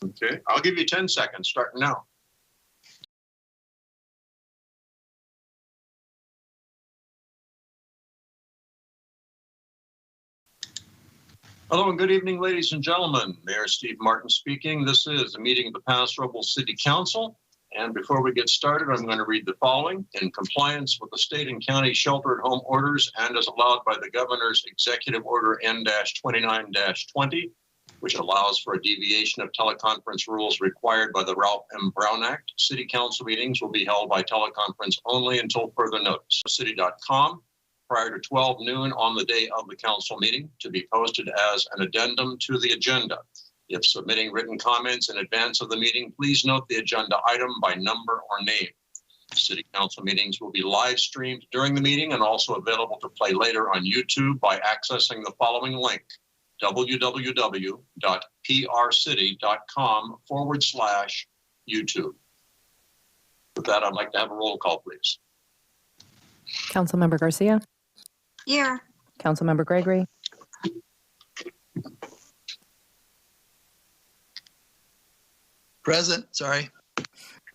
Okay, I'll give you 10 seconds starting now. Hello and good evening, ladies and gentlemen. Mayor Steve Martin speaking. This is a meeting of the Paso Robles City Council. And before we get started, I'm going to read the following. In compliance with the state and county shelter-at-home orders and as allowed by the governor's executive order N-29-20, which allows for a deviation of teleconference rules required by the Ralph M. Brown Act, city council meetings will be held by teleconference only until further notice. City.com prior to 12 noon on the day of the council meeting, to be posted as an addendum to the agenda. If submitting written comments in advance of the meeting, please note the agenda item by number or name. City council meetings will be live streamed during the meeting and also available to play later on YouTube by accessing the following link, www.prcity.com/YouTube. With that, I'd like to have a roll call, please. Councilmember Garcia. Here. Councilmember Gregory. Present, sorry.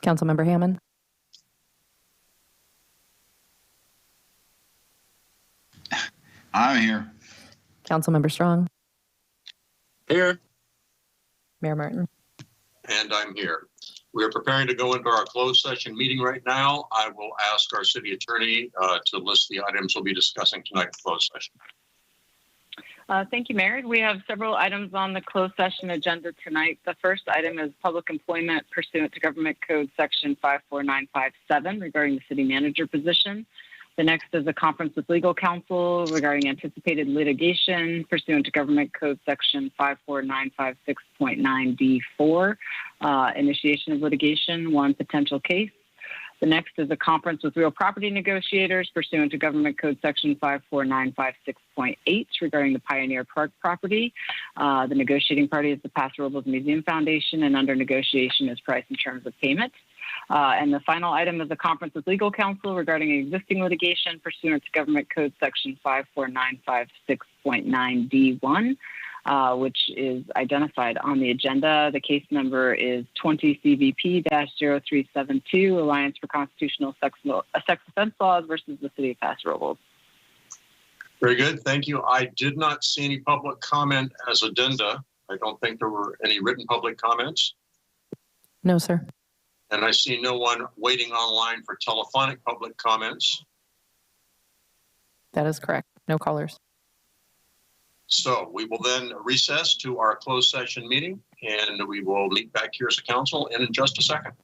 Councilmember Hammond. I'm here. Councilmember Strong. Here. Mayor Martin. And I'm here. We are preparing to go into our closed session meeting right now. I will ask our city attorney to list the items we'll be discussing tonight in closed session. Thank you, Mayor. We have several items on the closed session agenda tonight. The first item is public employment pursuant to Government Code Section 54957 regarding the city manager position. The next is a conference with legal counsel regarding anticipated litigation pursuant to Government Code Section 54956.9D4, initiation of litigation, one potential case. The next is a conference with real property negotiators pursuant to Government Code Section 54956.8 regarding the Pioneer Park property. The negotiating party is the Paso Robles Museum Foundation, and under negotiation is price and terms of payment. And the final item is a conference with legal counsel regarding existing litigation pursuant to Government Code Section 54956.9D1. Which is identified on the agenda. The case number is 20 CVP-0372, Alliance for Constitutional Sex Offense Laws versus the City of Paso Robles. Very good. Thank you. I did not see any public comment as addenda. I don't think there were any written public comments. No, sir. And I see no one waiting online for telephonic public comments. That is correct. No callers. So we will then recess to our closed session meeting, and we will meet back here as a council in just a second.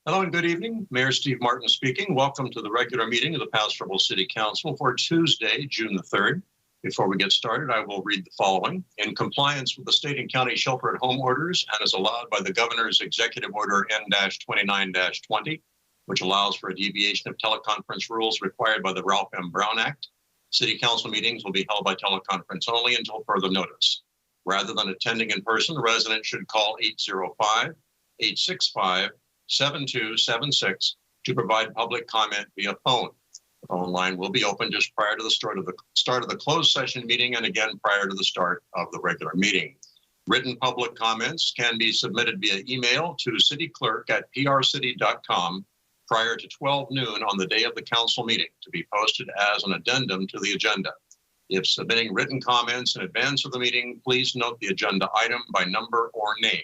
Hello and good evening. Mayor Steve Martin speaking. Welcome to the regular meeting of the Paso Robles City Council for Tuesday, June the 3rd. Before we get started, I will read the following. In compliance with the state and county shelter at home orders and as allowed by the governor's executive order N-29-20, which allows for a deviation of teleconference rules required by the Ralph M. Brown Act, city council meetings will be held by teleconference only until further notice. Rather than attending in person, residents should call 805-865-7276 to provide public comment via phone. The phone line will be open just prior to the start of the closed session meeting and again prior to the start of the regular meeting. Written public comments can be submitted via email to cityclerk@prcity.com prior to 12 noon on the day of the council meeting to be posted as an addendum to the agenda. If submitting written comments in advance of the meeting, please note the agenda item by number or name.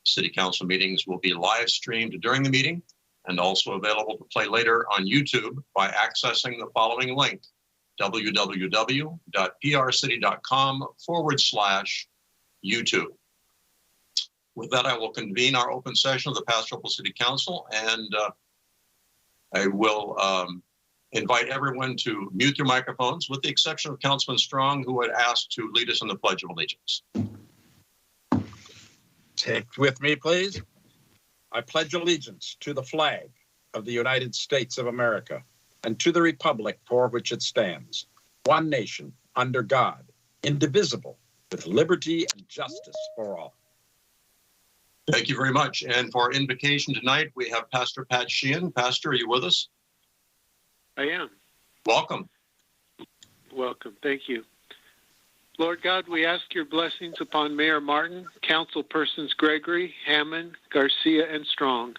City council meetings will be live streamed during the meeting and also available to play later on YouTube by accessing the following link, www.prcity.com/YouTube. With that, I will convene our open session of the Paso Robles City Council, and I will invite everyone to mute their microphones, with the exception of Councilman Strong, who had asked to lead us in the Pledge of Allegiance. Take with me, please. I pledge allegiance to the flag of the United States of America and to the republic for which it stands, one nation, under God, indivisible, with liberty and justice for all. Thank you very much. And for our invocation tonight, we have Pastor Pat Sheehan. Pastor, are you with us? I am. Welcome. Welcome. Thank you. Lord God, we ask your blessings upon Mayor Martin, councilpersons Gregory, Hammond, Garcia, and Strong.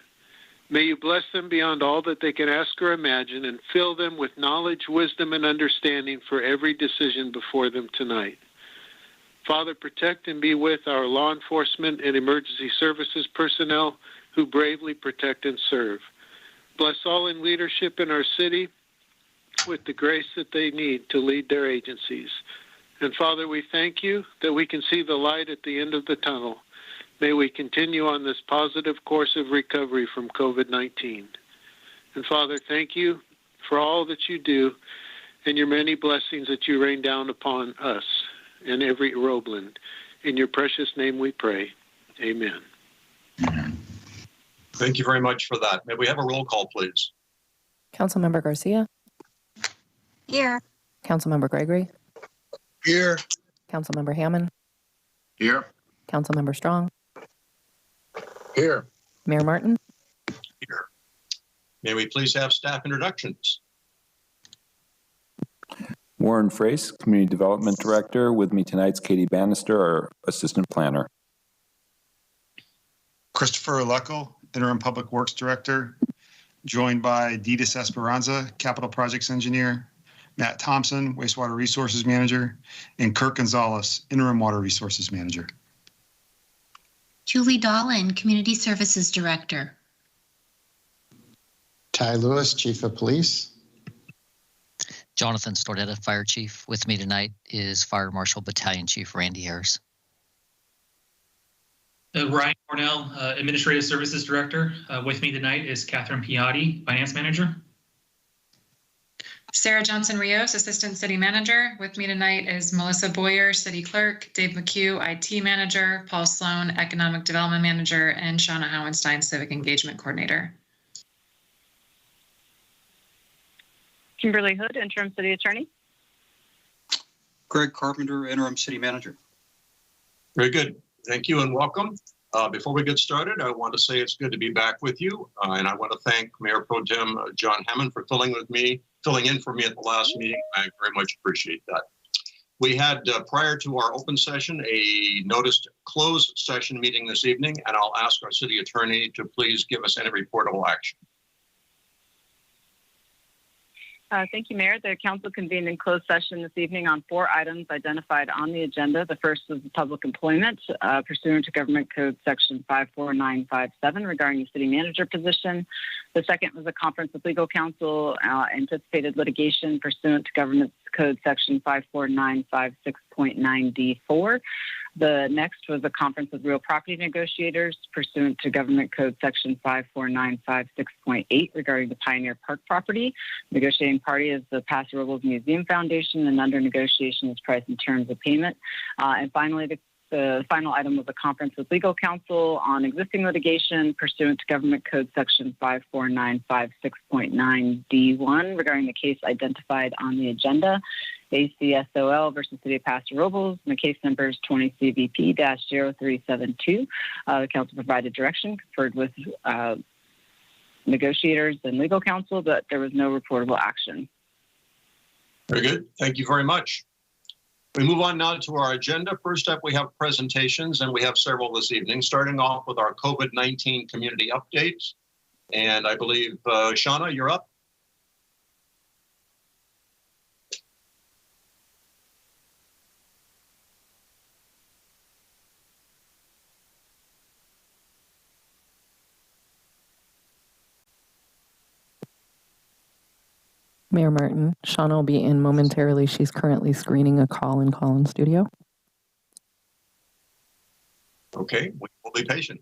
May you bless them beyond all that they can ask or imagine and fill them with knowledge, wisdom, and understanding for every decision before them tonight. Father, protect and be with our law enforcement and emergency services personnel who bravely protect and serve. Bless all in leadership in our city with the grace that they need to lead their agencies. And Father, we thank you that we can see the light at the end of the tunnel. May we continue on this positive course of recovery from COVID-19. And Father, thank you for all that you do and your many blessings that you rain down upon us and every Robeland. In your precious name we pray. Amen. Thank you very much for that. May we have a roll call, please? Councilmember Garcia, Here. Councilmember Gregory, Here. Councilmember Hammond, Here. Councilmember Strong, Here. Mayor Martin. Here. May we please have staff introductions? Warren Frace, Community Development Director. With me tonight's Katie Bannister, our Assistant Planner. Christopher Alecco, Interim Public Works Director, joined by Ditas Esperanza, Capital Projects Engineer, Matt Thompson, Wastewater Resources Manager, and Kirk Gonzalez, Interim Water Resources Manager. Julie Dolan, Community Services Director. Ty Lewis, Chief of Police. Jonathan Stordetta, Fire Chief. With me tonight is Fire Marshal Battalion Chief Randy Harris. Ryan Cornell, Administrative Services Director. With me tonight is Catherine Piatti, Finance Manager. Sarah Johnson-Rios, Assistant City Manager. With me tonight is Melissa Boyer, City Clerk, Dave McHugh, IT Manager, Paul Sloan, Economic Development Manager, and Shauna Howenstein, Civic Engagement Coordinator. Kimberly Hood, Interim City Attorney. Greg Carpenter, Interim City Manager. Very good. Thank you and welcome. Before we get started, I want to say it's good to be back with you. And I want to thank Mayor Pro Tem John Hammond for filling in for me at the last meeting. I very much appreciate that. We had, prior to our open session, a noticed closed session meeting this evening, and I'll ask our city attorney to please give us any reportable action. Thank you, Mayor. The council convened in closed session this evening on 4 items identified on the agenda. The first was public employment pursuant to Government Code Section 54957 regarding the city manager position. The second was a conference with legal counsel, anticipated litigation pursuant to Government Code Section 54956.9D4. The next was a conference with real property negotiators pursuant to Government Code Section 54956.8 regarding the Pioneer Park property. Negotiating party is the Paso Robles Museum Foundation, and under negotiation is price and terms of payment. And finally, the final item was a conference with legal counsel on existing litigation pursuant to Government Code Section 54956.9D1 regarding the case identified on the agenda, ACSOL versus City of Paso Robles, and the case number is 20 CVP-0372. The council provided direction, conferred with negotiators and legal counsel, but there was no reportable action. Very good. Thank you very much. We move on now to our agenda. First up, we have presentations, and we have several this evening, starting off with our COVID-19 community updates. And I believe, Shauna, you're up. Mayor Martin, Shauna will be in momentarily. She's currently screening a call in Collins Studio. Okay, we will be patient.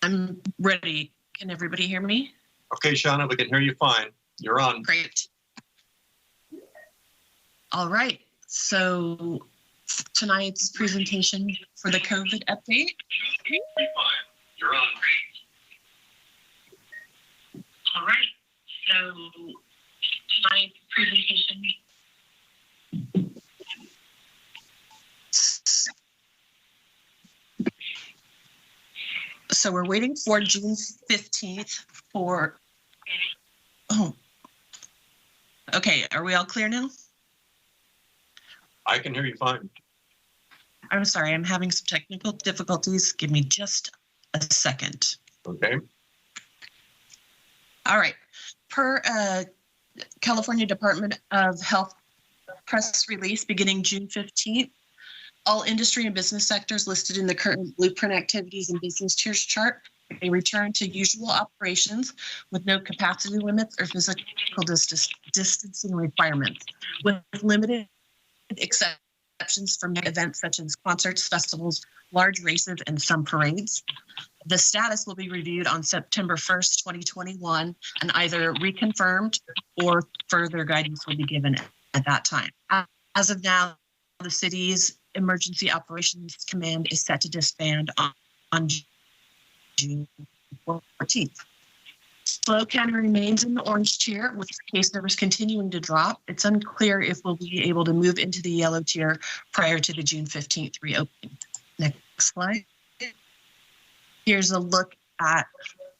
I'm ready. Can everybody hear me? Okay, Shauna, we can hear you fine. You're on. Great. All right. So tonight's presentation for the COVID update. You're on. All right. So tonight's presentation. So we're waiting for June 15th for, oh, okay. Are we all clear now? I can hear you fine. I'm sorry, I'm having some technical difficulties. Give me just a second. Okay. All right. Per California Department of Health press release beginning June 15th, all industry and business sectors listed in the current blueprint activities and business tiers chart may return to usual operations with no capacity limits or physical distancing requirements, with limited exceptions for mega events such as concerts, festivals, large races, and some parades. The status will be reviewed on September 1st, 2021, and either reconfirmed or further guidance will be given at that time. As of now, the city's Emergency Operations Command is set to disband on June 14th. SLO County remains in the orange tier with case numbers continuing to drop. It's unclear if we'll be able to move into the yellow tier prior to the June 15th reopening. Next slide. Here's a look at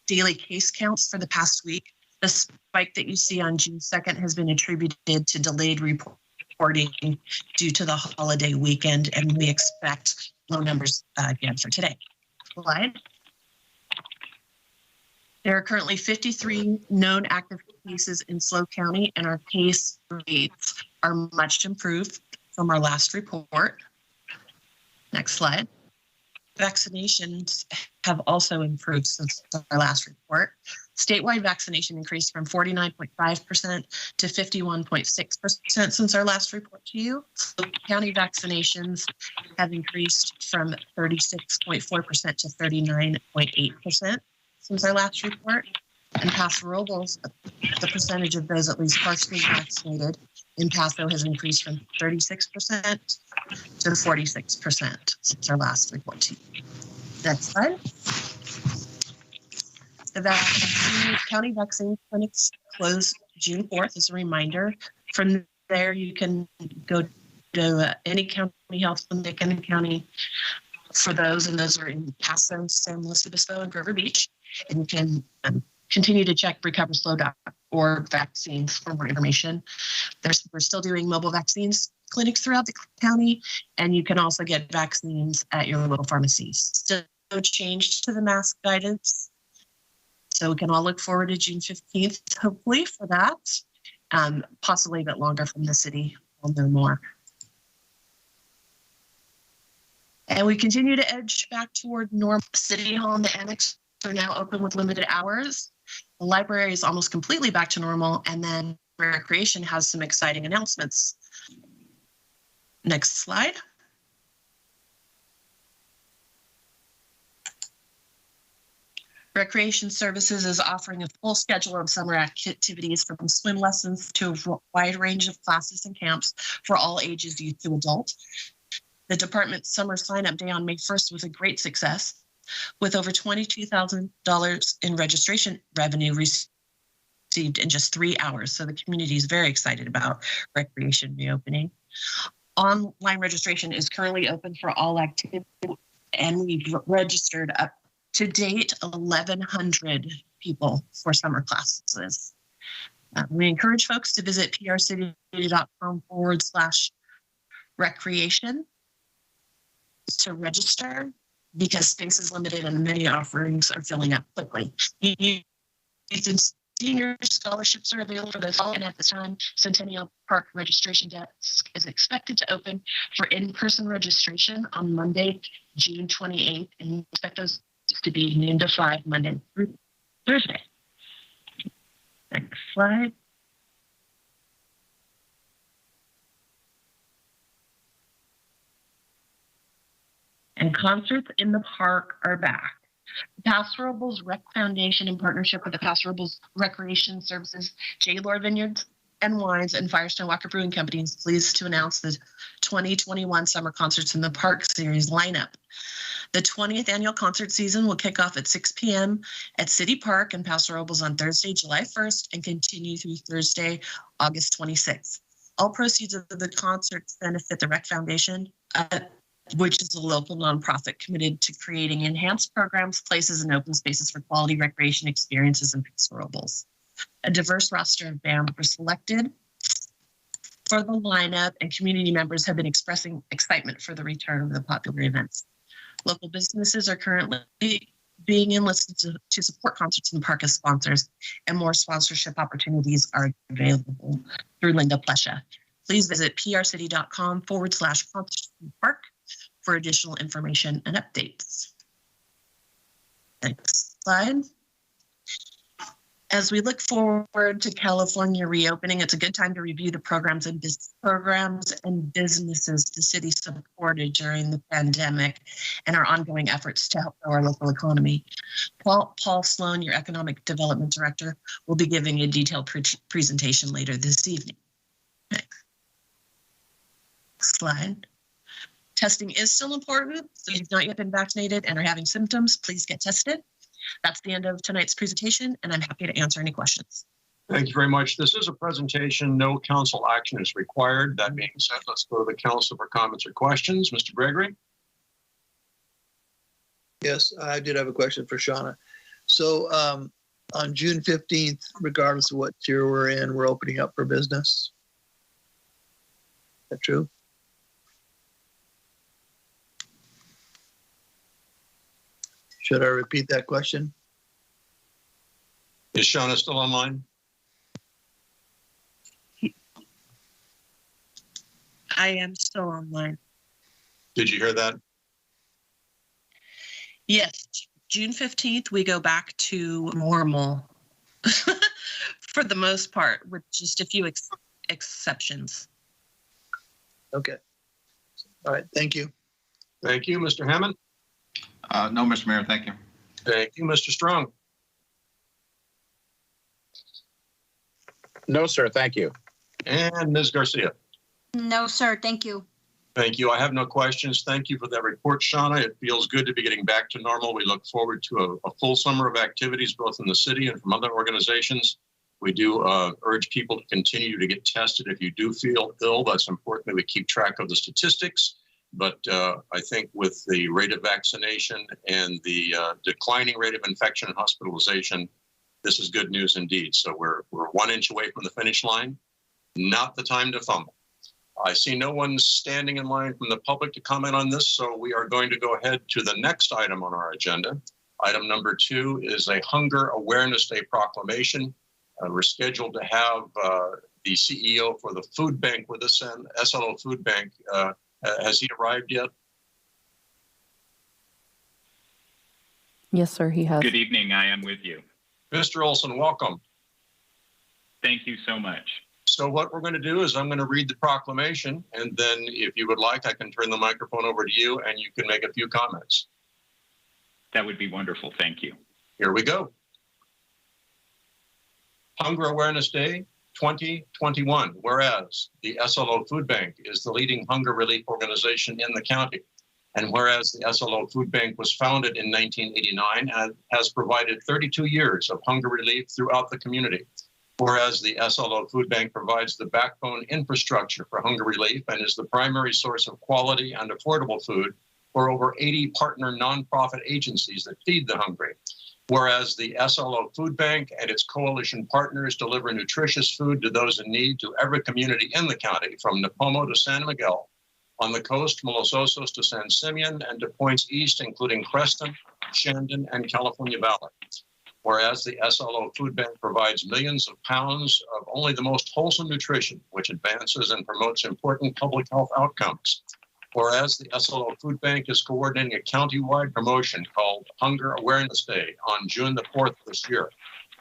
daily case counts for the past week. The spike that you see on June 2nd has been attributed to delayed reporting due to the holiday weekend, and we expect low numbers again for today. Slide. There are currently 53 known active cases in SLO County, and our case rates are much improved from our last report. Next slide. Vaccinations have also improved since our last report. Statewide vaccination increased from 49.5% to 51.6% since our last report to you. So county vaccinations have increased from 36.4% to 39.8% since our last report. In Paso Robles, the percentage of those at least partially vaccinated in Paso has increased from 36% to 46% since our last report to you. Next slide. The county vaccine clinics close June 4th as a reminder. From there, you can go to any county health clinic in the county for those, and those are in Paso, San Luis Obispo, and River Beach. And you can continue to check recoverslow.org vaccines for more information. We're still doing mobile vaccines clinics throughout the county, and you can also get vaccines at your local pharmacies. Still no change to the mask guidance. So we can all look forward to June 15th, hopefully, for that. Possibly a bit longer from the city. We'll know more. And we continue to edge back toward normal. City Hall and the Annex are now open with limited hours. The library is almost completely back to normal. And then Recreation has some exciting announcements. Next slide. Recreation Services is offering a full schedule of summer activities from swim lessons to a wide range of classes and camps for all ages, youth to adult. The department's summer sign-up day on May 1st was a great success, with over $22,000 in registration revenue received in just 3 hours. So the community is very excited about Recreation reopening. Online registration is currently open for all activities, and we've registered up to date 1,100 people for summer classes. We encourage folks to visit prcity.com/recreation to register, because space is limited and many offerings are filling up quickly. Youth and senior scholarships are available for those, and at this time, Centennial Park registration desk is expected to open for in-person registration on Monday, June 28th, and we expect those to be noon to 5 Monday through Thursday. Next slide. And concerts in the park are back. The Paso Robles Rec Foundation, in partnership with the Paso Robles Recreation Services, J. Lord Vineyards and Wines, and Firestone Walker Brewing Company, is pleased to announce the 2021 Summer Concerts in the Park series lineup. The 20th annual concert season will kick off at 6 p.m. at City Park in Paso Robles on Thursday, July 1st, and continue through Thursday, August 26th. All proceeds of the concerts benefit the Rec Foundation, which is a local nonprofit committed to creating enhanced programs, places, and open spaces for quality recreation experiences in Paso Robles. A diverse roster of bands were selected for the lineup, and community members have been expressing excitement for the return of the popular events. Local businesses are currently being enlisted to support concerts in the park as sponsors, and more sponsorship opportunities are available through Linda Plesha. Please visit prcity.com/concerts in the park for additional information and updates. Next slide. As we look forward to California reopening, it's a good time to review the programs and businesses the city supported during the pandemic and our ongoing efforts to help grow our local economy. Paul Sloan, your Economic Development Director, will be giving a detailed presentation later this evening. Next slide. Testing is still important. So if you've not yet been vaccinated and are having symptoms, please get tested. That's the end of tonight's presentation, and I'm happy to answer any questions. Thank you very much. This is a presentation. No council action is required. That being said, let's go to the council for comments or questions. Mr. Gregory? Yes, I did have a question for Shauna. So on June 15th, regardless of what tier we're in, we're opening up for business. Is that true? Should I repeat that question? Is Shauna still online? I am still online. Did you hear that? Yes, June 15th, we go back to normal for the most part, with just a few exceptions. Okay. All right. Thank you. Thank you, Mr. Hammond. No, Mr. Mayor, thank you. Thank you, Mr. Strong. No, sir, thank you. And Ms. Garcia. No, sir. Thank you. Thank you. I have no questions. Thank you for that report, Shauna. It feels good to be getting back to normal. We look forward to a full summer of activities, both in the city and from other organizations. We do urge people to continue to get tested. If you do feel ill, that's important that we keep track of the statistics. But I think with the rate of vaccination and the declining rate of infection and hospitalization, this is good news indeed. So we're 1 inch away from the finish line. Not the time to fumble. I see no one standing in line from the public to comment on this, so we are going to go ahead to the next item on our agenda. Item number 2 is a Hunger Awareness Day proclamation. We're scheduled to have the CEO for the food bank with us, and SLO Food Bank. Has he arrived yet? Yes, sir, he has. Good evening. I am with you. Mr. Olson, welcome. Thank you so much. So what we're going to do is I'm going to read the proclamation, and then if you would like, I can turn the microphone over to you and you can make a few comments. That would be wonderful. Thank you. Here we go. Hunger Awareness Day 2021. Whereas the SLO Food Bank is the leading hunger relief organization in the county, and whereas the SLO Food Bank was founded in 1989 and has provided 32 years of hunger relief throughout the community. Whereas the SLO Food Bank provides the backbone infrastructure for hunger relief and is the primary source of quality and affordable food for over 80 partner nonprofit agencies that feed the hungry. Whereas the SLO Food Bank and its coalition partners deliver nutritious food to those in need to every community in the county, from Nipomo to San Miguel, on the coast, Los Osos to San Simeon, and to points east, including Creston, Shandon, and California Valley. Whereas the SLO Food Bank provides millions of pounds of only the most wholesome nutrition, which advances and promotes important public health outcomes. Whereas the SLO Food Bank is coordinating a county-wide promotion called Hunger Awareness Day on June the 4th this year.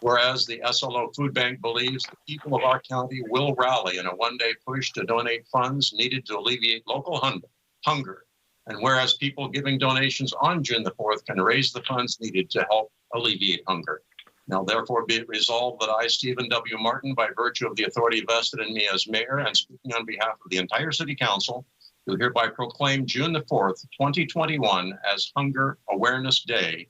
Whereas the SLO Food Bank believes the people of our county will rally in a one-day push to donate funds needed to alleviate local hunger. And whereas people giving donations on June the 4th can raise the funds needed to help alleviate hunger. Now, therefore, be it resolved that I, Stephen W. Martin, by virtue of the authority vested in me as mayor and speaking on behalf of the entire city council, do hereby proclaim June the 4th, 2021 as Hunger Awareness Day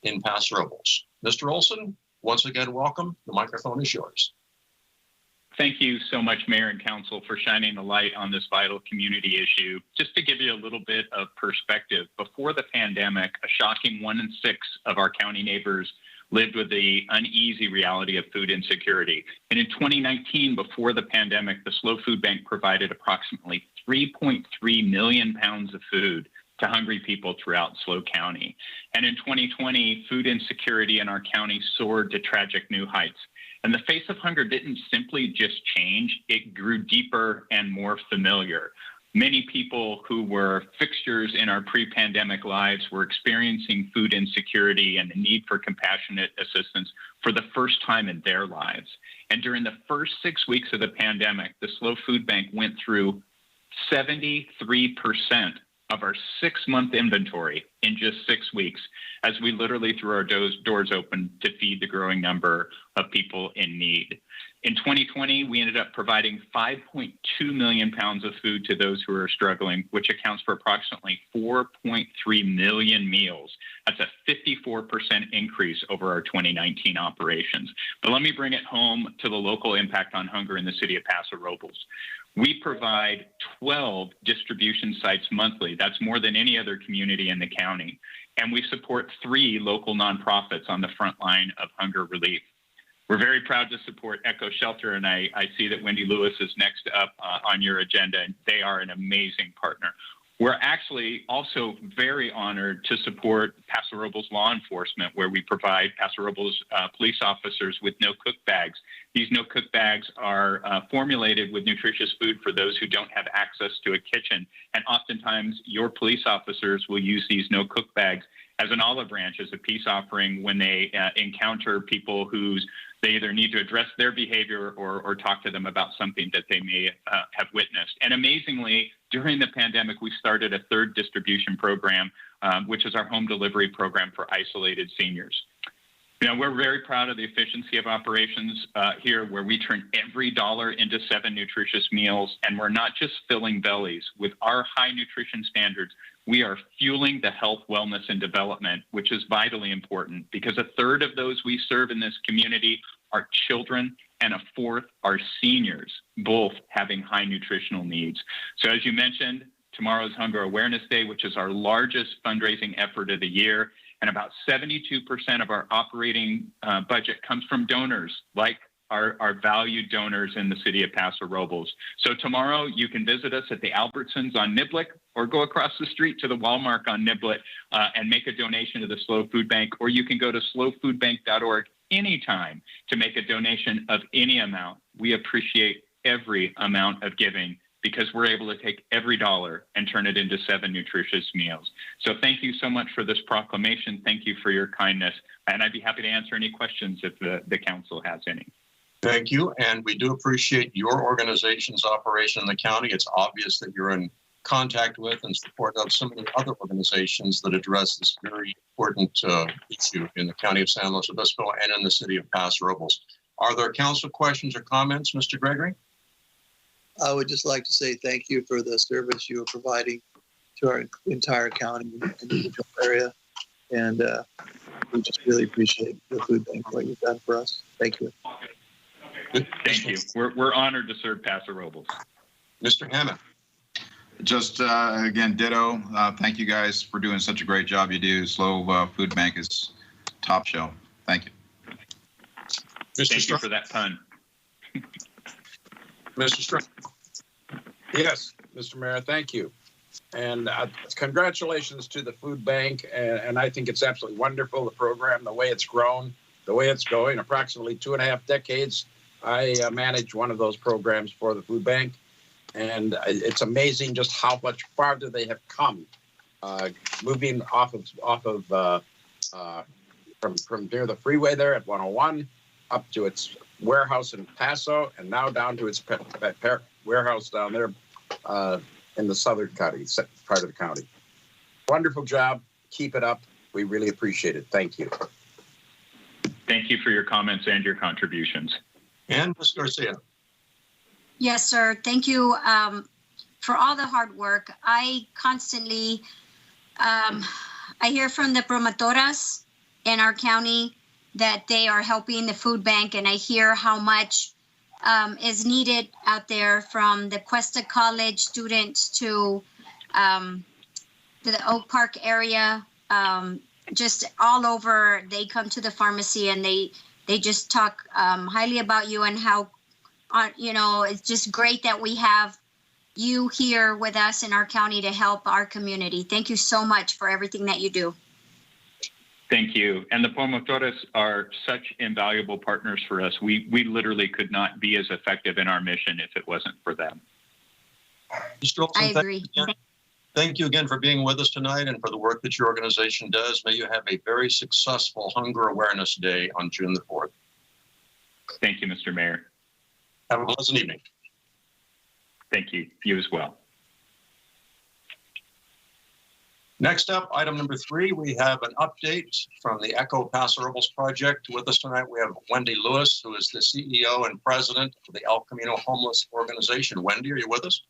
in Paso Robles. Mr. Olson, once again, welcome. The microphone is yours. Thank you so much, Mayor and Council, for shining the light on this vital community issue. Just to give you a little bit of perspective, before the pandemic, a shocking 1 in 6 of our county neighbors lived with the uneasy reality of food insecurity. And in 2019, before the pandemic, the SLO Food Bank provided approximately 3.3 million pounds of food to hungry people throughout SLO County. And in 2020, food insecurity in our county soared to tragic new heights. And the face of hunger didn't simply just change, it grew deeper and more familiar. Many people who were fixtures in our pre-pandemic lives were experiencing food insecurity and the need for compassionate assistance for the first time in their lives. And during the first 6 weeks of the pandemic, the SLO Food Bank went through 73% of our 6-month inventory in just 6 weeks, as we literally threw our doors open to feed the growing number of people in need. In 2020, we ended up providing 5.2 million pounds of food to those who are struggling, which accounts for approximately 4.3 million meals. That's a 54% increase over our 2019 operations. But let me bring it home to the local impact on hunger in the city of Paso Robles. We provide 12 distribution sites monthly. That's more than any other community in the county. And we support 3 local nonprofits on the front line of hunger relief. We're very proud to support Echo Shelter, and I see that Wendy Lewis is next up on your agenda, and they are an amazing partner. We're actually also very honored to support Paso Robles law enforcement, where we provide Paso Robles police officers with no-cook bags. These no-cook bags are formulated with nutritious food for those who don't have access to a kitchen, and oftentimes your police officers will use these no-cook bags as an olive branch, as a peace offering when they encounter people whose they either need to address their behavior or talk to them about something that they may have witnessed. And amazingly, during the pandemic, we started a third distribution program, which is our home delivery program for isolated seniors. You know, we're very proud of the efficiency of operations here, where we turn every dollar into 7 nutritious meals, and we're not just filling bellies. With our high nutrition standards, we are fueling the health, wellness, and development, which is vitally important because 1/3 of those we serve in this community are children, and 1/4 are seniors, both having high nutritional needs. So as you mentioned, tomorrow's Hunger Awareness Day, which is our largest fundraising effort of the year. And about 72% of our operating budget comes from donors, like our valued donors in the city of Paso Robles. So tomorrow you can visit us at the Albertsons on Niblick, or go across the street to the Walmart on Niblick and make a donation to the Slow Food Bank, or you can go to slowfoodbank.org anytime to make a donation of any amount. We appreciate every amount of giving, because we're able to take every dollar and turn it into 7 nutritious meals. So thank you so much for this proclamation. Thank you for your kindness. And I'd be happy to answer any questions if the council has any. Thank you. And we do appreciate your organization's operation in the county. It's obvious that you're in contact with and support of so many other organizations that address this very important issue in the county of San Luis Obispo and in the city of Paso Robles. Are there council questions or comments, Mr. Gregory? I would just like to say thank you for the service you are providing to our entire county and individual area. And we just really appreciate the food bank, what you've done for us. Thank you. Thank you. We're honored to serve Paso Robles. Mr. Hammond. Just again, ditto. Thank you guys for doing such a great job you do. Slow Food Bank is top shelf. Thank you. Thank you for that pun. Mr. Strong. Yes, Mr. Mayor, thank you. And congratulations to the food bank. And I think it's absolutely wonderful, the program, the way it's grown, the way it's going. Approximately 2.5 decades, I managed one of those programs for the food bank. And it's amazing just how much farther they have come, moving from near the freeway there at 101 up to its warehouse in Paso, and now down to its warehouse down there in the southern county, part of the county. Wonderful job. Keep it up. We really appreciate it. Thank you. Thank you for your comments and your contributions. And Ms. Garcia. Yes, sir. Thank you for all the hard work. I constantly, I hear from the promotoras in our county that they are helping the food bank, and I hear how much is needed out there, from the Cuesta College students to the Oak Park area, just all over. They come to the pharmacy and they just talk highly about you, and how, you know, it's just great that we have you here with us in our county to help our community. Thank you so much for everything that you do. Thank you. And the promotores are such invaluable partners for us. We literally could not be as effective in our mission if it wasn't for them. Mr. Olson, I agree. Thank you again for being with us tonight and for the work that your organization does. May you have a very successful Hunger Awareness Day on June the 4th. Thank you, Mr. Mayor. Have a pleasant evening. Thank you. You as well. Next up, item number 3, we have an update from the Echo Paso Robles project. With us tonight, we have Wendy Lewis, who is the CEO and president of the El Camino Homeless Organization. Wendy, are you with us?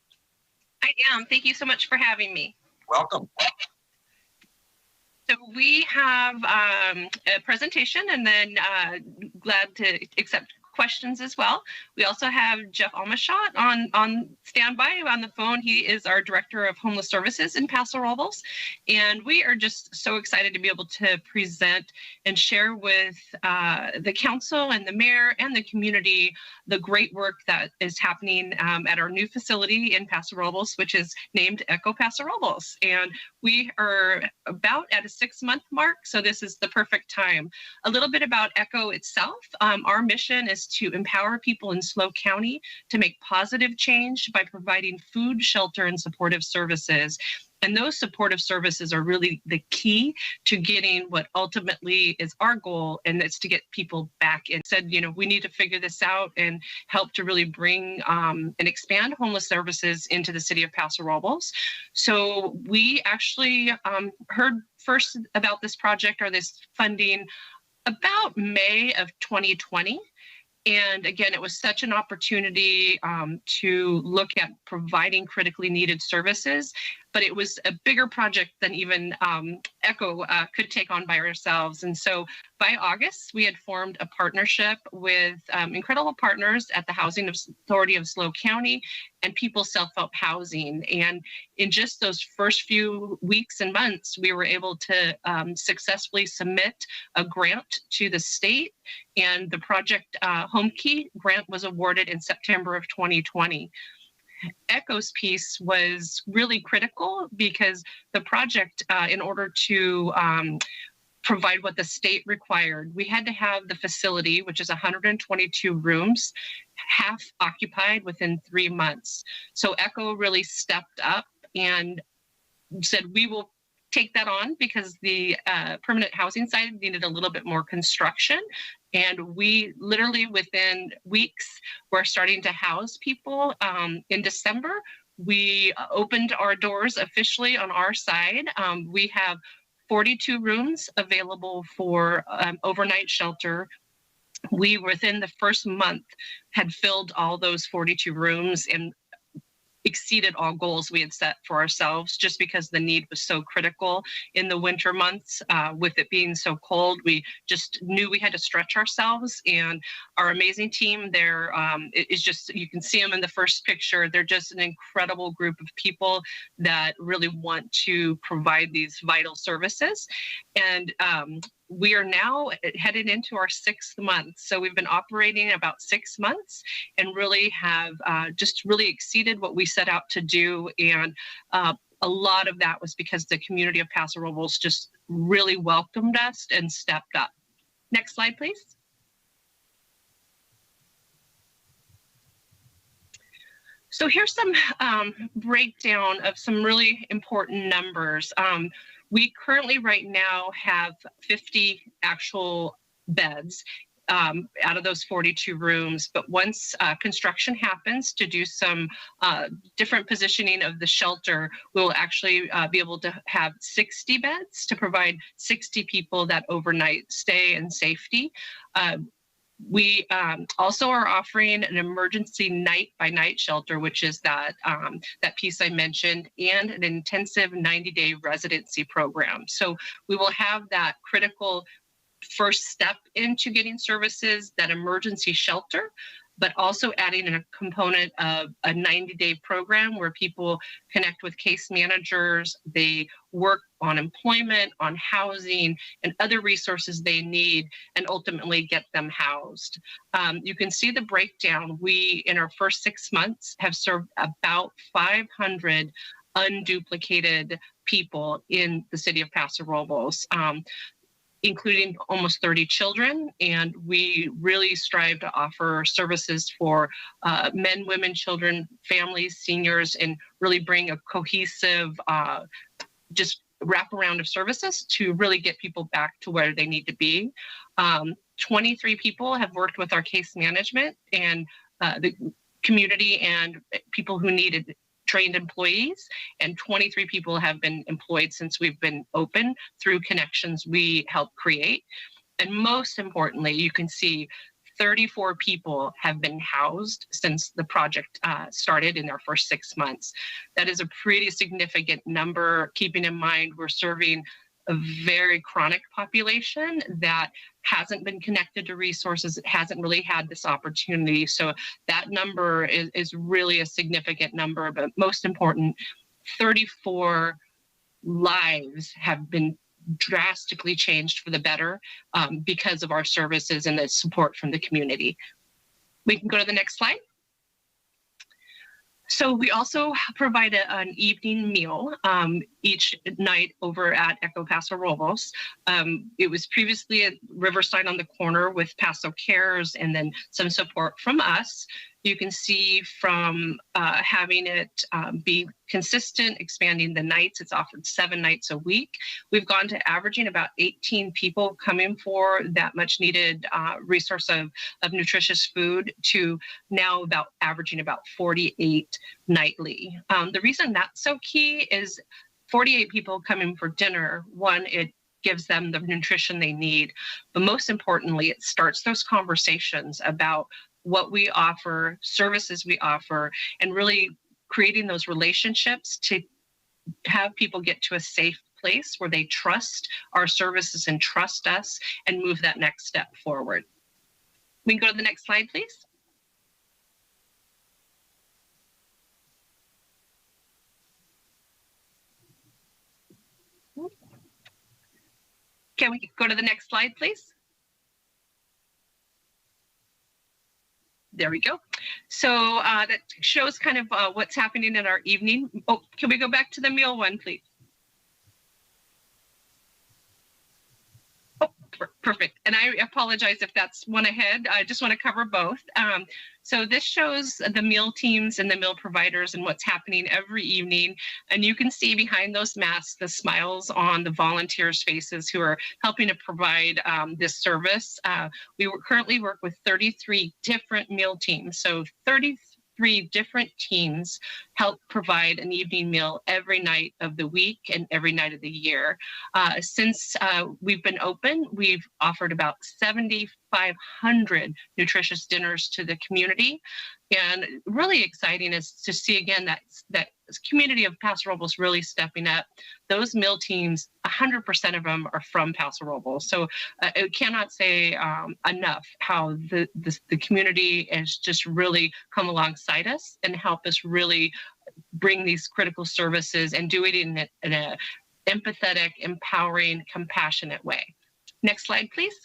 I am. Thank you so much for having me. Welcome. So we have a presentation, and then glad to accept questions as well. We also have Jeff Almashot on standby on the phone. He is our Director of Homeless Services in Paso Robles. And we are just so excited to be able to present and share with the council and the mayor and the community the great work that is happening at our new facility in Paso Robles, which is named Echo Paso Robles. And we are about at a 6-month mark, so this is the perfect time. A little bit about Echo itself. Our mission is to empower people in SLO County to make positive change by providing food, shelter, and supportive services. And those supportive services are really the key to getting what ultimately is our goal, and it's to get people back in. Said, we need to figure this out and help to really bring and expand homeless services into the city of Paso Robles. So we actually heard first about this project or this funding about May of 2020. And again, it was such an opportunity to look at providing critically needed services, but it was a bigger project than even ECHO could take on by ourselves. And so by August, we had formed a partnership with incredible partners at the Housing Authority of SLO County and People Self-Help Housing. And in just those first few weeks and months, we were able to successfully submit a grant to the state, and the project Home Key grant was awarded in September of 2020. ECHO's piece was really critical because the project, in order to provide what the state required, we had to have the facility, which is 122 rooms, half occupied within 3 months. So ECHO really stepped up and said, we will take that on because the permanent housing side needed a little bit more construction. And we literally within weeks were starting to house people. In December, we opened our doors officially on our side. We have 42 rooms available for overnight shelter. We, within the first month, had filled all those 42 rooms and exceeded all goals we had set for ourselves just because the need was so critical in the winter months. With it being so cold, we just knew we had to stretch ourselves, and our amazing team there is just, you can see them in the first picture. They're just an incredible group of people that really want to provide these vital services. And we are now headed into our 6th month. So we've been operating about 6 months and really have just really exceeded what we set out to do. And a lot of that was because the community of Paso Robles just really welcomed us and stepped up. Next slide, please. So here's some breakdown of some really important numbers. We currently right now have 50 actual beds out of those 42 rooms. But once construction happens to do some different positioning of the shelter, we'll actually be able to have 60 beds to provide 60 people that overnight stay and safety. We also are offering an emergency night-by-night shelter, which is that piece I mentioned, and an intensive 90-day residency program. So we will have that critical first step into getting services, that emergency shelter, but also adding a component of a 90-day program where people connect with case managers, they work on employment, on housing, and other resources they need, and ultimately get them housed. You can see the breakdown. We, in our first 6 months, have served about 500 unduplicated people in the city of Paso Robles, including almost 30 children. And we really strive to offer services for men, women, children, families, seniors, and really bring a cohesive, just wraparound of services to really get people back to where they need to be. 23 people have worked with our case management and the community and people who needed trained employees, and 23 people have been employed since we've been open through connections we help create. And most importantly, you can see 34 people have been housed since the project started in their first 6 months. That is a pretty significant number, keeping in mind we're serving a very chronic population that hasn't been connected to resources, it hasn't really had this opportunity. So that number is really a significant number, but most important, 34 lives have been drastically changed for the better because of our services and the support from the community. We can go to the next slide. So we also provide an evening meal each night over at ECHO Paso Robles. It was previously at Riverside on the corner with Paso Cares and then some support from us. You can see from having it be consistent, expanding the nights. It's offered 7 nights a week. We've gone to averaging about 18 people coming for that much needed resource of nutritious food to now about averaging about 48 nightly. The reason that's so key is 48 people coming for dinner. One, it gives them the nutrition they need, but most importantly, it starts those conversations about what we offer, services we offer, and really creating those relationships to have people get to a safe place where they trust our services and trust us and move that next step forward. We can go to the next slide, please. Can we go to the next slide, please? There we go. So that shows kind of what's happening in our evening. Oh, can we go back to the meal one, please? Oh, perfect. And I apologize if that's one ahead. I just want to cover both. So this shows the meal teams and the meal providers and what's happening every evening. And you can see behind those masks, the smiles on the volunteers' faces who are helping to provide this service. We currently work with 33 different meal teams. So 33 different teams help provide an evening meal every night of the week and every night of the year. Since we've been open, we've offered about 7,500 nutritious dinners to the community. And really exciting is to see again that community of Paso Robles really stepping up. Those meal teams, 100% of them are from Paso Robles. So I cannot say enough how the community has just really come alongside us and help us really bring these critical services and do it in an empathetic, empowering, compassionate way. Next slide, please.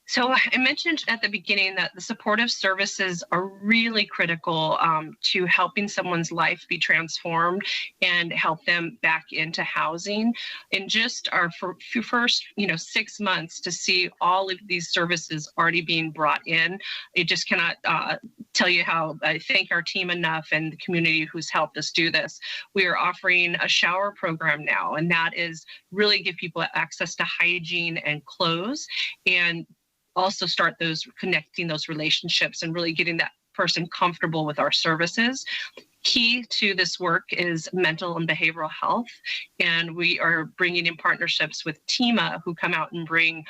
So I mentioned at the beginning that the supportive services are really critical to helping someone's life be transformed and help them back into housing. In just our first 6 months to see all of these services already being brought in, it just cannot tell you how I thank our team enough and the community who's helped us do this. We are offering a shower program now, and that is really give people access to hygiene and clothes, and also start connecting those relationships and really getting that person comfortable with our services. Key to this work is mental and behavioral health, and we are bringing in partnerships with TEMA, who come out and bring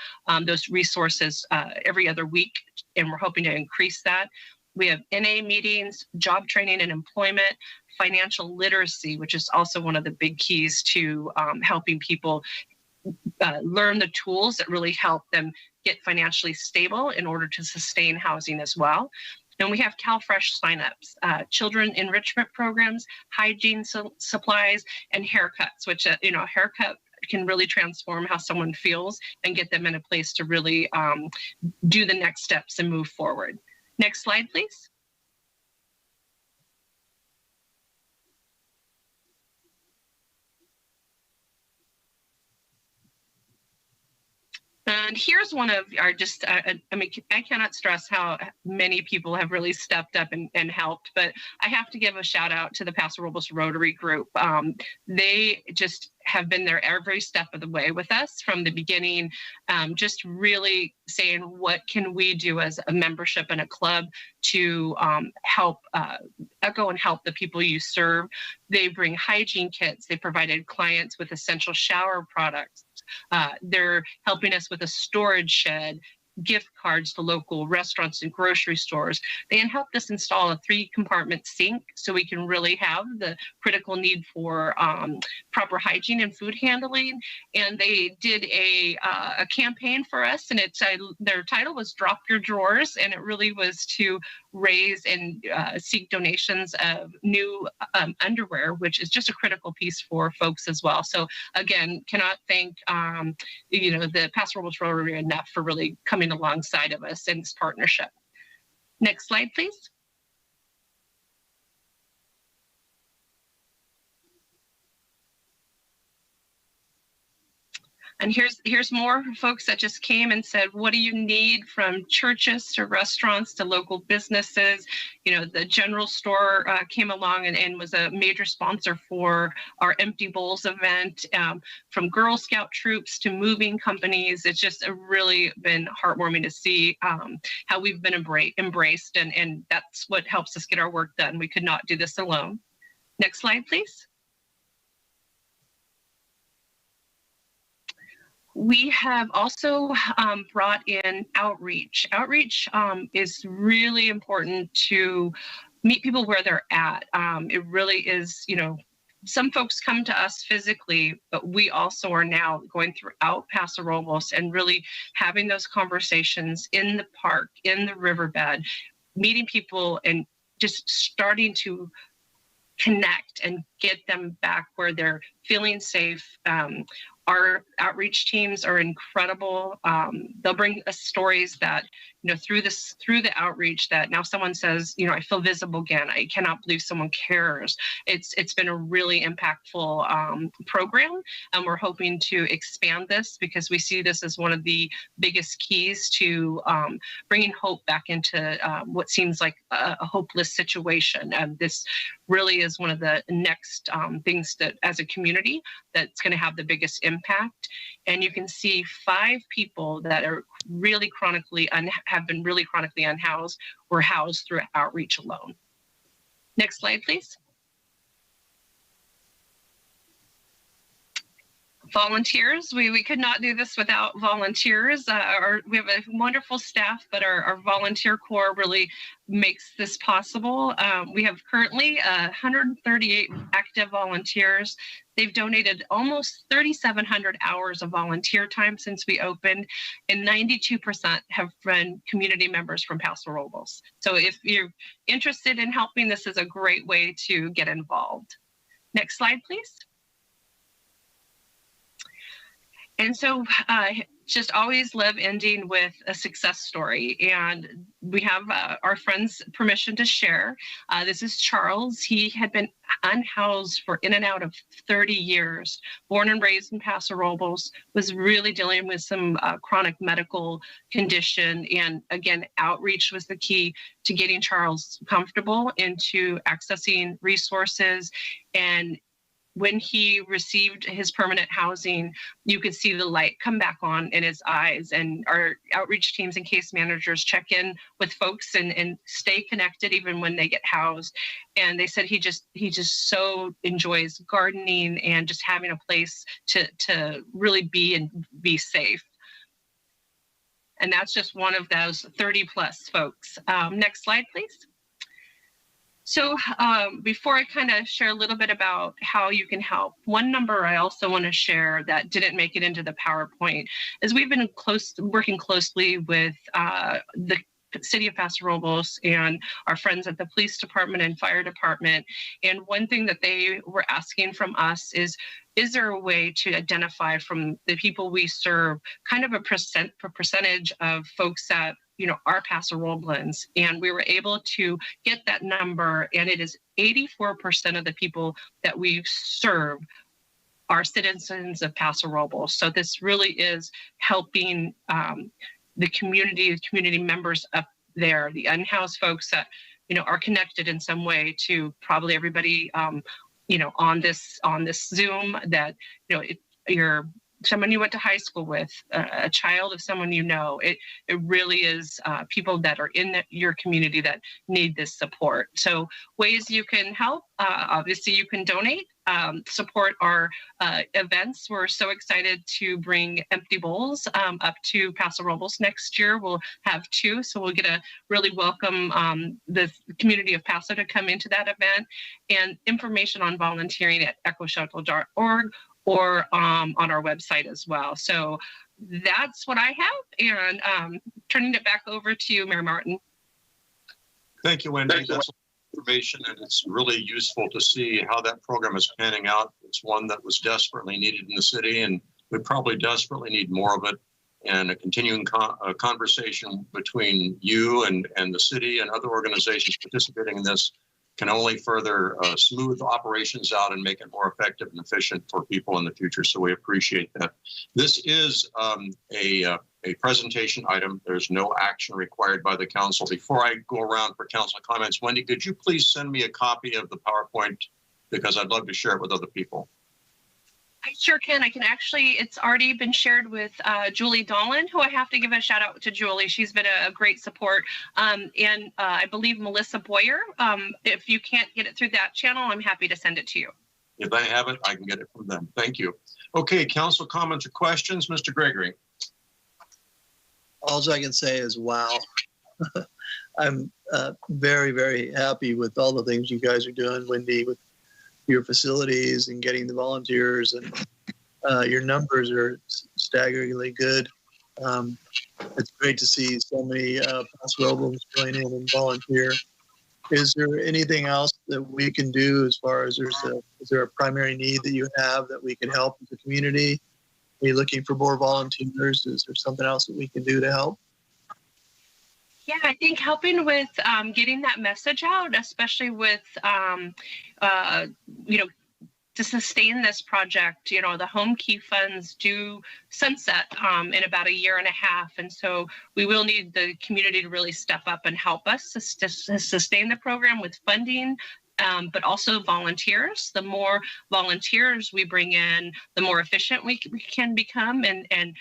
those resources every other week, and we're hoping to increase that. We have NA meetings, job training and employment, financial literacy, which is also one of the big keys to helping people learn the tools that really help them get financially stable in order to sustain housing as well. And we have CalFresh signups, children enrichment programs, hygiene supplies, and haircuts, which, haircut can really transform how someone feels and get them in a place to really do the next steps and move forward. Next slide, please. And here's one of our I cannot stress how many people have really stepped up and helped, but I have to give a shout out to the Paso Robles Rotary Group. They just have been there every step of the way with us from the beginning, just really saying, what can we do as a membership and a club to help echo and help the people you serve. They bring hygiene kits. They provided clients with essential shower products. They're helping us with a storage shed, gift cards to local restaurants and grocery stores. They helped us install a 3-compartment sink so we can really have the critical need for proper hygiene and food handling. And they did a campaign for us, and their title was Drop Your Drawers, and it really was to raise and seek donations of new underwear, which is just a critical piece for folks as well. So again, cannot thank the Paso Robles Rotary enough for really coming alongside of us in this partnership. Next slide, please. And here's more folks that just came and said, what do you need, from churches to restaurants to local businesses? You know, the general store came along and was a major sponsor for our Empty Bowls event, from Girl Scout troops to moving companies. It's just really been heartwarming to see how we've been embraced, and that's what helps us get our work done. We could not do this alone. Next slide, please. We have also brought in outreach. Outreach is really important to meet people where they're at. It really is, you know, some folks come to us physically, but we also are now going throughout Paso Robles and really having those conversations in the park, in the riverbed, meeting people and just starting to connect and get them back where they're feeling safe. Our outreach teams are incredible. They'll bring us stories that, you know, through the outreach, that now someone says, you know, I feel visible again. I cannot believe someone cares. It's been a really impactful program, and we're hoping to expand this because we see this as one of the biggest keys to bringing hope back into what seems like a hopeless situation. And this really is one of the next things that, as a community, that's going to have the biggest impact. And you can see 5 people that are really have been really chronically unhoused were housed through outreach alone. Next slide, please. Volunteers, we could not do this without volunteers. We have a wonderful staff, but our volunteer corps really makes this possible. We have currently 138 active volunteers. They've donated almost 3,700 hours of volunteer time since we opened, and 92% have been community members from Paso Robles. So if you're interested in helping, this is a great way to get involved. Next slide, please. And so just always love ending with a success story. And we have our friend's permission to share. This is Charles. He had been unhoused for in and out of 30 years, born and raised in Paso Robles, was really dealing with some chronic medical condition. And again, outreach was the key to getting Charles comfortable into accessing resources. And when he received his permanent housing, you could see the light come back on in his eyes. And our outreach teams and case managers check in with folks and stay connected even when they get housed. And they said he just so enjoys gardening and just having a place to really be safe. And that's just one of those 30 plus folks. Next slide, please. So before I kind of share a little bit about how you can help, one number I also want to share that didn't make it into the PowerPoint is we've been working closely with the City of Paso Robles and our friends at the police department and fire department. And one thing that they were asking from us is there a way to identify from the people we serve kind of a percentage of folks that, you know, are Paso Roblans? And we were able to get that number, and it is 84% of the people that we serve are citizens of Paso Robles. So this really is helping the community members up there, the unhoused folks that, you know, are connected in some way to probably everybody, you know, on this Zoom, that, you know, you're someone you went to high school with, a child of someone you know. It really is people that are in your community that need this support. So ways you can help, obviously you can donate, support our events. We're so excited to bring Empty Bowls up to Paso Robles next year. We'll have 2, so we'll get a really welcome the community of Paso to come into that event, and information on volunteering at echoshuttle.org or on our website as well. So that's what I have, and turning it back over to you, Mayor Martin. Thank you, Wendy. That's information, and it's really useful to see how that program is panning out. It's one that was desperately needed in the city, and we probably desperately need more of it, and a continuing conversation between you and the city and other organizations participating in this can only further smooth operations out and make it more effective and efficient for people in the future. So we appreciate that. This is a presentation item. There's no action required by the council. Before I go around for council comments, Wendy, could you please send me a copy of the PowerPoint, because I'd love to share it with other people. I sure can. I can actually, it's already been shared with Julie Dolan, who I have to give a shout out to Julie. She's been a great support. And I believe Melissa Boyer. If you can't get it through that channel, I'm happy to send it to you. If I have it, I can get it from them. Thank you. Okay, council comments or questions? Mr. Gregory. All I can say is, wow. I'm very, very happy with all the things you guys are doing, Wendy, with your facilities and getting the volunteers, and your numbers are staggeringly good. It's great to see so many Paso Robles join in and volunteer. Is there anything else that we can do as far as is there a primary need that you have that we can help the community? Are you looking for more volunteers? Is there something else that we can do to help? Yeah, I think helping with getting that message out, especially with, to sustain this project, the home key funds do sunset in about 1.5 years. And so we will need the community to really step up and help us to sustain the program with funding, but also volunteers. The more volunteers we bring in, the more efficient we can become and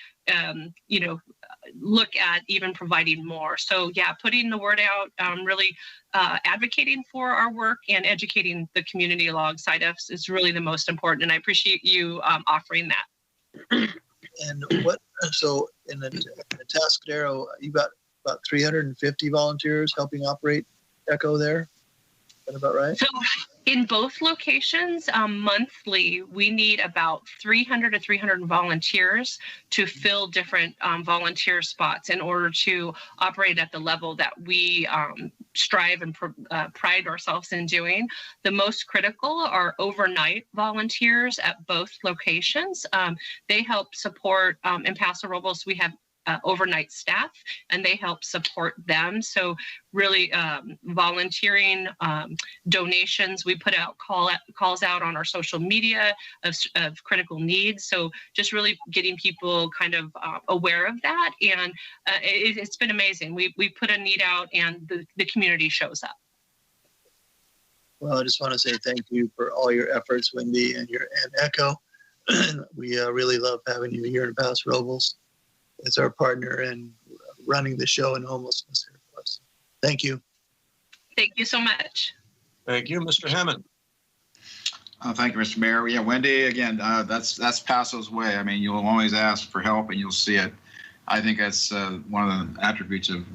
look at even providing more. So yeah, putting the word out, really advocating for our work and educating the community alongside us is really the most important. And I appreciate you offering that. And so in the Atascadero, you got about 350 volunteers helping operate Echo there? Is that about right? So in both locations, monthly, we need about 300 to 300 volunteers to fill different volunteer spots in order to operate at the level that we strive and pride ourselves in doing. The most critical are overnight volunteers at both locations. They help support, in Paso Robles, we have overnight staff, and they help support them. So really volunteering, donations, we put out calls out on our social media of critical needs. So just really getting people kind of aware of that. And it's been amazing. We put a need out and the community shows up. Well, I just want to say thank you for all your efforts, Wendy, and Echo. We really love having you here in Paso Robles as our partner in running the show in homelessness here for us. Thank you. Thank you so much. Thank you, Mr. Hammond. Thank you, Mr. Mayor. Yeah, Wendy, again, that's Paso's way. I mean, you'll always ask for help and you'll see it. I think that's one of the attributes of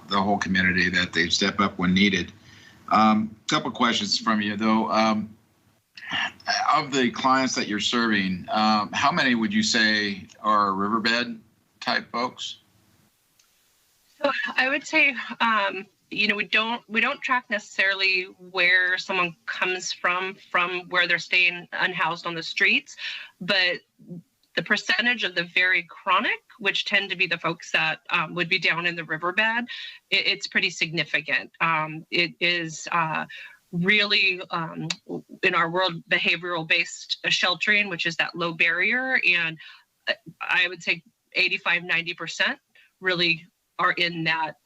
the whole community, that they step up when needed. Couple questions from you, though. Of the clients that you're serving, how many would you say are riverbed type folks? So I would say, we don't track necessarily where someone comes from where they're staying unhoused on the streets, but the percentage of the very chronic, which tend to be the folks that would be down in the riverbed, it's pretty significant. It is really in our world behavioral-based sheltering, which is that low barrier, and I would say 85-90% really are in that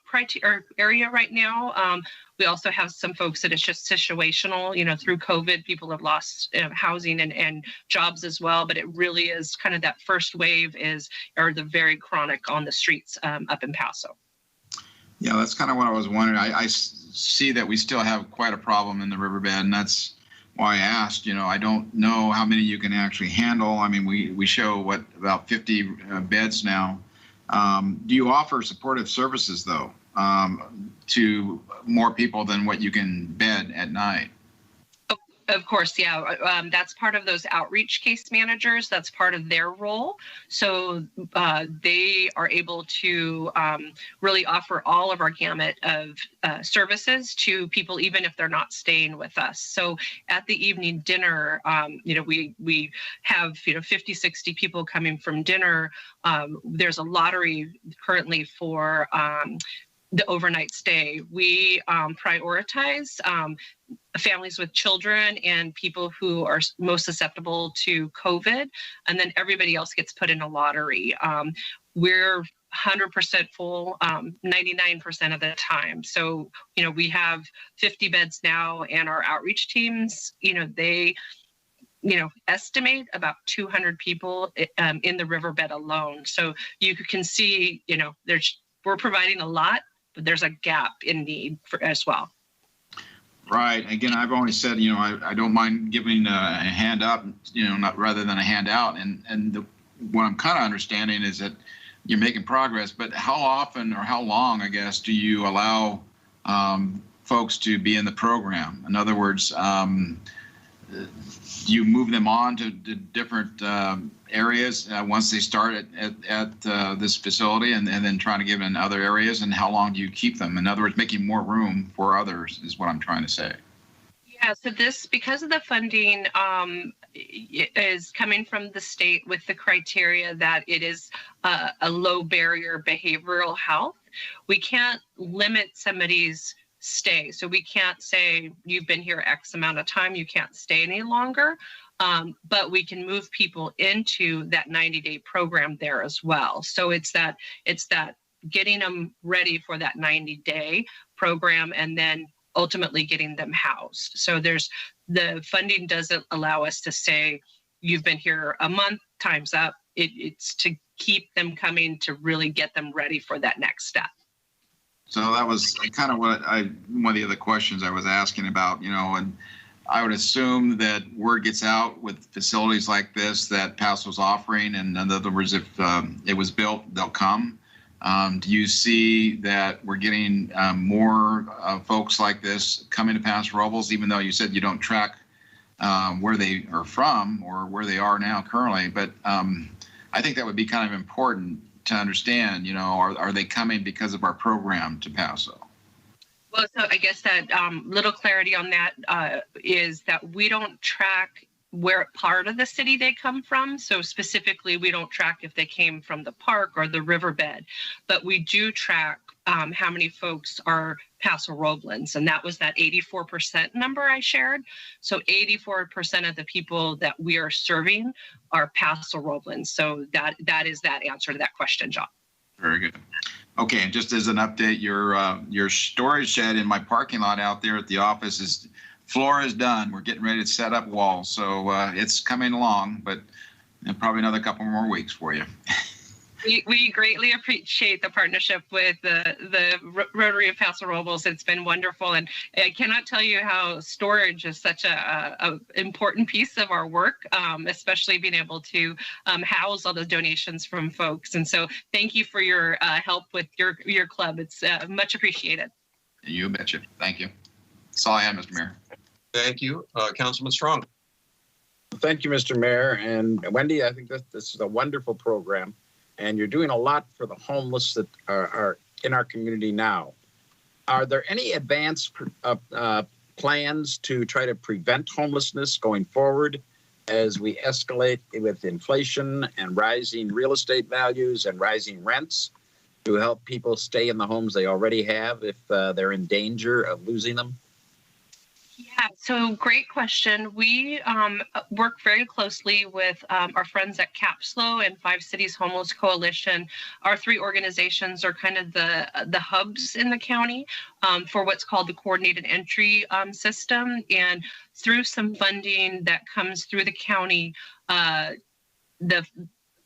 criteria area right now. We also have some folks that it's just situational. Through COVID, people have lost housing and jobs as well. But it really is kind of that first wave are the very chronic on the streets up in Paso. Yeah, that's kind of what I was wondering. I see that we still have quite a problem in the riverbed, and that's why I asked. I don't know how many you can actually handle. I mean, we show about 50 beds now. Do you offer supportive services though to more people than what you can bed at night? Of course, yeah. That's part of those outreach case managers. That's part of their role. So they are able to really offer all of our gamut of services to people, even if they're not staying with us. So at the evening dinner, we have 50, 60 people coming from dinner. There's a lottery currently for the overnight stay. We prioritize families with children and people who are most susceptible to COVID, and then everybody else gets put in a lottery. We're 100% full 99% of the time. So, we have 50 beds now, and our outreach teams, they estimate about 200 people in the riverbed alone. So you can see, we're providing a lot, but there's a gap in need as well. Right. Again, I've always said, I don't mind giving a hand up, not rather than a handout. And what I'm kind of understanding is that you're making progress, but how often or how long, I guess, do you allow folks to be in the program? In other words, you move them on to different areas once they start at this facility, and then trying to give in other areas, and how long do you keep them? In other words, making more room for others is what I'm trying to say. Yeah, so this, because of the funding is coming from the state with the criteria that it is a low barrier behavioral health, we can't limit somebody's stay. So we can't say you've been here X amount of time, you can't stay any longer. But we can move people into that 90-day program there as well. So it's that getting them ready for that 90-day program, and then ultimately getting them housed. So the funding doesn't allow us to say you've been here a month, time's up. It's to keep them coming, to really get them ready for that next step. So that was kind of one of the other questions I was asking about, and I would assume that word gets out with facilities like this that Paso's offering, and in other words, if it was built, they'll come. Do you see that we're getting more folks like this coming to Paso Robles, even though you said you don't track where they are from or where they are now currently? But I think that would be kind of important to understand, are they coming because of our program to Paso? Well, so I guess that little clarity on that is that we don't track where part of the city they come from. So specifically, we don't track if they came from the park or the riverbed, but we do track how many folks are Paso Roblens, and that was that 84% number I shared. So 84% of the people that we are serving are Paso Roblens. So that is that answer to that question, John. Very good. Okay, and just as an update, your storage shed in my parking lot out there at the office floor is done. We're getting ready to set up walls, so it's coming along, but probably another couple more weeks for you. We greatly appreciate the partnership with the Rotary of Paso Robles. It's been wonderful, and I cannot tell you how storage is such a important piece of our work, especially being able to house all the donations from folks. And so, thank you for your help with your club. It's much appreciated. You betcha. Thank you. That's all I have, Mr. Mayor. Thank you, Councilman Strong. Thank you, Mr. Mayor. And Wendy, I think that this is a wonderful program, and you're doing a lot for the homeless that are in our community now. Are there any advanced plans to try to prevent homelessness going forward as we escalate with inflation and rising real estate values and rising rents, to help people stay in the homes they already have if they're in danger of losing them? Yeah, so great question. We work very closely with our friends at CAPSLO and 5 Cities Homeless Coalition. Our 3 organizations are kind of the hubs in the county for what's called the coordinated entry system. And through some funding that comes through the county, the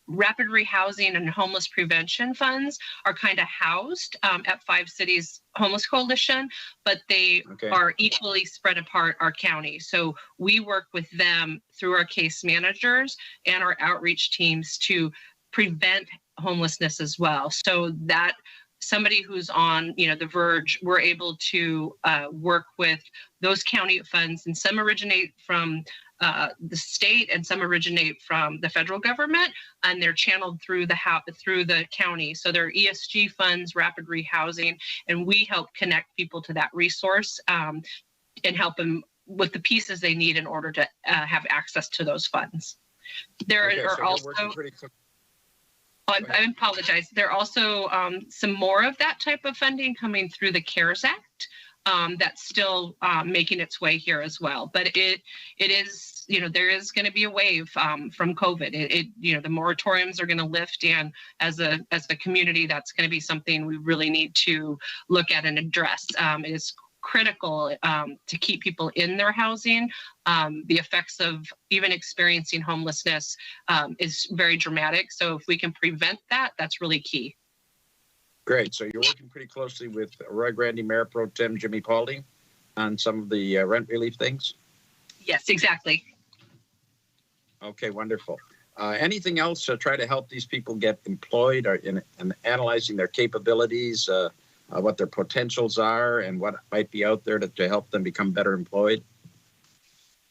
rapid rehousing and homeless prevention funds are kind of housed at 5 Cities Homeless Coalition, but they are equally spread apart our county. So we work with them through our case managers and our outreach teams to prevent homelessness as well. So that somebody who's on the verge, we're able to work with those county funds, and some originate from the state and some originate from the federal government, and they're channeled through the county. So they're ESG funds, rapid rehousing, and we help connect people to that resource and help them with the pieces they need in order to have access to those funds. There are also I apologize. There are also some more of that type of funding coming through the CARES Act. That's still making its way here as well. But it is, there is going to be a wave from COVID. The moratoriums are going to lift, and as a community, that's going to be something we really need to look at and address. It is critical to keep people in their housing. The effects of even experiencing homelessness is very dramatic. So if we can prevent that, that's really key. Great. So you're working pretty closely with Roy Grandy, Mayor Pro Tem Jimmy Paulding on some of the rent relief things? Yes, exactly. Okay, wonderful. Anything else to try to help these people get employed, or in analyzing their capabilities, what their potentials are, and what might be out there to help them become better employed?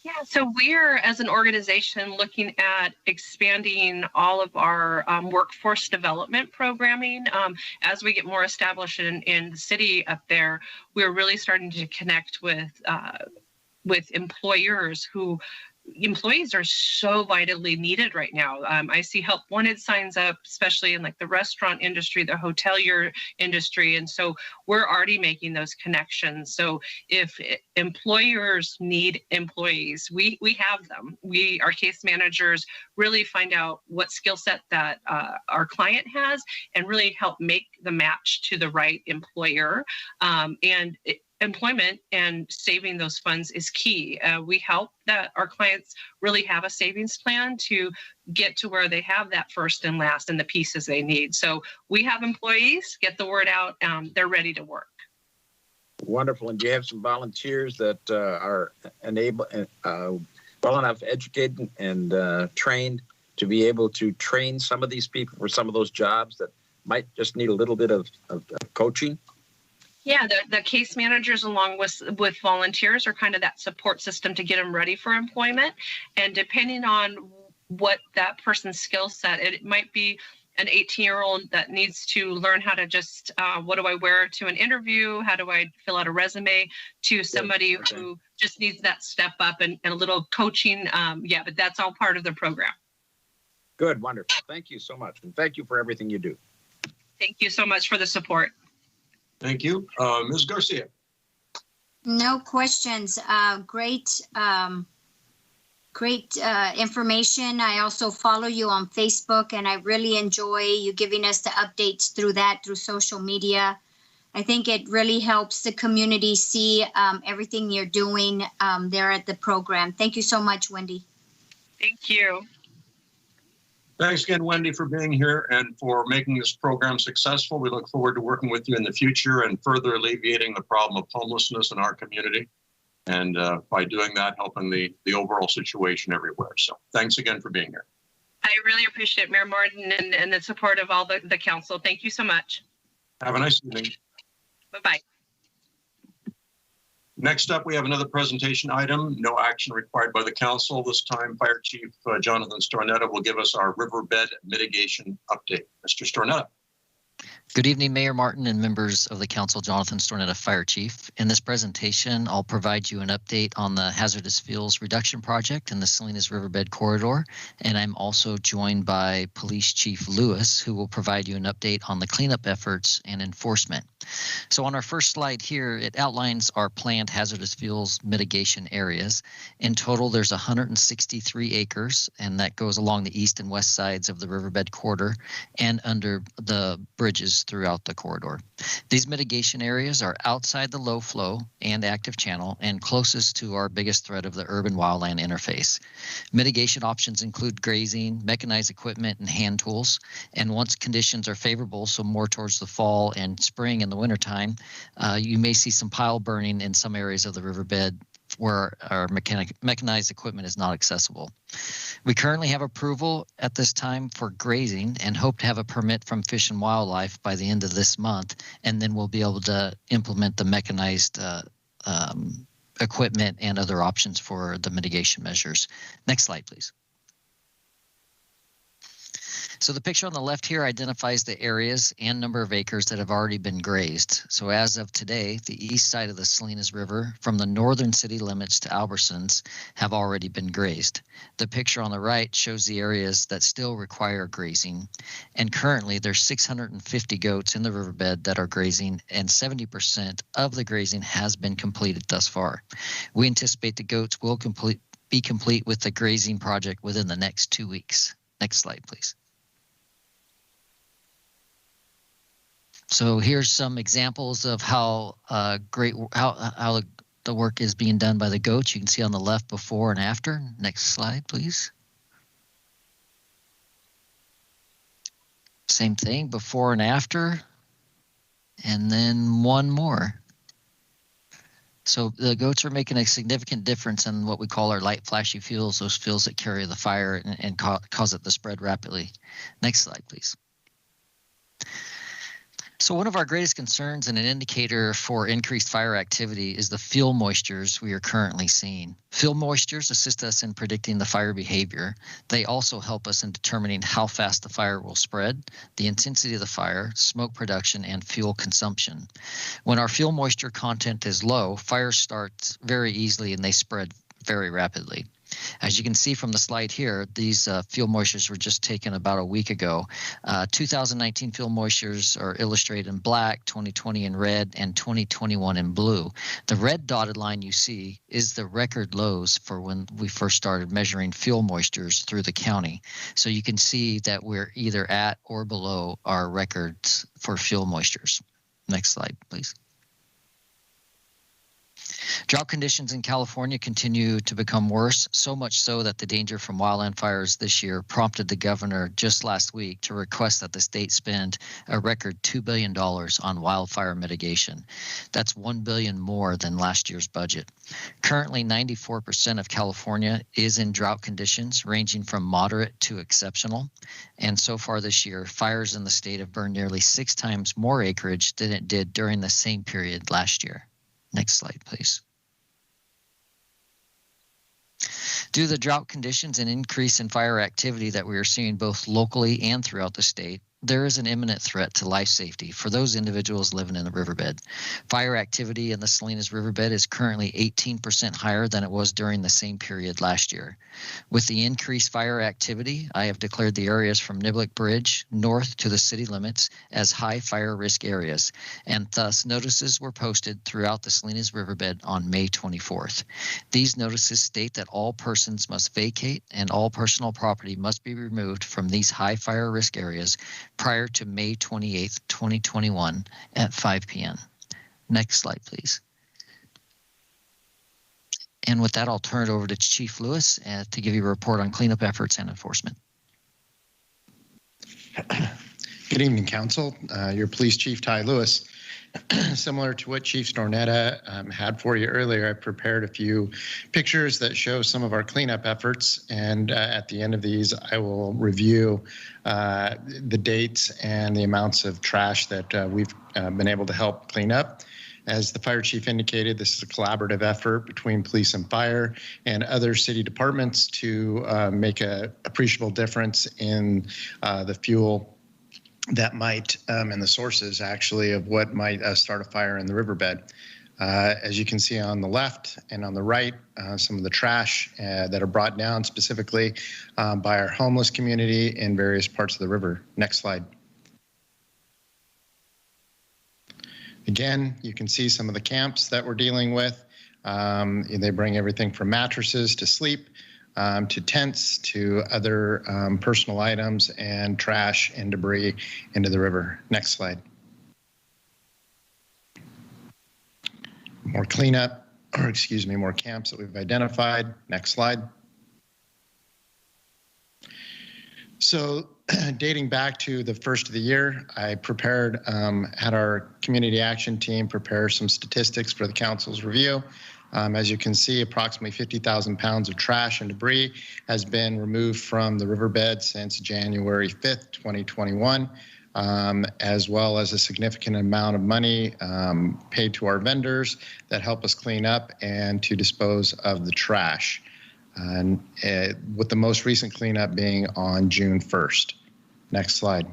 Yeah, so we're, as an organization, looking at expanding all of our workforce development programming. As we get more established in the city up there, we're really starting to connect with employers who employees are so vitally needed right now. I see help wanted signs up, especially in like the restaurant industry, the hotelier industry. And so we're already making those connections. So if employers need employees, we have them. Our case managers really find out what skill set that our client has and really help make the match to the right employer. Employment and saving those funds is key. We help that our clients really have a savings plan to get to where they have that first and last and the pieces they need. So we have employees, get the word out, they're ready to work. Wonderful. And do you have some volunteers that are well enough educated and trained to be able to train some of these people for some of those jobs that might just need a little bit of coaching? Yeah, the case managers along with volunteers are kind of that support system to get them ready for employment. And depending on what that person's skill set, it might be an 18-year-old that needs to learn how to just, what do I wear to an interview? How do I fill out a resume? To somebody who just needs that step up and a little coaching. But that's all part of the program. Good, wonderful. Thank you so much. And thank you for everything you do. Thank you so much for the support. Thank you. Ms. Garcia. No questions. Great information. I also follow you on Facebook, and I really enjoy you giving us the updates through social media. I think it really helps the community see everything you're doing there at the program. Thank you so much, Wendy. Thank you. Thanks again, Wendy, for being here and for making this program successful. We look forward to working with you in the future and further alleviating the problem of homelessness in our community. And by doing that, helping the overall situation everywhere. So thanks again for being here. I really appreciate Mayor Martin and the support of all the council. Thank you so much. Have a nice evening. Bye-bye. Next up, we have another presentation item, no action required by the council. This time, Fire Chief Jonathan Stornetta will give us our riverbed mitigation update. Mr. Stornetta. Good evening, Mayor Martin and members of the council. Jonathan Stornetta, Fire Chief. In this presentation, I'll provide you an update on the hazardous fuels reduction project in the Salinas Riverbed corridor, and I'm also joined by Police Chief Lewis, who will provide you an update on the cleanup efforts and enforcement. So on our first slide here, it outlines our planned hazardous fuels mitigation areas. In total, there's 163 acres, and that goes along the east and west sides of the Riverbed corridor and under the bridges throughout the corridor. These mitigation areas are outside the low flow and active channel and closest to our biggest threat of the urban wildland interface. Mitigation options include grazing, mechanized equipment, and hand tools. And once conditions are favorable, so more towards the fall and spring in the wintertime, you may see some pile burning in some areas of the riverbed where our mechanized equipment is not accessible. We currently have approval at this time for grazing and hope to have a permit from Fish and Wildlife by the end of this month, and then we'll be able to implement the mechanized equipment and other options for the mitigation measures. Next slide, please. So the picture on the left here identifies the areas and number of acres that have already been grazed. So as of today, the east side of the Salinas River from the northern city limits to Albertsons have already been grazed. The picture on the right shows the areas that still require grazing. And currently there's 650 goats in the riverbed that are grazing, and 70% of the grazing has been completed thus far. We anticipate the goats will be complete with the grazing project within the next 2 weeks. Next slide, please. So here's some examples of how how the work is being done by the goats. You can see on the left before and after. Next slide, please. Same thing, before and after. And then one more. So the goats are making a significant difference in what we call our light flashy fuels, those fuels that carry the fire and cause it to spread rapidly. Next slide, please. So one of our greatest concerns and an indicator for increased fire activity is the fuel moistures we are currently seeing. Fuel moistures assist us in predicting the fire behavior. They also help us in determining how fast the fire will spread, the intensity of the fire, smoke production, and fuel consumption. When our fuel moisture content is low, fires start very easily and they spread very rapidly. As you can see from the slide here, these fuel moistures were just taken about a week ago. 2019 fuel moistures are illustrated in black, 2020 in red, and 2021 in blue. The red dotted line you see is the record lows for when we first started measuring fuel moistures through the county. So you can see that we're either at or below our records for fuel moistures. Next slide, please. Drought conditions in California continue to become worse, so much so that the danger from wildland fires this year prompted the governor just last week to request that the state spend a record $2 billion on wildfire mitigation. That's $1 billion more than last year's budget. Currently, 94% of California is in drought conditions, ranging from moderate to exceptional. And so far this year, fires in the state have burned nearly 6 times more acreage than it did during the same period last year. Next slide, please. Due to the drought conditions and increase in fire activity that we are seeing both locally and throughout the state, there is an imminent threat to life safety for those individuals living in the riverbed. Fire activity in the Salinas Riverbed is currently 18% higher than it was during the same period last year. With the increased fire activity, I have declared the areas from Niblick Bridge north to the city limits as high fire risk areas, and thus notices were posted throughout the Salinas Riverbed on May 24th. These notices state that all persons must vacate and all personal property must be removed from these high fire risk areas prior to May 28th, 2021 at 5 p.m. Next slide, please. And with that, I'll turn it over to Chief Lewis to give you a report on cleanup efforts and enforcement. Good evening, Council. Your Police Chief, Ty Lewis. Similar to what Chief Stornetta had for you earlier, I prepared a few pictures that show some of our cleanup efforts, and at the end of these, I will review the dates and the amounts of trash that we've been able to help clean up. As the fire chief indicated, this is a collaborative effort between police and fire and other city departments to make an appreciable difference in the fuel that might, and the sources actually of what might start a fire in the riverbed. As you can see on the left and on the right, some of the trash that are brought down specifically by our homeless community in various parts of the river. Next slide. Again, you can see some of the camps that we're dealing with. They bring everything from mattresses to sleep, to tents, to other personal items and trash and debris into the river. Next slide. More cleanup, or excuse me, more camps that we've identified. Next slide. So dating back to the first of the year, I prepared, had our community action team prepare some statistics for the council's review. As you can see, approximately 50,000 pounds of trash and debris has been removed from the riverbed since January 5th, 2021, as well as a significant amount of money paid to our vendors that help us clean up and to dispose of the trash. And with the most recent cleanup being on June 1st. Next slide.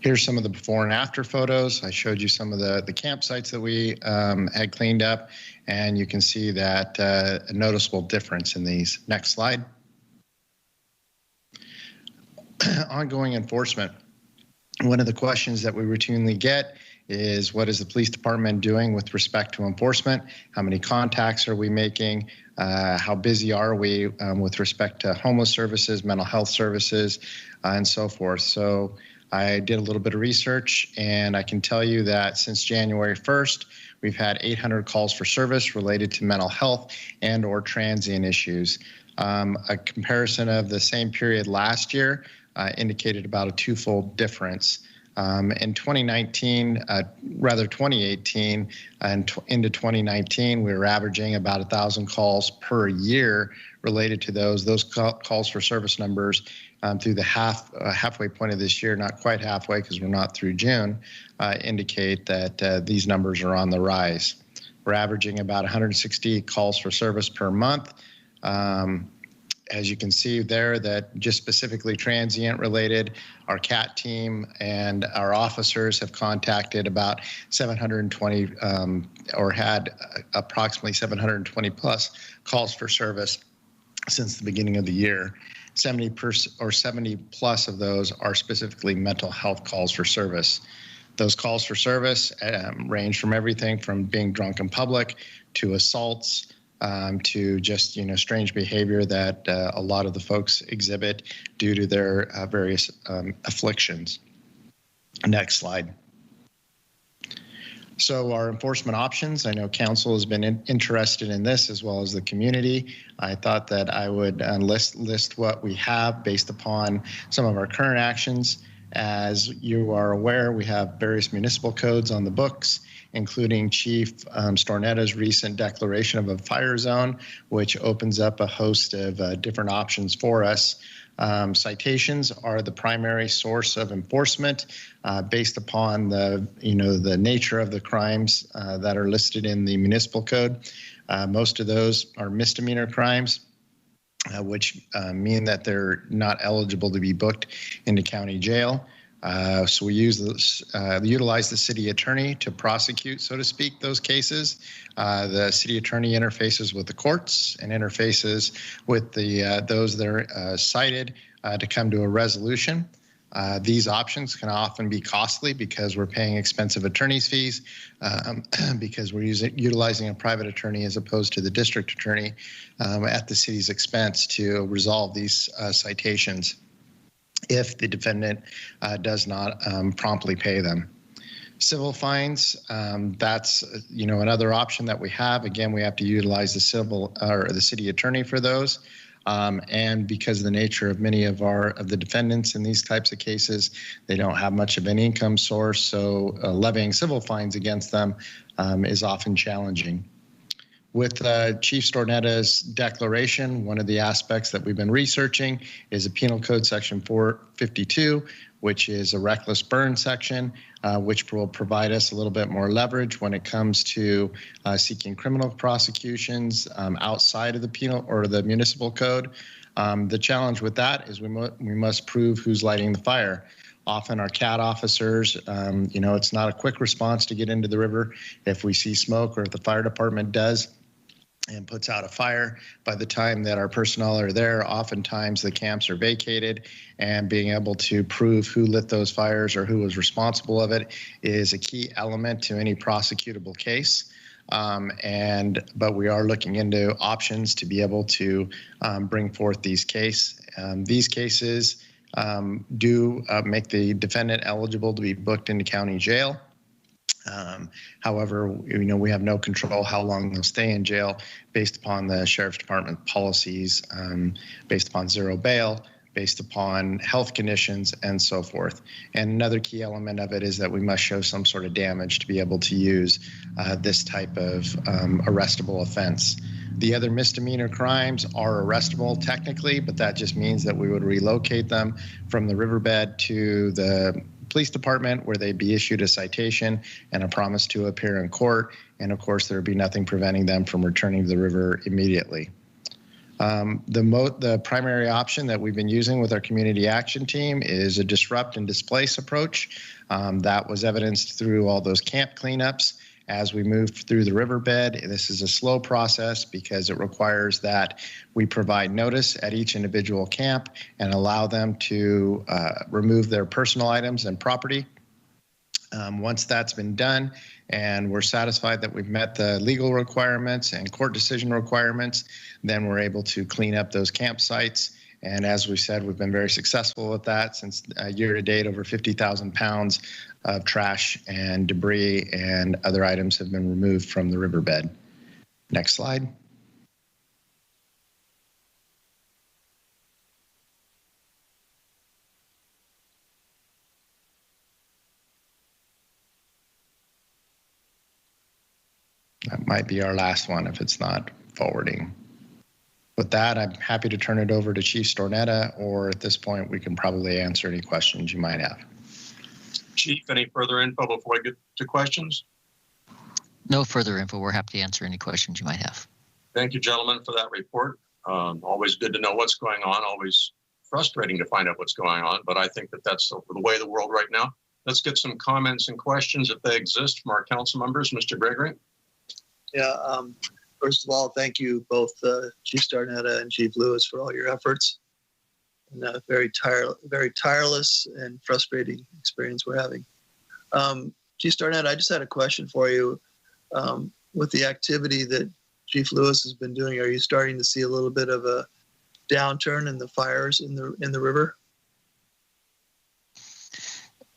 Here's some of the before and after photos. I showed you some of the campsites that we had cleaned up, and you can see that a noticeable difference in these. Next slide. Ongoing enforcement. One of the questions that we routinely get is, what is the police department doing with respect to enforcement? How many contacts are we making? How busy are we with respect to homeless services, mental health services, and so forth? So I did a little bit of research, and I can tell you that since January 1st, we've had 800 calls for service related to mental health and or transient issues. A comparison of the same period last year indicated about a twofold difference. In 2018 and into 2019, we were averaging about 1,000 calls per year related to those calls for service numbers through the halfway point of this year, not quite halfway because we're not through June, indicate that these numbers are on the rise. We're averaging about 160 calls for service per month. As you can see there, that just specifically transient related, our CAT team and our officers have contacted about 720 or had approximately 720 plus calls for service since the beginning of the year. 70 plus of those are specifically mental health calls for service. Those calls for service range from everything from being drunk in public to assaults, to just, strange behavior that a lot of the folks exhibit due to their various afflictions. Next slide. So our enforcement options, I know council has been interested in this as well as the community. I thought that I would list what we have based upon some of our current actions. As you are aware, we have various municipal codes on the books, including Chief Stornetta's recent declaration of a fire zone, which opens up a host of different options for us. Citations are the primary source of enforcement based upon the nature of the crimes that are listed in the municipal code. Most of those are misdemeanor crimes, which mean that they're not eligible to be booked into county jail. So we utilize the city attorney to prosecute, so to speak, those cases. The city attorney interfaces with the courts and interfaces with those that are cited to come to a resolution. These options can often be costly because we're paying expensive attorney's fees, because we're utilizing a private attorney as opposed to the district attorney at the city's expense to resolve these citations if the defendant does not promptly pay them. Civil fines, that's another option that we have. Again, we have to utilize the city attorney for those. And because of the nature of many of the defendants in these types of cases, they don't have much of an income source, so levying civil fines against them is often challenging. With Chief Stornetta's declaration, one of the aspects that we've been researching is a Penal Code Section 452, which is a reckless burn section, which will provide us a little bit more leverage when it comes to seeking criminal prosecutions outside of the penal or the municipal code. The challenge with that is we must prove who's lighting the fire. Often our CAT officers, it's not a quick response to get into the river. If we see smoke or if the fire department does and puts out a fire, by the time that our personnel are there, oftentimes the camps are vacated, and being able to prove who lit those fires or who was responsible of it is a key element to any prosecutable case. But we are looking into options to be able to bring forth these cases. These cases do make the defendant eligible to be booked into county jail. However, we have no control how long they'll stay in jail based upon the sheriff's department policies, based upon zero bail, based upon health conditions, and so forth. And another key element of it is that we must show some sort of damage to be able to use this type of arrestable offense. The other misdemeanor crimes are arrestable technically, but that just means that we would relocate them from the riverbed to the police department, where they'd be issued a citation and a promise to appear in court. And of course, there would be nothing preventing them from returning to the river immediately. The primary option that we've been using with our community action team is a disrupt and displace approach. That was evidenced through all those camp cleanups as we move through the riverbed. This is a slow process because it requires that we provide notice at each individual camp and allow them to remove their personal items and property. Once that's been done and we're satisfied that we've met the legal requirements and court decision requirements, then we're able to clean up those campsites. And as we said, we've been very successful with that. Since year to date, over 50,000 pounds of trash and debris and other items have been removed from the riverbed. Next slide. That might be our last one if it's not forwarding. With that, I'm happy to turn it over to Chief Stornetta, or at this point, we can probably answer any questions you might have. Chief, any further info before I get to questions? No further info. We're happy to answer any questions you might have. Thank you, gentlemen, for that report. Always good to know what's going on. Always frustrating to find out what's going on, but I think that that's the way of the world right now. Let's get some comments and questions if they exist from our council members. Mr. Gregory. Yeah. First of all, thank you both, Chief Stornetta and Chief Lewis, for all your efforts. And a very tireless and frustrating experience we're having. Chief Stornetta, I just had a question for you. With the activity that Chief Lewis has been doing, are you starting to see a little bit of a downturn in the fires in the river?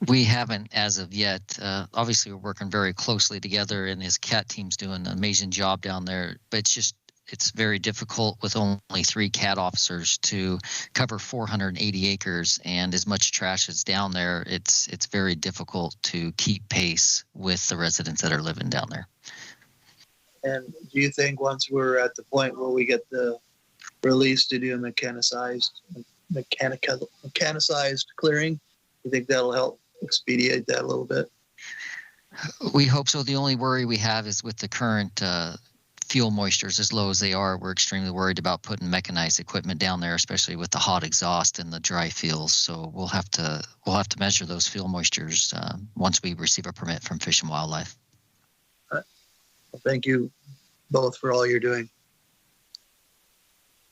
We haven't as of yet. Obviously, we're working very closely together, and his CAT team's doing an amazing job down there. But it's very difficult with only 3 CAT officers to cover 480 acres, and as much trash as down there, it's very difficult to keep pace with the residents that are living down there. And do you think once we're at the point where we get the release to do a mechanicized clearing, you think that'll help expedite that a little bit? We hope so. The only worry we have is with the current fuel moistures as low as they are, we're extremely worried about putting mechanized equipment down there, especially with the hot exhaust and the dry fuels. So we'll have to measure those fuel moistures once we receive a permit from Fish and Wildlife. Well, thank you both for all you're doing.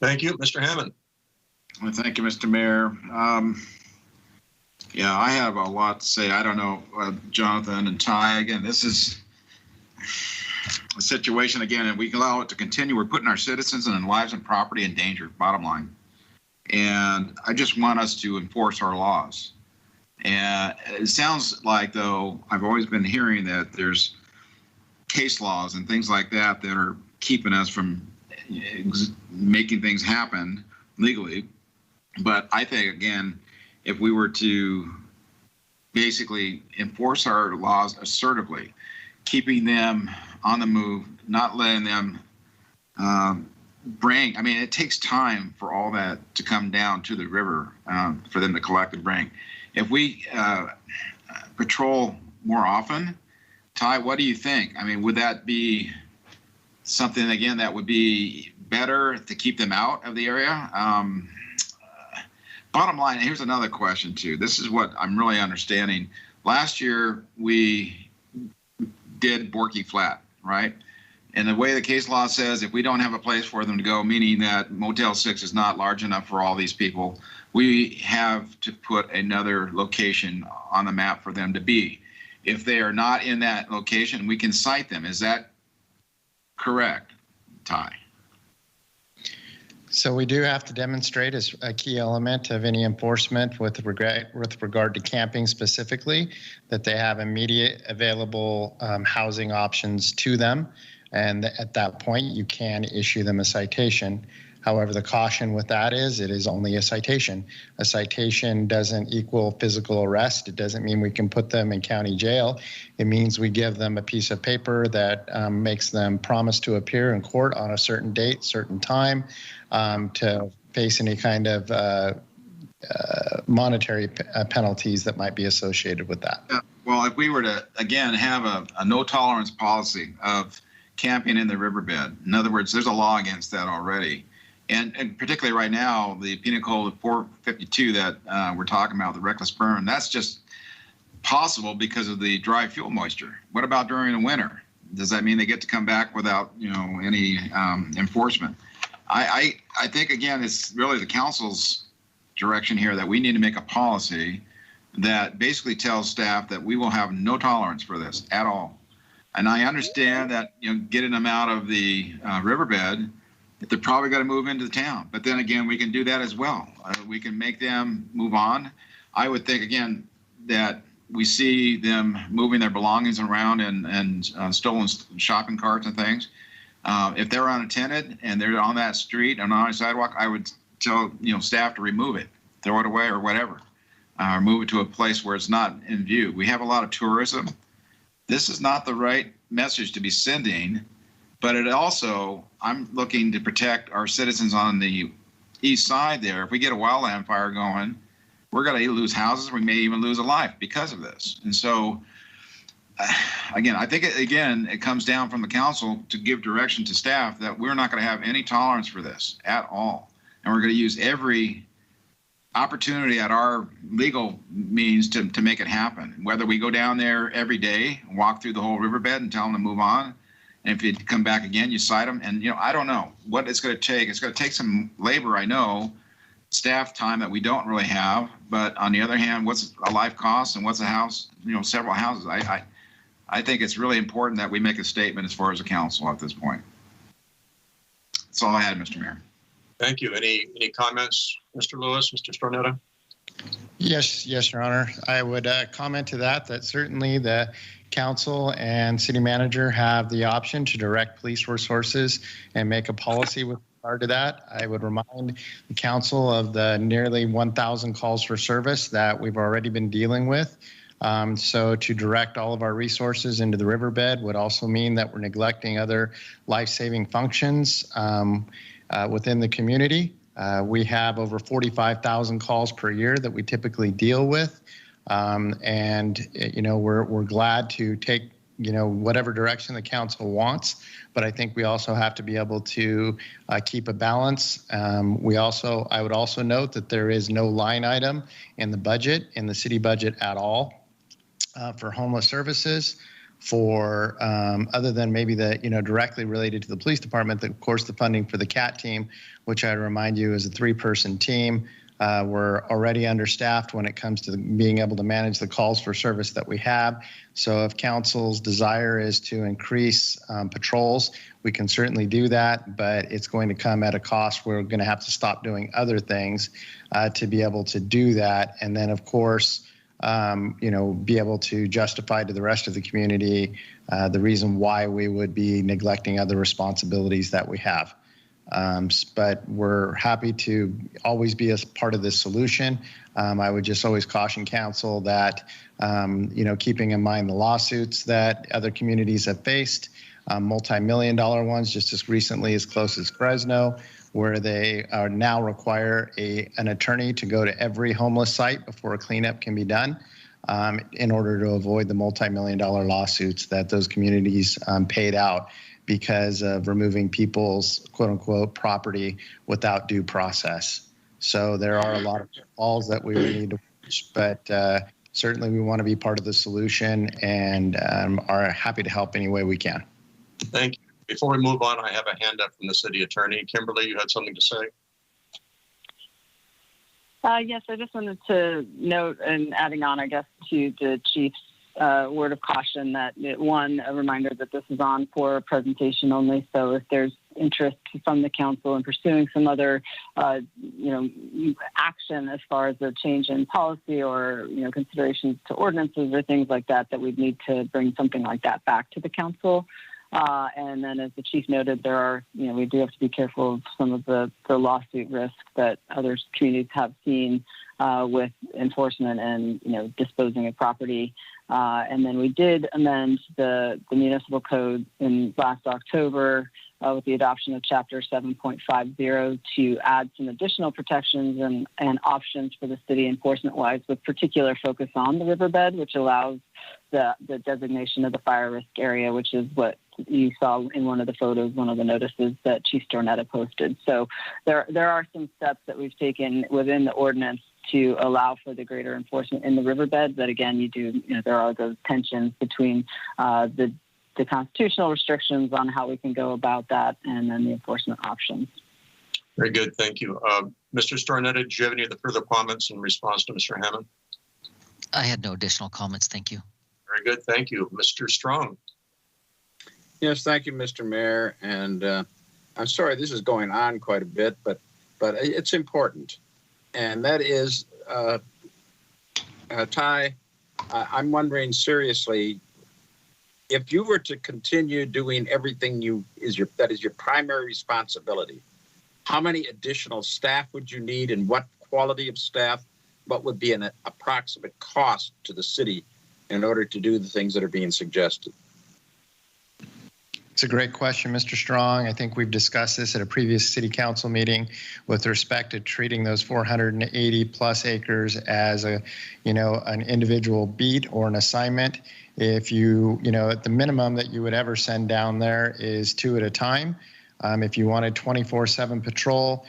Thank you, Mr. Hammond. Well, thank you, Mr. Mayor. Yeah, I have a lot to say. I don't know, Jonathan and Ty, again, this is a situation, again, and we allow it to continue. We're putting our citizens and lives and property in danger, bottom line. And I just want us to enforce our laws. And it sounds like, though, I've always been hearing that there's case laws and things like that that are keeping us from making things happen legally. But I think, again, if we were to basically enforce our laws assertively, keeping them on the move, not letting them bring, I mean, it takes time for all that to come down to the river for them to collect and bring. If we patrol more often, Ty, what do you think? I mean, would that be something, again, that would be better to keep them out of the area? Bottom line, here's another question too. This is what I'm really understanding. Last year, we did Borky Flat, right? And the way the case law says, if we don't have a place for them to go, meaning that Motel 6 is not large enough for all these people, we have to put another location on the map for them to be. If they are not in that location, we can cite them. Is that correct, Ty? So we do have to demonstrate as a key element of any enforcement with regard to camping specifically, that they have immediate available housing options to them. And at that point, you can issue them a citation. However, the caution with that is it is only a citation. A citation doesn't equal physical arrest. It doesn't mean we can put them in county jail. It means we give them a piece of paper that makes them promise to appear in court on a certain date, certain time, to face any kind of monetary penalties that might be associated with that. Yeah. Well, if we were to, again, have a no tolerance policy of camping in the riverbed, in other words, there's a law against that already. And particularly right now, the penal code 452 that we're talking about, the reckless burn, that's just possible because of the dry fuel moisture. What about during the winter? Does that mean they get to come back without, any enforcement? I think, again, it's really the council's direction here that we need to make a policy that basically tells staff that we will have no tolerance for this at all. And I understand that, getting them out of the riverbed, they're probably got to move into the town. But then again, we can do that as well. We can make them move on. I would think, again, that we see them moving their belongings around and stolen shopping carts and things. If they're unattended and they're on that street and on a sidewalk, I would tell staff to remove it, throw it away or whatever, or move it to a place where it's not in view. We have a lot of tourism. This is not the right message to be sending, but it also, I'm looking to protect our citizens on the east side there. If we get a wildland fire going, we're going to lose houses. We may even lose a life because of this. And so, again, I think, it comes down from the council to give direction to staff that we're not going to have any tolerance for this at all. And we're going to use every opportunity at our legal means to make it happen. Whether we go down there every day, walk through the whole riverbed and tell them to move on. And if you come back again, you cite them. And, I don't know what it's going to take. It's going to take some labor, I know, staff time that we don't really have. But on the other hand, what's a life cost and what's a house, several houses? I think it's really important that we make a statement as far as the council at this point. That's all I had, Mr. Mayor. Thank you. Any comments, Mr. Lewis, Mr. Stornetta? Yes, Your Honor. I would comment to that certainly the council and city manager have the option to direct police resources and make a policy with regard to that. I would remind the council of the nearly 1,000 calls for service that we've already been dealing with. So to direct all of our resources into the riverbed would also mean that we're neglecting other life-saving functions within the community. We have over 45,000 calls per year that we typically deal with. We're glad to take, whatever direction the council wants, but I think we also have to be able to keep a balance. I would also note that there is no line item in the city budget at all for homeless services. For other than maybe directly related to the police department, of course, the funding for the CAT team, which I remind you is a 3-person team. We're already understaffed when it comes to being able to manage the calls for service that we have. So if council's desire is to increase patrols, we can certainly do that, but it's going to come at a cost. We're going to have to stop doing other things to be able to do that. And then, of course, be able to justify to the rest of the community the reason why we would be neglecting other responsibilities that we have. But we're happy to always be a part of this solution. I would just always caution council that, keeping in mind the lawsuits that other communities have faced, multi-million-dollar ones, just as recently as close as Fresno, where they are now require an attorney to go to every homeless site before a cleanup can be done in order to avoid the multi-million-dollar lawsuits that those communities paid out because of removing people's quote-unquote property without due process. So there are a lot of falls that we would need to watch, but certainly we want to be part of the solution and are happy to help any way we can. Thank you. Before we move on, I have a hand up from the city attorney. Kimberly, you had something to say? Yes, I just wanted to note, and adding on, I guess, to the chief's word of caution that, one, a reminder that this is on for presentation only. So if there's interest from the council in pursuing some other, action as far as a change in policy or, considerations to ordinances or things like that, that we'd need to bring something like that back to the council. And then, as the chief noted, there are, we do have to be careful of some of the lawsuit risk that other communities have seen with enforcement and, disposing of property. And then we did amend the municipal code in last October with the adoption of Chapter 7.50 to add some additional protections and options for the city enforcement-wise, with particular focus on the riverbed, which allows the designation of the fire risk area, which is what you saw in one of the photos, one of the notices that Chief Stornetta posted. So there are some steps that we've taken within the ordinance to allow for the greater enforcement in the riverbed. But again, there are those tensions between the constitutional restrictions on how we can go about that and then the enforcement options. Very good. Thank you. Mr. Stornetta, do you have any other further comments in response to Mr. Hammond? I had no additional comments. Thank you. Very good. Thank you. Mr. Strong. Yes, thank you, Mr. Mayor. And I'm sorry this is going on quite a bit, but it's important. And that is, Ty, I'm wondering seriously, if you were to continue doing everything that is your primary responsibility, how many additional staff would you need and what quality of staff? What would be an approximate cost to the city in order to do the things that are being suggested? It's a great question, Mr. Strong. I think we've discussed this at a previous city council meeting with respect to treating those 480 plus acres as an individual beat or an assignment. If at the minimum that you would ever send down there is 2 at a time. If you wanted 24/7 patrol,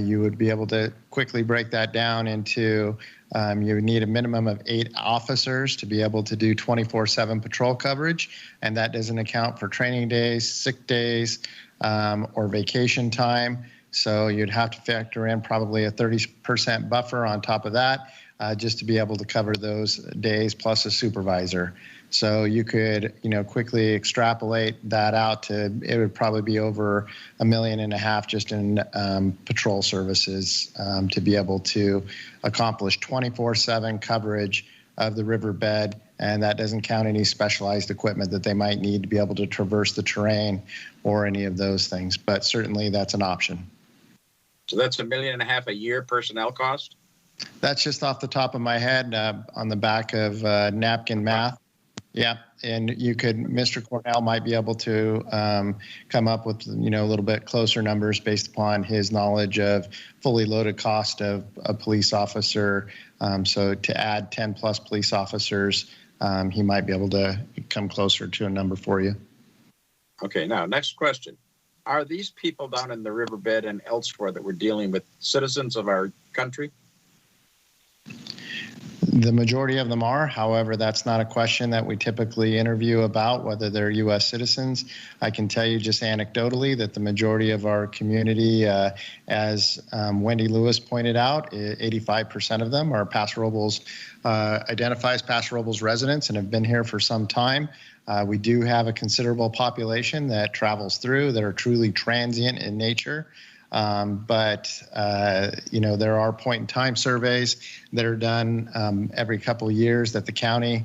you would be able to quickly break that down into you would need a minimum of 8 officers to be able to do 24/7 patrol coverage, and that doesn't account for training days, sick days, or vacation time. So you'd have to factor in probably a 30% buffer on top of that just to be able to cover those days plus a supervisor. So you could, quickly extrapolate that out to, it would probably be over $1.5 million just in patrol services to be able to accomplish 24/7 coverage of the riverbed. And that doesn't count any specialized equipment that they might need to be able to traverse the terrain or any of those things. But certainly that's an option. So that's $1.5 million a year personnel cost? That's just off the top of my head on the back of napkin math. Yeah, and Mr. Cornell might be able to come up with, a little bit closer numbers based upon his knowledge of fully loaded cost of a police officer. So to add 10 plus police officers, he might be able to come closer to a number for you. Okay, now next question. Are these people down in the riverbed and elsewhere that we're dealing with citizens of our country? The majority of them are. However, that's not a question that we typically interview about whether they're U.S. citizens. I can tell you just anecdotally that the majority of our community, as Wendy Lewis pointed out, 85% of them are Paso Robles, identifies Paso Robles residents and have been here for some time. We do have a considerable population that travels through that are truly transient in nature. But there are point-in-time surveys that are done every couple of years that the county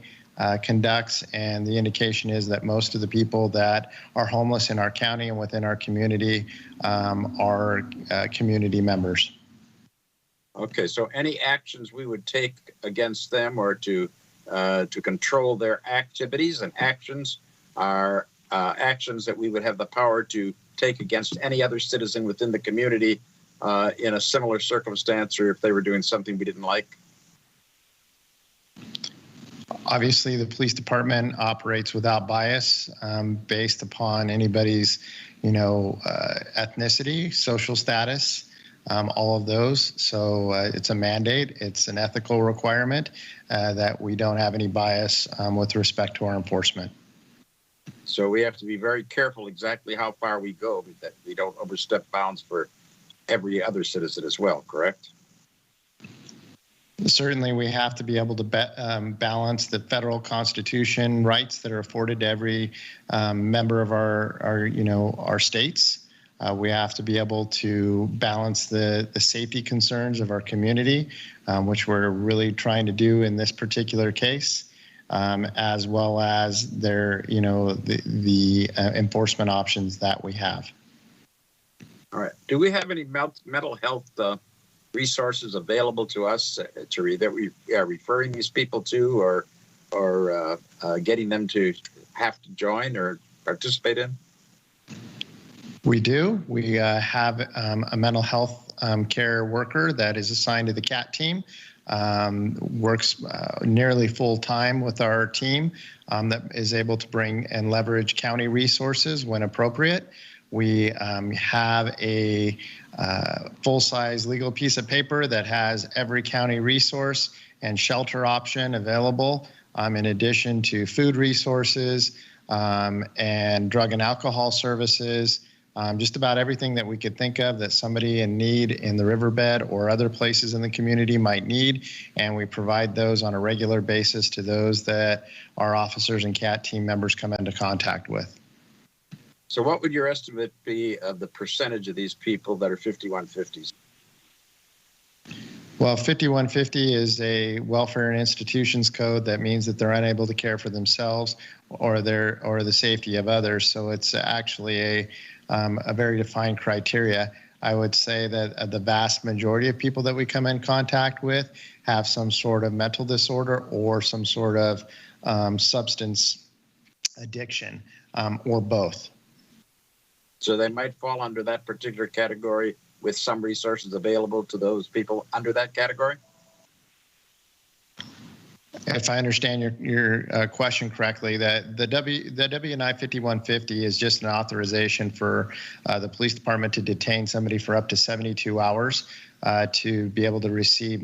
conducts, and the indication is that most of the people that are homeless in our county and within our community are community members. Okay, so any actions we would take against them or to control their activities and actions are actions that we would have the power to take against any other citizen within the community in a similar circumstance, or if they were doing something we didn't like? Obviously, the police department operates without bias based upon anybody's, ethnicity, social status, all of those. So it's a mandate. It's an ethical requirement that we don't have any bias with respect to our enforcement. So we have to be very careful exactly how far we go, that we don't overstep bounds for every other citizen as well, correct? Certainly, we have to be able to balance the federal constitution rights that are afforded to every member of our states. We have to be able to balance the safety concerns of our community, which we're really trying to do in this particular case. As well as their, the enforcement options that we have. All right. Do we have any mental health resources available to us that we are referring these people to, or getting them to have to join or participate in? We do. We have a mental health care worker that is assigned to the CAT team. works nearly full time with our team that is able to bring and leverage county resources when appropriate. We have a full-size legal piece of paper that has every county resource and shelter option available, in addition to food resources and drug and alcohol services, just about everything that we could think of that somebody in need in the riverbed or other places in the community might need. And we provide those on a regular basis to those that our officers and CAT team members come into contact with. So what would your estimate be of the percentage of these people that are 5150s? Well, 5150 is a welfare and institutions code that means that they're unable to care for themselves or the safety of others. So it's actually a very defined criteria. I would say that the vast majority of people that we come in contact with have some sort of mental disorder or some sort of substance addiction or both. So they might fall under that particular category with some resources available to those people under that category? If I understand your question correctly, that the W&I 5150 is just an authorization for the police department to detain somebody for up to 72 hours to be able to receive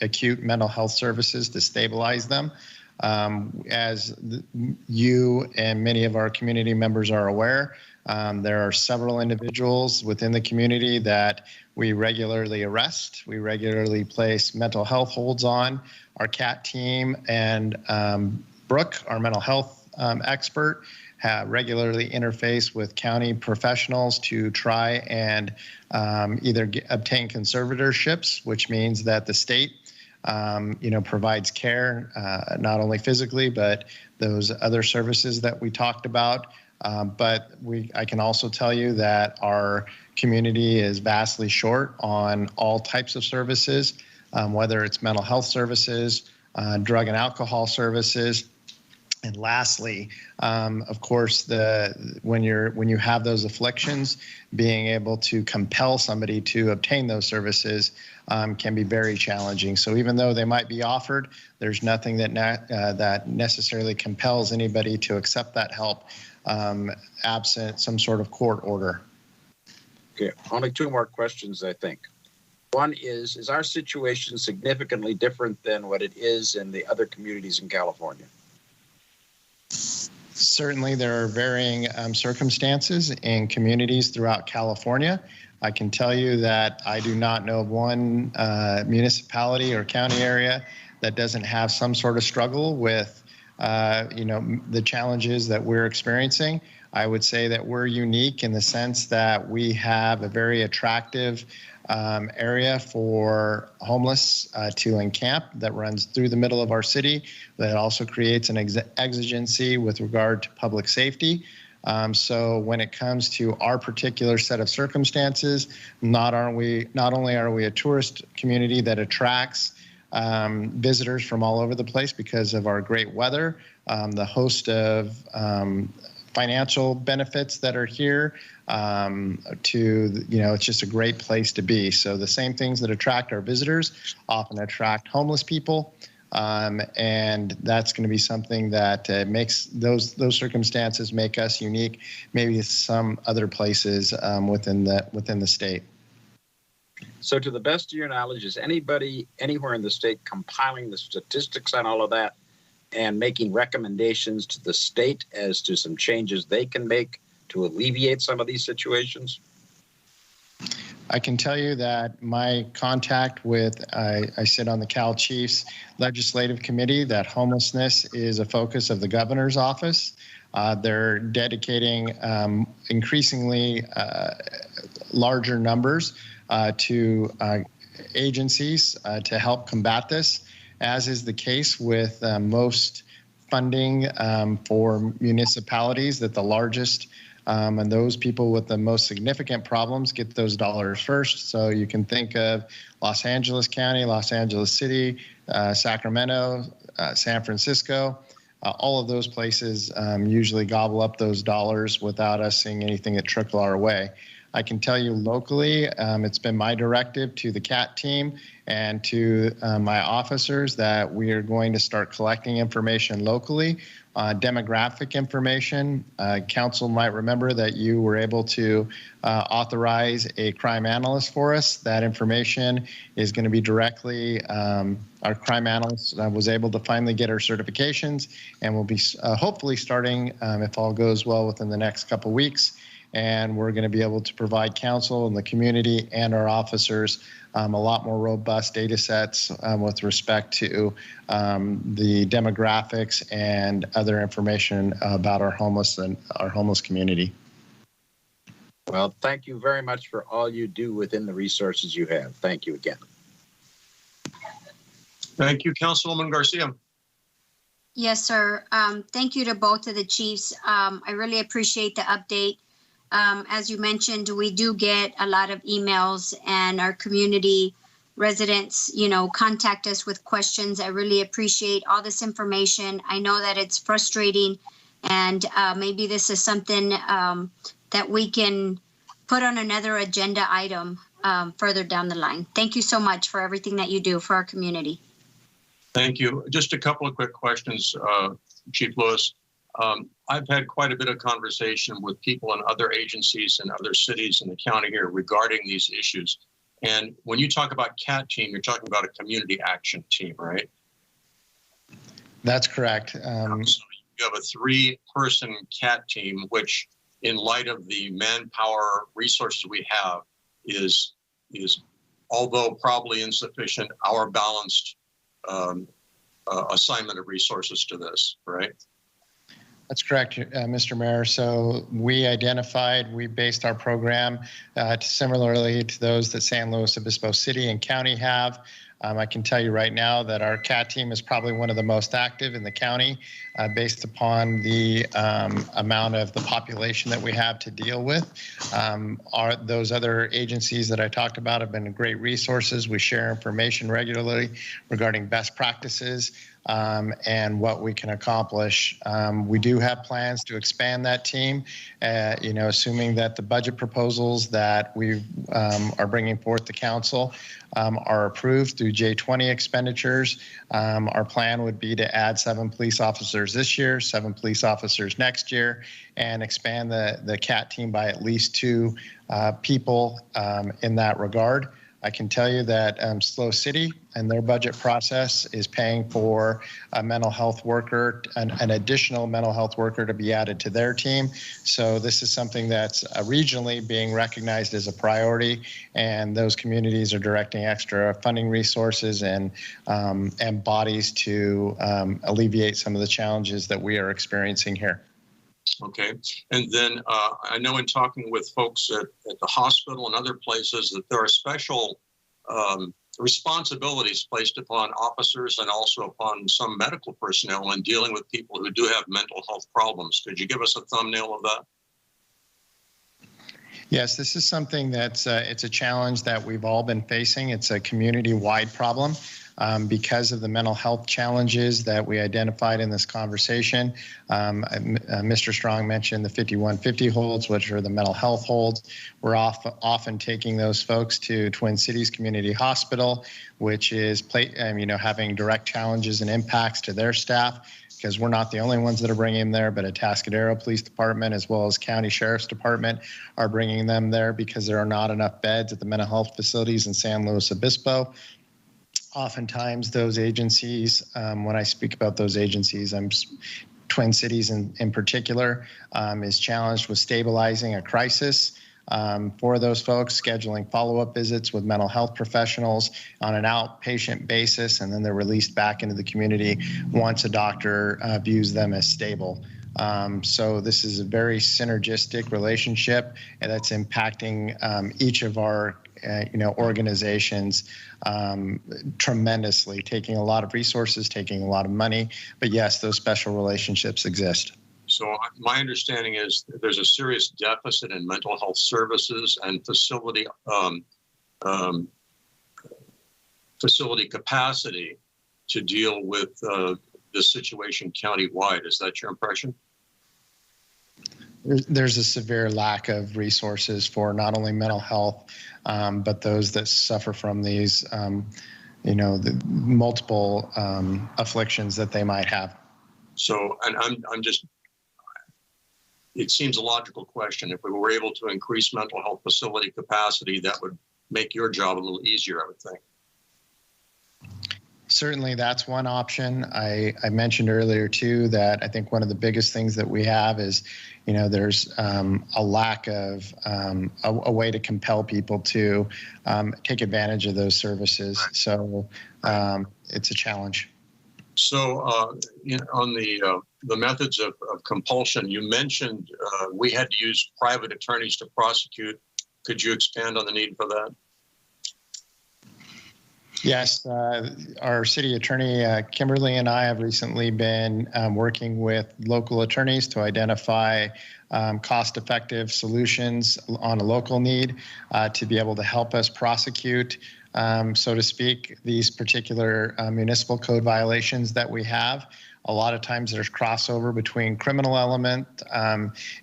acute mental health services to stabilize them. As you and many of our community members are aware, there are several individuals within the community that we regularly arrest. We regularly place mental health holds on. Our CAT team and Brooke, our mental health expert, regularly interface with county professionals to try and either obtain conservatorships, which means that the state provides care, not only physically, but those other services that we talked about. But I can also tell you that our community is vastly short on all types of services, whether it's mental health services, drug and alcohol services. And lastly, of course, when you have those afflictions, being able to compel somebody to obtain those services can be very challenging. So even though they might be offered, there's nothing that necessarily compels anybody to accept that help, absent some sort of court order. Okay, only two more questions, I think. One is our situation significantly different than what it is in the other communities in California? Certainly, there are varying circumstances in communities throughout California. I can tell you that I do not know of one municipality or county area that doesn't have some sort of struggle with the challenges that we're experiencing. I would say that we're unique in the sense that we have a very attractive area for homeless to encamp that runs through the middle of our city. That also creates an exigency with regard to public safety. So when it comes to our particular set of circumstances, not only are we a tourist community that attracts visitors from all over the place because of our great weather, the host of financial benefits that are here, it's just a great place to be. So the same things that attract our visitors often attract homeless people. And that's going to be something that makes those circumstances make us unique, maybe some other places within the state. So to the best of your knowledge, is anybody anywhere in the state compiling the statistics on all of that and making recommendations to the state as to some changes they can make to alleviate some of these situations? I can tell you that my contact with, I sit on the Cal Chiefs Legislative Committee, that homelessness is a focus of the governor's office. They're dedicating increasingly larger numbers to agencies to help combat this, as is the case with most funding for municipalities, that the largest and those people with the most significant problems get those dollars first. So you can think of Los Angeles County, Los Angeles City, Sacramento, San Francisco. All of those places usually gobble up those dollars without us seeing anything that trickle our way. I can tell you locally, it's been my directive to the CAT team and to my officers that we are going to start collecting information locally, demographic information. Council might remember that you were able to authorize a crime analyst for us. That information is going to be directly, our crime analyst was able to finally get her certifications, and we'll be hopefully starting, if all goes well, within the next couple weeks. And we're going to be able to provide council and the community and our officers a lot more robust data sets with respect to the demographics and other information about our homeless and our homeless community. Well, thank you very much for all you do within the resources you have. Thank you again. Thank you, Councilwoman Garcia. Yes, sir. Thank you to both of the chiefs. I really appreciate the update. As you mentioned, we do get a lot of emails, and our community residents, contact us with questions. I really appreciate all this information. I know that it's frustrating, and maybe this is something that we can put on another agenda item further down the line. Thank you so much for everything that you do for our community. Thank you. Just a couple of quick questions, Chief Lewis. I've had quite a bit of conversation with people in other agencies and other cities in the county here regarding these issues. And when you talk about CAT team, you're talking about a community action team, right? That's correct. So you have a 3-person CAT team, which in light of the manpower resources we have is although probably insufficient, our balanced assignment of resources to this, right? That's correct, Mr. Mayor. So we based our program similarly to those that San Luis Obispo City and County have. I can tell you right now that our CAT team is probably one of the most active in the county based upon the amount of the population that we have to deal with. Those other agencies that I talked about have been great resources. We share information regularly regarding best practices and what we can accomplish. We do have plans to expand that team, assuming that the budget proposals that we are bringing forth to council are approved through J20 expenditures. Our plan would be to add 7 police officers this year, 7 police officers next year, and expand the CAT team by at least 2 people in that regard. I can tell you that SLO City and their budget process is paying for a mental health worker, an additional mental health worker to be added to their team. So this is something that's regionally being recognized as a priority, and those communities are directing extra funding resources and bodies to alleviate some of the challenges that we are experiencing here. Okay. And then I know in talking with folks at the hospital and other places that there are special responsibilities placed upon officers and also upon some medical personnel in dealing with people who do have mental health problems. Could you give us a thumbnail of that? Yes, this is something that's it's a challenge that we've all been facing. It's a community-wide problem. Because of the mental health challenges that we identified in this conversation. Mr. Strong mentioned the 5150 holds, which are the mental health holds. We're often taking those folks to Twin Cities Community Hospital, which is having direct challenges and impacts to their staff, because we're not the only ones that are bringing them there, but Atascadero Police Department as well as County Sheriff's Department are bringing them there because there are not enough beds at the mental health facilities in San Luis Obispo. Oftentimes those agencies, when I speak about those agencies, Twin Cities in particular, is challenged with stabilizing a crisis for those folks, scheduling follow-up visits with mental health professionals on an outpatient basis, and then they're released back into the community once a doctor views them as stable. So this is a very synergistic relationship, and that's impacting each of our organizations tremendously, taking a lot of resources, taking a lot of money. But yes, those special relationships exist. So my understanding is there's a serious deficit in mental health services and facility capacity to deal with this situation countywide. Is that your impression? There's a severe lack of resources for not only mental health, but those that suffer from these, the multiple afflictions that they might have. So, and I'm just, it seems a logical question. If we were able to increase mental health facility capacity, that would make your job a little easier, I would think. Certainly, that's one option. I mentioned earlier, too, that I think one of the biggest things that we have is, there's a lack of a way to compel people to take advantage of those services. So it's a challenge. So on the methods of compulsion, you mentioned we had to use private attorneys to prosecute. Could you expand on the need for that? Yes, our city attorney, Kimberly, and I have recently been working with local attorneys to identify cost-effective solutions on a local need to be able to help us prosecute, so to speak, these particular municipal code violations that we have. A lot of times there's crossover between criminal element,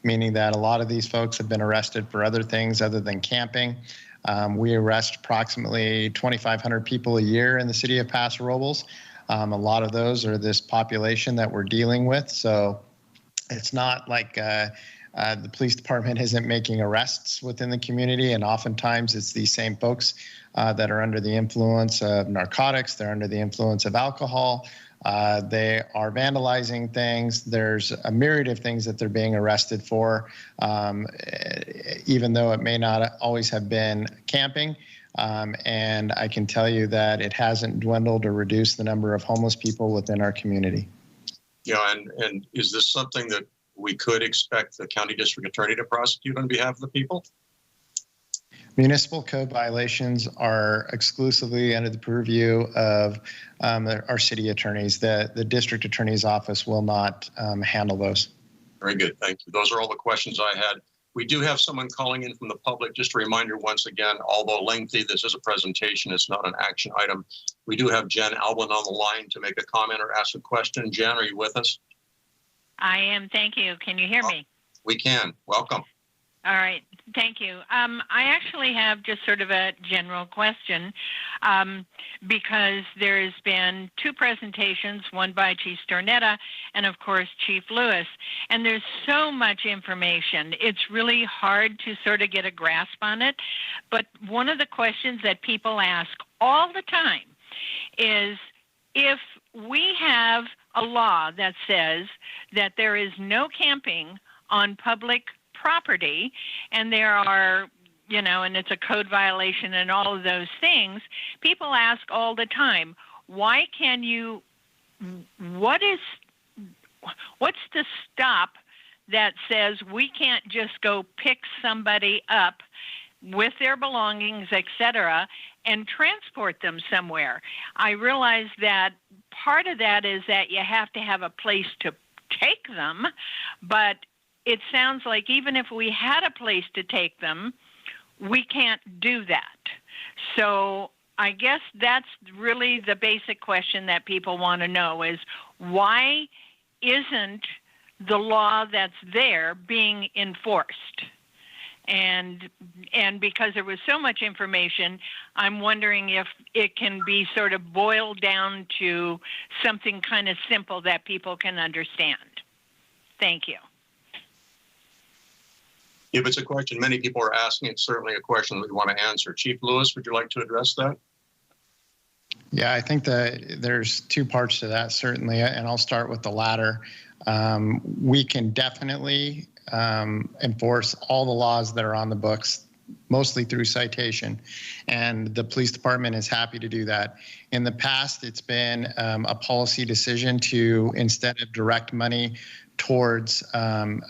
meaning that a lot of these folks have been arrested for other things other than camping. We arrest approximately 2,500 people a year in the city of Paso Robles. A lot of those are this population that we're dealing with. So it's not like the police department isn't making arrests within the community. And oftentimes it's these same folks that are under the influence of narcotics. They're under the influence of alcohol. They are vandalizing things. There's a myriad of things that they're being arrested for, even though it may not always have been camping. And I can tell you that it hasn't dwindled or reduced the number of homeless people within our community. Yeah, and is this something that we could expect the county district attorney to prosecute on behalf of the people? Municipal code violations are exclusively under the purview of our city attorneys. The district attorney's office will not handle those. Very good. Thank you. Those are all the questions I had. We do have someone calling in from the public. Just a reminder once again, although lengthy, this is a presentation. It's not an action item. We do have Jen Alwyn on the line to make a comment or ask a question. Jen, are you with us? I am. Thank you. Can you hear me? We can. Welcome. All right. Thank you. I actually have just sort of a general question because there's been two presentations, one by Chief Stornetta and, of course, Chief Lewis. And there's so much information. It's really hard to sort of get a grasp on it. But one of the questions that people ask all the time is if we have a law that says that there is no camping on public property, and there are, and it's a code violation and all of those things, people ask all the time, why can you, what's the stop that says we can't just go pick somebody up with their belongings, etc., and transport them somewhere? I realize that part of that is that you have to have a place to take them, but it sounds like even if we had a place to take them, we can't do that. So I guess that's really the basic question that people want to know is why isn't the law that's there being enforced? And because there was so much information, I'm wondering if it can be sort of boiled down to something kind of simple that people can understand. Thank you. If it's a question many people are asking, it's certainly a question we want to answer. Chief Lewis, would you like to address that? Yeah, I think that there's two parts to that, certainly, and I'll start with the latter. We can definitely enforce all the laws that are on the books, mostly through citation, and the police department is happy to do that. In the past, it's been a policy decision to, instead of direct money towards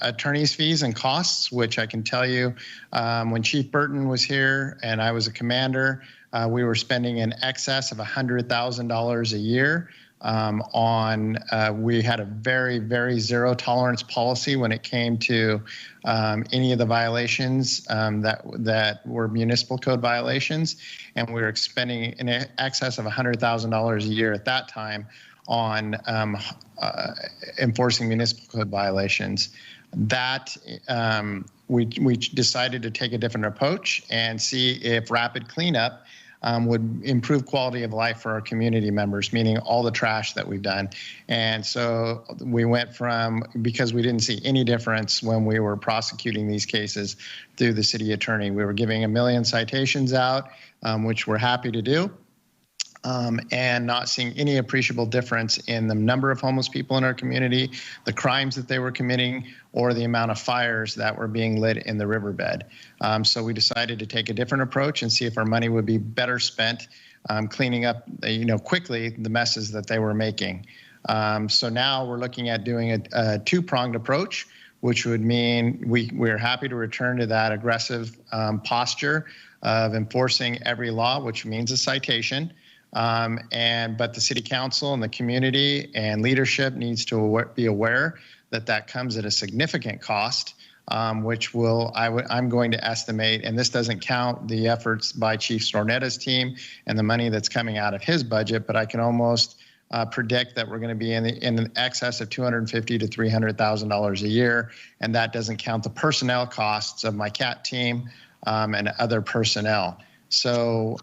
attorney's fees and costs, which I can tell you when Chief Burton was here and I was a commander, we were spending in excess of $100,000 a year we had a very, very zero tolerance policy when it came to any of the violations that were municipal code violations. And we were spending in excess of $100,000 a year at that time on enforcing municipal code violations. That we decided to take a different approach and see if rapid cleanup would improve quality of life for our community members, meaning all the trash that we've done. And so we went from, because we didn't see any difference when we were prosecuting these cases through the city attorney, we were giving 1 million citations out, which we're happy to do. And not seeing any appreciable difference in the number of homeless people in our community, the crimes that they were committing, or the amount of fires that were being lit in the riverbed. So we decided to take a different approach and see if our money would be better spent cleaning up, quickly the messes that they were making. So now we're looking at doing a two-pronged approach, which would mean we're happy to return to that aggressive posture of enforcing every law, which means a citation. But the city council and the community and leadership needs to be aware that that comes at a significant cost, which I'm going to estimate, and this doesn't count the efforts by Chief Stornetta's team and the money that's coming out of his budget, but I can almost predict that we're going to be in excess of $250,000 to $300,000 a year, and that doesn't count the personnel costs of my CAT team and other personnel. So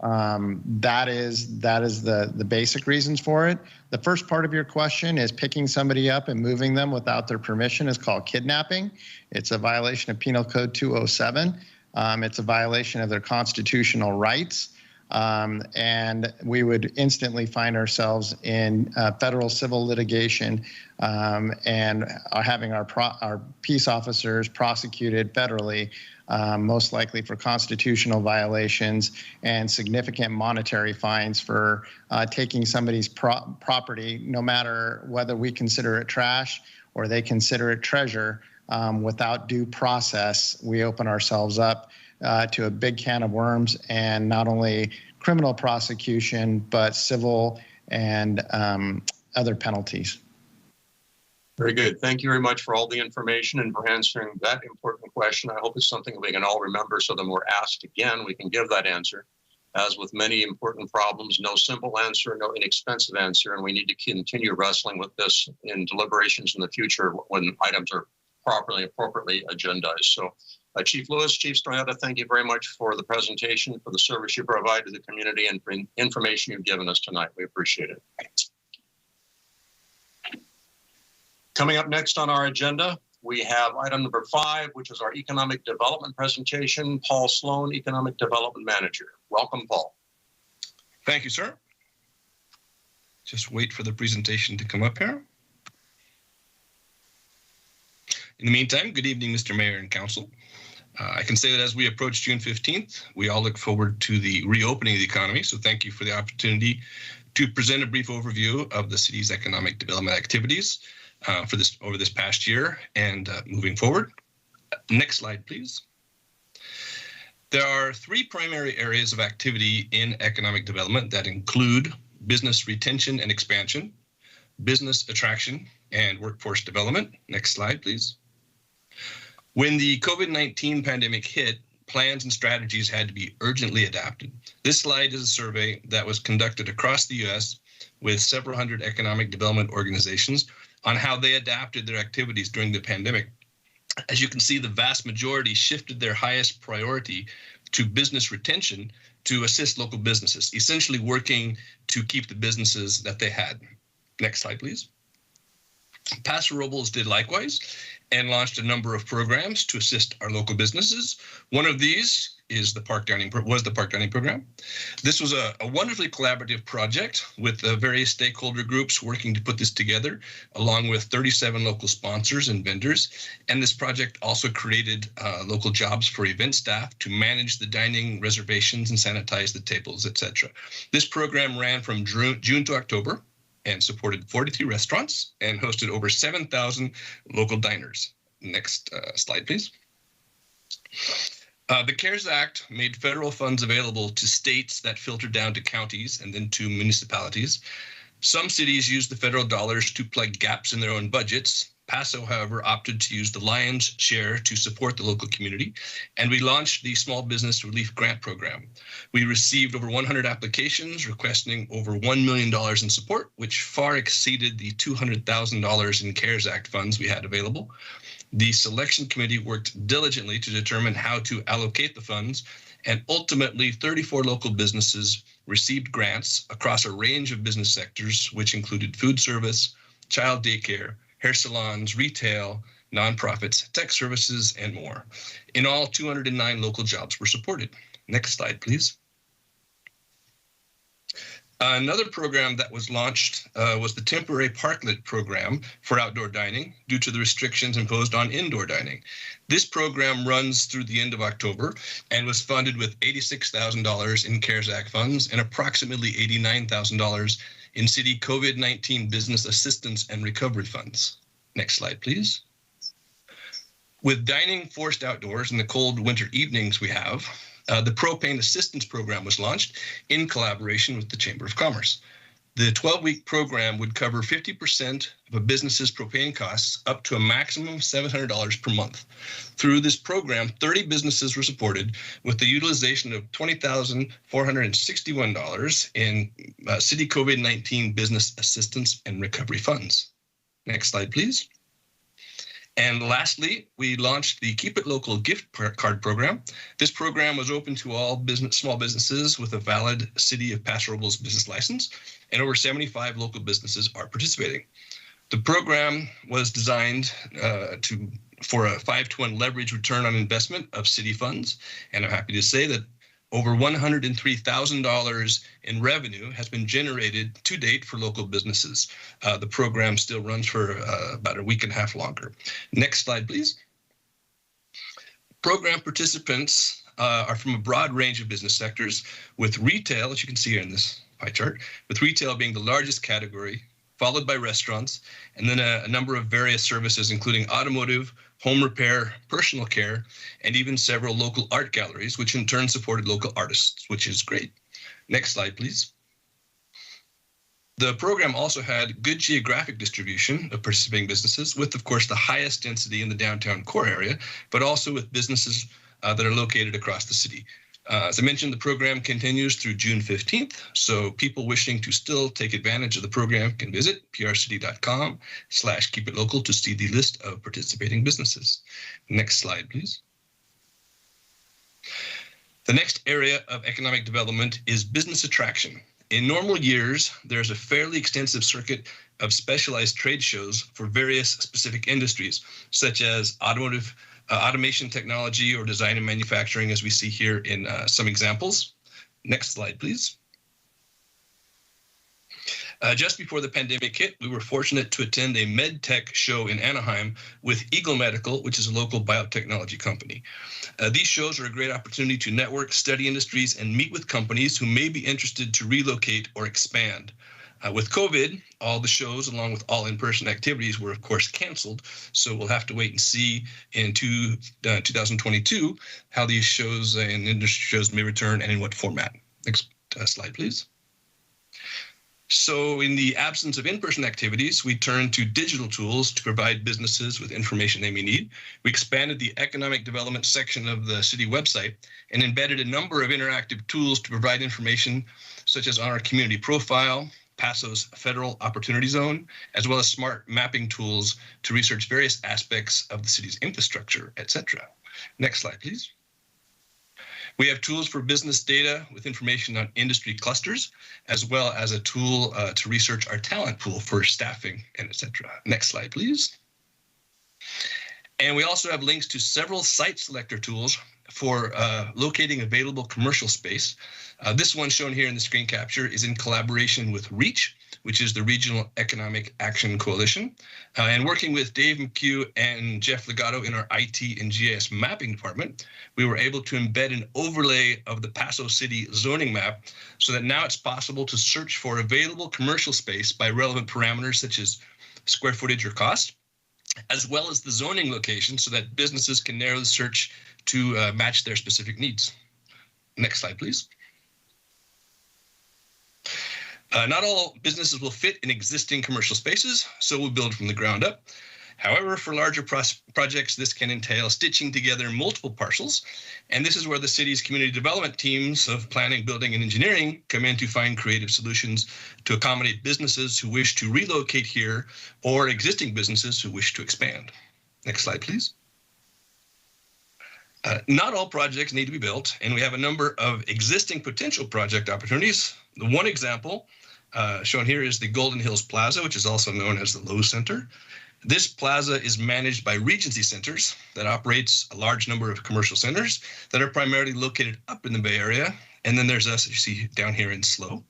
that is the basic reasons for it. The first part of your question is picking somebody up and moving them without their permission is called kidnapping. It's a violation of Penal Code 207. It's a violation of their constitutional rights. And we would instantly find ourselves in federal civil litigation and having our peace officers prosecuted federally, most likely for constitutional violations and significant monetary fines for taking somebody's property, no matter whether we consider it trash or they consider it treasure. Without due process, we open ourselves up to a big can of worms, and not only criminal prosecution, but civil and other penalties. Very good. Thank you very much for all the information and for answering that important question. I hope it's something we can all remember, so then we're asked again, we can give that answer. As with many important problems, no simple answer, no inexpensive answer, and we need to continue wrestling with this in deliberations in the future when items are appropriately agendized. So Chief Lewis, Chief Stornetta, thank you very much for the presentation, for the service you provide to the community, and for information you've given us tonight. We appreciate it. Coming up next on our agenda, we have item number 5, which is our economic development presentation. Paul Sloan, Economic Development Manager. Welcome, Paul. Thank you, sir. Just wait for the presentation to come up here. In the meantime, good evening, Mr. Mayor and Council. I can say that as we approach June 15th, we all look forward to the reopening of the economy. So thank you for the opportunity to present a brief overview of the city's economic development activities over this past year and moving forward. Next slide, please. There are 3 primary areas of activity in economic development that include business retention and expansion, business attraction, and workforce development. Next slide, please. When the COVID-19 pandemic hit, plans and strategies had to be urgently adapted. This slide is a survey that was conducted across the U.S. with several hundred economic development organizations on how they adapted their activities during the pandemic. As you can see, the vast majority shifted their highest priority to business retention to assist local businesses, essentially working to keep the businesses that they had. Next slide, please. Paso Robles did likewise and launched a number of programs to assist our local businesses. One of these is the park dining program. This was a wonderfully collaborative project with various stakeholder groups working to put this together, along with 37 local sponsors and vendors. And this project also created local jobs for event staff to manage the dining reservations and sanitize the tables, etc. This program ran from June to October and supported 43 restaurants and hosted over 7,000 local diners. Next slide, please. The CARES Act made federal funds available to states that filtered down to counties and then to municipalities. Some cities used the federal dollars to plug gaps in their own budgets. Paso, however, opted to use the lion's share to support the local community, and we launched the Small Business Relief Grant Program. We received over 100 applications requesting over $1 million in support, which far exceeded the $200,000 in CARES Act funds we had available. The selection committee worked diligently to determine how to allocate the funds, and ultimately 34 local businesses received grants across a range of business sectors, which included food service, child daycare, hair salons, retail, nonprofits, tech services, and more. In all, 209 local jobs were supported. Next slide, please. Another program that was launched was the temporary parklet program for outdoor dining due to the restrictions imposed on indoor dining. This program runs through the end of October and was funded with $86,000 in CARES Act funds and approximately $89,000 in city COVID-19 business assistance and recovery funds. Next slide, please. With dining forced outdoors in the cold winter evenings we have, the Propane Assistance Program was launched in collaboration with the Chamber of Commerce. The 12-week program would cover 50% of a business's propane costs up to a maximum of $700 per month. Through this program, 30 businesses were supported with the utilization of $20,461 in city COVID-19 business assistance and recovery funds. Next slide, please. And lastly, we launched the Keep It Local gift card program. This program was open to all small businesses with a valid City of Paso Robles business license, and over 75 local businesses are participating. The program was designed for a 5-to-1 leverage return on investment of city funds, and I'm happy to say that over $103,000 in revenue has been generated to date for local businesses. The program still runs for about a week and a half longer. Next slide, please. Program participants are from a broad range of business sectors, with retail, as you can see here in this pie chart, with retail being the largest category, followed by restaurants, and then a number of various services, including automotive, home repair, personal care, and even several local art galleries, which in turn supported local artists, which is great. Next slide, please. The program also had good geographic distribution of participating businesses, with, of course, the highest density in the downtown core area, but also with businesses that are located across the city. As I mentioned, the program continues through June 15th, so people wishing to still take advantage of the program can visit prcity.com/keepitlocal to see the list of participating businesses. Next slide, please. The next area of economic development is business attraction. In normal years, there's a fairly extensive circuit of specialized trade shows for various specific industries, such as automotive, automation technology, or design and manufacturing, as we see here in some examples. Next slide, please. Just before the pandemic hit, we were fortunate to attend a med tech show in Anaheim with Eagle Medical, which is a local biotechnology company. These shows are a great opportunity to network, study industries, and meet with companies who may be interested to relocate or expand. With COVID, all the shows, along with all in-person activities, were, of course, canceled. So we'll have to wait and see in 2022 how these shows and industry shows may return and in what format. Next slide, please. So in the absence of in-person activities, we turned to digital tools to provide businesses with information they may need. We expanded the economic development section of the city website and embedded a number of interactive tools to provide information such as on our community profile, Paso's Federal Opportunity Zone, as well as smart mapping tools to research various aspects of the city's infrastructure, etc. Next slide, please. We have tools for business data with information on industry clusters, as well as a tool to research our talent pool for staffing, and etc. Next slide, please. And we also have links to several site selector tools for locating available commercial space. This one shown here in the screen capture is in collaboration with REACH, which is the Regional Economic Action Coalition, and working with Dave McHugh and Jeff Legato in our IT and GIS mapping department, we were able to embed an overlay of the Paso City zoning map so that now it's possible to search for available commercial space by relevant parameters such as square footage or cost, as well as the zoning location so that businesses can narrow the search to match their specific needs. Next slide, please. Not all businesses will fit in existing commercial spaces, so we'll build from the ground up. However, for larger projects, this can entail stitching together multiple parcels, and this is where the city's community development teams of planning, building, and engineering come in to find creative solutions to accommodate businesses who wish to relocate here or existing businesses who wish to expand. Next slide, please. Not all projects need to be built, and we have a number of existing potential project opportunities. The one example shown here is the Golden Hills Plaza, which is also known as the Lowe Center. This plaza is managed by Regency Centers that operates a large number of commercial centers that are primarily located up in the Bay Area. And then there's us, as you see down here in SLO.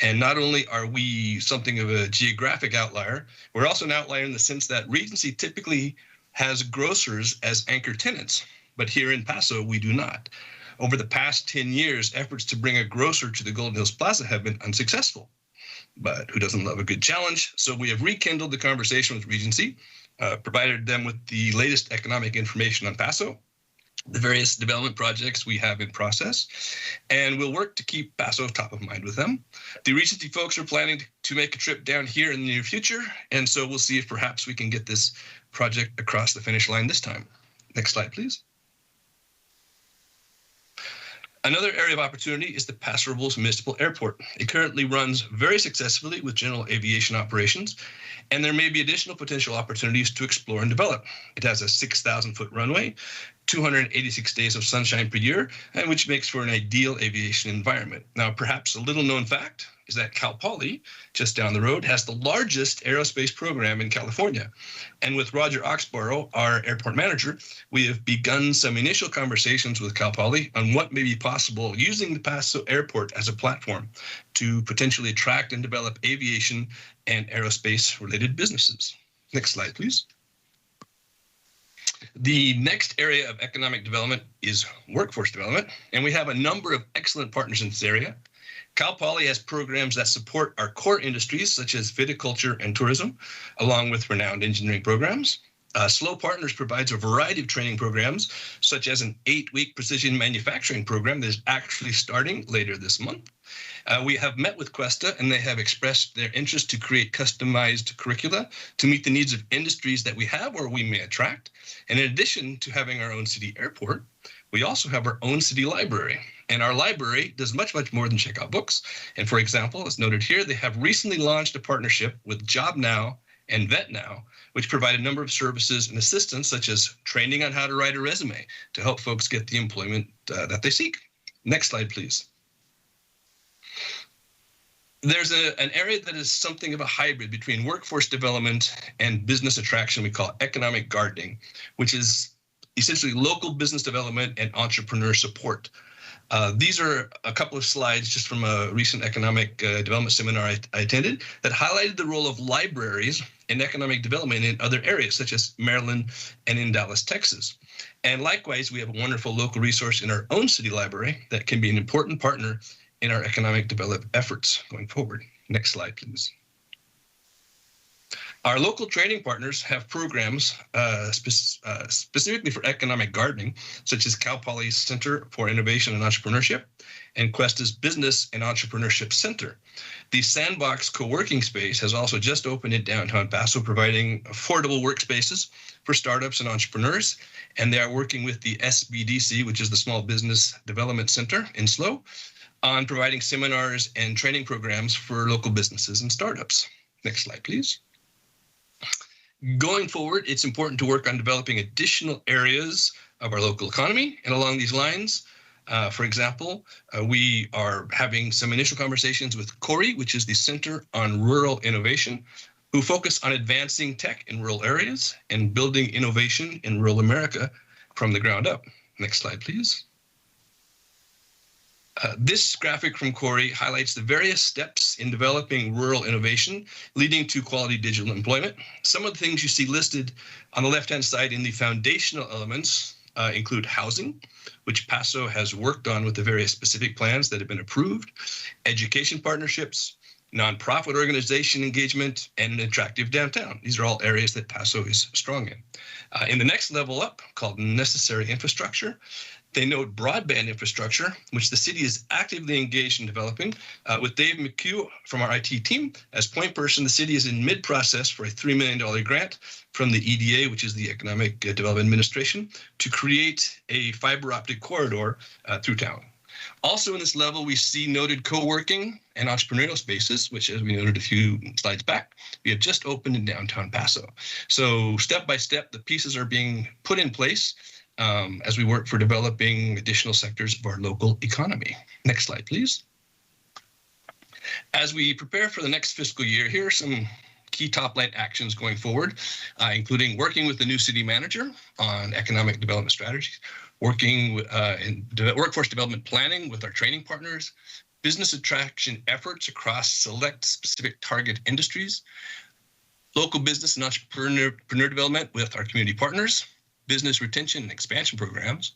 And not only are we something of a geographic outlier, we're also an outlier in the sense that Regency typically has grocers as anchor tenants, but here in Paso, we do not. Over the past 10 years, efforts to bring a grocer to the Golden Hills Plaza have been unsuccessful. But who doesn't love a good challenge? So we have rekindled the conversation with Regency, provided them with the latest economic information on Paso, the various development projects we have in process, and we'll work to keep Paso top of mind with them. The Regency folks are planning to make a trip down here in the near future, and so we'll see if perhaps we can get this project across the finish line this time. Next slide, please. Another area of opportunity is the Paso Robles Municipal Airport. It currently runs very successfully with general aviation operations, and there may be additional potential opportunities to explore and develop. It has a 6,000-foot runway, 286 days of sunshine per year, and which makes for an ideal aviation environment. Now, perhaps a little known fact is that Cal Poly, just down the road, has the largest aerospace program in California. And with Roger Oxborough, our airport manager, we have begun some initial conversations with Cal Poly on what may be possible using the Paso Airport as a platform to potentially attract and develop aviation and aerospace-related businesses. Next slide, please. The next area of economic development is workforce development, and we have a number of excellent partners in this area. Cal Poly has programs that support our core industries, such as viticulture and tourism, along with renowned engineering programs. SLO Partners provides a variety of training programs, such as an 8-week precision manufacturing program that is actually starting later this month. We have met with Cuesta, and they have expressed their interest to create customized curricula to meet the needs of industries that we have or we may attract. And in addition to having our own city airport, we also have our own city library. And our library does much, much more than check out books. And for example, as noted here, they have recently launched a partnership with JobNow and VetNow, which provide a number of services and assistance, such as training on how to write a resume to help folks get the employment that they seek. Next slide, please. There's an area that is something of a hybrid between workforce development and business attraction we call economic gardening, which is essentially local business development and entrepreneur support. These are a couple of slides just from a recent economic development seminar I attended that highlighted the role of libraries in economic development in other areas, such as Maryland and in Dallas, Texas. And likewise, we have a wonderful local resource in our own city library that can be an important partner in our economic development efforts going forward. Next slide, please. Our local training partners have programs specifically for economic gardening, such as Cal Poly's Center for Innovation and Entrepreneurship and Cuesta's Business and Entrepreneurship Center. The Sandbox co-working space has also just opened in downtown Paso, providing affordable workspaces for startups and entrepreneurs. And they are working with the SBDC, which is the Small Business Development Center in SLO, on providing seminars and training programs for local businesses and startups. Next slide, please. Going forward, it's important to work on developing additional areas of our local economy. And along these lines, for example, we are having some initial conversations with CORI, which is the Center on Rural Innovation, who focus on advancing tech in rural areas and building innovation in rural America from the ground up. Next slide, please. This graphic from CORI highlights the various steps in developing rural innovation, leading to quality digital employment. Some of the things you see listed on the left-hand side in the foundational elements include housing, which Paso has worked on with the various specific plans that have been approved, education partnerships, nonprofit organization engagement, and an attractive downtown. These are all areas that Paso is strong in. In the next level up, called necessary infrastructure, They note broadband infrastructure, which the city is actively engaged in developing. With Dave McHugh from our IT team as point person, the city is in mid-process for a $3 million grant from the EDA, which is the Economic Development Administration, to create a fiber optic corridor through town. Also in this level, we see noted co-working and entrepreneurial spaces, which, as we noted a few slides back, we have just opened in downtown Paso. So step by step, the pieces are being put in place as we work for developing additional sectors of our local economy. Next slide, please. As we prepare for the next fiscal year, here are some key top-line actions going forward, including working with the new city manager on economic development strategies, working in workforce development planning with our training partners, business attraction efforts across select specific target industries, local business and entrepreneur development with our community partners, business retention and expansion programs,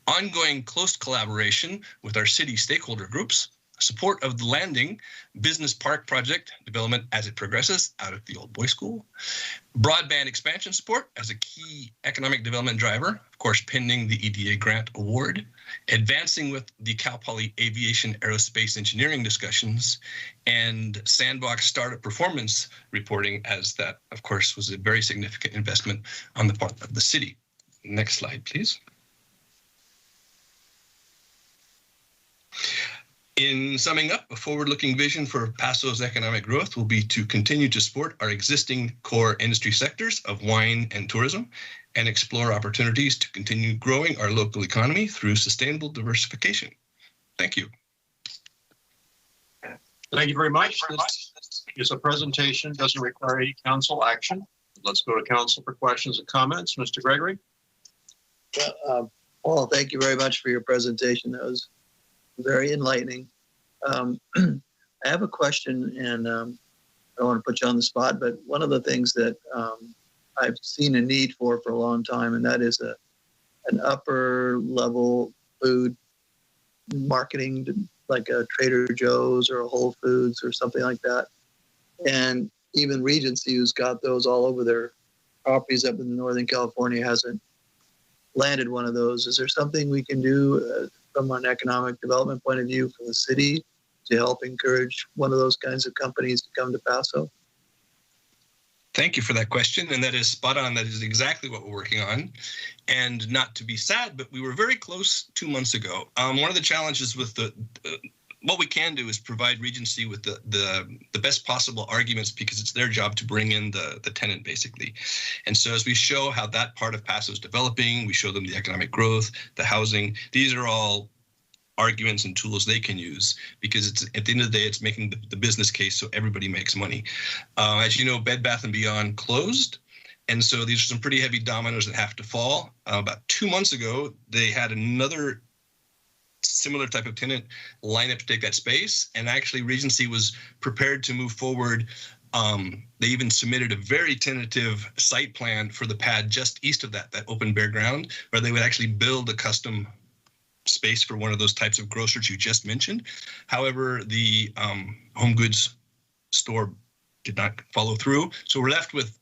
ongoing close collaboration with our city stakeholder groups, support of the Landing Business Park project development as it progresses out of the old boys school, broadband expansion support as a key economic development driver, of course, pending the EDA grant award, advancing with the Cal Poly Aviation Aerospace Engineering discussions, and Sandbox startup performance reporting, as that, of course, was a very significant investment on the part of the city. Next slide, please. In summing up, a forward-looking vision for Paso's economic growth will be to continue to support our existing core industry sectors of wine and tourism and explore opportunities to continue growing our local economy through sustainable diversification. Thank you. Thank you very much. This is a presentation, doesn't require any council action. Let's go to council for questions and comments. Mr. Gregory? Paul, thank you very much for your presentation. That was very enlightening. I have a question, and I don't want to put you on the spot, but one of the things that I've seen a need for a long time, and that is an upper level food marketing, like a Trader Joe's or a Whole Foods or something like that. And even Regency, who's got those all over their properties up in Northern California, hasn't landed one of those. Is there something we can do from an economic development point of view for the city to help encourage one of those kinds of companies to come to Paso? Thank you for that question, and that is spot on. That is exactly what we're working on. And not to be sad, but we were very close 2 months ago. One of the challenges with what we can do is provide Regency with the best possible arguments, because it's their job to bring in the tenant, basically. And so as we show how that part of Paso is developing, we show them the economic growth, the housing. These are all arguments and tools they can use, because it's at the end of the day, it's making the business case so everybody makes money. As you know, Bed Bath & Beyond closed. And so these are some pretty heavy dominoes that have to fall. About 2 months ago, they had another similar type of tenant line up to take that space, and actually Regency was prepared to move forward. They even submitted a very tentative site plan for the pad just east of that open bare ground, where they would actually build a custom space for one of those types of grocers you just mentioned. However, the home goods store did not follow through, so we're left with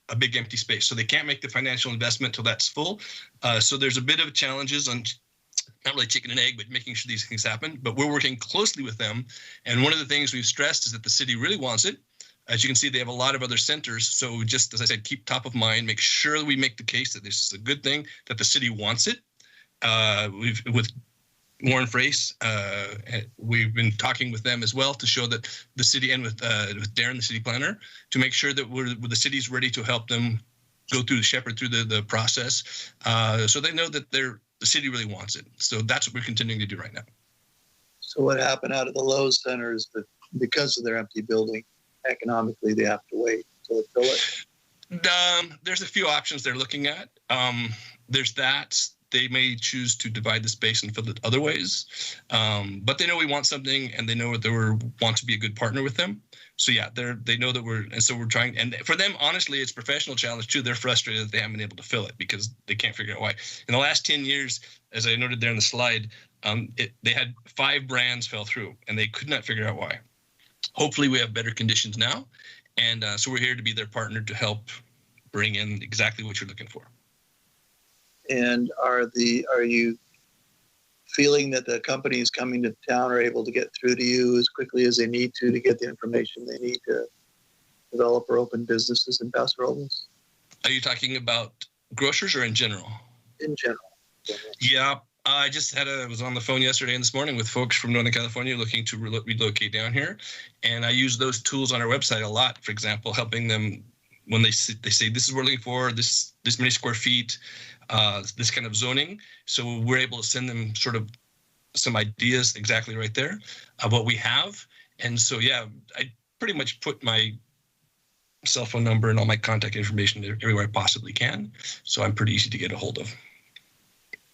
a big empty space. So they can't make the financial investment till that's full. So there's a bit of challenges on not really chicken and egg, but making sure these things happen. But we're working closely with them. And one of the things we've stressed is that the city really wants it. As you can see, they have a lot of other centers. So just, as I said, keep top of mind, make sure that we make the case that this is a good thing, that the city wants it. With Warren Frace, we've been talking with them as well to show that the city, and with Darren, the city planner, to make sure that the city's ready to help them go through, shepherd through the process, so they know that the city really wants it. So that's what we're continuing to do right now. So what happened out of the Lowe's Center is that because of their empty building, economically they have to wait until they fill it? There's a few options they're looking at. There's that. They may choose to divide the space and fill it other ways. But they know we want something, and they know that we want to be a good partner with them. So yeah, they know that we're trying. And for them, honestly, it's a professional challenge too. They're frustrated that they haven't been able to fill it because they can't figure out why. In the last 10 years, as I noted there in the slide, they had 5 brands fell through, and they could not figure out why. Hopefully we have better conditions now. And so we're here to be their partner to help bring in exactly what you're looking for. And are you feeling that the companies coming to town are able to get through to you as quickly as they need to get the information they need to develop or open businesses in Paso Robles? Are you talking about grocers or in general? In general. Yeah, I just was on the phone yesterday and this morning with folks from Northern California looking to relocate down here, and I use those tools on our website a lot. For example, helping them when they say this is what we're looking for, this many square feet, this kind of zoning. So we're able to send them sort of some ideas exactly right there of what we have. And so yeah, I pretty much put my cell phone number and all my contact information everywhere I possibly can. So I'm pretty easy to get a hold of.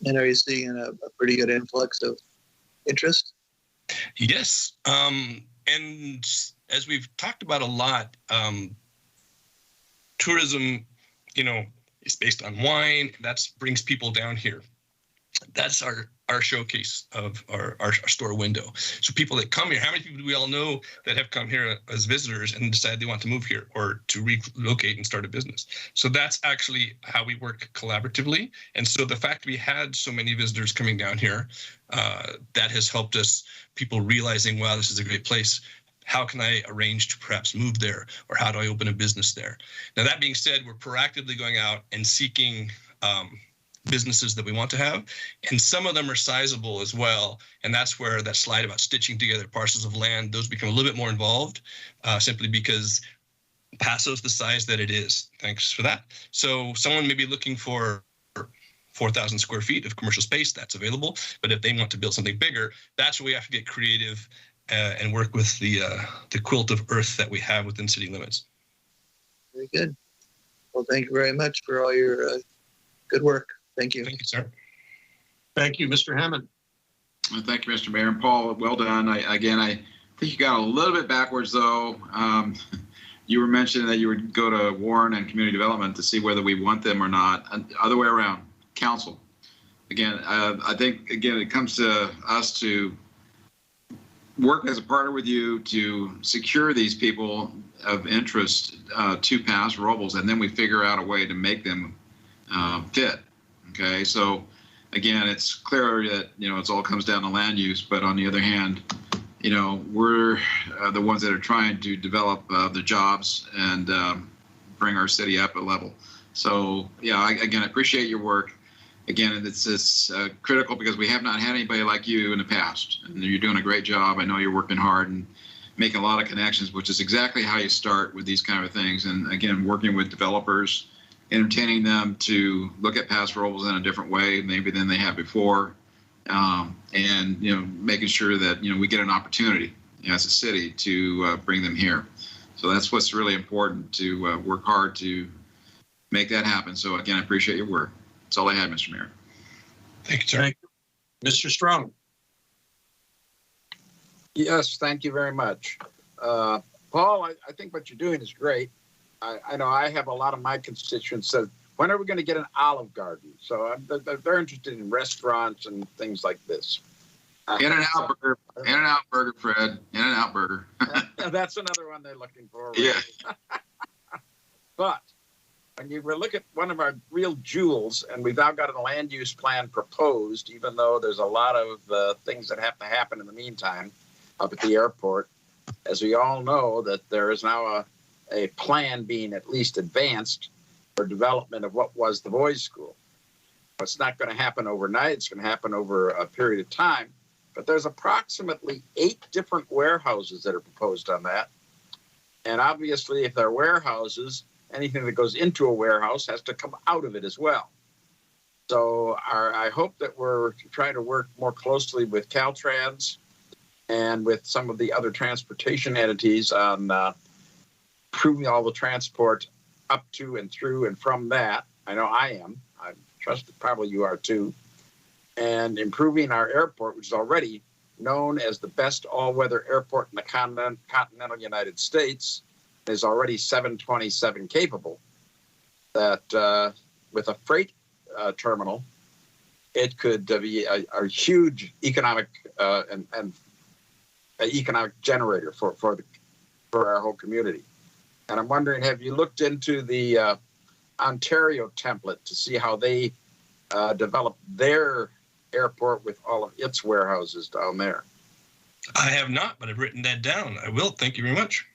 And are you seeing a pretty good influx of interest? Yes. And as we've talked about a lot, tourism, is based on wine. That brings people down here. That's our showcase of our store window. So people that come here, how many people do we all know that have come here as visitors and decide they want to move here or to relocate and start a business? So that's actually how we work collaboratively. And so the fact we had so many visitors coming down here, that has helped us, people realizing, wow, this is a great place. How can I arrange to perhaps move there? Or how do I open a business there? Now, that being said, we're proactively going out and seeking businesses that we want to have, and some of them are sizable as well, and that's where that slide about stitching together parcels of land, those become a little bit more involved, simply because Paso's the size that it is. Thanks for that. So someone may be looking for 4,000 square feet of commercial space, that's available, but if they want to build something bigger, that's where we have to get creative and work with the quilt of earth that we have within city limits. Very good. Well, thank you very much for all your good work. Thank you. Thank you, sir. Thank you, Mr. Hammond. Thank you, Mr. Mayor. And Paul, well done. I think you got a little bit backwards, though. You were mentioning that you would go to Warren and Community Development to see whether we want them or not. Other way around, council. Again, I think, again, it comes to us to work as a partner with you to secure these people of interest to Paso Robles, and then we figure out a way to make them fit. Okay, so again, it's clear that it all comes down to land use, but on the other hand, we're the ones that are trying to develop the jobs and bring our city up a level. So yeah, I appreciate your work. Again, it's critical because we have not had anybody like you in the past, and you're doing a great job. I know you're working hard and making a lot of connections, which is exactly how you start with these kind of things. And again, working with developers, entertaining them to look at Paso Robles in a different way, maybe than they have before, and making sure that we get an opportunity as a city to bring them here. So that's what's really important, to work hard to make that happen. So again, I appreciate your work. That's all I had, Mr. Mayor. Thank you, sir. Thank you. Mr. Strong. Yes, thank you very much. Paul, I think what you're doing is great. I know I have a lot of my constituents said, when are we going to get an Olive Garden? So they're interested in restaurants and things like this. In-N-Out Burger. In-N-Out Burger, Fred. In-N-Out Burger. That's another one they're looking for. Right? Yeah. But when you look at one of our real jewels, and we've now got a land use plan proposed, even though there's a lot of things that have to happen in the meantime up at the airport. As we all know, that there is now a plan being at least advanced for development of what was the boys' school. It's not going to happen overnight. It's going to happen over a period of time. But there's approximately 8 different warehouses that are proposed on that. And obviously, if they're warehouses, anything that goes into a warehouse has to come out of it as well. So I hope that we're trying to work more closely with Caltrans and with some of the other transportation entities on improving all the transport up to and through and from that. I know I am. I trust that probably you are too. And improving our airport, which is already known as the best all-weather airport in the continental United States, is already 727 capable. That with a freight terminal, it could be a huge economic and economic generator for our whole community. And I'm wondering, have you looked into the Ontario template to see how they develop their airport with all of its warehouses down there? I have not, but I've written that down. I will. Thank you very much.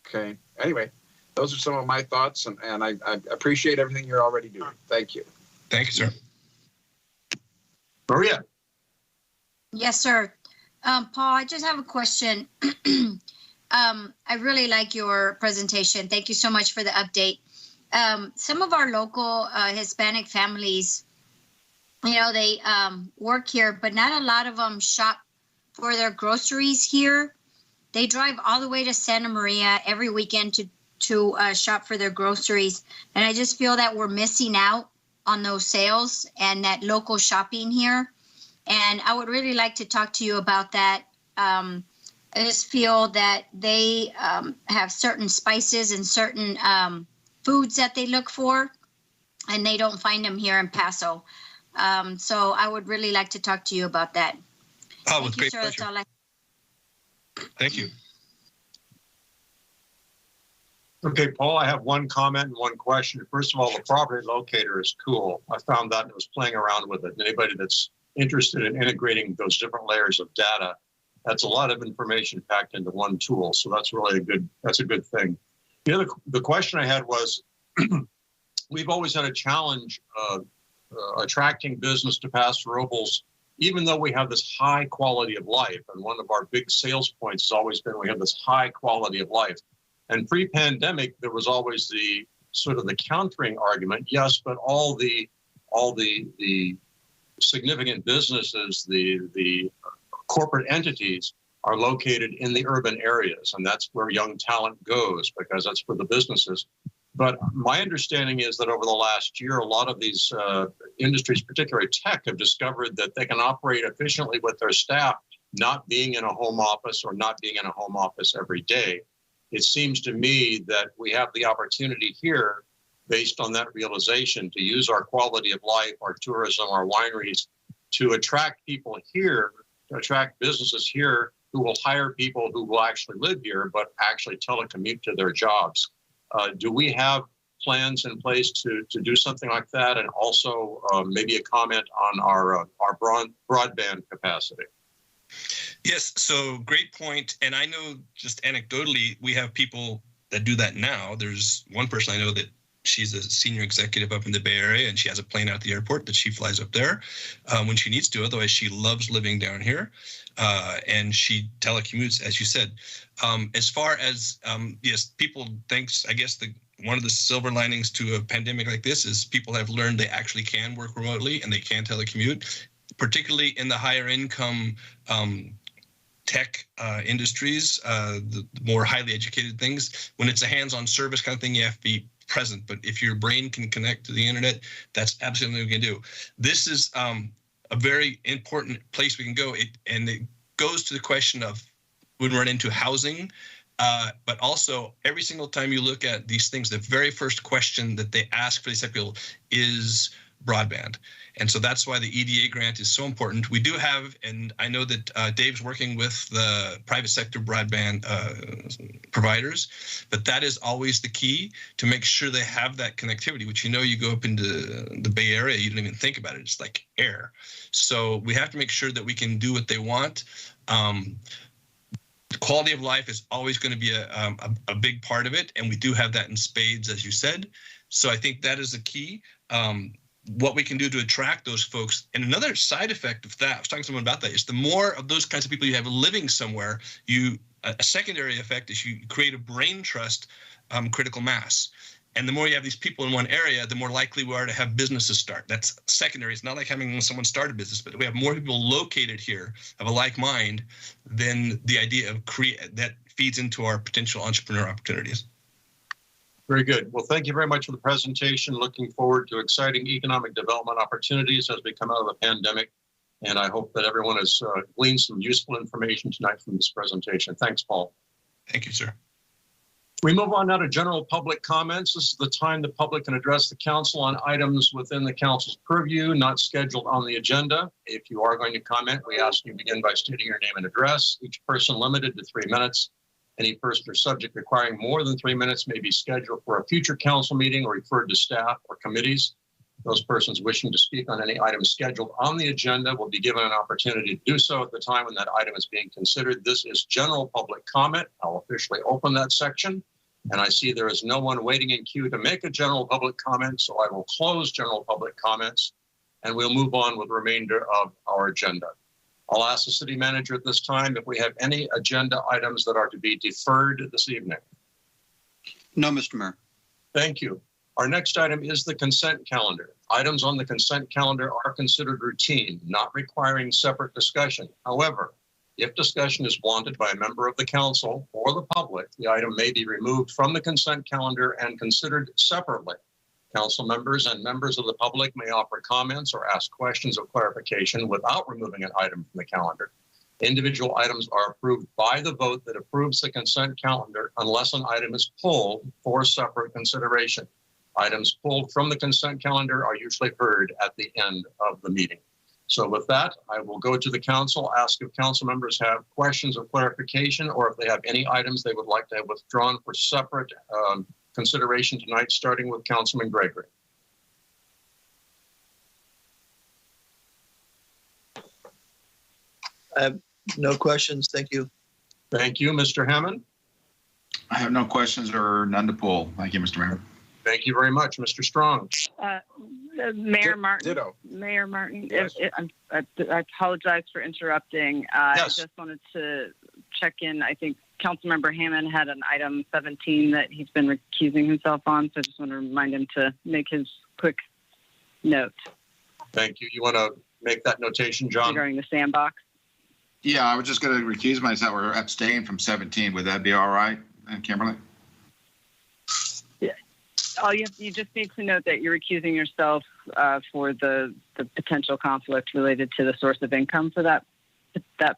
Okay. Anyway, those are some of my thoughts, and I appreciate everything you're already doing. Thank you. Thank you, sir. Maria. Yes, sir. Paul, I just have a question. I really like your presentation. Thank you so much for the update. Some of our local Hispanic families, you know, they work here, but not a lot of them shop for their groceries here. They drive all the way to Santa Maria every weekend to shop for their groceries. And I just feel that we're missing out on those sales and that local shopping here. And I would really like to talk to you about that. I just feel that they have certain spices and certain foods that they look for, and they don't find them here in Paso. So I would really like to talk to you about that. Oh, with Thank you, great sir. That's pleasure. all Thank you. Okay, Paul, I have one comment and one question. First of all, the property locator is cool. I found that and was playing around with it. Anybody that's interested in integrating those different layers of data, that's a lot of information packed into one tool. So that's really a good thing. The question I had was, we've always had a challenge attracting business to Paso Robles, even though we have this high quality of life. And one of our big sales points has always been we have this high quality of life. And pre-pandemic, there was always the sort of the countering argument, yes, but all the significant businesses, the corporate entities are located in the urban areas, and that's where young talent goes because that's for the businesses. But my understanding is that over the last year, a lot of these industries, particularly tech, have discovered that they can operate efficiently with their staff, not being in a home office or not being in a home office every day. It seems to me that we have the opportunity here, based on that realization, to use our quality of life, our tourism, our wineries, to attract people here, to attract businesses here who will hire people who will actually live here, but actually telecommute to their jobs. Do we have plans in place to do something like that? And also maybe a comment on our broadband capacity. Yes, so great point. And I know just anecdotally, we have people that do that now. There's one person I know that she's a senior executive up in the Bay Area, and she has a plane out the airport that she flies up there when she needs to. Otherwise, she loves living down here, and she telecommutes, as you said. As far as, yes, people thinks, I guess one of the silver linings to a pandemic like this is people have learned they actually can work remotely and they can telecommute, particularly in the higher income tech industries, the more highly educated things. When it's a hands-on service kind of thing, you have to be present. But if your brain can connect to the internet, that's absolutely what we can do. This is a very important place we can go. And it goes to the question of when we run into housing, but also every single time you look at these things, the very first question that they ask for these people is broadband. And so that's why the EDA grant is so important. We do have, and I know that Dave's working with the private sector broadband providers, but that is always the key to make sure they have that connectivity, which, you go up into the Bay Area, you don't even think about it. It's like air. So we have to make sure that we can do what they want. Quality of life is always going to be a big part of it, and we do have that in spades, as you said. So I think that is the key. What we can do to attract those folks. And another side effect of that, I was talking to someone about that, is the more of those kinds of people you have living somewhere, a secondary effect is you create a brain trust critical mass. And the more you have these people in one area, the more likely we are to have businesses start. That's secondary. It's not like having someone start a business, but we have more people located here of a like mind than the idea of that feeds into our potential entrepreneur opportunities. Very good. Well, thank you very much for the presentation. Looking forward to exciting economic development opportunities as we come out of the pandemic. And I hope that everyone has gleaned some useful information tonight from this presentation. Thanks, Paul. Thank you, sir. We move on now to general public comments. This is the time the public can address the council on items within the council's purview, not scheduled on the agenda. If you are going to comment, we ask you begin by stating your name and address. Each person limited to 3 minutes. Any person or subject requiring more than 3 minutes may be scheduled for a future council meeting or referred to staff or committees. Those persons wishing to speak on any item scheduled on the agenda will be given an opportunity to do so at the time when that item is being considered. This is general public comment. I'll officially open that section. And I see there is no one waiting in queue to make a general public comment, so I will close general public comments and we'll move on with the remainder of our agenda. I'll ask the city manager at this time if we have any agenda items that are to be deferred this evening. No, Mr. Mayor. Thank you. Our next item is the consent calendar. Items on the consent calendar are considered routine, not requiring separate discussion. However, if discussion is wanted by a member of the council or the public, the item may be removed from the consent calendar and considered separately. Council members and members of the public may offer comments or ask questions of clarification without removing an item from the calendar. Individual items are approved by the vote that approves the consent calendar unless an item is pulled for separate consideration. Items pulled from the consent calendar are usually heard at the end of the meeting. So with that, I will go to the council, ask if council members have questions of clarification or if they have any items they would like to have withdrawn for separate consideration tonight, starting with Councilman Gregory. I have no questions. Thank you. Thank you, Mr. Hammond. I have no questions or none to pull. Thank you, Mr. Mayor. Thank you very much, Mr. Strong. Mayor Martin. Ditto. Mayor Martin, Yes. I apologize for interrupting. Yes. I just wanted to check in. I think Councilmember Hammond had an item 17 that he's been recusing himself on, so I just want to remind him to make his quick note Thank you. You want to make that notation, John? regarding the sandbox. Yeah, I was just going to recuse myself or abstain from 17. Would that be all right, Kimberly? You just need to note that you're recusing yourself for the potential conflict related to the source of income for that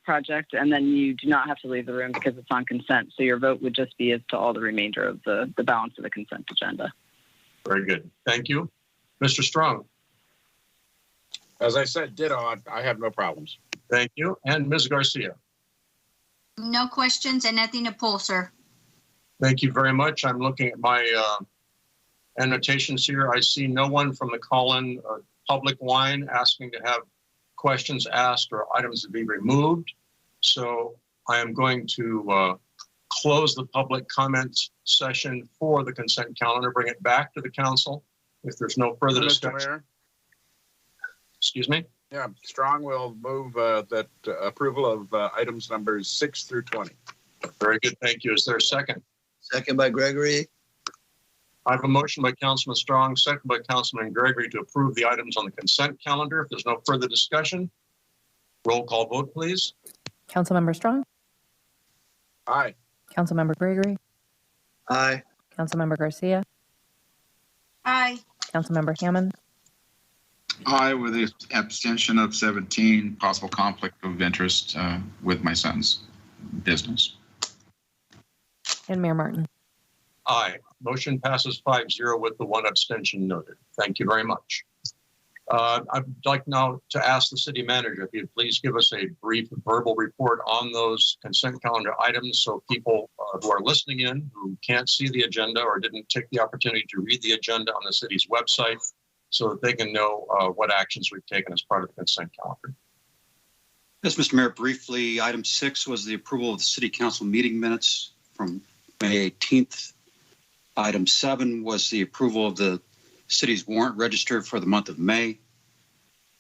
project, and then you do not have to leave the room because it's on consent. So your vote would just be as to all the remainder of the balance of the consent agenda. Very good. Thank you. Mr. Strong. As I said, ditto. I have no problems. Thank you. And Ms. Garcia. No questions and nothing to pull, sir. Thank you very much. I'm looking at my annotations here. I see no one from the call-in public line asking to have questions asked or items to be removed. So I am going to close the public comments session for the consent calendar, bring it back to the council. If there's no further discussion. Mayor? Excuse me? Yeah, Strong will move that approval of items numbers 6 through 20. Very good. Thank you. Is there a second? Second by Gregory. I have a motion by Councilman Strong, second by Councilman Gregory to approve the items on the consent calendar. If there's no further discussion, roll call vote, please. Councilmember Strong? Aye. Councilmember Gregory? Aye. Councilmember Garcia? Aye. Councilmember Hammond? Aye, with the abstention of 17, possible conflict of interest with my son's business. And Mayor Martin? Aye. Motion passes 5-0 with the one abstention noted. Thank you very much. I'd like now to ask the city manager if you'd please give us a brief verbal report on those consent calendar items so people who are listening in who can't see the agenda or didn't take the opportunity to read the agenda on the city's website so that they can know what actions we've taken as part of the consent calendar. Yes, Mr. Mayor, briefly, item 6 was the approval of the city council meeting minutes from May 18th. Item 7 was the approval of the city's warrant register for the month of May.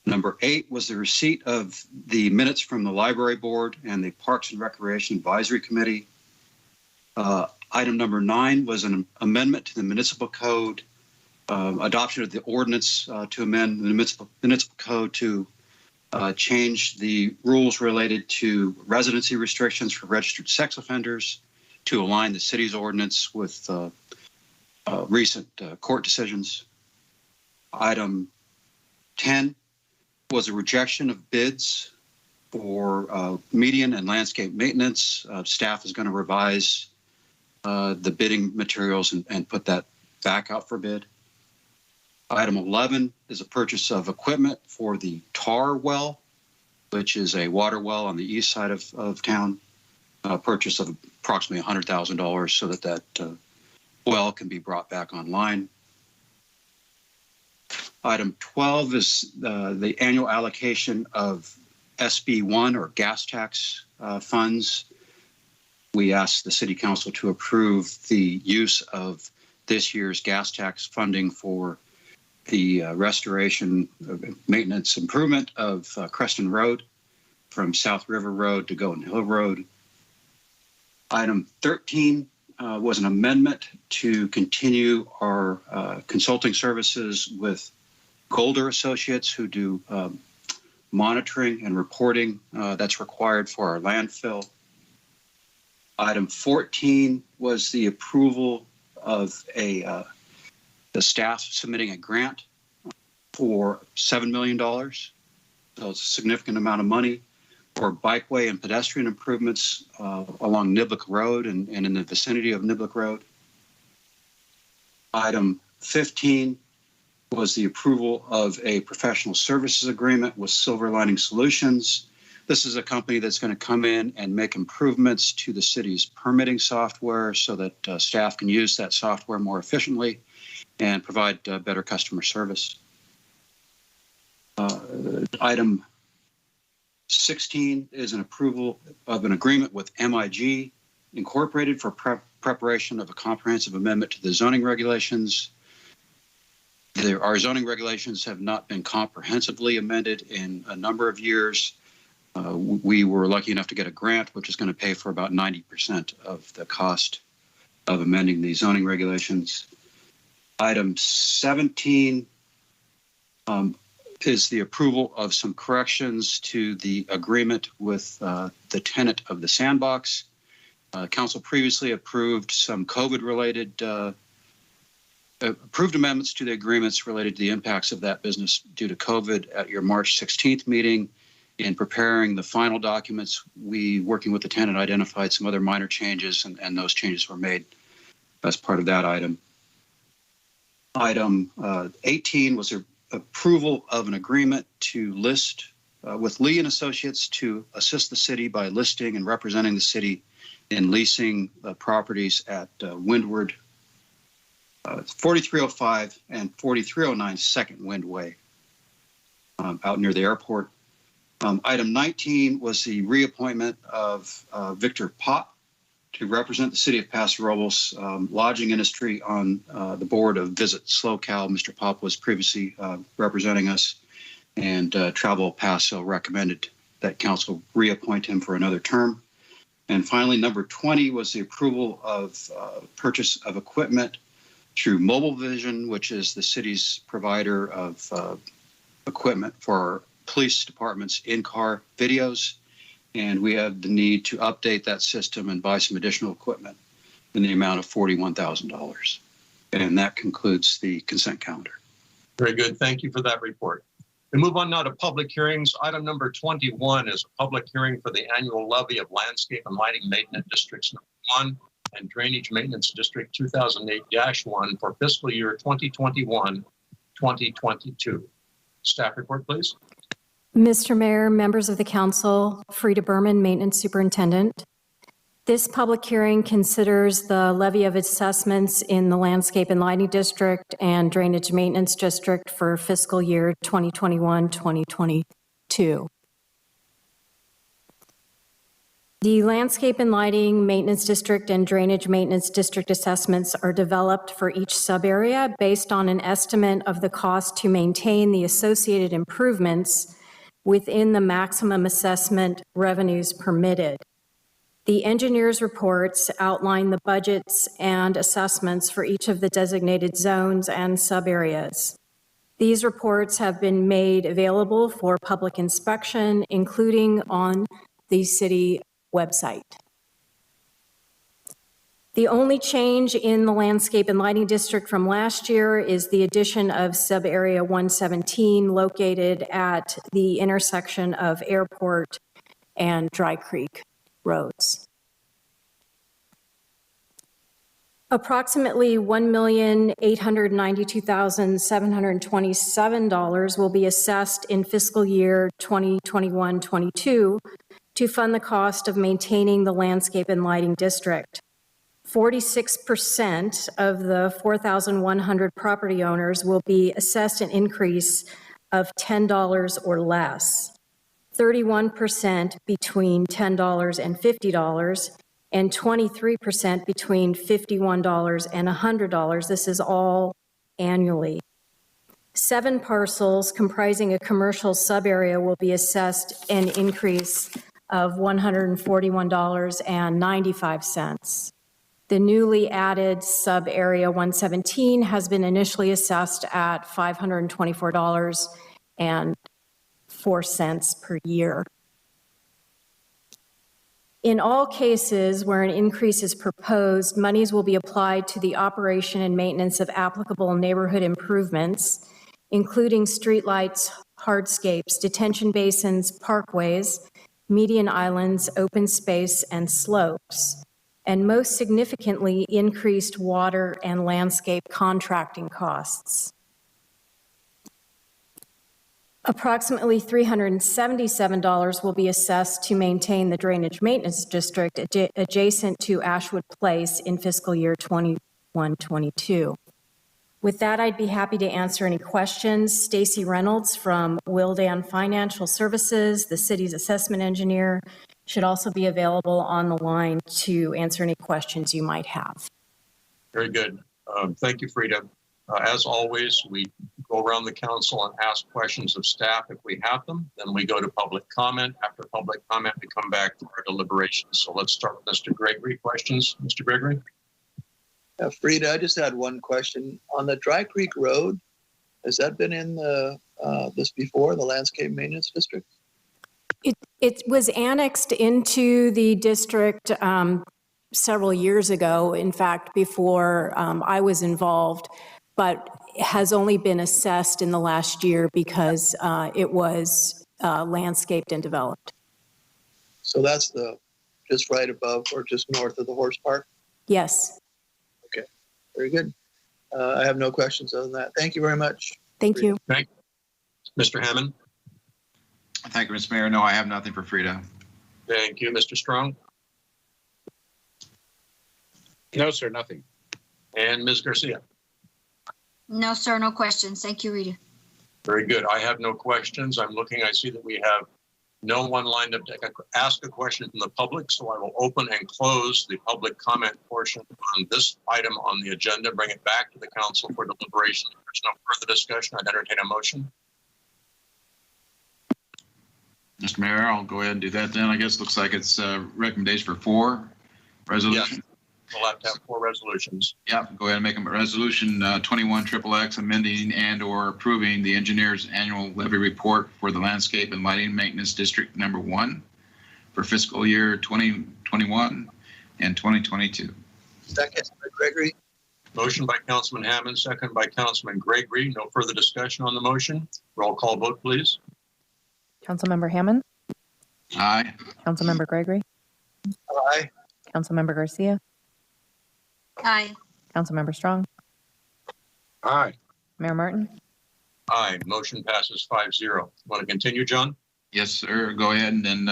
Number 8 was the receipt of the minutes from the library board and the Parks and Recreation Advisory Committee. Item number 9 was an amendment to the municipal code, adoption of the ordinance to amend the municipal code to change the rules related to residency restrictions for registered sex offenders to align the city's ordinance with recent court decisions. Item 10 was a rejection of bids for median and landscape maintenance. Staff is going to revise the bidding materials and put that back out for bid. Item 11 is a purchase of equipment for the tar well, which is a water well on the east side of town. Purchase of approximately $100,000 so that well can be brought back online. Item 12 is the annual allocation of SB1 or gas tax funds. We asked the City Council to approve the use of this year's gas tax funding for the restoration, maintenance, improvement of Creston Road from South River Road to Golden Hill Road. Item 13 was an amendment to continue our consulting services with Golder Associates, who do monitoring and reporting that's required for our landfill. Item 14 was the approval of the staff submitting a grant for $7 million. So it's a significant amount of money for bikeway and pedestrian improvements along Niblick Road and in the vicinity of Niblick Road. Item 15 was the approval of a professional services agreement with Silver Lining Solutions. This is a company that's going to come in and make improvements to the city's permitting software so that staff can use that software more efficiently and provide better customer service. Item 16 is an approval of an agreement with MIG Incorporated for preparation of a comprehensive amendment to the zoning regulations. Our zoning regulations have not been comprehensively amended in a number of years. We were lucky enough to get a grant, which is going to pay for about 90% of the cost of amending the zoning regulations. Item 17 is the approval of some corrections to the agreement with the tenant of the Sandbox. Council previously approved some COVID-related approved amendments to the agreements related to the impacts of that business due to COVID at your March 16th meeting. In preparing the final documents, we, working with the tenant, identified some other minor changes, and those changes were made as part of that item. Item 18 was approval of an agreement to list with Lee and Associates to assist the city by listing and representing the city in leasing properties at Windward, 4305 and 4309 Second Windway out near the airport. Item 19 was the reappointment of Victor Pop to represent the city of Paso Robles lodging industry on the board of Visit SlowCal. Mr. Pop was previously representing us, and Travel Paso recommended that council reappoint him for another term. And finally, number 20 was the approval of purchase of equipment through Mobile Vision, which is the city's provider of equipment for our police department's in-car videos. And we have the need to update that system and buy some additional equipment in the amount of $41,000. And that concludes the consent calendar. Very good. Thank you for that report. We move on now to public hearings. Item number 21 is a public hearing for the annual levy of Landscape and Lighting Maintenance Districts Number 1 and Drainage Maintenance District 2008-1 for fiscal year 2021-2022. Staff report, please. Mr. Mayor, members of the council, Frida Berman, Maintenance Superintendent. This public hearing considers the levy of assessments in the Landscape and Lighting District and Drainage Maintenance District for fiscal year 2021-2022. The Landscape and Lighting Maintenance District and Drainage Maintenance District assessments are developed for each sub-area based on an estimate of the cost to maintain the associated improvements within the maximum assessment revenues permitted. The engineer's reports outline the budgets and assessments for each of the designated zones and sub-areas. These reports have been made available for public inspection, including on the city website. The only change in the Landscape and Lighting District from last year is the addition of sub-area 117 located at the intersection of Airport and Dry Creek roads. Approximately $1,892,727 will be assessed in fiscal year 2021-22 to fund the cost of maintaining the Landscape and Lighting District. 46% of the 4,100 property owners will be assessed an increase of $10 or less. 31% between $10 and $50, and 23% between $51 and $100. This is all annually. 7 parcels comprising a commercial subarea will be assessed an increase of $141.95. The newly added sub-area 117 has been initially assessed at $524.04 per year. In all cases where an increase is proposed, monies will be applied to the operation and maintenance of applicable neighborhood improvements, including streetlights, hardscapes, detention basins, parkways, median islands, open space, and slopes, and most significantly, increased water and landscape contracting costs. Approximately $377 will be assessed to maintain the drainage maintenance district adjacent to Ashwood Place in fiscal year 21-22. With that, I'd be happy to answer any questions. Stacy Reynolds from Wildan Financial Services, the city's assessment engineer, should also be available on the line to answer any questions you might have. Very good. Thank you, Frida. As always, we go around the council and ask questions of staff if we have them. Then we go to public comment. After public comment, we come back to our deliberations. So let's start with Mr. Gregory. Questions, Mr. Gregory? Frida, I just had one question. On the Dry Creek Road, has that been in the this before, the landscape maintenance district? It was annexed into the district several years ago, in fact, before I was involved, but has only been assessed in the last year because it was landscaped and developed. So that's just right above or just north of the horse park? Yes. Okay, very good. I have no questions other than that. Thank you very much. Thank you. Thank you. Mr. Hammond? Thank you, Mr. Mayor. No, I have nothing for Frida. Thank you. Mr. Strong? No, sir, nothing. And Ms. Garcia? No, sir, no questions. Thank you, Rita. Very good. I have no questions. I'm looking, I see that we have no one lined up to ask a question from the public, so I will open and close the public comment portion on this item on the agenda, bring it back to the council for deliberation. If there's no further discussion, I'd entertain a motion. Mr. Mayor, I'll go ahead and do that then. I guess it looks like it's a recommendation for 4 resolution. Yes. We'll have to have 4 resolutions. Yeah, go ahead and make a resolution 21XXX amending and or approving the engineer's annual levy report for the landscape and lighting maintenance district number 1 for fiscal year 2021 and 2022. Second, Gregory. Motion by Councilman Hammond, second by Councilman Gregory. No further discussion on the motion. Roll call vote, please. Councilmember Hammond? Aye. Councilmember Gregory? Aye. Councilmember Garcia? Aye. Councilmember Strong? Aye. Mayor Martin? Aye. Motion passes 5-0. Want to continue, John? Yes, sir. Go ahead and then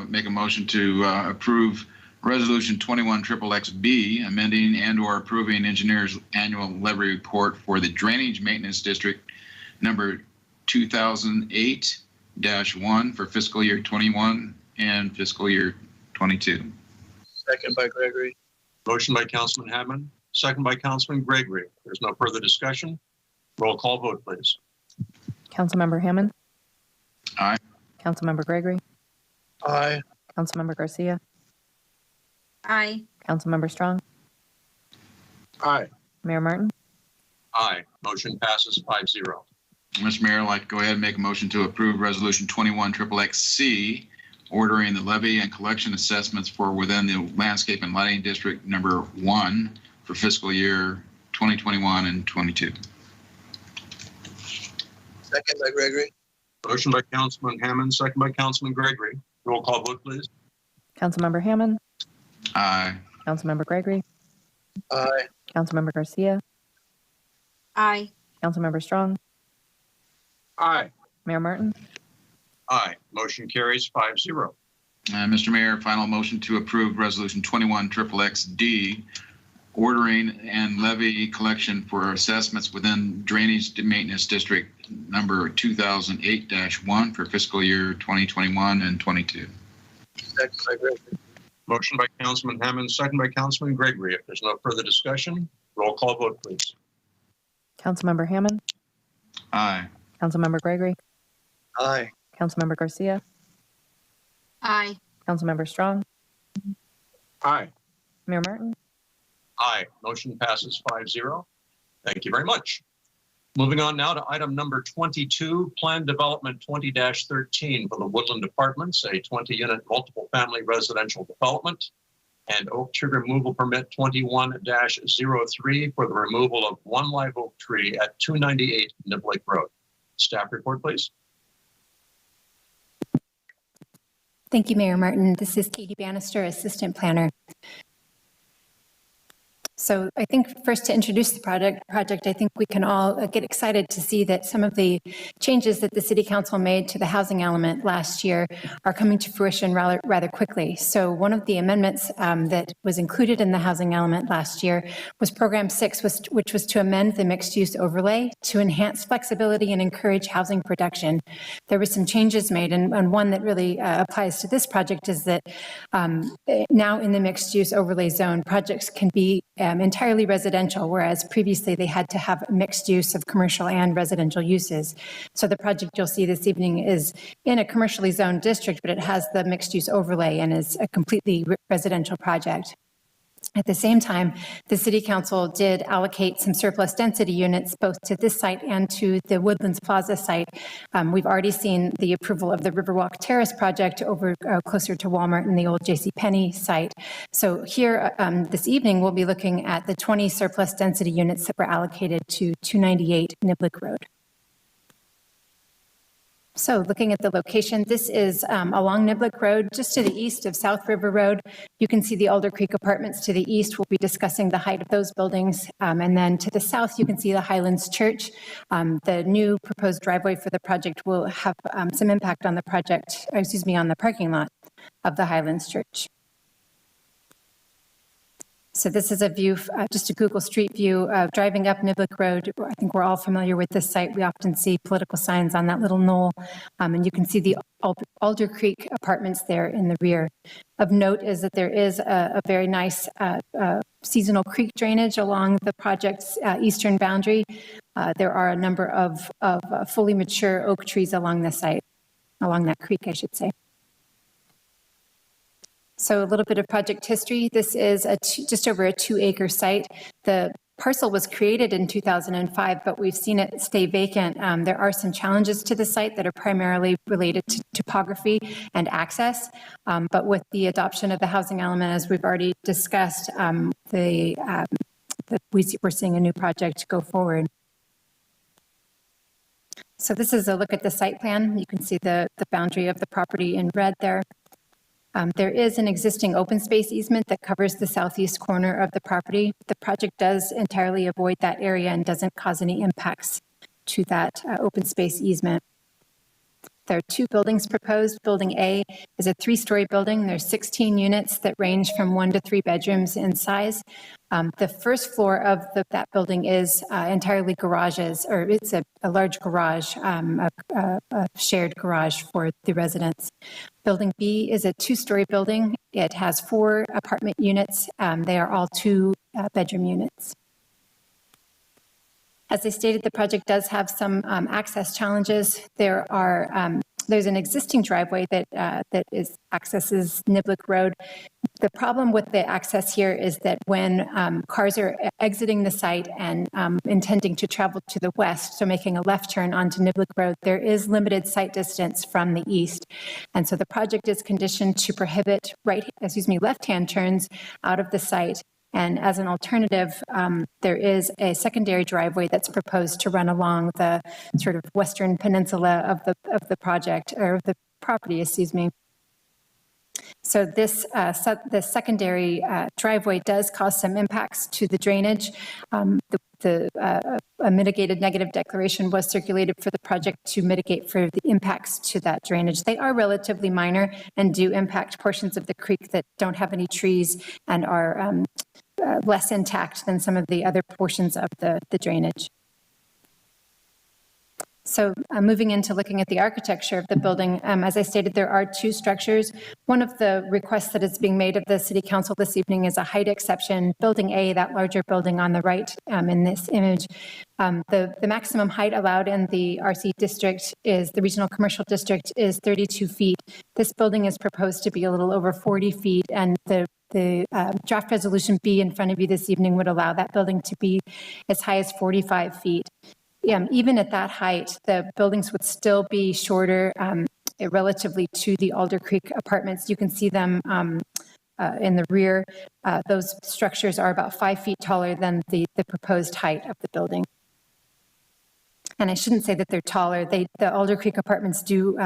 make a motion to approve resolution 21XXXB amending and or approving engineer's annual levy report for the drainage maintenance district number 2008-1 for fiscal year 21 and fiscal year 22. Second by Gregory. Motion by Councilman Hammond, second by Councilman Gregory. There's no further discussion. Roll call vote, please. Councilmember Hammond? Aye. Councilmember Gregory? Aye. Councilmember Garcia? Aye. Councilmember Strong? Aye. Mayor Martin? Aye. Motion passes 5-0. Mr. Mayor, I'd like to go ahead and make a motion to approve resolution 21XXXC ordering the levy and collection assessments for within the landscape and lighting district number 1 for fiscal year 2021 and 22. Second by Gregory. Motion by Councilman Hammond, second by Councilman Gregory. Roll call vote, please. Councilmember Hammond? Aye. Councilmember Gregory? Aye. Councilmember Garcia? Aye. Councilmember Strong? Aye. Mayor Martin? Aye. Motion carries 5-0. Mr. Mayor, final motion to approve Resolution 21XXXD, ordering and levy collection for assessments within Drainage Maintenance District number 2008-1 for fiscal year 2021 and 22. Second by Gregory. Motion by Councilman Hammond, second by Councilman Gregory. If there's no further discussion, roll call vote, please. Councilmember Hammond, Aye. Councilmember Gregory, Aye. Councilmember Garcia, Aye. Councilmember Strong, Aye. Mayor Martin. Aye. Motion passes 5-0. Thank you very much. Moving on now to item number 22, Plan Development 20-13 for the Woodland Apartments, a 20-unit multiple family residential development, and oak tree removal permit 21-03 for the removal of one live oak tree at 298 Niblick Road. Staff report, please. Thank you, Mayor Martin. This is Katie Bannister, Assistant Planner. So I think first to introduce the project, I think we can all get excited to see that some of the changes that the City Council made to the housing element last year are coming to fruition rather quickly. So one of the amendments that was included in the housing element last year was Program 6, which was to amend the mixed-use overlay to enhance flexibility and encourage housing production. There were some changes made, and one that really applies to this project is that now in the mixed-use overlay zone, projects can be entirely residential, whereas previously they had to have mixed use of commercial and residential uses. So the project you'll see this evening is in a commercially zoned district, but it has the mixed use overlay and is a completely residential project. At the same time, the City Council did allocate some surplus density units both to this site and to the Woodlands Plaza site. We've already seen the approval of the Riverwalk Terrace project over closer to Walmart and the old JCPenney site. So here this evening, we'll be looking at the 20 surplus density units that were allocated to 298 Niblick Road. So looking at the location, this is along Niblick Road, just to the east of South River Road. You can see the Alder Creek Apartments to the east. We'll be discussing the height of those buildings. And then to the south, you can see the Highlands Church. The new proposed driveway for the project will have some impact on the project, on the parking lot of the Highlands Church. So this is a view, just a Google Street view of driving up Niblick Road. I think we're all familiar with this site. We often see political signs on that little knoll, and you can see the Alder Creek Apartments there in the rear. Of note is that there is a very nice seasonal creek drainage along the project's eastern boundary. There are a number of fully mature oak trees along the site, along that creek, I should say. So a little bit of project history. This is just over a 2-acre site. The parcel was created in 2005, but we've seen it stay vacant. There are some challenges to the site that are primarily related to topography and access. But with the adoption of the housing element, as we've already discussed, we're seeing a new project go forward. So this is a look at the site plan. You can see the boundary of the property in red there. There is an existing open space easement that covers the southeast corner of the property. The project does entirely avoid that area and doesn't cause any impacts to that open space easement. There are 2 buildings proposed. Building A is a 3-story building. There's 16 units that range from 1 to 3 bedrooms in size. The first floor of that building is entirely garages, or it's a large garage, a shared garage for the residents. Building B is a 2-story building. It has 4 apartment units. They are all 2-bedroom units. As I stated, the project does have some access challenges. There's an existing driveway that accesses Niblick Road. The problem with the access here is that when cars are exiting the site and intending to travel to the west, so making a left turn onto Niblick Road, there is limited sight distance from the east. And so the project is conditioned to prohibit left-hand turns out of the site. And as an alternative, there is a secondary driveway that's proposed to run along the sort of western peninsula of the project, or the property, So the secondary driveway does cause some impacts to the drainage. The a mitigated negative declaration was circulated for the project to mitigate for the impacts to that drainage. They are relatively minor and do impact portions of the creek that don't have any trees and are less intact than some of the other portions of the drainage. So moving into looking at the architecture of the building, as I stated, there are two structures. One of the requests that is being made of the City Council this evening is a height exception. Building A, that larger building on the right in this image, the maximum height allowed in the RC district is, the regional commercial district, is 32 feet. This building is proposed to be a little over 40 feet, and the draft resolution B in front of you this evening would allow that building to be as high as 45 feet. Even at that height, the buildings would still be shorter relatively to the Alder Creek apartments. You can see them in the rear. Those structures are about 5 feet taller than the proposed height of the building. And I shouldn't say that they're taller. The Alder Creek apartments do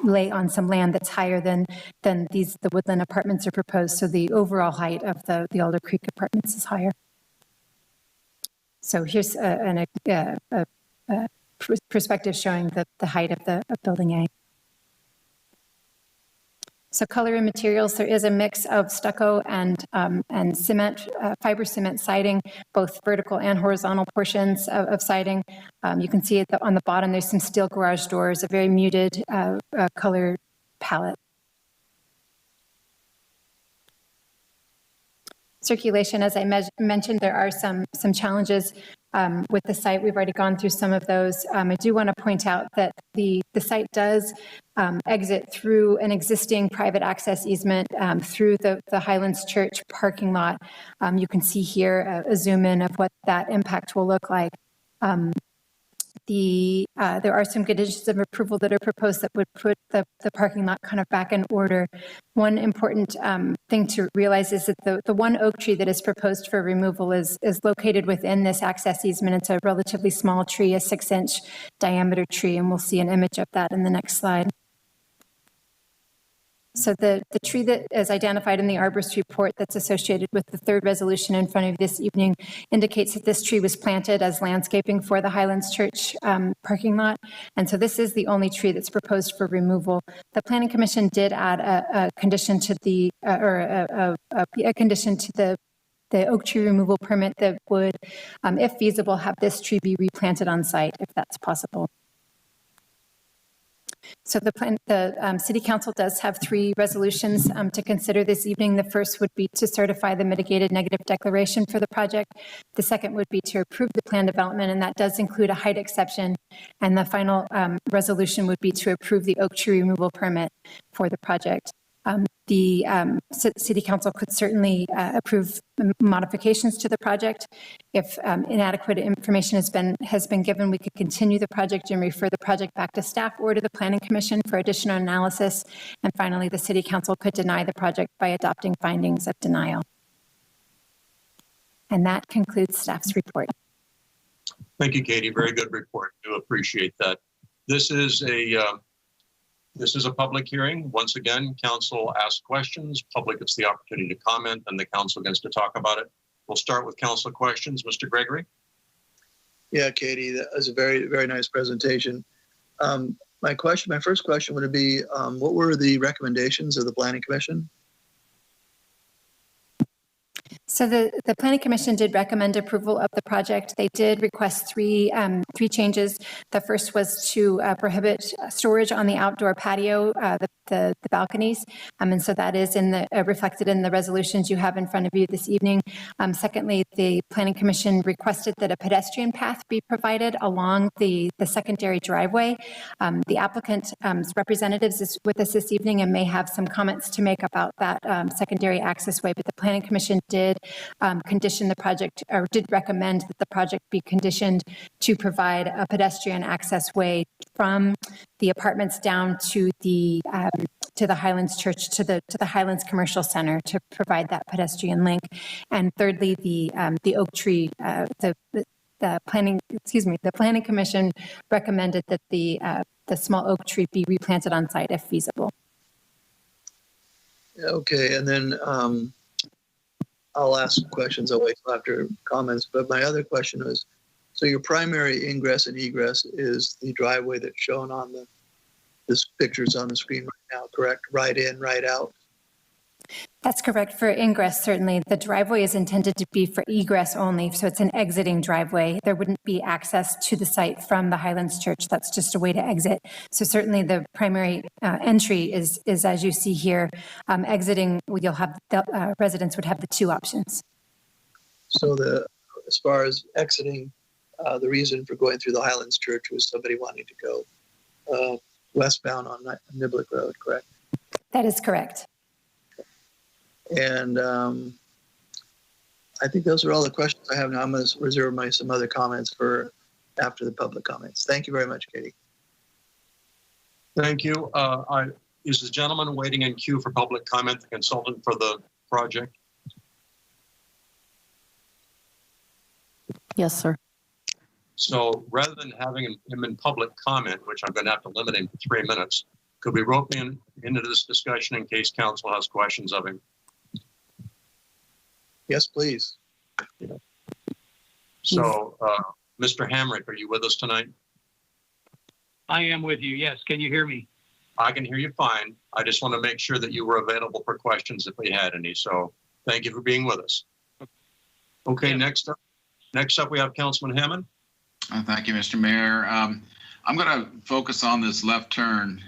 lay on some land that's higher than the Woodland apartments are proposed. So the overall height of the Alder Creek apartments is higher. So here's a perspective showing the height of building A. So color and materials, there is a mix of stucco and cement, fiber cement siding, both vertical and horizontal portions of siding. You can see on the bottom, there's some steel garage doors, a very muted color palette. Circulation, as I mentioned, there are some challenges with the site. We've already gone through some of those. I do want to point out that the site does exit through an existing private access easement through the Highlands Church parking lot. You can see here a zoom in of what that impact will look like. There are some conditions of approval that are proposed that would put the parking lot kind of back in order. One important thing to realize is that the one oak tree that is proposed for removal is located within this access easement. It's a relatively small tree, a 6-inch diameter tree, and we'll see an image of that in the next slide. So the tree that is identified in the arborist report that's associated with the third resolution in front of you this evening indicates that this tree was planted as landscaping for the Highlands Church parking lot. And so this is the only tree that's proposed for removal. The Planning Commission did add a condition to the oak tree removal permit that would, if feasible, have this tree be replanted on site if that's possible. So the City Council does have 3 resolutions to consider this evening. The first would be to certify the mitigated negative declaration for the project. The second would be to approve the plan development, and that does include a height exception. And the final resolution would be to approve the oak tree removal permit for the project. The City Council could certainly approve modifications to the project. If inadequate information has been given, we could continue the project and refer the project back to staff or to the Planning Commission for additional analysis. And finally, the City Council could deny the project by adopting findings of denial. And that concludes staff's report. Thank you, Katie. Very good report. Do appreciate that. This is a public hearing. Once again, council asks questions, public gets the opportunity to comment, and the council gets to talk about it. We'll start with council questions. Mr. Gregory? Yeah, Katie, that was a very, very nice presentation. My first question would be, what were the recommendations of the Planning Commission? So the Planning Commission did recommend approval of the project. They did request three changes. The first was to prohibit storage on the outdoor patio, the balconies. And so that is reflected in the resolutions you have in front of you this evening. Secondly, the Planning Commission requested that a pedestrian path be provided along the secondary driveway. The applicant's representatives is with us this evening and may have some comments to make about that secondary access way, but the Planning Commission did condition the project, or did recommend that the project be conditioned to provide a pedestrian access way from the apartments down to the Highlands Church, to the Highlands Commercial Center, to provide that pedestrian link. And thirdly, the oak tree, the Planning Commission recommended that the small oak tree be replanted on site if feasible. Okay, and then I'll ask questions. I'll wait till after comments. But my other question was, So your primary ingress and egress is the driveway that's shown on this picture's on the screen right now, correct? Right in, right out. That's correct for ingress, certainly. The driveway is intended to be for egress only, so it's an exiting driveway. There wouldn't be access to the site from the Highlands Church. That's just a way to exit. So certainly the primary entry is as you see here. Exiting, you'll have the residents would have the two options. So as far as exiting, the reason for going through the Highlands Church was somebody wanting to go westbound on Niblick Road, correct? That is correct. And I think those are all the questions I have now. I'm going to reserve some other comments for after the public comments. Thank you very much, Katie. Thank you. Is the gentleman waiting in queue for public comment, the consultant for the project? Yes, sir. So rather than having him in public comment, which I'm going to have to limit him to 3 minutes, could we rope him into this discussion in case council has questions of him? Yes, please. So, Mr. Hamrick, are you with us tonight? I am with you. Yes. Can you hear me? I can hear you fine. I just want to make sure that you were available for questions if we had any. So thank you for being with us. Okay, next up we have Councilman Hammond. Thank you, Mr. Mayor. I'm going to focus on this left turn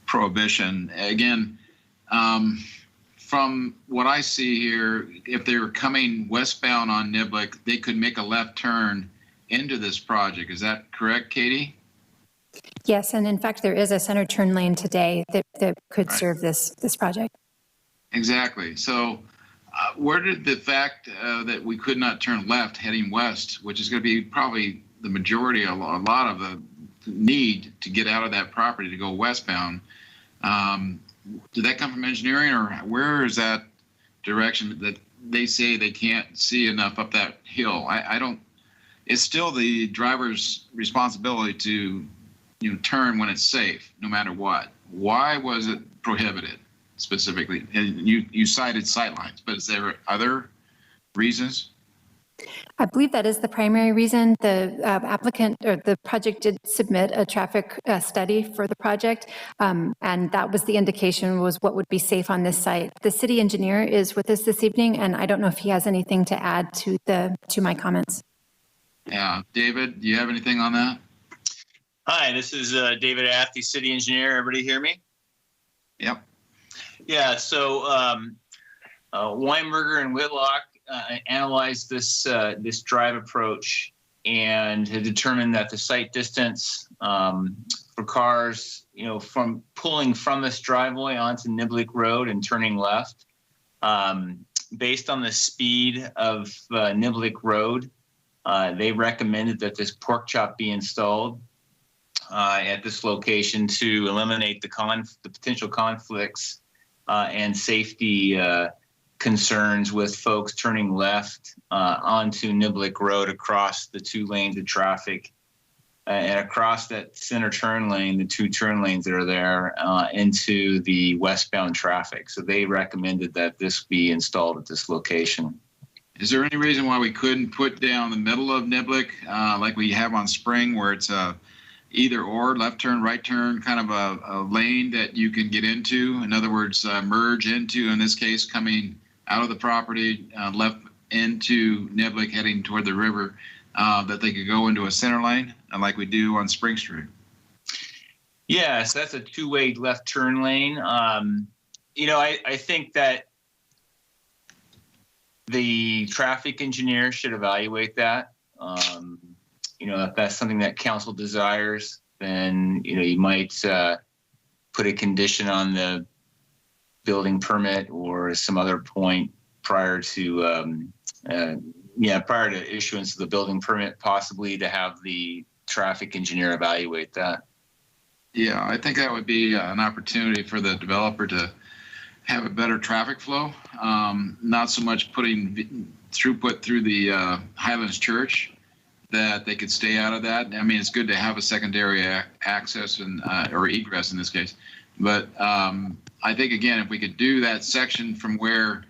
prohibition. Again, from what I see here, if they were coming westbound on Niblick, they could make a left turn into this project. Is that correct, Katie? Yes, and in fact, there is a center turn lane today that could serve this project. Exactly. So where did the fact that we could not turn left heading west, which is going to be probably the majority, a lot of the need to get out of that property to go westbound, did that come from engineering, or where is that direction that they say they can't see enough up that hill? I don't, it's still the driver's responsibility to turn when it's safe, no matter what. Why was it prohibited specifically? And you cited sightlines, but is there other reasons? I believe that is the primary reason. The applicant or the project did submit a traffic study for the project, and that was the indication was what would be safe on this site. The city engineer is with us this evening, and I don't know if he has anything to add to my comments. Yeah, David, do you have anything on that? Hi, this is David Athey, city engineer. Everybody hear me? Yep. Yeah, so Weinberger and Whitlock analyzed this drive approach and had determined that the site distance for cars, from pulling from this driveway onto Niblick Road and turning left, based on the speed of Niblick Road, they recommended that this pork chop be installed at this location to eliminate the potential conflicts and safety concerns with folks turning left onto Niblick Road across the 2 lanes of traffic and across that center turn lane, the 2 turn lanes that are there into the westbound traffic. So they recommended that this be installed at this location. Is there any reason why we couldn't put down the middle of Niblick like we have on Spring, where it's either or, left turn, right turn, kind of a lane that you can get into? In other words, merge into, in this case, coming out of the property, left into Niblick heading toward the river, that they could go into a center lane like we do on Spring Street. Yeah, so that's a 2-way left turn lane. I think that the traffic engineer should evaluate that. If that's something that council desires, then, you might put a condition on the building permit or some other point prior to issuance of the building permit, possibly to have the traffic engineer evaluate that. Yeah, I think that would be an opportunity for the developer to have a better traffic flow, not so much putting throughput through the Highlands Church, that they could stay out of that. I mean, it's good to have a secondary access or egress in this case. But I think, again, if we could do that section from where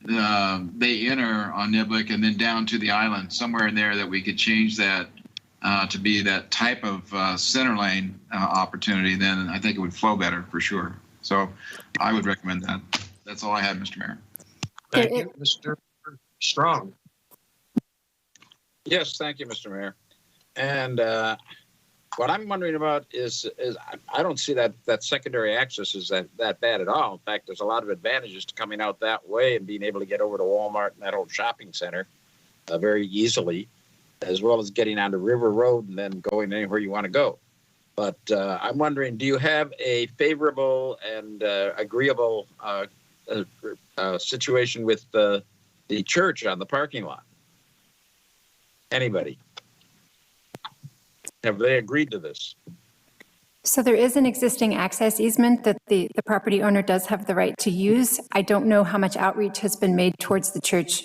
they enter on Niblick and then down to the island, somewhere in there that we could change that to be that type of center lane opportunity, then I think it would flow better for sure. So I would recommend that. That's all I had, Mr. Mayor. Thank you, Mr. Strong. Yes, thank you, Mr. Mayor. And what I'm wondering about is I don't see that secondary access is that bad at all. In fact, there's a lot of advantages to coming out that way and being able to get over to Walmart and that old shopping center very easily, as well as getting onto River Road and then going anywhere you want to go. But I'm wondering, do you have a favorable and agreeable situation with the church on the parking lot? Anybody? Have they agreed to this? So there is an existing access easement that the property owner does have the right to use. I don't know how much outreach has been made towards the church.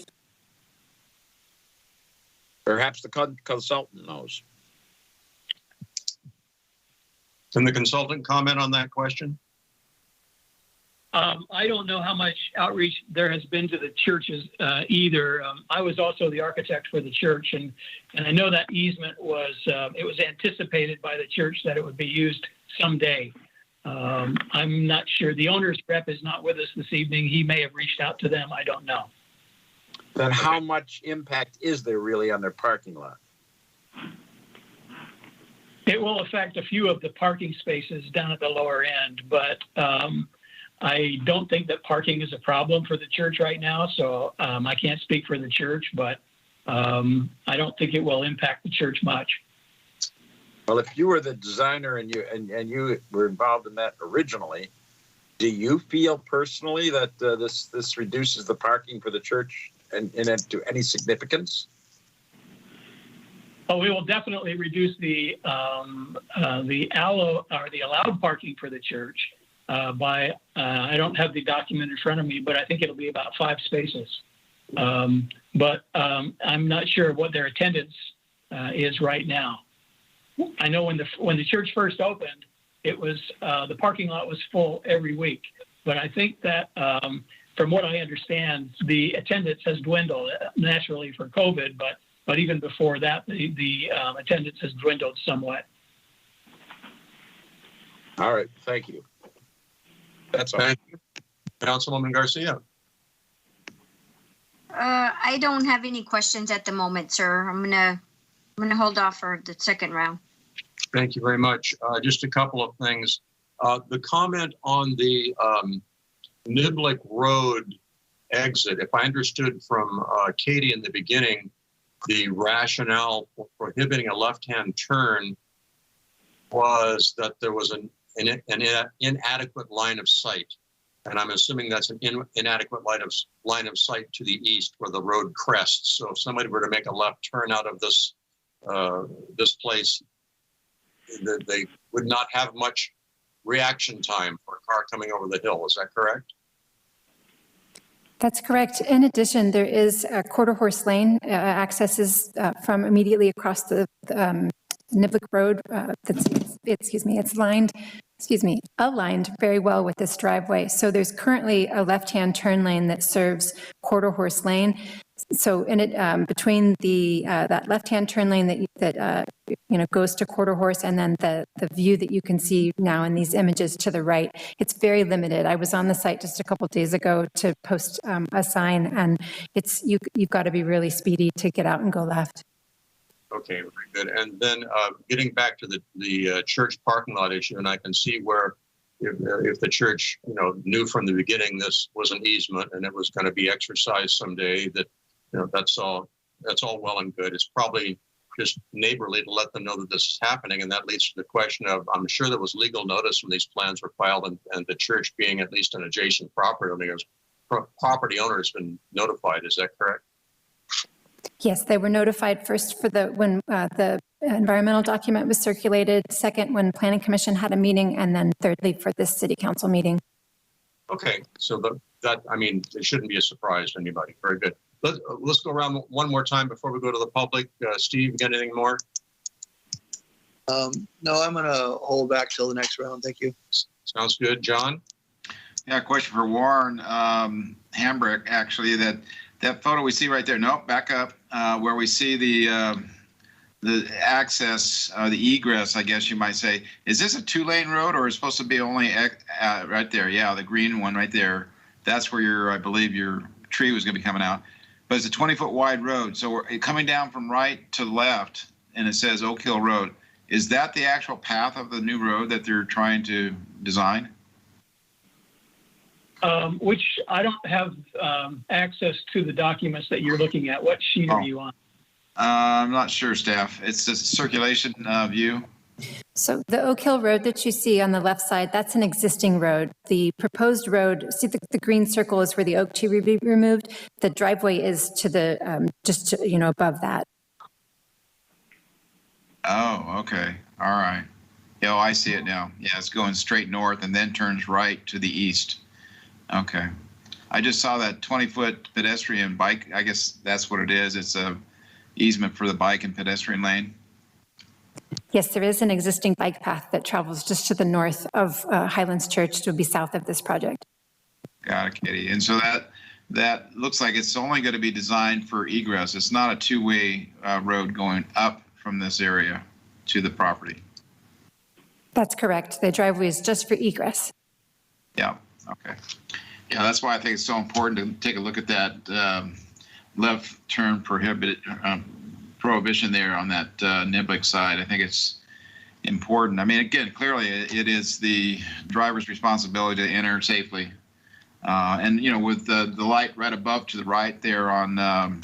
Perhaps the consultant knows. Can the consultant comment on that question? I don't know how much outreach there has been to the churches either. I was also the architect for the church, and I know that easement was anticipated by the church that it would be used someday. I'm not sure. The owner's rep is not with us this evening. He may have reached out to them. I don't know. Then how much impact is there really on their parking lot? It will affect a few of the parking spaces down at the lower end, but I don't think that parking is a problem for the church right now, so I can't speak for the church, but I don't think it will impact the church much. Well, if you were the designer and you were involved in that originally, do you feel personally that this reduces the parking for the church and to any significance? Oh, we will definitely reduce the allowed parking for the church by I don't have the document in front of me, but I think it'll be about 5 spaces. But I'm not sure what their attendance is right now. I know when the church first opened, it was the parking lot was full every week. But I think that from what I understand, the attendance has dwindled naturally for COVID, but even before that, the attendance has dwindled somewhat. All right, thank you. That's all. Thank you. Councilwoman Garcia. I don't have any questions at the moment, sir. I'm gonna hold off for the second round. Thank you very much. Just a couple of things. The comment on the Niblick Road exit, if I understood from Katie in the beginning, the rationale for prohibiting a left-hand turn was that there was an inadequate line of sight. And I'm assuming that's an inadequate line of sight to the east where the road crests. So if somebody were to make a left turn out of this place, they would not have much reaction time for a car coming over the hill. Is that correct? That's correct. In addition, there is a quarter horse lane accesses from immediately across the Niblick Road. It's aligned very well with this driveway. So there's currently a left-hand turn lane that serves quarter horse lane. So in it between that left-hand turn lane that goes to quarter horse and then the view that you can see now in these images to the right, it's very limited. I was on the site just a couple of days ago to post a sign, and you've got to be really speedy to get out and go left. Okay, very good. And then getting back to the church parking lot issue, and I can see where if the church knew from the beginning this was an easement and it was going to be exercised someday, that that's all well and good. It's probably just neighborly to let them know that this is happening, and that leads to the question of, I'm sure there was legal notice when these plans were filed, and the church being at least an adjacent property owner has been notified. Is that correct? Yes, they were notified first when the environmental document was circulated, second when Planning Commission had a meeting, and then thirdly for this City Council meeting. Okay, so it shouldn't be a surprise to anybody. Very good. Let's go around one more time before we go to the public. Steve, you got anything more? No, I'm going to hold back till the next round. Thank you. Sounds good. John? Yeah, question for Warren Hambrick, actually, that photo we see right there. Nope, back up, where we see the access, the egress, I guess you might say. Is this a 2-lane road, or is it supposed to be only right there? Yeah, the green one right there. That's where I believe your tree was going to be coming out. But it's a 20-foot wide road. So we're coming down from right to left, and it says Oak Hill Road. Is that the actual path of the new road that they're trying to design? Which I don't have access to the documents that you're looking at. What sheet are you on? I'm not sure, staff. It's a circulation view. So the Oak Hill Road that you see on the left side, that's an existing road. The proposed road, see the green circle is where the oak tree will be removed. The driveway is to the, just to, above that. Oh, okay. All right. Yeah, I see it now. Yeah, it's going straight north and then turns right to the east. Okay. I just saw that 20-foot pedestrian bike. I guess that's what it is. It's a easement for the bike and pedestrian lane. Yes, there is an existing bike path that travels just to the north of Highlands Church to be south of this project. Got it, Katie. And so that looks like it's only going to be designed for egress. It's not a two-way road going up from this area to the property. That's correct. The driveway is just for egress. Yeah. Okay. Yeah, that's why I think it's so important to take a look at that left turn prohibition there on that Niblick side. I think it's important. I mean, again, clearly it is the driver's responsibility to enter safely. And, with the light right above to the right there on,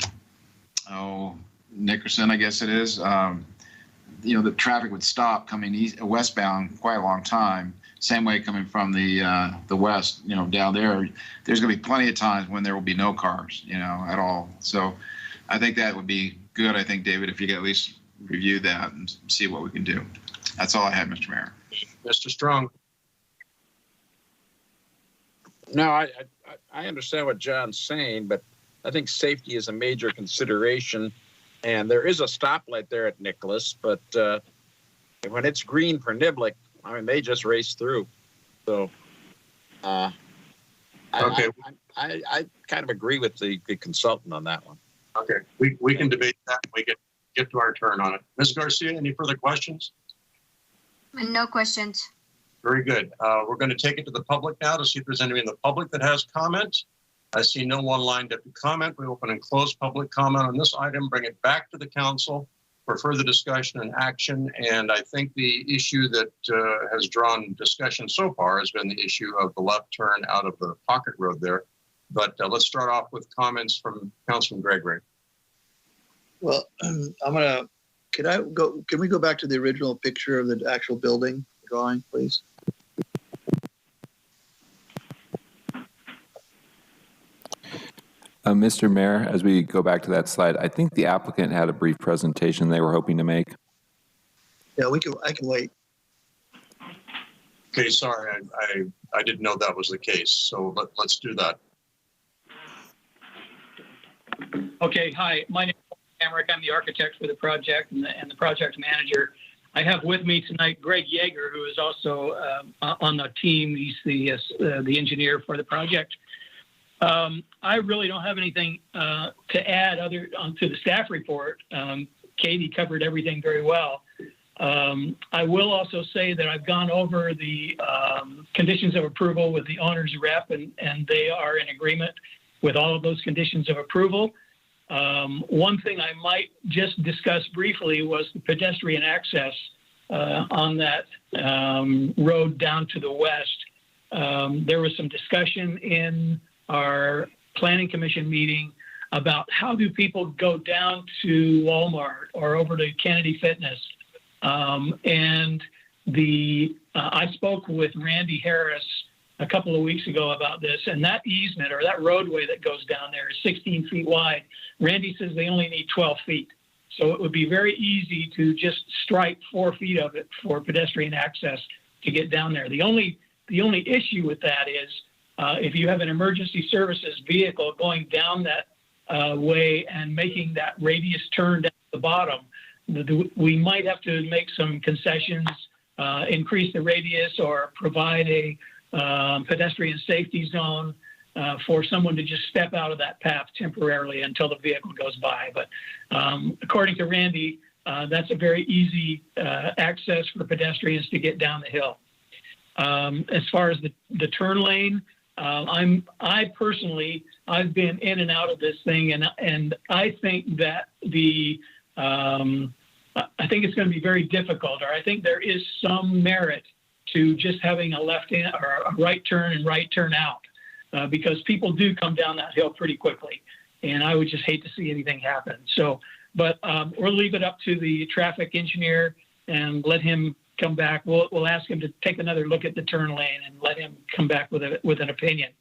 Nickerson, I guess it is, the traffic would stop coming westbound quite a long time. Same way coming from the west, down there. There's going to be plenty of times when there will be no cars, at all. So I think that would be good. I think, David, if you could at least review that and see what we can do. That's all I have, Mr. Mayor. Mr. Strong. No, I understand what John's saying, but I think safety is a major consideration. And there is a stoplight there at Nicholas, but when it's green for Niblick, I mean, they just race through. So okay. I kind of agree with the consultant on that one. Okay, we can debate that. We can get to our turn on it. Ms. Garcia, any further questions? No questions. Very good. We're going to take it to the public now to see if there's anybody in the public that has comment. I see no one lined up to comment. We open and close public comment on this item, bring it back to the council for further discussion and action. And I think the issue that has drawn discussion so far has been the issue of the left turn out of the pocket road there. But let's start off with comments from Councilman Gregory. Well, can we go back to the original picture of the actual building drawing, please? Mr. Mayor, as we go back to that slide, I think the applicant had a brief presentation they were hoping to make. Yeah, I can wait. Okay, sorry, I didn't know that was the case. So let's do that. Okay, hi, my name is Hamrick. I'm the architect for the project and the project manager. I have with me tonight Greg Yeager, who is also on the team. He's the engineer for the project. I really don't have anything to add other to the staff report. Katie covered everything very well. I will also say that I've gone over the conditions of approval with the owner's rep, and they are in agreement with all of those conditions of approval. One thing I might just discuss briefly was the pedestrian access on that road down to the west. There was some discussion in our planning commission meeting about how do people go down to Walmart or over to Kennedy Fitness. And I spoke with Randy Harris a couple of weeks ago about this, and that easement or that roadway that goes down there is 16 feet wide. Randy says they only need 12 feet. So it would be very easy to just stripe 4 feet of it for pedestrian access to get down there. The only issue with that is if you have an emergency services vehicle going down that way and making that radius turn down the bottom, we might have to make some concessions, increase the radius, or provide a pedestrian safety zone for someone to just step out of that path temporarily until the vehicle goes by. But according to Randy, that's a very easy access for pedestrians to get down the hill. As far as the turn lane, I personally, I've been in and out of this thing, and I think that I think it's going to be very difficult, or I think there is some merit to just having a left hand or a right turn and right turn out, because people do come down that hill pretty quickly, and I would just hate to see anything happen. So, but we'll leave it up to the traffic engineer and let him come back. We'll ask him to take another look at the turn lane and let him come back with an opinion.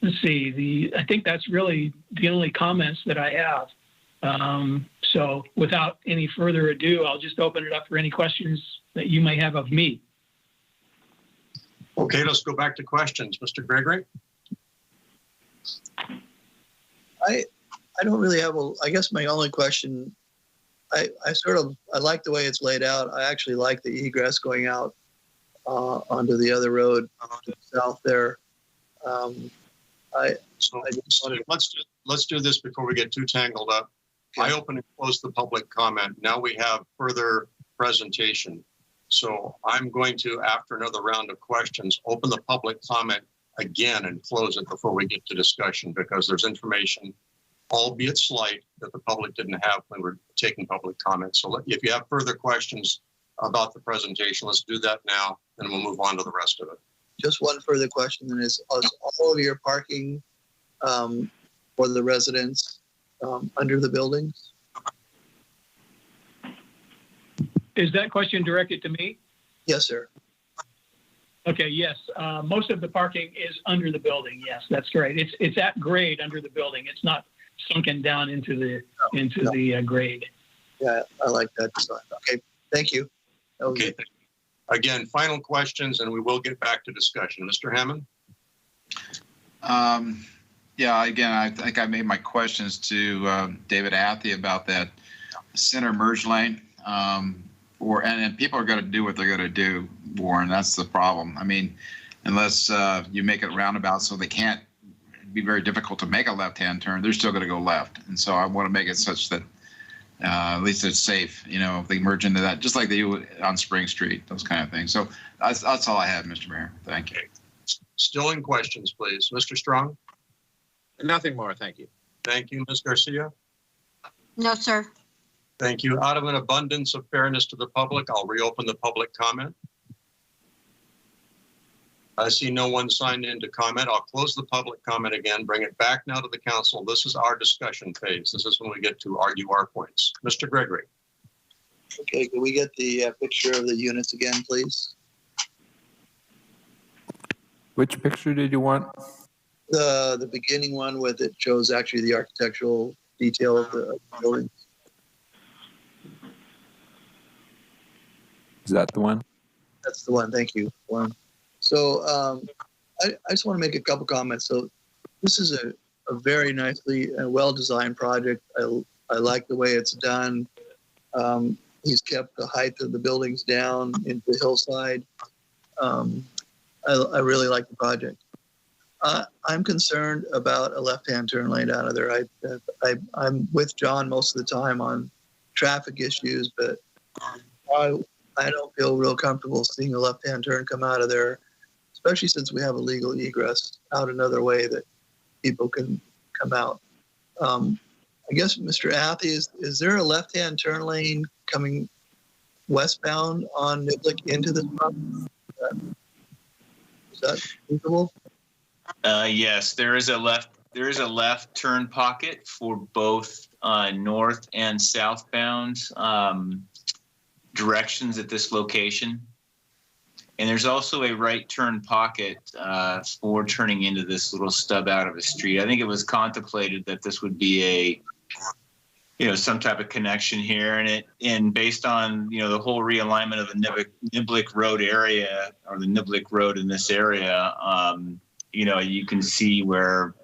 Let's see. I think that's really the only comments that I have. So without any further ado, I'll just open it up for any questions that you may have of me. Okay, let's go back to questions. Mr. Gregory? I don't really have I guess my only question, I like the way it's laid out. I actually like the egress going out onto the other road to the south there. Let's do this before we get too tangled up. I open and close the public comment. Now we have further presentation. So I'm going to, after another round of questions, open the public comment again and close it before we get to discussion, because there's information, albeit slight, that the public didn't have when we're taking public comments. So if you have further questions about the presentation, let's do that now, and we'll move on to the rest of it. Just one further question, then, is all of your parking for the residents under the buildings? Is that question directed to me? Yes, sir. Okay, yes. Most of the parking is under the building. Yes, that's great. It's at grade under the building. It's not sunken down into the grade. Yeah, I like that design. Okay, thank you. Okay. Again, final questions, and we will get back to discussion. Mr. Hammond? Yeah, again, I think I made my questions to David Athey about that center merge lane. And people are going to do what they're going to do, Warren. That's the problem. I mean, unless you make it roundabout so they can't be very difficult to make a left-hand turn, they're still going to go left. And so I want to make it such that at least it's safe, if they merge into that, just like they do on Spring Street, those kind of things. So that's all I have, Mr. Mayor. Thank you. Still in questions, please. Mr. Strong? Nothing more. Thank you. Thank you. Ms. Garcia? No, sir. Thank you. Out of an abundance of fairness to the public, I'll reopen the public comment. I see no one signed in to comment. I'll close the public comment again, bring it back now to the council. This is our discussion phase. This is when we get to argue our points. Mr. Gregory. Okay, can we get the picture of the units again, please? Which picture did you want? The beginning one with it shows actually the architectural detail of the building. Is that the one? That's the one. Thank you, Warren. So I just want to make a couple comments. So this is a very nicely and well-designed project. I like the way it's done. He's kept the height of the buildings down into the hillside. I really like the project. I'm concerned about a left-hand turn lane out of there. I'm with John most of the time on traffic issues, but I don't feel real comfortable seeing a left-hand turn come out of there, especially since we have a legal egress out another way that people can come out. I guess, Mr. Athey, is there a left-hand turn lane coming westbound on Niblick into this property? Is that feasible? Yes, there is a left turn pocket for both north and southbound directions at this location. And there's also a right turn pocket for turning into this little stub out of a street. I think it was contemplated that this would be some type of connection here, and based on the whole realignment of the Niblick Road area, or the Niblick Road in this area, you can see where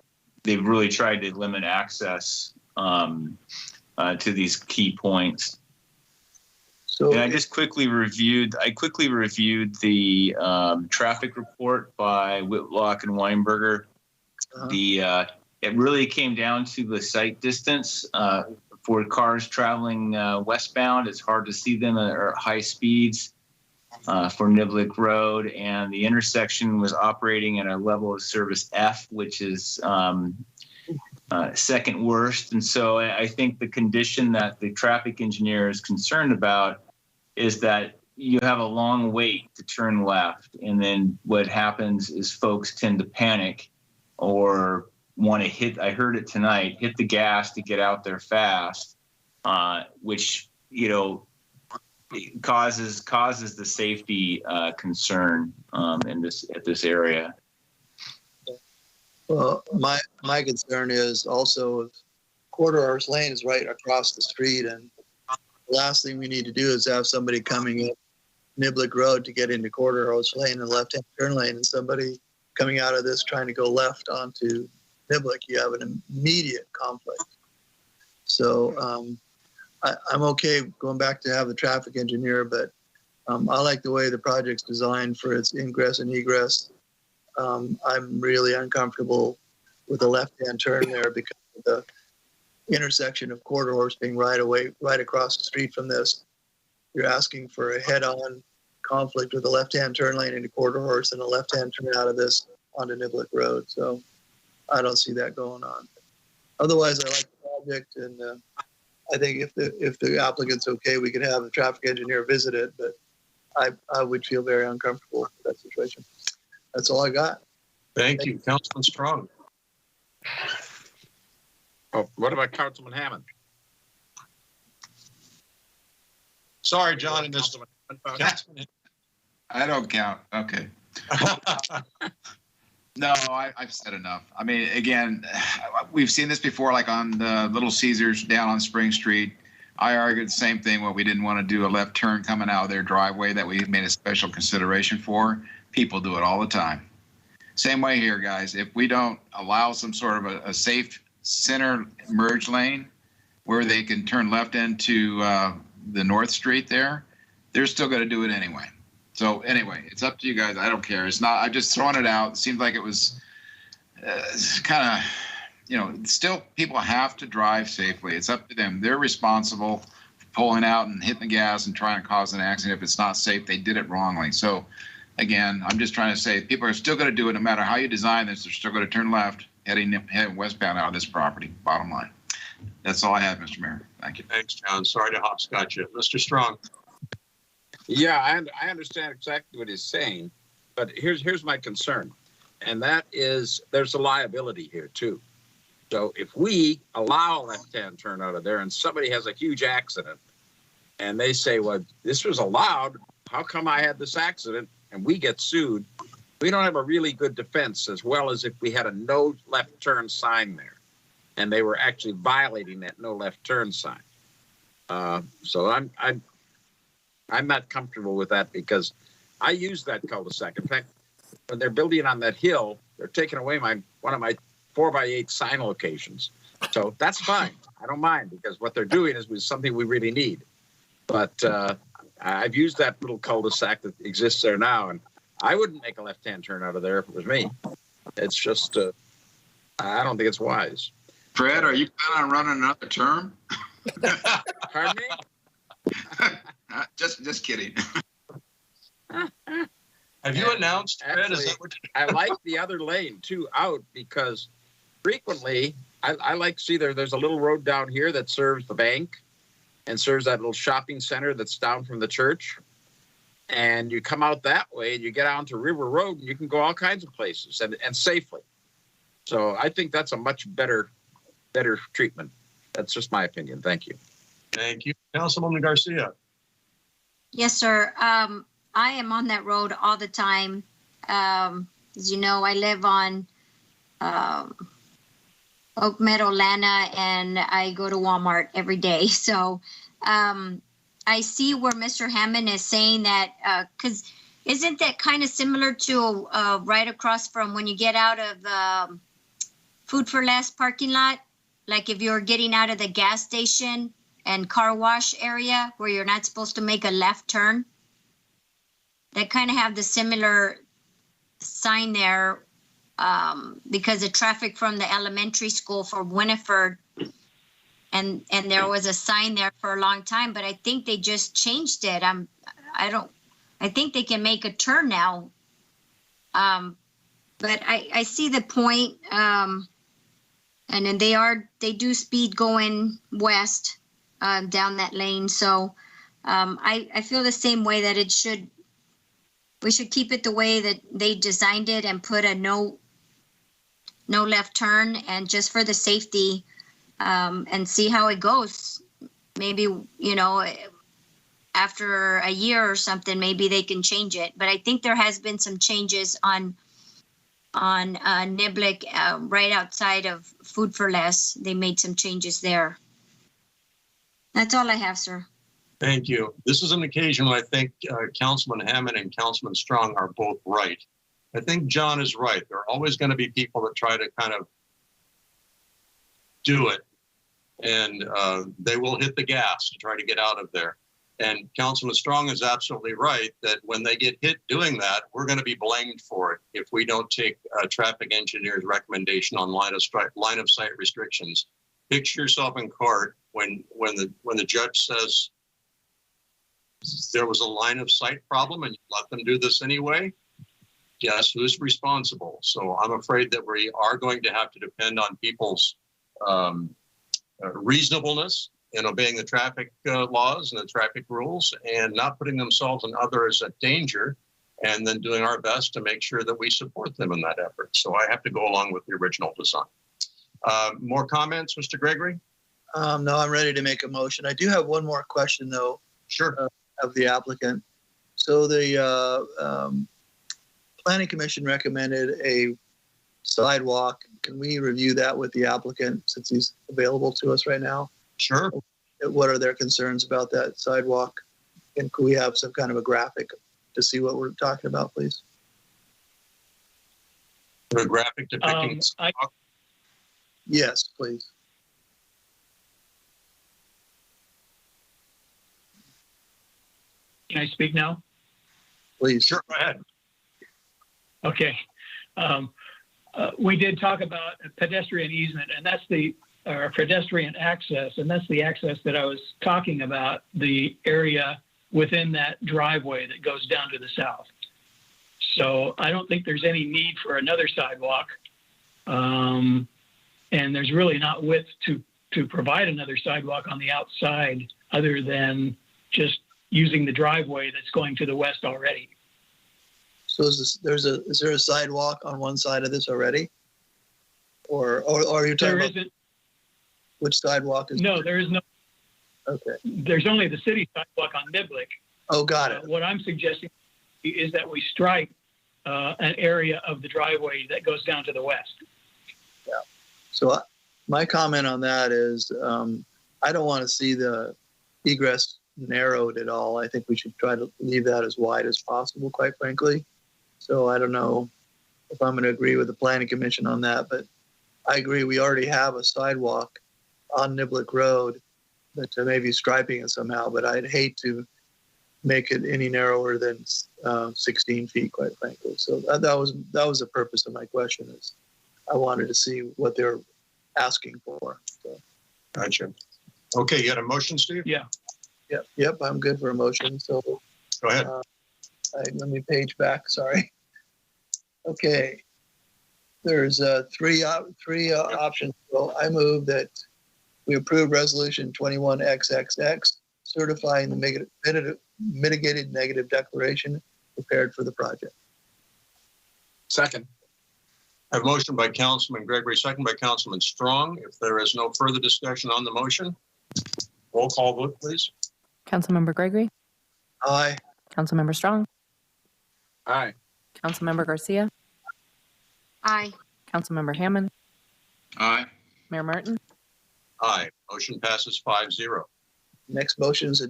they've really tried to limit access to these key points. So and I quickly reviewed the traffic report by Whitlock and Weinberger. It really came down to the sight distance for cars traveling westbound. It's hard to see them at high speeds for Niblick Road, and the intersection was operating at a level of service F, which is second worst. And so I think the condition that the traffic engineer is concerned about is that you have a long wait to turn left. And then what happens is folks tend to panic or want to hit, I heard it tonight, hit the gas to get out there fast, which, causes the safety concern at this area. Well, my concern is also Corridors Lane is right across the street, and the last thing we need to do is have somebody coming up Niblick Road to get into Corridors Lane and left-hand turn lane, and somebody coming out of this trying to go left onto Niblick. You have an immediate conflict. So I'm okay going back to have the traffic engineer, but I like the way the project's designed for its ingress and egress. I'm really uncomfortable with the left-hand turn there because of the intersection of corridors being right across the street from this. You're asking for a head-on conflict with a left-hand turn lane into corridors and a left-hand turn out of this onto Niblick Road. So I don't see that going on. Otherwise, I like the project, and I think if the applicant's okay, we could have the traffic engineer visit it, but I would feel very uncomfortable with that situation. That's all I got. Thank you, Councilman Strong. Oh, what about Councilman Hammond? Sorry, John, I missed I don't count. Okay. No, I've said enough. I mean, again, we've seen this before, like on the Little Caesars down on Spring Street. I argued the same thing when we didn't want to do a left turn coming out of their driveway that we made a special consideration for. People do it all the time. Same way here, guys. If we don't allow some sort of a safe center merge lane where they can turn left into the North Street there, they're still going to do it anyway. So anyway, it's up to you guys. I don't care. It's not, I'm just throwing it out. It seems like it was kind of, still people have to drive safely. It's up to them. They're responsible for pulling out and hitting the gas and trying to cause an accident. If it's not safe, they did it wrongly. So again, I'm just trying to say people are still going to do it no matter how you design this. They're still going to turn left, heading westbound out of this property, bottom line. That's all I have, Mr. Mayor. Thank you. Thanks, John. Sorry to hopscotch you. Mr. Strong. Yeah, I understand exactly what he's saying, but here's my concern, and that is there's a liability here too. So if we allow a left-hand turn out of there and somebody has a huge accident and they say, well, this was allowed, how come I had this accident, and we get sued, we don't have a really good defense, as well as if we had a no left turn sign there and they were actually violating that no left turn sign. So I'm not comfortable with that because I use that cul-de-sac. In fact, when they're building on that hill, they're taking away one of my 4x8 sign locations. So that's fine. I don't mind because what they're doing is something we really need. But I've used that little cul-de-sac that exists there now, and I wouldn't make a left-hand turn out of there if it was me. It's just, I don't think it's wise. Fred, are you planning on running another term? Pardon me? Just kidding. Have you announced, Fred? Actually, Is that what I like the other lane too out because frequently I like to see there's a little road down here that serves the bank and serves that little shopping center that's down from the church. And you come out that way and you get out to River Road and you can go all kinds of places and safely. So I think that's a much better treatment. That's just my opinion. Thank you. Thank you. Councilwoman Garcia. Yes, sir. I am on that road all the time. As you know, I live on Oak Meadow, Lana, and I go to Walmart every day. So I see where Mr. Hammond is saying that, because isn't that kind of similar to right across from when you get out of the Food for Less parking lot? Like if you're getting out of the gas station and car wash area where you're not supposed to make a left turn. That kind of have the similar sign there because the traffic from the elementary school for Winnifred, and there was a sign there for a long time, but I think they just changed it. I think they can make a turn now. But I see the point. And then they do speed going west down that lane. So I feel the same way that we should keep it the way that they designed it and put a no left turn, and just for the safety, and see how it goes. Maybe, after a year or something, maybe they can change it. But I think there has been some changes on Niblick, right outside of Food for Less. They made some changes there. That's all I have, sir. Thank you. This is an occasion when I think Councilman Hammond and Councilman Strong are both right. I think John is right. There are always going to be people that try to kind of do it, and they will hit the gas to try to get out of there. And Councilman Strong is absolutely right that when they get hit doing that, we're going to be blamed for it if we don't take a traffic engineer's recommendation on line of sight restrictions. Picture yourself in court when the judge says there was a line of sight problem and you let them do this anyway. Guess who's responsible? So I'm afraid that we are going to have to depend on people's reasonableness in obeying the traffic laws and the traffic rules, and not putting themselves and others at danger, and then doing our best to make sure that we support them in that effort. So I have to go along with the original design. More comments, Mr. Gregory? No, I'm ready to make a motion. I do have one more question, though. Sure. Of the applicant. So the Planning Commission recommended a sidewalk. Can we review that with the applicant since he's available to us right now? Sure. What are their concerns about that sidewalk? And could we have some kind of a graphic to see what we're talking about, please? A graphic depicting Yes, please. Can I speak now? Please. Sure, go ahead. Okay. We did talk about a pedestrian easement, and that's the pedestrian access, and that's the access that I was talking about, the area within that driveway that goes down to the south. So I don't think there's any need for another sidewalk. And there's really not width to provide another sidewalk on the outside other than just using the driveway that's going to the west already. So is there a sidewalk on one side of this already? Or are you talking about which sidewalk is? No, there is no. Okay. There's only the city sidewalk on Niblick. Oh, got it. What I'm suggesting is that we strike an area of the driveway that goes down to the west. Yeah. So my comment on that is I don't want to see the egress narrowed at all. I think we should try to leave that as wide as possible, quite frankly. So I don't know if I'm going to agree with the Planning Commission on that, but I agree we already have a sidewalk on Niblick Road, but maybe striping it somehow, but I'd hate to make it any narrower than 16 feet, quite frankly. So that was the purpose of my question, is I wanted to see what they're asking for. So. Gotcha. Okay, you had a motion, Steve? Yeah. Yep, I'm good for a motion. So go ahead. Let me page back. Sorry. Okay. There's three options. So I move that we approve Resolution 21XXX, certifying the mitigated negative declaration prepared for the project. Second. I have a motion by Councilman Gregory, second by Councilman Strong. If there is no further discussion on the motion, roll call vote, please. Councilmember Gregory? Aye. Councilmember Strong? Aye. Councilmember Garcia? Aye. Councilmember Hammond? Aye. Mayor Martin? Aye. Motion passes 5-0. Next motion is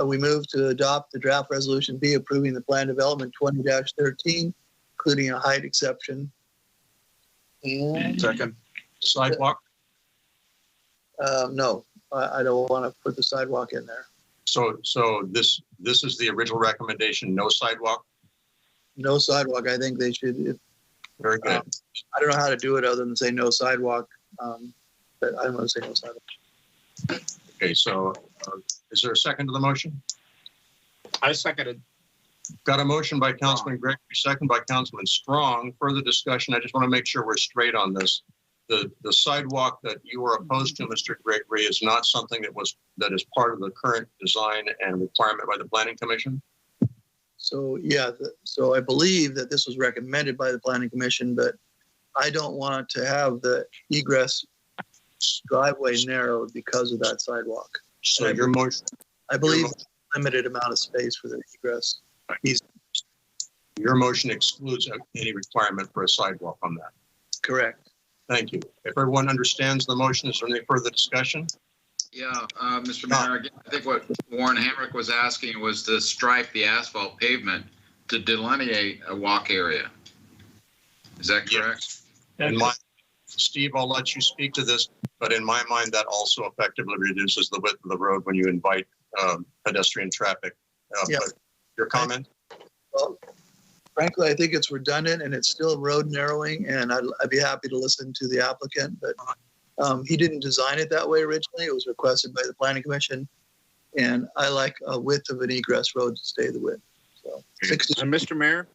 we move to adopt the draft resolution B approving the plan development 20-13, including a height exception. And second. Sidewalk? No, I don't want to put the sidewalk in there. So this is the original recommendation, no sidewalk? No sidewalk. I think they should. Very good. I don't know how to do it other than say no sidewalk, but I'm going to say no sidewalk. Okay, so is there a second to the motion? I seconded. Got a motion by Councilman Gregory, second by Councilman Strong. Further discussion. I just want to make sure we're straight on this. The sidewalk that you are opposed to, Mr. Gregory, is not something that is part of the current design and requirement by the Planning Commission? So yeah, so I believe that this was recommended by the Planning Commission, but I don't want to have the egress driveway narrowed because of that sidewalk. So your motion, I believe, limited amount of space for the egress. Your motion excludes any requirement for a sidewalk on that. Correct. Thank you. If everyone understands the motion, is there any further discussion? Yeah, Mr. Mayor, I think what Warren Hamrick was asking was to stripe the asphalt pavement to delineate a walk area. Is that correct? Steve, I'll let you speak to this, but in my mind, that also effectively reduces the width of the road when you invite pedestrian traffic. But your comment? Well, frankly, I think it's redundant and it's still road narrowing, and I'd be happy to listen to the applicant, but he didn't design it that way originally. It was requested by the Planning Commission, and I like a width of an egress road to stay the width. So, 60. And Mr. Mayor?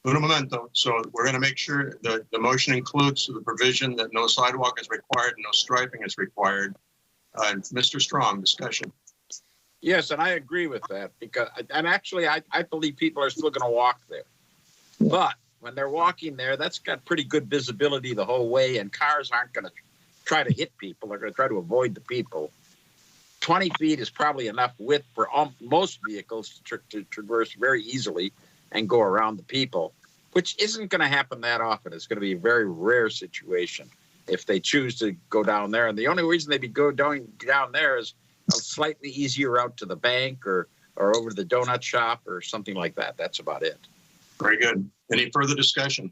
Un momento. So we're going to make sure that the motion includes the provision that no sidewalk is required, no striping is required. Mr. Strong, discussion. Yes, and I agree with that because, and actually, I believe people are still going to walk there. But when they're walking there, that's got pretty good visibility the whole way, and cars aren't going to try to hit people. They're going to try to avoid the people. 20 feet is probably enough width for most vehicles to traverse very easily and go around the people, which isn't going to happen that often. It's going to be a very rare situation if they choose to go down there. And the only reason they'd be going down there is a slightly easier route to the bank or over to the donut shop or something like that. That's about it. Very good. Any further discussion?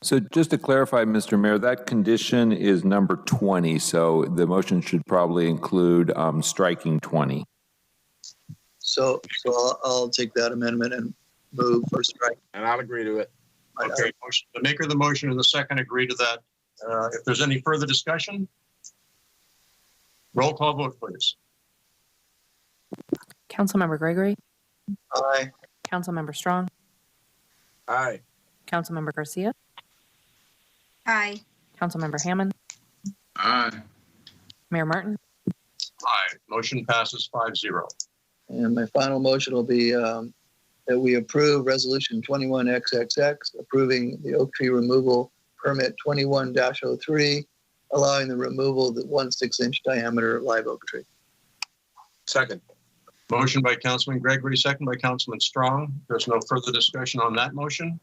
So just to clarify, Mr. Mayor, that condition is number 20. So the motion should probably include striking 20. So I'll take that amendment and move for strike. And I'll agree to it. Okay, the maker of the motion and the second agree to that. If there's any further discussion, roll call vote, please. Councilmember Gregory? Aye. Councilmember Strong? Aye. Councilmember Garcia? Aye. Councilmember Hammond? Aye. Mayor Martin? Aye. Motion passes 5-0. And my final motion will be that we approve Resolution 21XXX, approving the oak tree removal permit 21-03, allowing the removal of the 1 6-inch diameter live oak tree. Second. Motion by Councilman Gregory, second by Councilman Strong. There's no further discussion on that motion.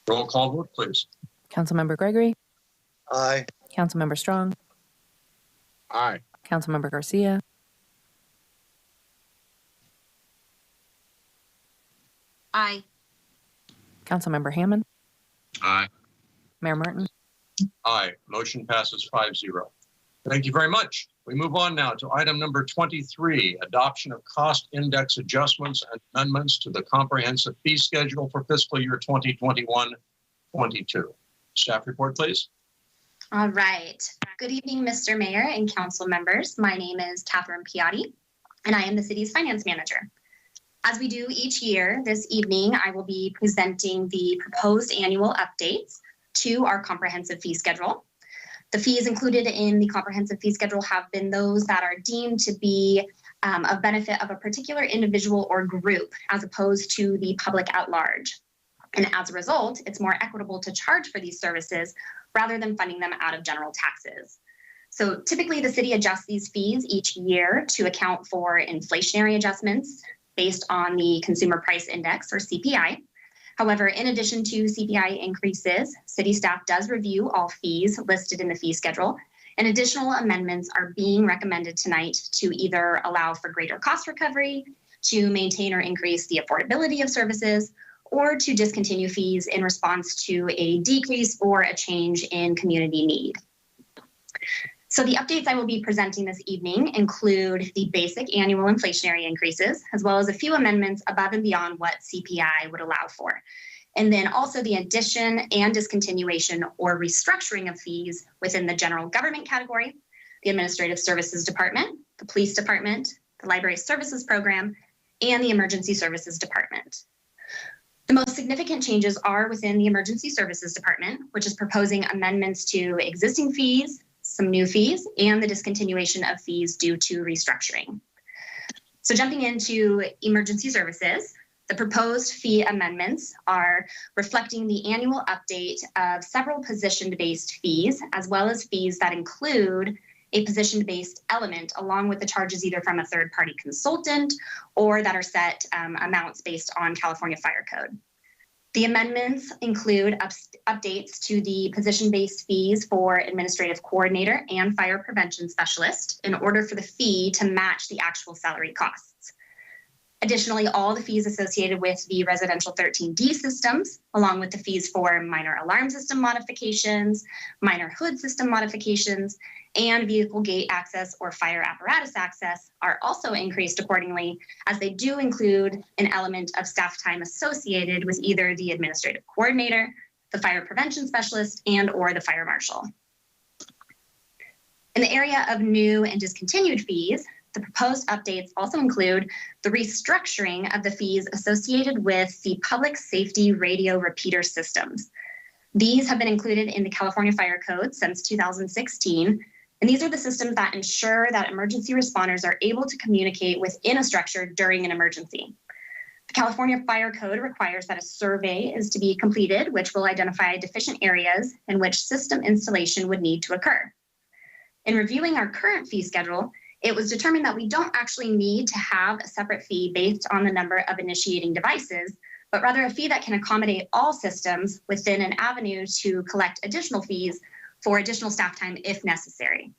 Roll call vote, please. Councilmember Gregory? Aye. Councilmember Strong? Aye. Councilmember Garcia? Aye. Councilmember Hammond? Aye. Mayor Martin? Aye. Motion passes 5-0. Thank you very much. We move on now to item number 23, adoption of cost index adjustments and amendments to the comprehensive fee schedule for fiscal year 2021-22. Staff report, please. All right. Good evening, Mr. Mayor and council members. My name is Catherine Piatti, and I am the city's finance manager. As we do each year, this evening, I will be presenting the proposed annual updates to our comprehensive fee schedule. The fees included in the comprehensive fee schedule have been those that are deemed to be of benefit of a particular individual or group, as opposed to the public at large. And as a result, it's more equitable to charge for these services rather than funding them out of general taxes. So typically the city adjusts these fees each year to account for inflationary adjustments based on the Consumer Price Index, or CPI. However, in addition to CPI increases, city staff does review all fees listed in the fee schedule, and additional amendments are being recommended tonight to either allow for greater cost recovery, to maintain or increase the affordability of services, or to discontinue fees in response to a decrease or a change in community need. So the updates I will be presenting this evening include the basic annual inflationary increases, as well as a few amendments above and beyond what CPI would allow for. And then also the addition and discontinuation or restructuring of fees within the general government category, the Administrative Services Department, the Police Department, the Library Services Program, and the Emergency Services Department. The most significant changes are within the Emergency Services Department, which is proposing amendments to existing fees, some new fees, and the discontinuation of fees due to restructuring. So jumping into emergency services, the proposed fee amendments are reflecting the annual update of several position-based fees, as well as fees that include a position-based element along with the charges either from a third-party consultant or that are set amounts based on California Fire Code. The amendments include updates to the position-based fees for administrative coordinator and fire prevention specialist in order for the fee to match the actual salary costs. Additionally, all the fees associated with the residential 13D systems, along with the fees for minor alarm system modifications, minor hood system modifications, and vehicle gate access or fire apparatus access are also increased accordingly, as they do include an element of staff time associated with either the administrative coordinator, the fire prevention specialist, and or the fire marshal. In the area of new and discontinued fees, the proposed updates also include the restructuring of the fees associated with the public safety radio repeater systems. These have been included in the California Fire Code since 2016, and these are the systems that ensure that emergency responders are able to communicate within a structure during an emergency. The California Fire Code requires that a survey is to be completed, which will identify deficient areas in which system installation would need to occur. In reviewing our current fee schedule, it was determined that we don't actually need to have a separate fee based on the number of initiating devices, but rather a fee that can accommodate all systems within an avenue to collect additional fees for additional staff time if necessary.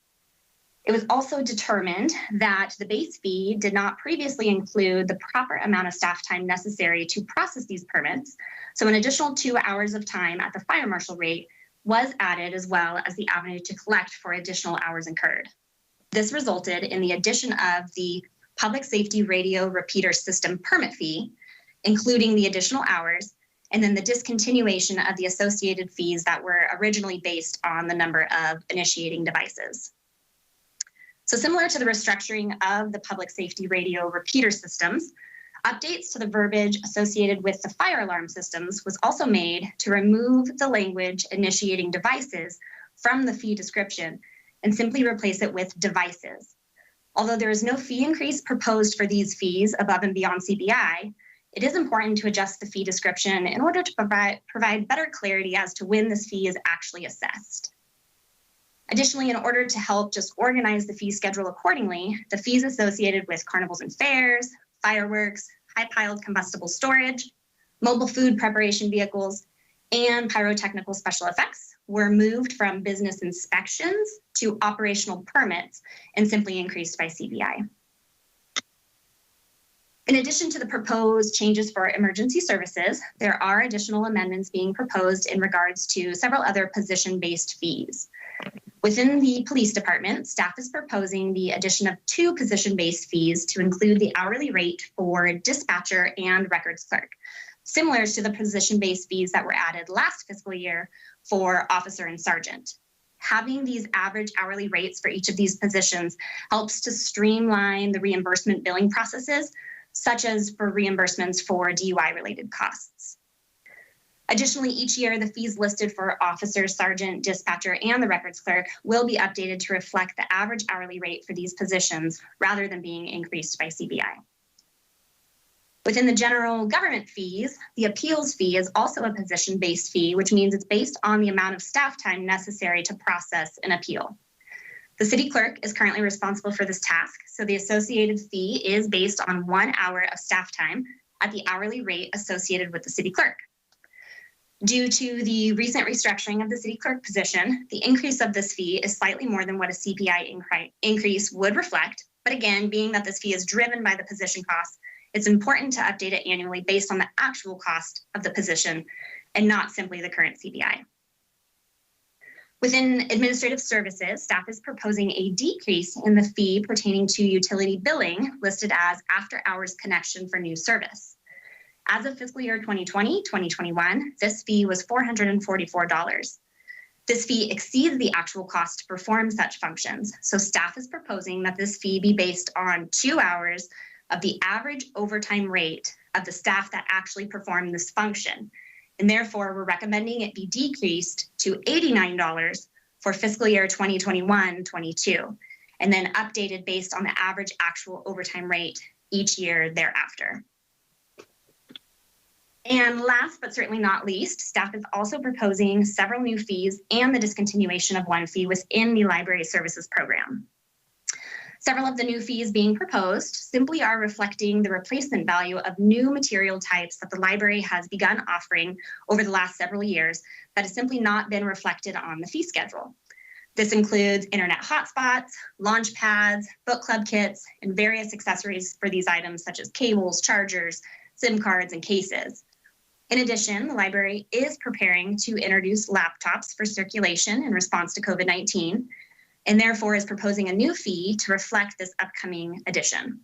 It was also determined that the base fee did not previously include the proper amount of staff time necessary to process these permits, so an additional 2 hours of time at the fire marshal rate was added, as well as the avenue to collect for additional hours incurred. This resulted in the addition of the public safety radio repeater system permit fee, including the additional hours, and then the discontinuation of the associated fees that were originally based on the number of initiating devices. So similar to the restructuring of the public safety radio repeater systems, updates to the verbiage associated with the fire alarm systems was also made to remove the language initiating devices from the fee description and simply replace it with devices. Although there is no fee increase proposed for these fees above and beyond CPI, it is important to adjust the fee description in order to provide better clarity as to when this fee is actually assessed. Additionally, in order to help just organize the fee schedule accordingly, the fees associated with carnivals and fairs, fireworks, high-piled combustible storage, mobile food preparation vehicles, and pyrotechnical special effects were moved from business inspections to operational permits and simply increased by CPI. In addition to the proposed changes for emergency services, there are additional amendments being proposed in regards to several other position-based fees. Within the police department, staff is proposing the addition of 2 position-based fees to include the hourly rate for dispatcher and records clerk, similar to the position-based fees that were added last fiscal year for officer and sergeant. Having these average hourly rates for each of these positions helps to streamline the reimbursement billing processes, such as for reimbursements for DUI-related costs. Additionally, each year, the fees listed for officer, sergeant, dispatcher, and the records clerk will be updated to reflect the average hourly rate for these positions rather than being increased by CPI. Within the general government fees, the appeals fee is also a position-based fee, which means it's based on the amount of staff time necessary to process an appeal. The city clerk is currently responsible for this task, so the associated fee is based on 1 hour of staff time at the hourly rate associated with the city clerk. Due to the recent restructuring of the city clerk position, the increase of this fee is slightly more than what a CPI increase would reflect. But again, being that this fee is driven by the position costs, it's important to update it annually based on the actual cost of the position and not simply the current CPI. Within administrative services, staff is proposing a decrease in the fee pertaining to utility billing listed as after-hours connection for new service. As of fiscal year 2020-2021, this fee was $444. This fee exceeds the actual cost to perform such functions, so staff is proposing that this fee be based on 2 hours of the average overtime rate of the staff that actually perform this function. And therefore, we're recommending it be decreased to $89 for fiscal year 2021-22, and then updated based on the average actual overtime rate each year thereafter. And last but certainly not least, staff is also proposing several new fees and the discontinuation of one fee within the library services program. Several of the new fees being proposed simply are reflecting the replacement value of new material types that the library has begun offering over the last several years that has simply not been reflected on the fee schedule. This includes internet hotspots, launch pads, book club kits, and various accessories for these items such as cables, chargers, SIM cards, and cases. In addition, the library is preparing to introduce laptops for circulation in response to COVID-19, and therefore is proposing a new fee to reflect this upcoming addition.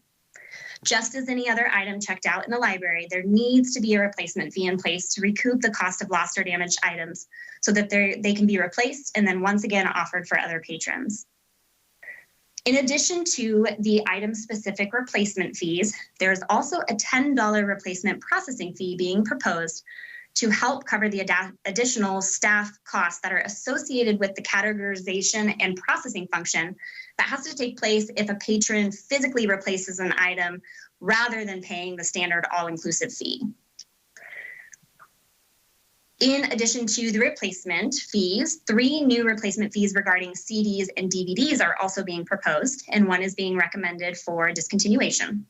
Just as any other item checked out in the library, there needs to be a replacement fee in place to recoup the cost of lost or damaged items so that they can be replaced and then once again offered for other patrons. In addition to the item-specific replacement fees, there is also a $10 replacement processing fee being proposed to help cover the additional staff costs that are associated with the categorization and processing function that has to take place if a patron physically replaces an item rather than paying the standard all-inclusive fee. In addition to the replacement fees, 3 new replacement fees regarding CDs and DVDs are also being proposed, and one is being recommended for discontinuation.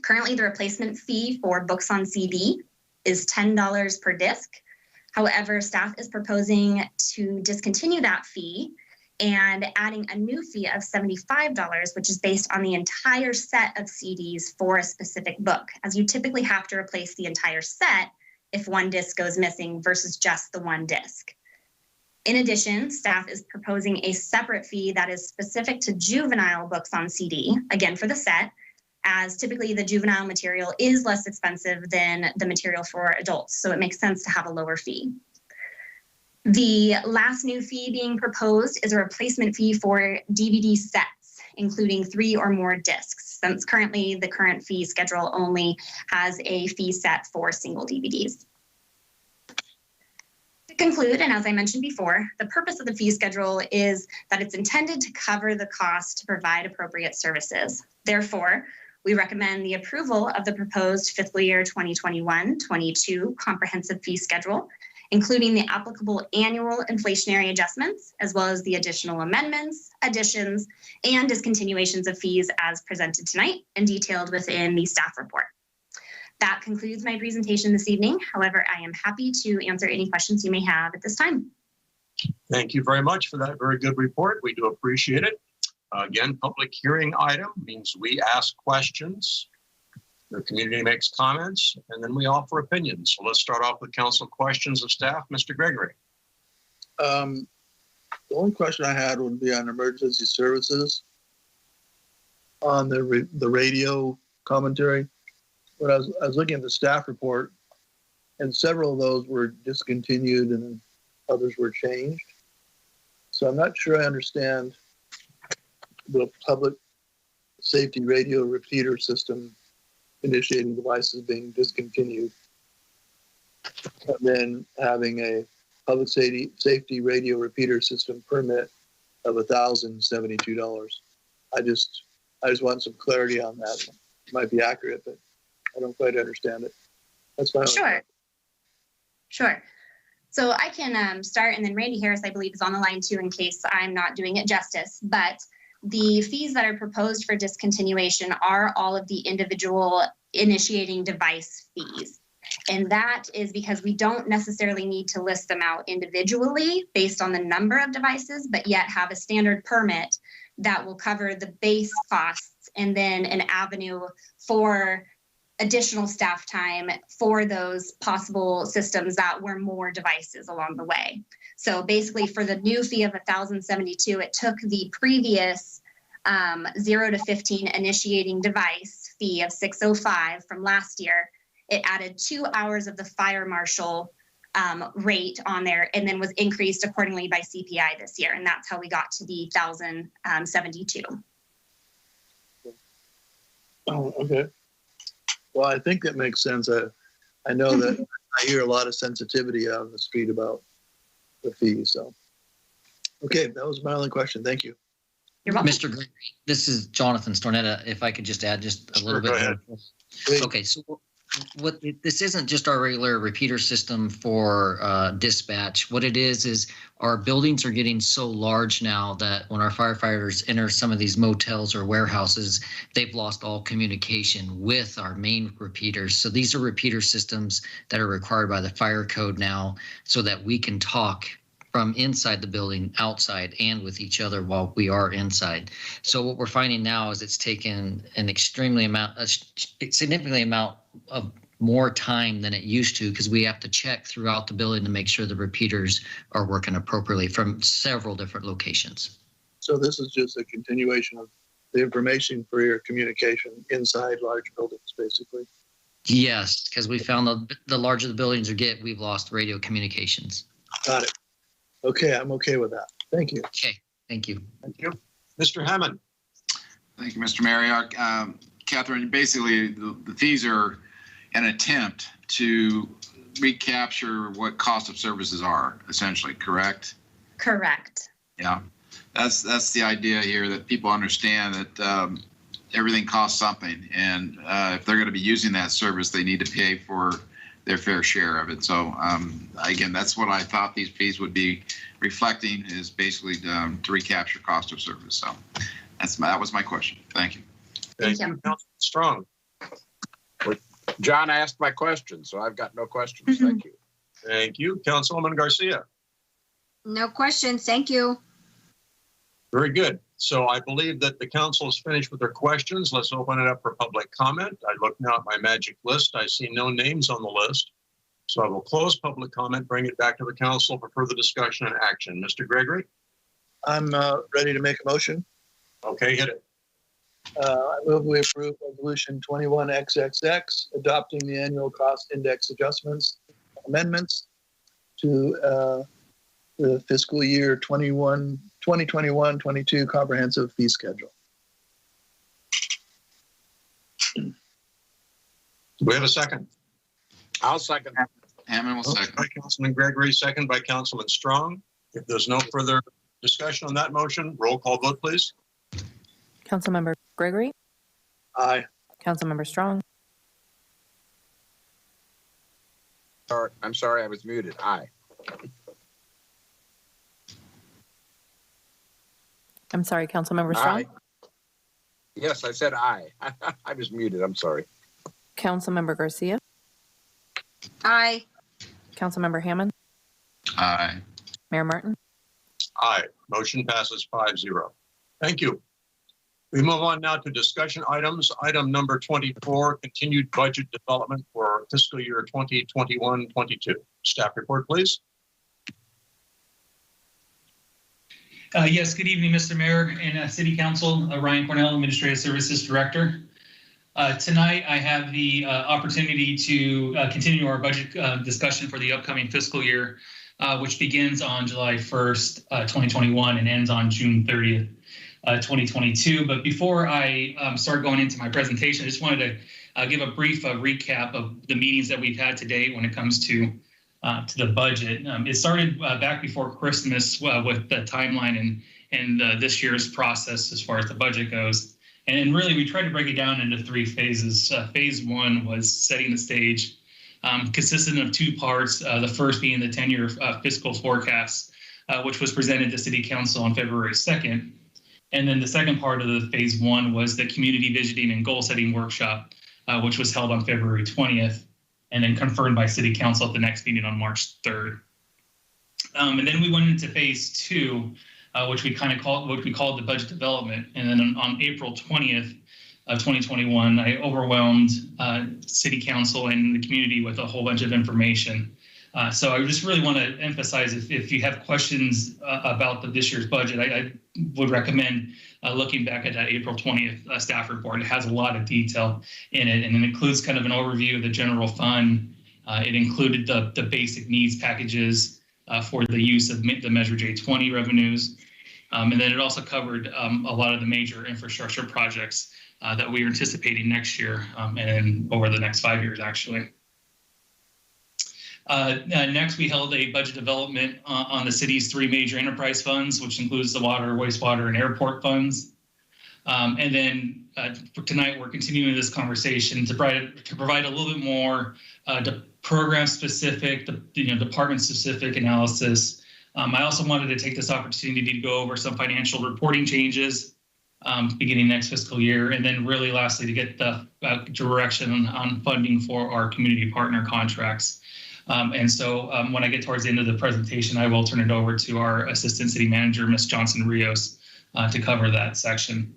Currently, the replacement fee for books on CD is $10 per disc. However, staff is proposing to discontinue that fee and adding a new fee of $75, which is based on the entire set of CDs for a specific book, as you typically have to replace the entire set if one disc goes missing versus just the one disc. In addition, staff is proposing a separate fee that is specific to juvenile books on CD, again for the set, as typically the juvenile material is less expensive than the material for adults, so it makes sense to have a lower fee. The last new fee being proposed is a replacement fee for DVD sets, including 3 or more discs, since currently the current fee schedule only has a fee set for single DVDs. To conclude, and as I mentioned before, the purpose of the fee schedule is that it's intended to cover the cost to provide appropriate services. Therefore, we recommend the approval of the proposed fiscal year 2021-22 comprehensive fee schedule, including the applicable annual inflationary adjustments, as well as the additional amendments, additions, and discontinuations of fees as presented tonight and detailed within the staff report. That concludes my presentation this evening. However, I am happy to answer any questions you may have at this time. Thank you very much for that very good report. We do appreciate it. Again, public hearing item means we ask questions, the community makes comments, and then we offer opinions. So let's start off with council questions of staff. Mr. Gregory. The only question I had would be on emergency services on the radio commentary. When I was looking at the staff report, and several of those were discontinued and others were changed. So I'm not sure I understand the public safety radio repeater system initiating devices being discontinued, and then having a public safety radio repeater system permit of $1,072. I just want some clarity on that. It might be accurate, but I don't quite understand it. That's fine. Sure. So I can start, and then Randy Harris, I believe, is on the line too, in case I'm not doing it justice. But the fees that are proposed for discontinuation are all of the individual initiating device fees. And that is because we don't necessarily need to list them out individually based on the number of devices, but yet have a standard permit that will cover the base costs and then an avenue for additional staff time for those possible systems that were more devices along the way. So basically for the new fee of $1,072, it took the previous 0 to 15 initiating device fee of $605 from last year. It added 2 hours of the fire marshal rate on there, and then was increased accordingly by CPI this year. And that's how we got to the $1,072. Oh, okay. Well, I think that makes sense. I know that I hear a lot of sensitivity out on the street about the fees. So, okay, that was my only question. Thank you. You're welcome. Mr. Gregory, this is Jonathan Stornetta. If I could just add just a little bit. Okay, so this isn't just our regular repeater system for dispatch. What it is our buildings are getting so large now that when our firefighters enter some of these motels or warehouses, they've lost all communication with our main repeaters. So these are repeater systems that are required by the fire code now so that we can talk from inside the building, outside, and with each other while we are inside. So what we're finding now is it's taken a significant amount of more time than it used to, because we have to check throughout the building to make sure the repeaters are working appropriately from several different locations. So this is just a continuation of the information for your communication inside large buildings, basically. Yes, because we found the larger the buildings get, we've lost radio communications. Got it. Okay, I'm okay with that. Thank you. Okay, thank you. Thank you. Mr. Hammond. Thank you, Mr. Marriott. Catherine, basically the fees are an attempt to recapture what cost of services are, essentially, correct? Correct. Yeah, that's the idea here, that people understand that everything costs something, and if they're going to be using that service, they need to pay for their fair share of it. So again, that's what I thought these fees would be reflecting, is basically to recapture cost of service. So that was my question. Thank you. Thank you, Councilman Strong. John asked my question, so I've got no questions. Thank you. Thank you, Councilwoman Garcia. No questions. Thank you. Very good. So I believe that the council is finished with their questions. Let's open it up for public comment. I look now at my magic list. I see no names on the list. So I will close public comment, bring it back to the council for further discussion and action. Mr. Gregory? I'm ready to make a motion. Okay, hit it. I move we approve Resolution 21XXX, adopting the annual cost index amendments to the fiscal year 2021-22 comprehensive fee schedule. Do we have a second? I'll second. Hammond will second. By Councilman Gregory, second by Councilman Strong. If there's no further discussion on that motion, roll call vote, please. Councilmember Gregory? Aye. Councilmember Strong? I'm sorry, I was muted. Aye. I'm sorry, Councilmember Strong? Aye. Yes, I said aye. I was muted. I'm sorry. Councilmember Garcia? Aye. Councilmember Hammond? Aye. Mayor Martin? Aye. Motion passes 5-0. Thank you. We move on now to discussion items. Item number 24, continued budget development for fiscal year 2021-22. Staff report, please. Yes, good evening, Mr. Mayor and City Council. Ryan Cornell, Administrative Services Director. Tonight, I have the opportunity to continue our budget discussion for the upcoming fiscal year, which begins on July 1st, 2021 and ends on June 30th, 2022. But before I start going into my presentation, I just wanted to give a brief recap of the meetings that we've had today when it comes to the budget. It started back before Christmas with the timeline and this year's process as far as the budget goes. And really, we tried to break it down into 3 phases. Phase 1 was setting the stage, consistent of 2 parts. The first being the 10-year fiscal forecast, which was presented to City Council on February 2nd. And then the second part of the phase 1 was the community visiting and goal setting workshop, which was held on February 20th. And then confirmed by City Council at the next meeting on March 3rd. And then we went into phase 2, which we called the budget development. And then on April 20th, of 2021, I overwhelmed City Council and the community with a whole bunch of information. So I just really want to emphasize, if you have questions about this year's budget, I would recommend looking back at that April 20th staff report. It has a lot of detail in it, and it includes kind of an overview of the general fund. It included the basic needs packages for the use of the Measure J20 revenues. And then it also covered a lot of the major infrastructure projects that we are anticipating next year and over the next 5 years, actually. Next, we held a budget development on the city's 3 major enterprise funds, which includes the water, wastewater, and airport funds. And then for tonight, we're continuing this conversation to provide a little bit more program-specific, department-specific analysis. I also wanted to take this opportunity to go over some financial reporting changes beginning next fiscal year, and then really lastly to get the direction on funding for our community partner contracts. And so when I get towards the end of the presentation, I will turn it over to our Assistant City Manager, Ms. Johnson-Rios, to cover that section.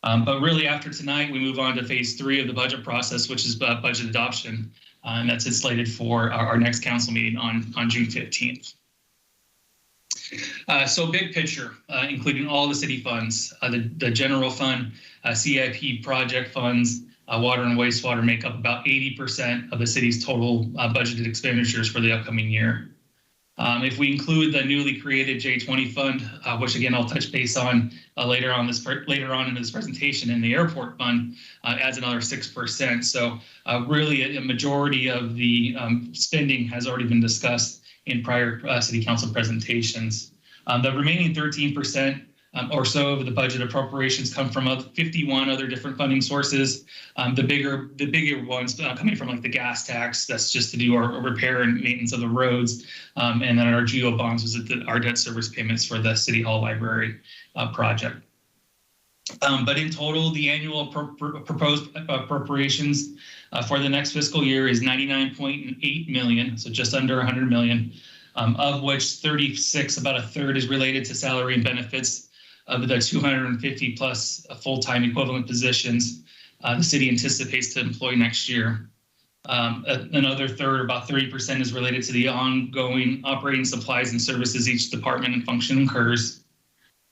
But really after tonight, we move on to phase 3 of the budget process, which is budget adoption. And that's slated for our next council meeting on June 15th. So big picture, including all the city funds, the general fund, CIP project funds, water and wastewater make up about 80% of the city's total budgeted expenditures for the upcoming year. If we include the newly created J20 fund, which again I'll touch base on later on in this presentation, and the airport fund adds another 6%. So really a majority of the spending has already been discussed in prior city council presentations. The remaining 13% or so of the budget appropriations come from 51 other different funding sources. The bigger ones coming from like the gas tax, that's just to do our repair and maintenance of the roads, and then our GO bonds was our debt service payments for the City Hall Library project. But in total, the annual proposed appropriations for the next fiscal year is $99.8 million, so just under $100 million, of which 36, about a third, is related to salary and benefits of the 250 plus full-time equivalent positions the city anticipates to employ next year. Another third, about 30%, is related to the ongoing operating supplies and services each department and function incurs.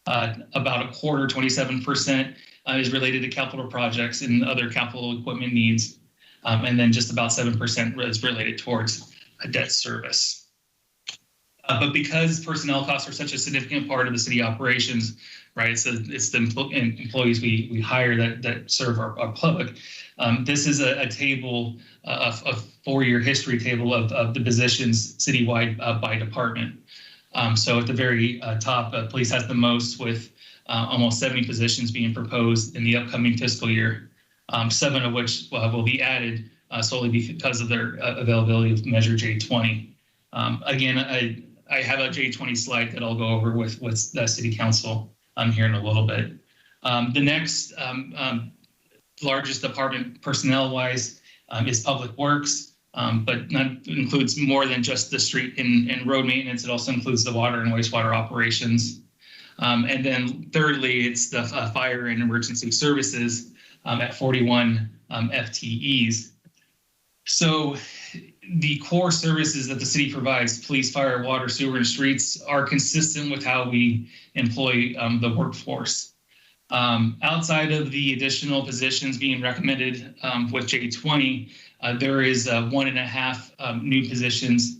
About a quarter, 27%, is related to capital projects and other capital equipment needs. And then just about 7% is related towards a debt service. But because personnel costs are such a significant part of the city operations, right? It's the employees we hire that serve our public. This is a table, a 4-year history table of the positions citywide by department. So at the very top, police has the most, with almost 70 positions being proposed in the upcoming fiscal year, 7 of which will be added solely because of their availability of Measure J20. Again, I have a J20 slide that I'll go over with the City Council here in a little bit. The next largest department personnel-wise is Public Works, but that includes more than just the street and road maintenance. It also includes the water and wastewater operations. And then thirdly, it's the fire and emergency services at 41 FTEs. So the core services that the city provides, police, fire, water, sewer, and streets, are consistent with how we employ the workforce. Outside of the additional positions being recommended with J20, there is 1.5 new positions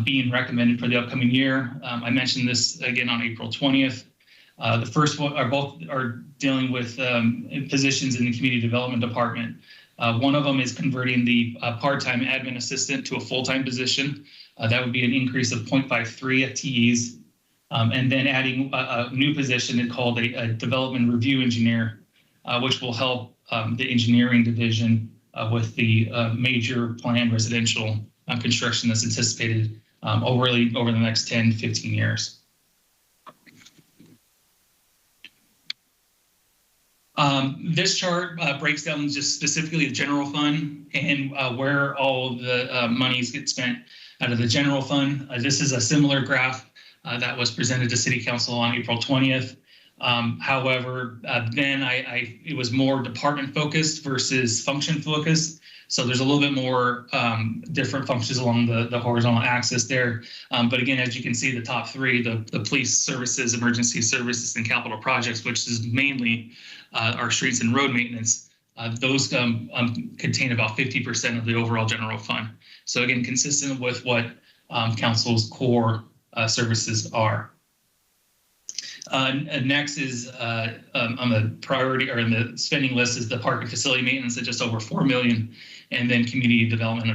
being recommended for the upcoming year. I mentioned this again on April 20th. The first one are dealing with positions in the community development department. One of them is converting the part-time admin assistant to a full-time position. That would be an increase of 0.53 FTEs. And then adding a new position called a development review engineer, which will help the engineering division with the major planned residential construction that's anticipated over the next 10 to 15 years. This chart breaks down just specifically the general fund and where all of the monies get spent out of the general fund. This is a similar graph that was presented to City Council on April 20th. However, then it was more department focused versus function focused. So there's a little bit more different functions along the horizontal axis there. But again, as you can see, the top three, the police services, emergency services, and capital projects, which is mainly our streets and road maintenance, those contain about 50% of the overall general fund. So again, consistent with what council's core services are. Next is on the priority or in the spending list is the park and facility maintenance at just over $4 million, and then community development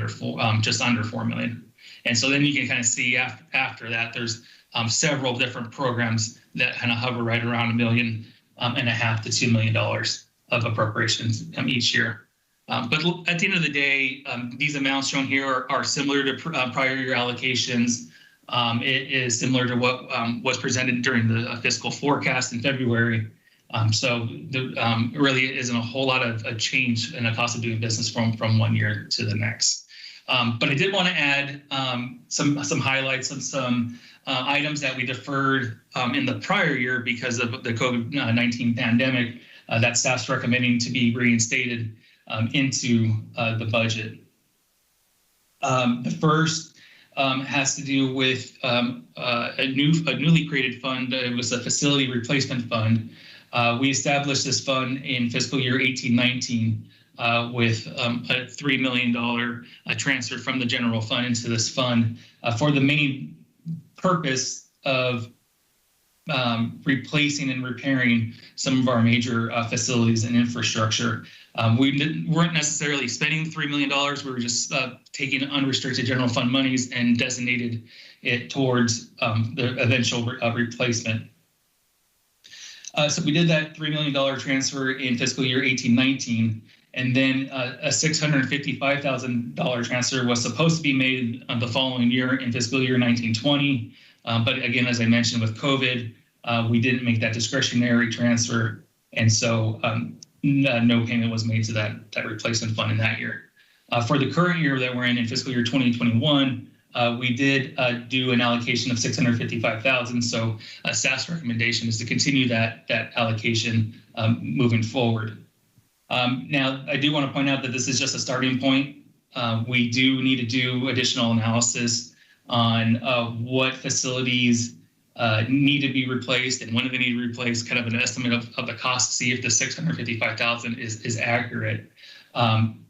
just under $4 million. And so then you can kind of see after that, there's several different programs that kind of hover right around $1.5 million to $2 million of appropriations each year. But at the end of the day, these amounts shown here are similar to prior year allocations. It is similar to what was presented during the fiscal forecast in February. So there really isn't a whole lot of a change in the cost of doing business from one year to the next. But I did want to add some highlights of some items that we deferred in the prior year because of the COVID-19 pandemic that staff's recommending to be reinstated into the budget. The first has to do with a newly created fund. It was a facility replacement fund. We established this fund in fiscal year 18-19 with a $3 million transfer from the general fund into this fund for the main purpose of replacing and repairing some of our major facilities and infrastructure. We weren't necessarily spending $3 million. We were just taking unrestricted general fund monies and designated it towards the eventual replacement. So we did that $3 million transfer in fiscal year 18-19, and then a $655,000 transfer was supposed to be made the following year in fiscal year 19-20. But again, as I mentioned with COVID, we didn't make that discretionary transfer, and so no payment was made to that replacement fund in that year. For the current year that we're in fiscal year 2021, we did do an allocation of $655,000. So staff's recommendation is to continue that allocation moving forward. Now, I do want to point out that this is just a starting point. We do need to do additional analysis on what facilities need to be replaced and when do they need to be replaced, kind of an estimate of the cost to see if the $655,000 is accurate.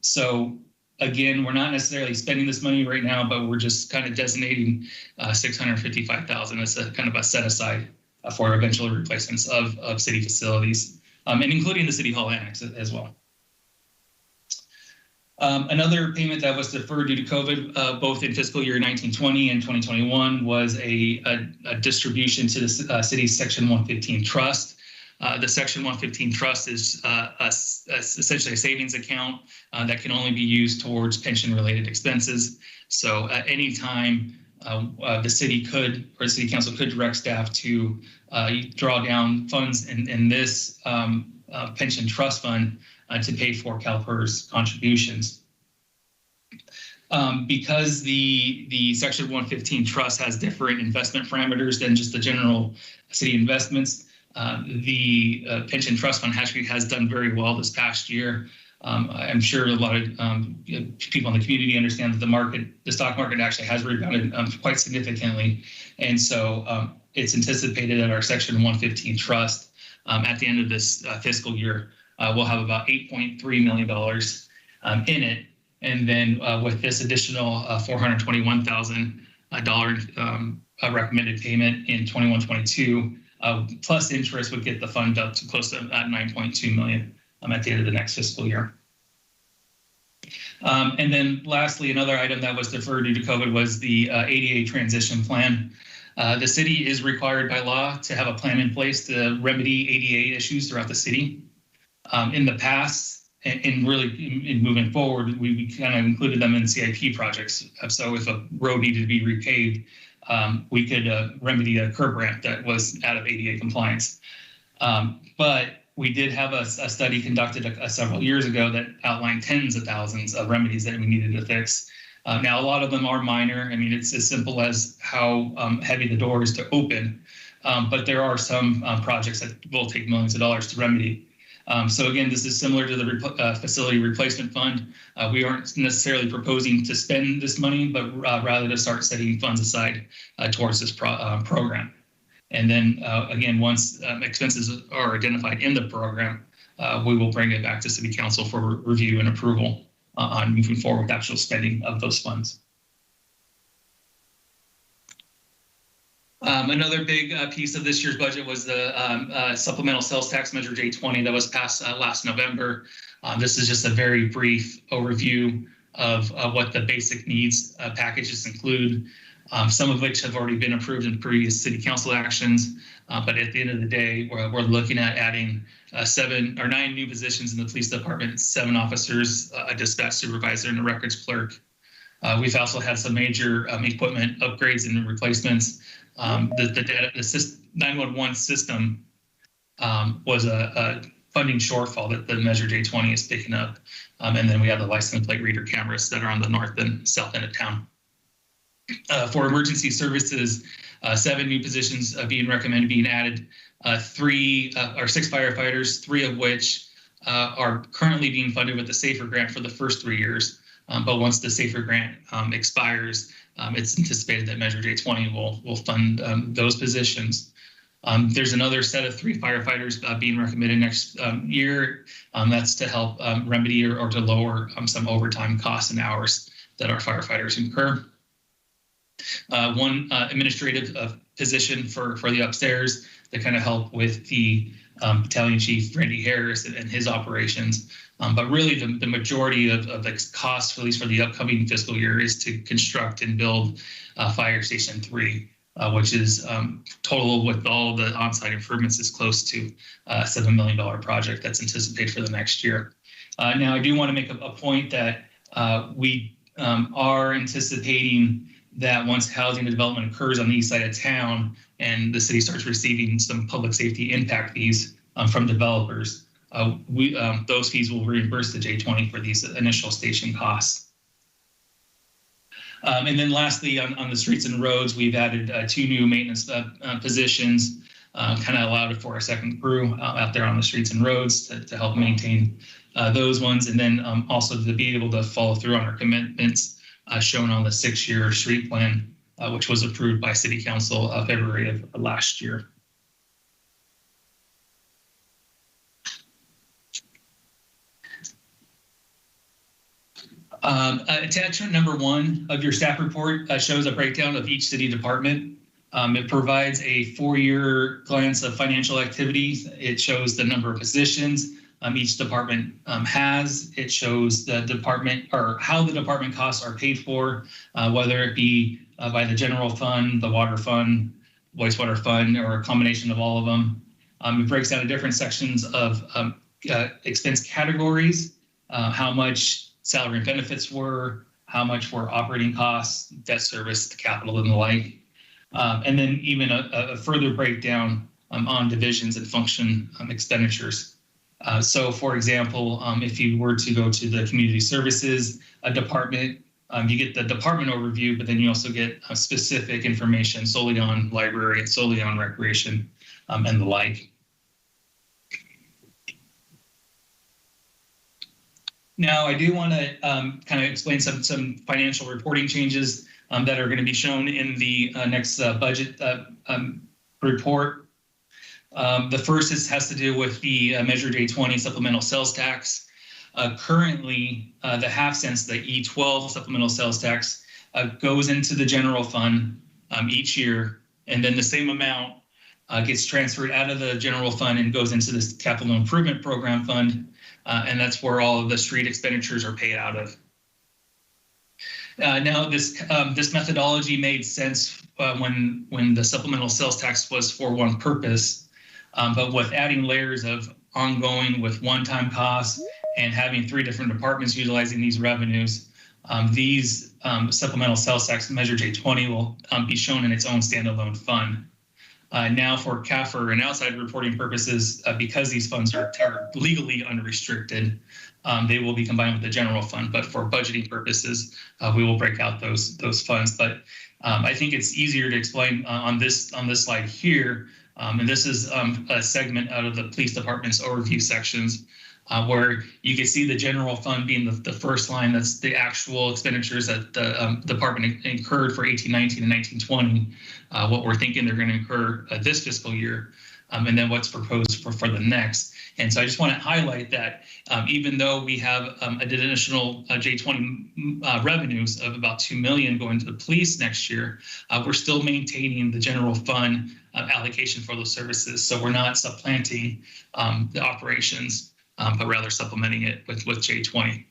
So again, we're not necessarily spending this money right now, but we're just kind of designating $655,000 as a kind of a set aside for eventual replacements of city facilities, and including the City Hall Annex as well. Another payment that was deferred due to COVID, both in fiscal year 19-20 and 2021, was a distribution to the city's Section 115 trust. The Section 115 trust is essentially a savings account that can only be used towards pension-related expenses. So at any time, the city could, or the city council could direct staff to draw down funds in this pension trust fund to pay for CalPERS contributions. Because the Section 115 trust has different investment parameters than just the general city investments, the pension trust fund actually has done very well this past year. I'm sure a lot of people in the community understand that the stock market actually has rebounded quite significantly. And so it's anticipated that our Section 115 trust at the end of this fiscal year will have about $8.3 million in it. And then with this additional $421,000 recommended payment in 21-22, plus interest would get the fund up to close to $9.2 million at the end of the next fiscal year. And then lastly, another item that was deferred due to COVID was the ADA transition plan. The city is required by law to have a plan in place to remedy ADA issues throughout the city. In the past, and really in moving forward, we kind of included them in CIP projects. So if a road needed to be repaved, we could remedy a curb ramp that was out of ADA compliance. But we did have a study conducted several years ago that outlined tens of thousands of remedies that we needed to fix. Now, a lot of them are minor. I mean, it's as simple as how heavy the door is to open. but there are some projects that will take millions of dollars to remedy. So again, this is similar to the facility replacement fund. We aren't necessarily proposing to spend this money, but rather to start setting funds aside towards this program. And then again, once expenses are identified in the program, we will bring it back to City Council for review and approval on moving forward with actual spending of those funds. Another big piece of this year's budget was the supplemental sales tax measure J20 that was passed last November. This is just a very brief overview of what the basic needs packages include, some of which have already been approved in previous City Council actions. But at the end of the day, we're looking at adding 7 or 9 new positions in the police department, 7 officers, a dispatch supervisor, and a records clerk. We've also had some major equipment upgrades and replacements. The 911 system was a funding shortfall that the Measure J20 is picking up. And then we have the license plate reader cameras that are on the north and south end of town. For emergency services, 7 new positions being recommended being added, 6 firefighters, 3 of which are currently being funded with the SAFER grant for the first 3 years. But once the SAFER grant expires, it's anticipated that Measure J20 will fund those positions. There's another set of 3 firefighters being recommended next year. That's to help remedy or to lower some overtime costs and hours that our firefighters incur. 1 administrative position for the upstairs to kind of help with the Battalion Chief Randy Harris and his operations. But really the majority of the cost, at least for the upcoming fiscal year, is to construct and build Fire Station 3, which is total with all the on-site improvements is close to a $7 million project that's anticipated for the next year. Now, I do want to make a point that we are anticipating that once housing and development occurs on the east side of town and the city starts receiving some public safety impact fees from developers, those fees will reimburse the J20 for these initial station costs. And then lastly, on the streets and roads, we've added 2 new maintenance positions, kind of allowed for a second crew out there on the streets and roads to help maintain those ones. And then also to be able to follow through on our commitments shown on the 6-year street plan, which was approved by City Council February of last year. Attachment number 1 of your staff report shows a breakdown of each city department. It provides a 4-year glance of financial activities. It shows the number of positions each department has. It shows the department or how the department costs are paid for, whether it be by the general fund, the water fund, wastewater fund, or a combination of all of them. It breaks down into different sections of expense categories, how much salary and benefits were, how much were operating costs, debt service, capital, and the like. And then even a further breakdown on divisions and function expenditures. So for example, if you were to go to the community services department, you get the department overview, but then you also get specific information solely on library and solely on recreation and the like. Now, I do want to kind of explain some financial reporting changes that are going to be shown in the next budget report. The first has to do with the Measure J20 supplemental sales tax. Currently, the half cents, the E12 supplemental sales tax, goes into the general fund each year, and then the same amount gets transferred out of the general fund and goes into this capital improvement program fund. And that's where all of the street expenditures are paid out of. Now, this methodology made sense when the supplemental sales tax was for one purpose, but with adding layers of ongoing with one-time costs and having 3 different departments utilizing these revenues, these supplemental sales tax Measure J20 will be shown in its own standalone fund. Now for CAFR and outside reporting purposes, because these funds are legally unrestricted, they will be combined with the general fund. But for budgeting purposes, we will break out those funds. But I think it's easier to explain on this slide here. And this is a segment out of the police department's overview sections, where you can see the general fund being the first line. That's the actual expenditures that the department incurred for 1819 and 1920, what we're thinking they're going to incur this fiscal year, and then what's proposed for the next. And so I just want to highlight that even though we have additional J20 revenues of about $2 million going to the police next year, we're still maintaining the general fund allocation for those services. So we're not supplanting the operations, but rather supplementing it with J20.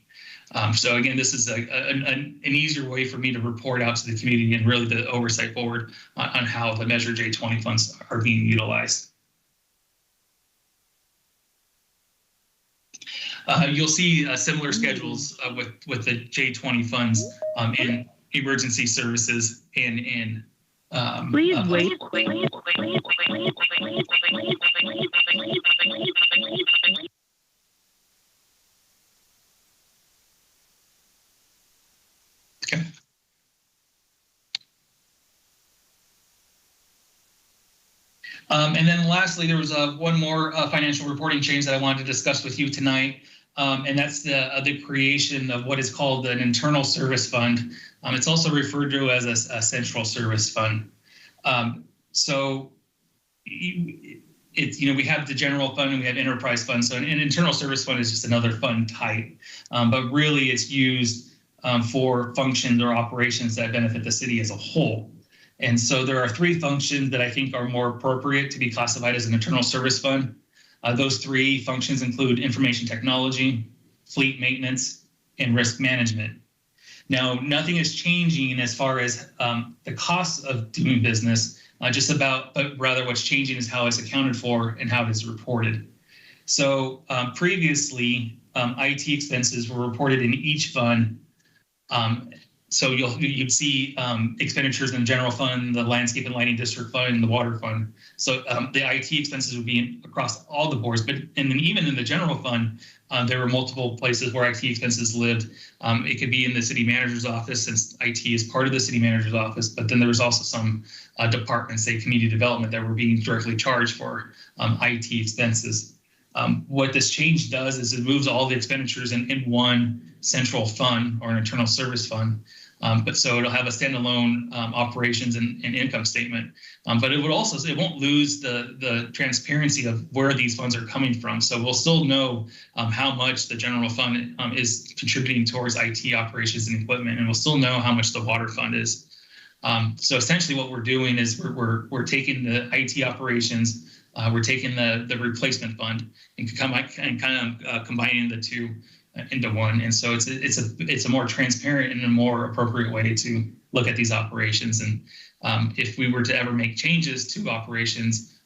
So again, this is an easier way for me to report out to the community and really the oversight board on how the Measure J20 funds are being utilized. You'll see similar schedules with the J20 funds in emergency services and in Please wait. Okay. And then lastly, there was one more financial reporting change that I wanted to discuss with you tonight. And that's the creation of what is called an internal service fund. It's also referred to as a central service fund. So it's, we have the general fund and we have enterprise fund. So an internal service fund is just another fund type, but really it's used for functions or operations that benefit the city as a whole. And so there are three functions that I think are more appropriate to be classified as an internal service fund. Those three functions include information technology, fleet maintenance, and risk management. Now, nothing is changing as far as the costs of doing business, but rather what's changing is how it's accounted for and how it is reported. So previously, IT expenses were reported in each fund. So you'd see expenditures in the general fund, the landscape and lighting district fund, and the water fund. So the IT expenses would be across all the boards, but and then even in the general fund, there were multiple places where IT expenses lived. It could be in the city manager's office, since IT is part of the city manager's office, but then there was also some departments, say community development, that were being directly charged for IT expenses. What this change does is it moves all the expenditures in one central fund or an internal service fund. But so it'll have a standalone operations and income statement. But it won't lose the transparency of where these funds are coming from. So we'll still know how much the general fund is contributing towards IT operations and equipment, and we'll still know how much the water fund is. So essentially what we're doing is we're taking the IT operations, we're taking the replacement fund and kind of combining the two into one. And so it's a more transparent and a more appropriate way to look at these operations. And if we were to ever make changes to operations,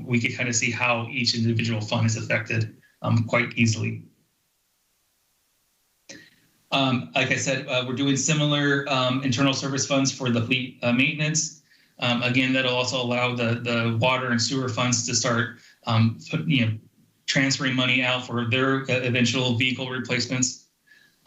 we could kind of see how each individual fund is affected quite easily. Like I said, we're doing similar internal service funds for the fleet maintenance. Again, that'll also allow the water and sewer funds to start transferring money out for their eventual vehicle replacements.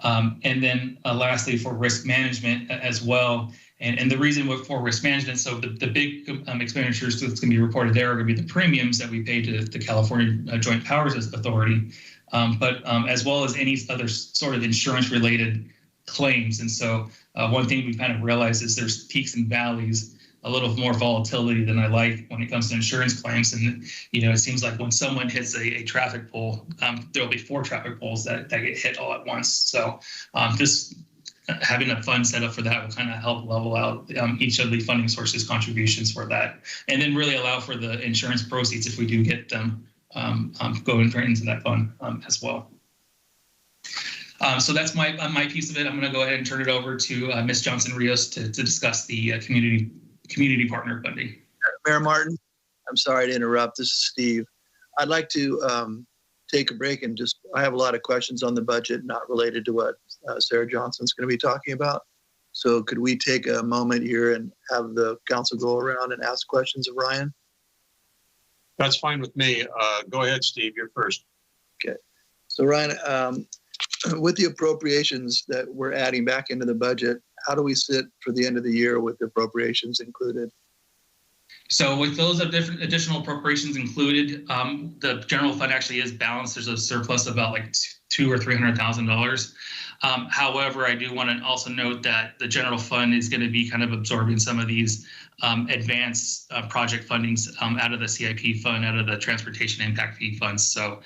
And then lastly, for risk management as well. And the reason for risk management, so the big expenditures that's going to be reported there are going to be the premiums that we pay to the California Joint Powers Authority, but as well as any other sort of insurance-related claims. And so one thing we kind of realized is there's peaks and valleys, a little more volatility than I like when it comes to insurance claims. And, it seems like when someone hits a traffic pole, there'll be 4 traffic poles that get hit all at once. So having a fund set up for that will kind of help level out each of the funding sources contributions for that. And then really allow for the insurance proceeds if we do get them going into that fund as well. So that's my piece of it. I'm going to go ahead and turn it over to Ms. Johnson-Rios to discuss the community partner funding. Mayor Martin, I'm sorry to interrupt. This is Steve. I'd like to take a break and I have a lot of questions on the budget, not related to what Sarah Johnson's going to be talking about. So could we take a moment here and have the council go around and ask questions of Ryan? That's fine with me. Go ahead, Steve, you're first. Okay. So Ryan, with the appropriations that we're adding back into the budget, how do we sit for the end of the year with the appropriations included? So with those additional appropriations included, the general fund actually is balanced. There's a surplus of about like $200,000 or $300,000. However, I do want to also note that the general fund is going to be kind of absorbing some of these advanced project fundings out of the CIP fund, out of the transportation impact fee funds. So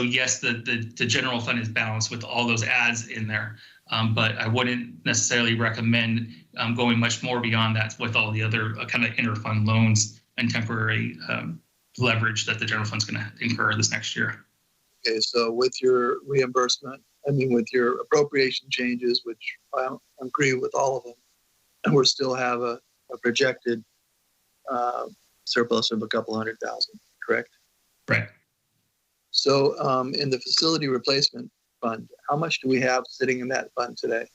yes, the general fund is balanced with all those adds in there. But I wouldn't necessarily recommend going much more beyond that with all the other kind of interfund loans and temporary leverage that the general fund's going to incur this next year. Okay, so with your reimbursement, with your appropriation changes, which I agree with all of them, and we still have a projected surplus of a couple $100,000, correct? Right. So in the facility replacement fund, how much do we have sitting in that fund today?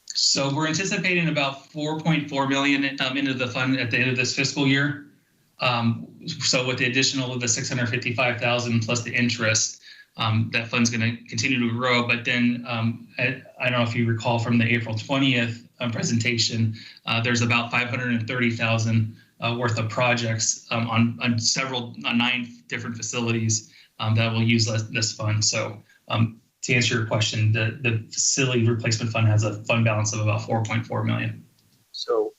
So we're anticipating about $4.4 million into the fund at the end of this fiscal year. So with the additional of the $655,000 plus the interest, that fund's going to continue to grow. But then I don't know if you recall from the April 20th presentation, there's about $530,000 worth of projects on 9 different facilities that will use this fund. So to answer your question, the facility replacement fund has a fund balance of about $4.4 million. So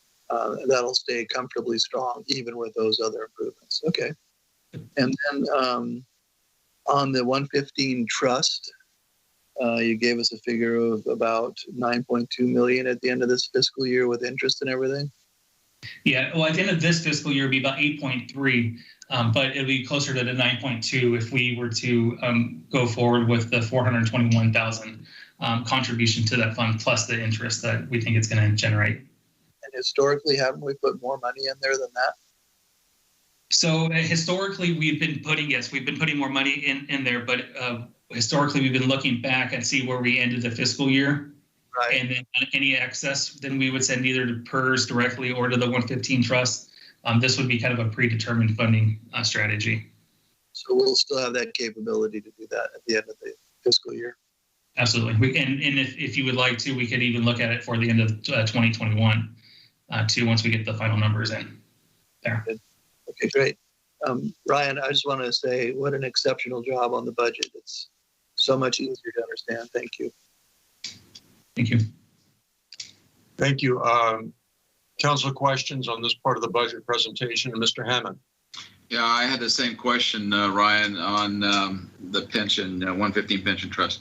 that'll stay comfortably strong even with those other improvements. Okay. And then on the 115 trust, you gave us a figure of about 9.2 million at the end of this fiscal year with interest and everything. Yeah, well, at the end of this fiscal year, it'd be about 8.3, but it'll be closer to the 9.2 if we were to go forward with the 421,000 contribution to that fund plus the interest that we think it's going to generate. And historically, haven't we put more money in there than that? So historically, we've been putting more money in there, but historically, we've been looking back and see where we ended the fiscal year. Right. And then any excess, then we would send either to PERS directly or to the 115 trust. This would be kind of a predetermined funding strategy. So we'll still have that capability to do that at the end of the fiscal year. Absolutely. And if you would like to, we could even look at it for the end of 2021 too, once we get the final numbers in there. Okay, great. Ryan, I just want to say what an exceptional job on the budget. It's so much easier to understand. Thank you. Thank you. Thank you. Council questions on this part of the budget presentation? Mr. Hammond. Yeah, I had the same question, Ryan, on the pension, 115 pension trust.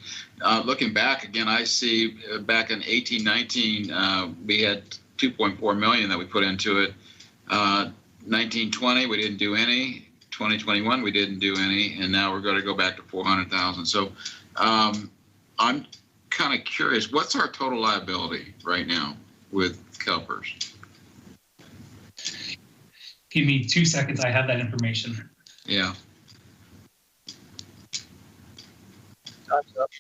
Looking back again, I see back in 1819, we had 2.4 million that we put into it. 1920, we didn't do any. 2021, we didn't do any, and now we're going to go back to 400,000. So I'm kind of curious, what's our total liability right now with CalPERS? Give me 2 seconds. I have that information. Yeah. Time's up.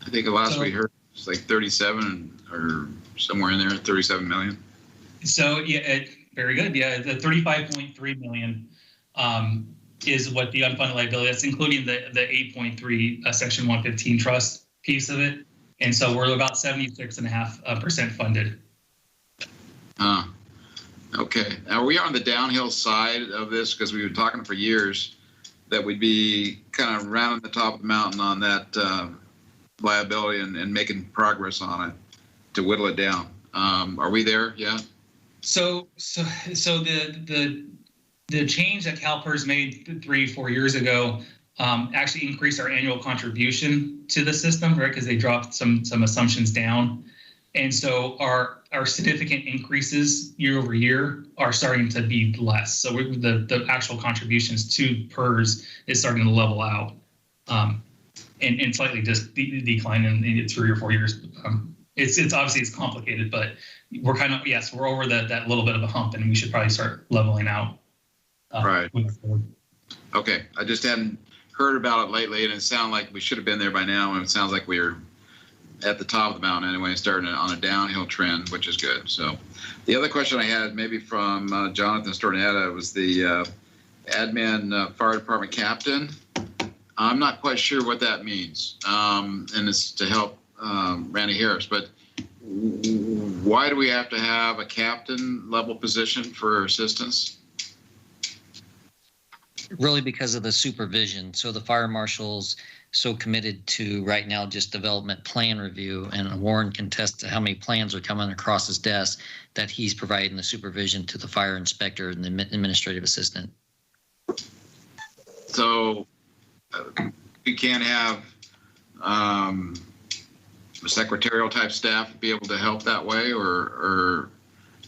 I think the last we heard was like 37 or somewhere in there, 37 million. So yeah, very good. Yeah, the 35.3 million is what the unfunded liability. That's including the 8.3 Section 115 trust piece of it, and so we're about 76.5% funded. Okay. Now we are on the downhill side of this because we've been talking for years that we'd be kind of rounding the top of the mountain on that liability and making progress on it to whittle it down. Are we there yet? So the change that CalPERS made 3-4 years ago actually increased our annual contribution to the system, right? Because they dropped some assumptions down, and so our significant increases year over year are starting to be less. So the actual contributions to PERS is starting to level out, and slightly just decline in 3 or 4 years. It's obviously it's complicated, but we're kind of we're over that little bit of a hump, and we should probably start leveling out. Right. Okay. I just hadn't heard about it lately, and it sounded like we should have been there by now, and it sounds like we're at the top of the mountain anyway, starting on a downhill trend, which is good. So the other question I had maybe from Jonathan Stornetta was the admin fire department captain. I'm not quite sure what that means. And it's to help Randy Harris, but why do we have to have a captain level position for assistance? Really because of the supervision. So the fire marshal's so committed to right now just development plan review, and Warren can attest to how many plans are coming across his desk that he's providing the supervision to the fire inspector and the administrative assistant. So we can't have a secretarial type staff be able to help that way, or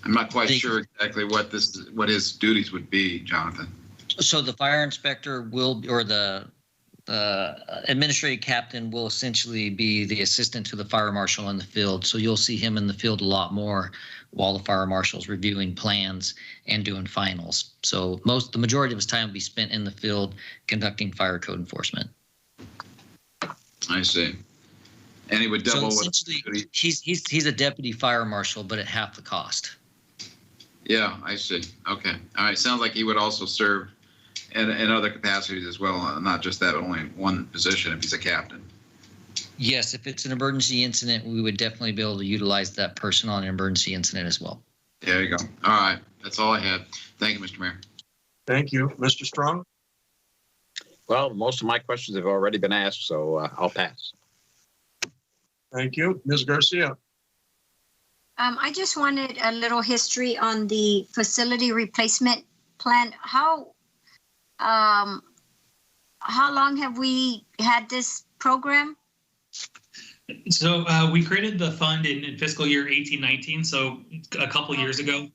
I'm not quite sure exactly what his duties would be, Jonathan. So the fire inspector will, or the administrative captain will essentially be the assistant to the fire marshal in the field. So you'll see him in the field a lot more while the fire marshal's reviewing plans and doing finals. So the majority of his time will be spent in the field conducting fire code enforcement. I see. And he would double. So essentially, he's a deputy fire marshal, but at half the cost. Yeah, I see. Okay. All right. Sounds like he would also serve in other capacities as well, not just that only one position if he's a captain. Yes, if it's an emergency incident, we would definitely be able to utilize that person on an emergency incident as well. There you go. All right. That's all I had. Thank you, Mr. Mayor. Thank you. Mr. Strong? Well, most of my questions have already been asked, so I'll pass. Thank you. Ms. Garcia? I just wanted a little history on the facility replacement plan. How long have we had this program? So we created the fund in fiscal year 18-19, so a couple years ago.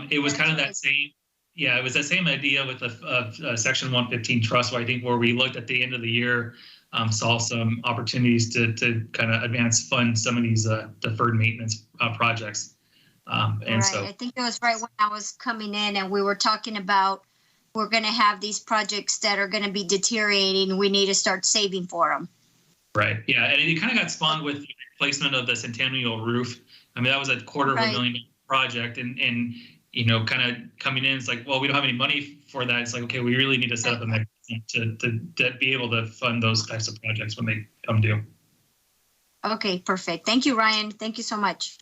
It was kind of that same, it was that same idea with the Section 115 trust, where we looked at the end of the year, saw some opportunities to kind of advance fund some of these deferred maintenance projects. So I think it was right when I was coming in and we were talking about we're going to have these projects that are going to be deteriorating. We need to start saving for them. Right. Yeah. And it kind of got spawned with the replacement of the Centennial roof. I mean, that was a $250,000 project. And kind of coming in, it's like, well, we don't have any money for that. It's like, okay, we really need to set up a mechanism to be able to fund those types of projects when they come due. Okay, perfect. Thank you, Ryan. Thank you so much.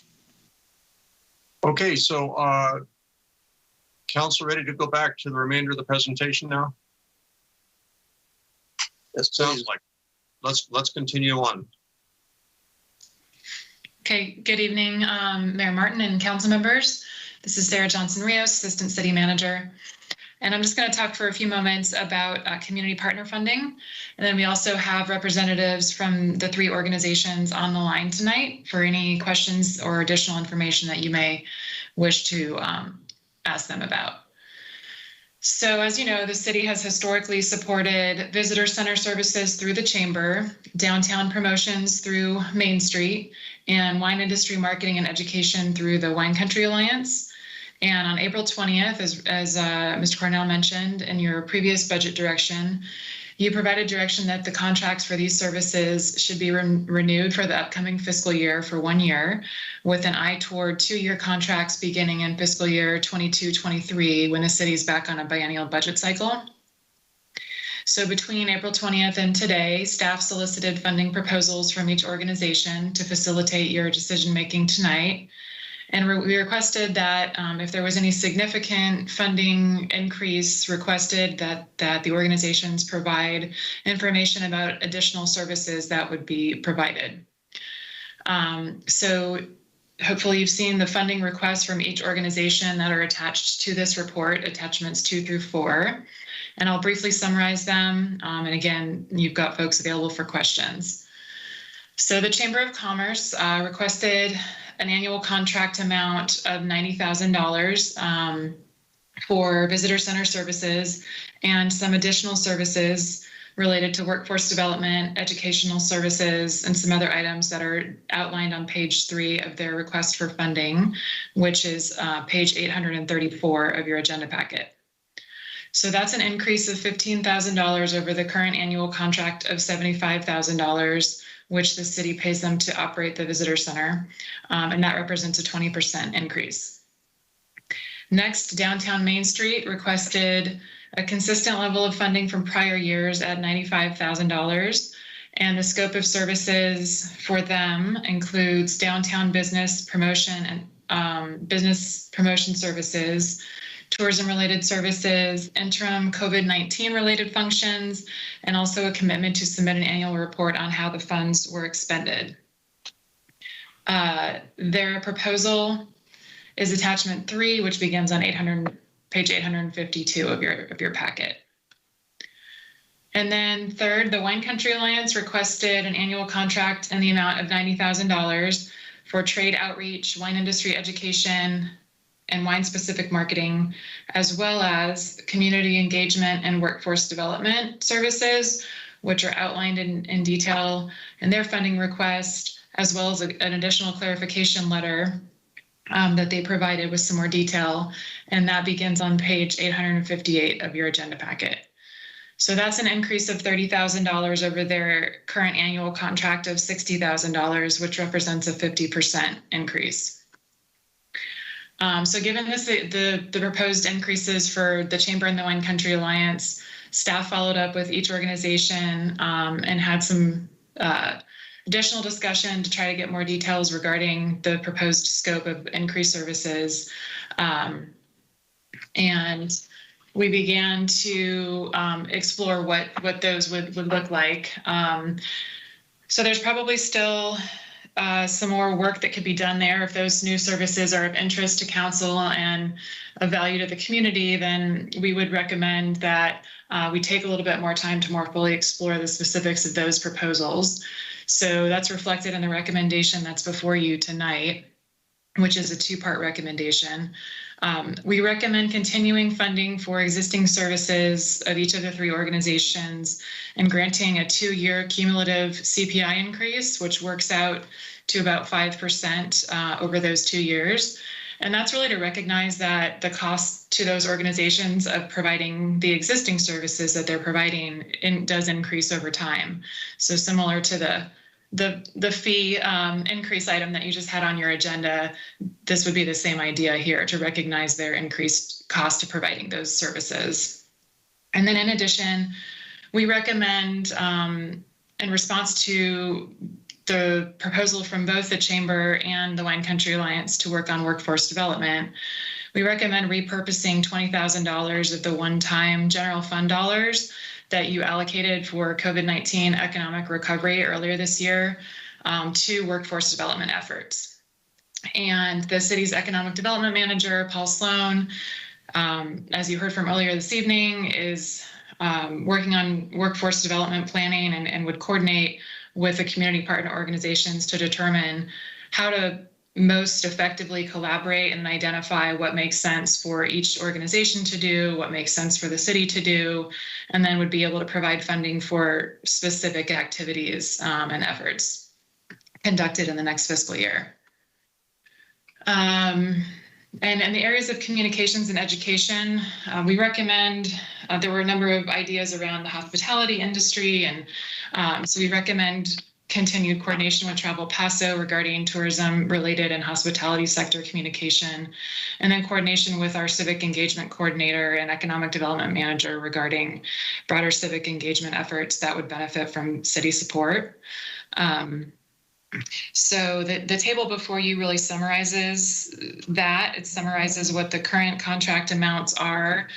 Okay, so council ready to go back to the remainder of the presentation now? Yes, sounds like. Let's continue on. Okay, good evening, Mayor Martin and council members. This is Sarah Johnson-Rios, Assistant City Manager. And I'm just going to talk for a few moments about community partner funding. And then we also have representatives from the 3 organizations on the line tonight for any questions or additional information that you may wish to ask them about. So as you know, the city has historically supported visitor center services through the chamber, downtown promotions through Main Street, and wine industry marketing and education through the Wine Country Alliance. And on April 20th, as Mr. Cornell mentioned in your previous budget direction, you provided direction that the contracts for these services should be renewed for the upcoming fiscal year for 1 year, with an eye toward 2-year contracts beginning in fiscal year 22-23 when the city's back on a biennial budget cycle. So between April 20th and today, staff solicited funding proposals from each organization to facilitate your decision-making tonight. And we requested that if there was any significant funding increase requested, that the organizations provide information about additional services that would be provided. So hopefully you've seen the funding requests from each organization that are attached to this report, attachments 2 through 4. And I'll briefly summarize them. And again, you've got folks available for questions. So the Chamber of Commerce requested an annual contract amount of $90,000 for visitor center services and some additional services related to workforce development, educational services, and some other items that are outlined on page 3 of their request for funding, which is page 834 of your agenda packet. So that's an increase of $15,000 over the current annual contract of $75,000, which the city pays them to operate the visitor center, and that represents a 20% increase. Next, downtown Main Street requested a consistent level of funding from prior years at $95,000. And the scope of services for them includes downtown business promotion and business promotion services, tourism-related services, interim COVID-19 related functions, and also a commitment to submit an annual report on how the funds were expended. Their proposal is attachment 3, which begins on page 852 of your packet. And then third, the Wine Country Alliance requested an annual contract in the amount of $90,000 for trade outreach, wine industry education, and wine-specific marketing, as well as community engagement and workforce development services, which are outlined in detail in their funding request, as well as an additional clarification letter that they provided with some more detail, and that begins on page 858 of your agenda packet. So that's an increase of $30,000 over their current annual contract of $60,000, which represents a 50% increase. So given this, the proposed increases for the Chamber and the Wine Country Alliance, staff followed up with each organization and had some additional discussion to try to get more details regarding the proposed scope of increased services. And we began to explore what those would look like. So there's probably still some more work that could be done there. If those new services are of interest to council and of value to the community, then we would recommend that we take a little bit more time to more fully explore the specifics of those proposals. So that's reflected in the recommendation that's before you tonight, which is a 2-part recommendation. We recommend continuing funding for existing services of each of the 3 organizations and granting a 2-year cumulative CPI increase, which works out to about 5% over those 2 years. And that's really to recognize that the cost to those organizations of providing the existing services that they're providing does increase over time. So similar to the fee increase item that you just had on your agenda, this would be the same idea here, to recognize their increased cost of providing those services. And then in addition, we recommend, in response to the proposal from both the Chamber and the Wine Country Alliance to work on workforce development, we recommend repurposing $20,000 of the one-time general fund dollars that you allocated for COVID-19 economic recovery earlier this year to workforce development efforts. And the city's economic development manager, Paul Sloan, as you heard from earlier this evening, is working on workforce development planning and would coordinate with the community partner organizations to determine how to most effectively collaborate and identify what makes sense for each organization to do, what makes sense for the city to do, and then would be able to provide funding for specific activities and efforts conducted in the next fiscal year. And in the areas of communications and education, we recommend, there were a number of ideas around the hospitality industry, and so we recommend continued coordination with Travel Paso regarding tourism-related and hospitality sector communication, and then coordination with our civic engagement coordinator and economic development manager regarding broader civic engagement efforts that would benefit from city support. So the table before you really summarizes that. It summarizes what the current contract amounts are,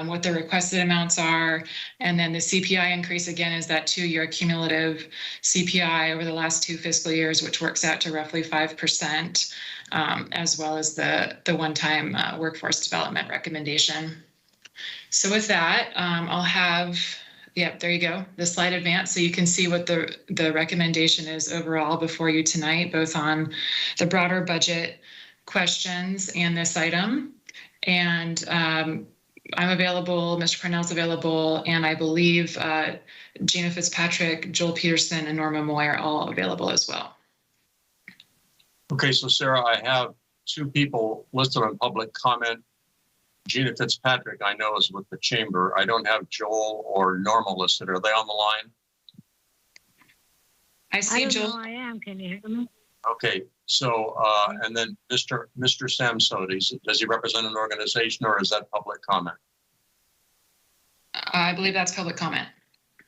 what the requested amounts are, and then the CPI increase again is that 2-year cumulative CPI over the last 2 fiscal years, which works out to roughly 5%, as well as the one-time workforce development recommendation. So with that, I'll have, yep, there you go, the slide advance, so you can see what the recommendation is overall before you tonight, both on the broader budget questions and this item. And I'm available, Mr. Parnell's available, and I believe Gina Fitzpatrick, Joel Peterson, and Norma Moy are all available as well. Okay, so Sarah, I have 2 people listed on public comment. Gina Fitzpatrick, I know, is with the Chamber. I don't have Joel or Norma listed. Are they on the line? I see Joel. I am. Can you hear me? Okay, so, and then Mr. Samsodi, does he represent an organization or is that public comment? I believe that's public comment.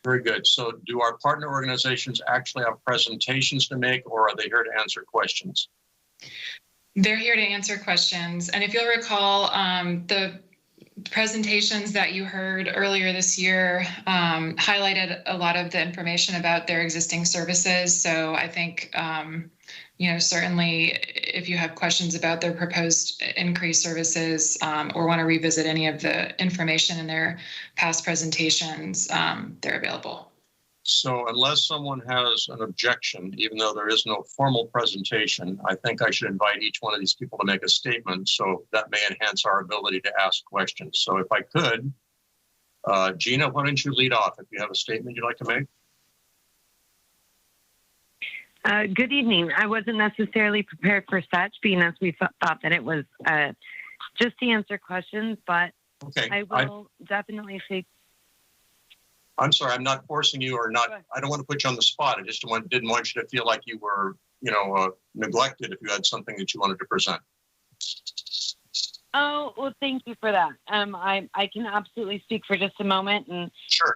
Very good. So do our partner organizations actually have presentations to make, or are they here to answer questions? They're here to answer questions. And if you'll recall, the presentations that you heard earlier this year highlighted a lot of the information about their existing services. So I think, certainly if you have questions about their proposed increased services or want to revisit any of the information in their past presentations, they're available. So unless someone has an objection, even though there is no formal presentation, I think I should invite each one of these people to make a statement, so that may enhance our ability to ask questions. So if I could, Gina, why don't you lead off if you have a statement you'd like to make? Good evening. I wasn't necessarily prepared for such, being as we thought that it was just to answer questions, but okay. I will definitely say. I'm sorry, I'm not forcing you or not. I don't want to put you on the spot. I just didn't want you to feel like you were, neglected if you had something that you wanted to present. Oh, well, thank you for that. I can absolutely speak for just a moment. And sure.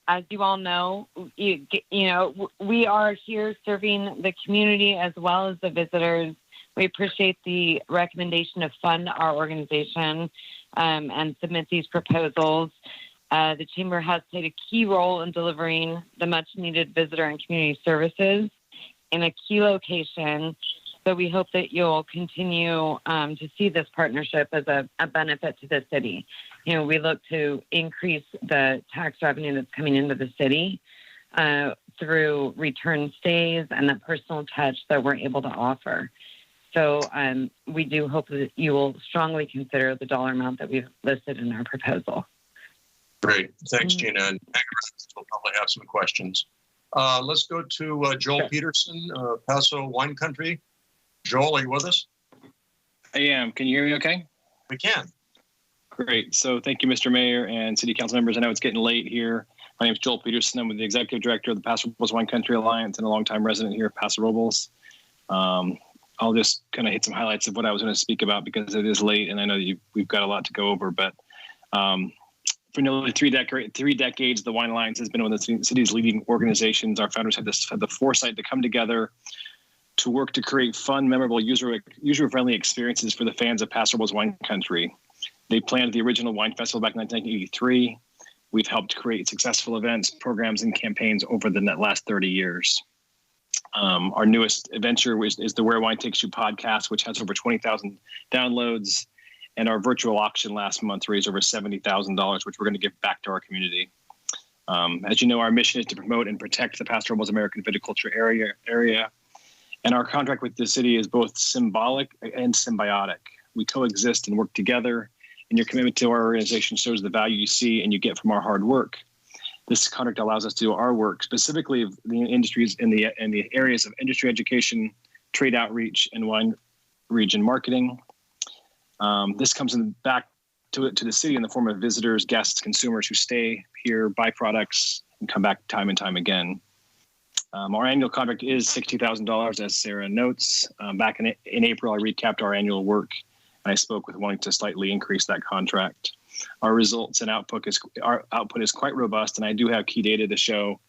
As you all know, we are here serving the community as well as the visitors. We appreciate the recommendation to fund our organization and submit these proposals. The Chamber has played a key role in delivering the much-needed visitor and community services in a key location. So we hope that you'll continue to see this partnership as a benefit to the city. We look to increase the tax revenue that's coming into the city through return stays and the personal touch that we're able to offer. So we do hope that you will strongly consider the dollar amount that we've listed in our proposal. Great. Thanks, Gina. And we'll probably have some questions. Let's go to Joel Peterson, Paso Wine Country. Joel, are you with us? I am. Can you hear me okay? We can. Great. So thank you, Mr. Mayor and City Council members. I know it's getting late here. My name is Joel Peterson. I'm the Executive Director of the Paso Robles Wine Country Alliance and a longtime resident here at Paso Robles. I'll just kind of hit some highlights of what I was going to speak about because it is late and I know we've got a lot to go over, but for nearly three decades, the Wine Alliance has been one of the city's leading organizations. Our founders had the foresight to come together to work to create fun, memorable, user-friendly experiences for the fans of Paso Robles Wine Country. They planned the original wine festival back in 1983. We've helped create successful events, programs, and campaigns over the last 30 years. Our newest venture is the Where Wine Takes You podcast, which has over 20,000 downloads. And our virtual auction last month raised over $70,000, which we're going to give back to our community. As you know, our mission is to promote and protect the Paso Robles American viticulture area. And our contract with the city is both symbolic and symbiotic. We coexist and work together, and your commitment to our organization shows the value you see and you get from our hard work. This contract allows us to do our work, specifically the industries in the areas of industry education, trade outreach, and wine region marketing. This comes back to the city in the form of visitors, guests, consumers who stay here, buy products, and come back time and time again. Our annual contract is $60,000, as Sarah notes. Back in April, I recapped our annual work, and I spoke with wanting to slightly increase that contract. Our results and output is quite robust, and I do have key data to show.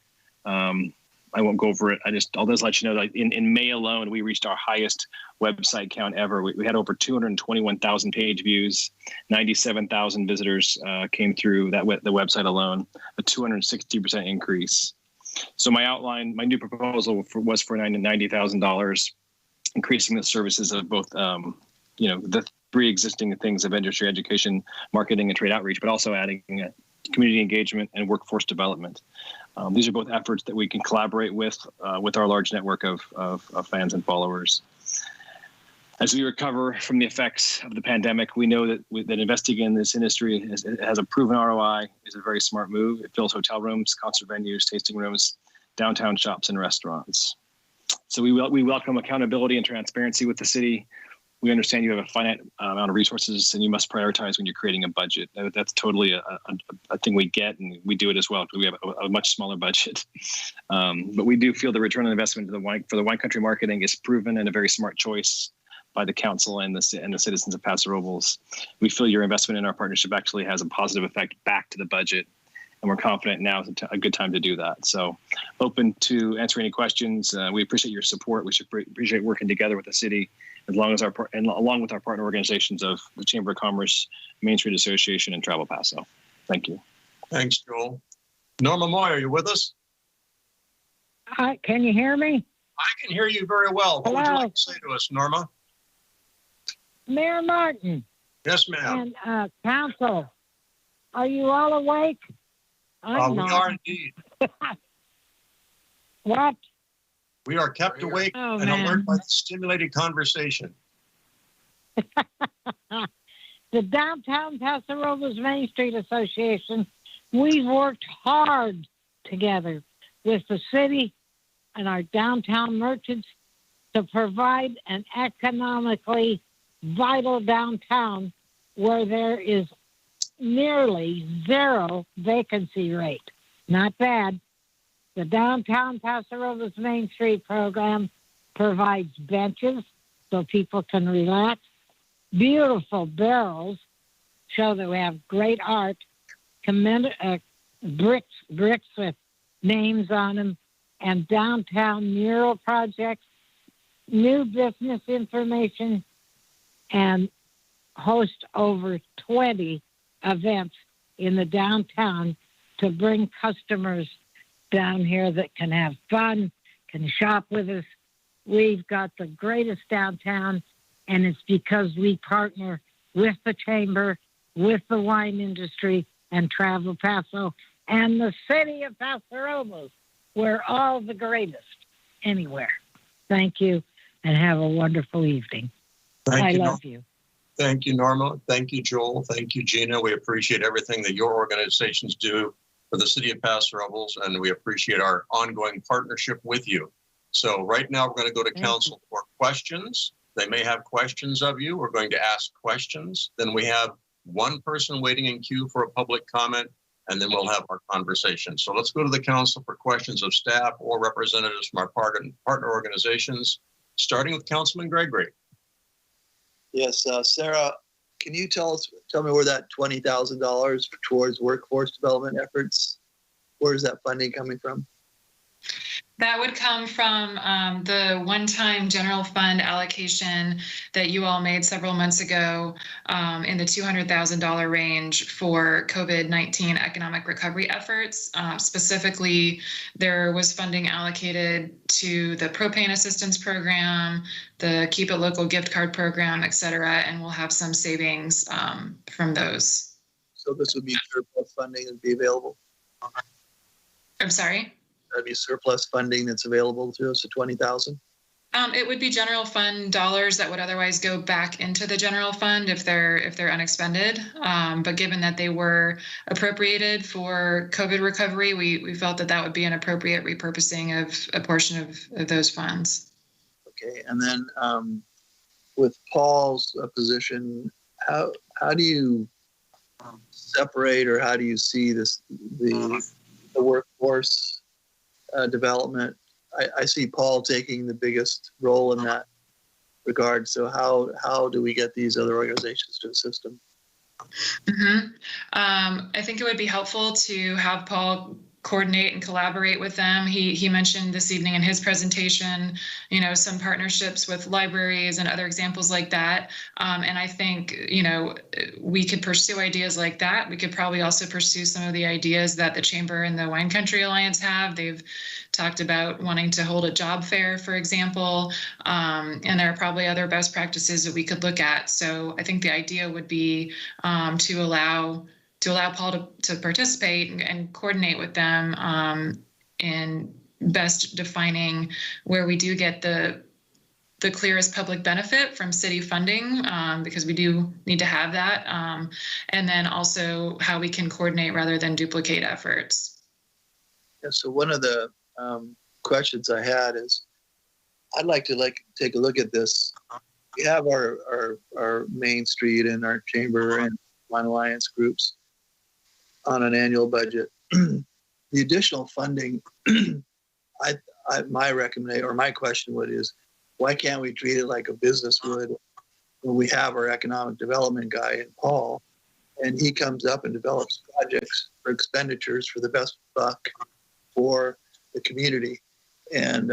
I won't go over it. I'll just let you know that in May alone, we reached our highest website count ever. We had over 221,000 page views, 97,000 visitors came through the website alone, a 260% increase. So my new proposal was for $90,000, increasing the services of both, the three existing things of industry education, marketing, and trade outreach, but also adding community engagement and workforce development. These are both efforts that we can collaborate with our large network of fans and followers. As we recover from the effects of the pandemic, we know that investing in this industry has a proven ROI, is a very smart move. It fills hotel rooms, concert venues, tasting rooms, downtown shops, and restaurants. So we welcome accountability and transparency with the city. we understand you have a finite amount of resources and you must prioritize when you're creating a budget. That's totally a thing we get, and we do it as well because we have a much smaller budget. But we do feel the return on investment for the wine country marketing is proven and a very smart choice by the council and the citizens of Paso Robles. We feel your investment in our partnership actually has a positive effect back to the budget, and we're confident now is a good time to do that. So open to answer any questions. We appreciate your support. We should appreciate working together with the city along with our partner organizations of the Chamber of Commerce, Main Street Association, and Travel Paso. Thank you. Thanks, Joel. Norma Moy, are you with us? Hi, can you hear me? I can hear you very well. What would you like to say to us, Norma? Mayor Martin. Yes, ma'am. And council, are you all awake? I'm not. We are indeed. What? We are kept awake and alert by the stimulated conversation. The Downtown Paso Robles Main Street Association, we've worked hard together with the city and our downtown merchants to provide an economically vital downtown where there is nearly zero vacancy rate. Not bad. The Downtown Paso Robles Main Street program provides benches so people can relax, beautiful barrels show that we have great art, bricks with names on them, and downtown mural projects, new business information, and host over 20 events in the downtown to bring customers down here that can have fun, can shop with us. We've got the greatest downtown, and it's because we partner with the chamber, with the wine industry, and Travel Paso, and the city of Paso Robles. We're all the greatest anywhere. Thank you, and have a wonderful evening. I love you. Thank you, Norma. Thank you, Joel. Thank you, Gina. We appreciate everything that your organizations do for the city of Paso Robles, and we appreciate our ongoing partnership with you. So right now we're going to go to council for questions. They may have questions of you. We're going to ask questions. Then we have one person waiting in queue for a public comment, and then we'll have our conversation. So let's go to the council for questions of staff or representatives from our partner organizations, starting with Councilman Gregory. Yes, Sarah, can you tell me where that $20,000 towards workforce development efforts, where is that funding coming from? That would come from the one-time general fund allocation that you all made several months ago in the $200,000 range for COVID-19 economic recovery efforts. Specifically, there was funding allocated to the propane assistance program, the Keep It Local gift card program, et cetera, and we'll have some savings from those. So this would be surplus funding that would be available? I'm sorry? That'd be surplus funding that's available to us at $20,000? It would be general fund dollars that would otherwise go back into the general fund if they're unexpended. But given that they were appropriated for COVID recovery, we felt that would be an appropriate repurposing of a portion of those funds. Okay, and then with Paul's position, how do you separate, or how do you see the workforce development? I see Paul taking the biggest role in that regard. So how do we get these other organizations to assist them? Mm-hmm. I think it would be helpful to have Paul coordinate and collaborate with them. He mentioned this evening in his presentation, some partnerships with libraries and other examples like that. And I think, we could pursue ideas like that. We could probably also pursue some of the ideas that the Chamber and the Wine Country Alliance have. They've talked about wanting to hold a job fair, for example. And there are probably other best practices that we could look at. So I think the idea would be to allow Paul to participate and coordinate with them in best defining where we do get the clearest public benefit from city funding, because we do need to have that, and then also how we can coordinate rather than duplicate efforts. Yeah, so one of the questions I had is, I'd like to take a look at this we have our Main Street and our Chamber and Wine Alliance groups on an annual budget. The additional funding, my recommendation or my question is, why can't we treat it like a business would when we have our economic development guy in Paul, and he comes up and develops projects for expenditures for the best buck for the community, and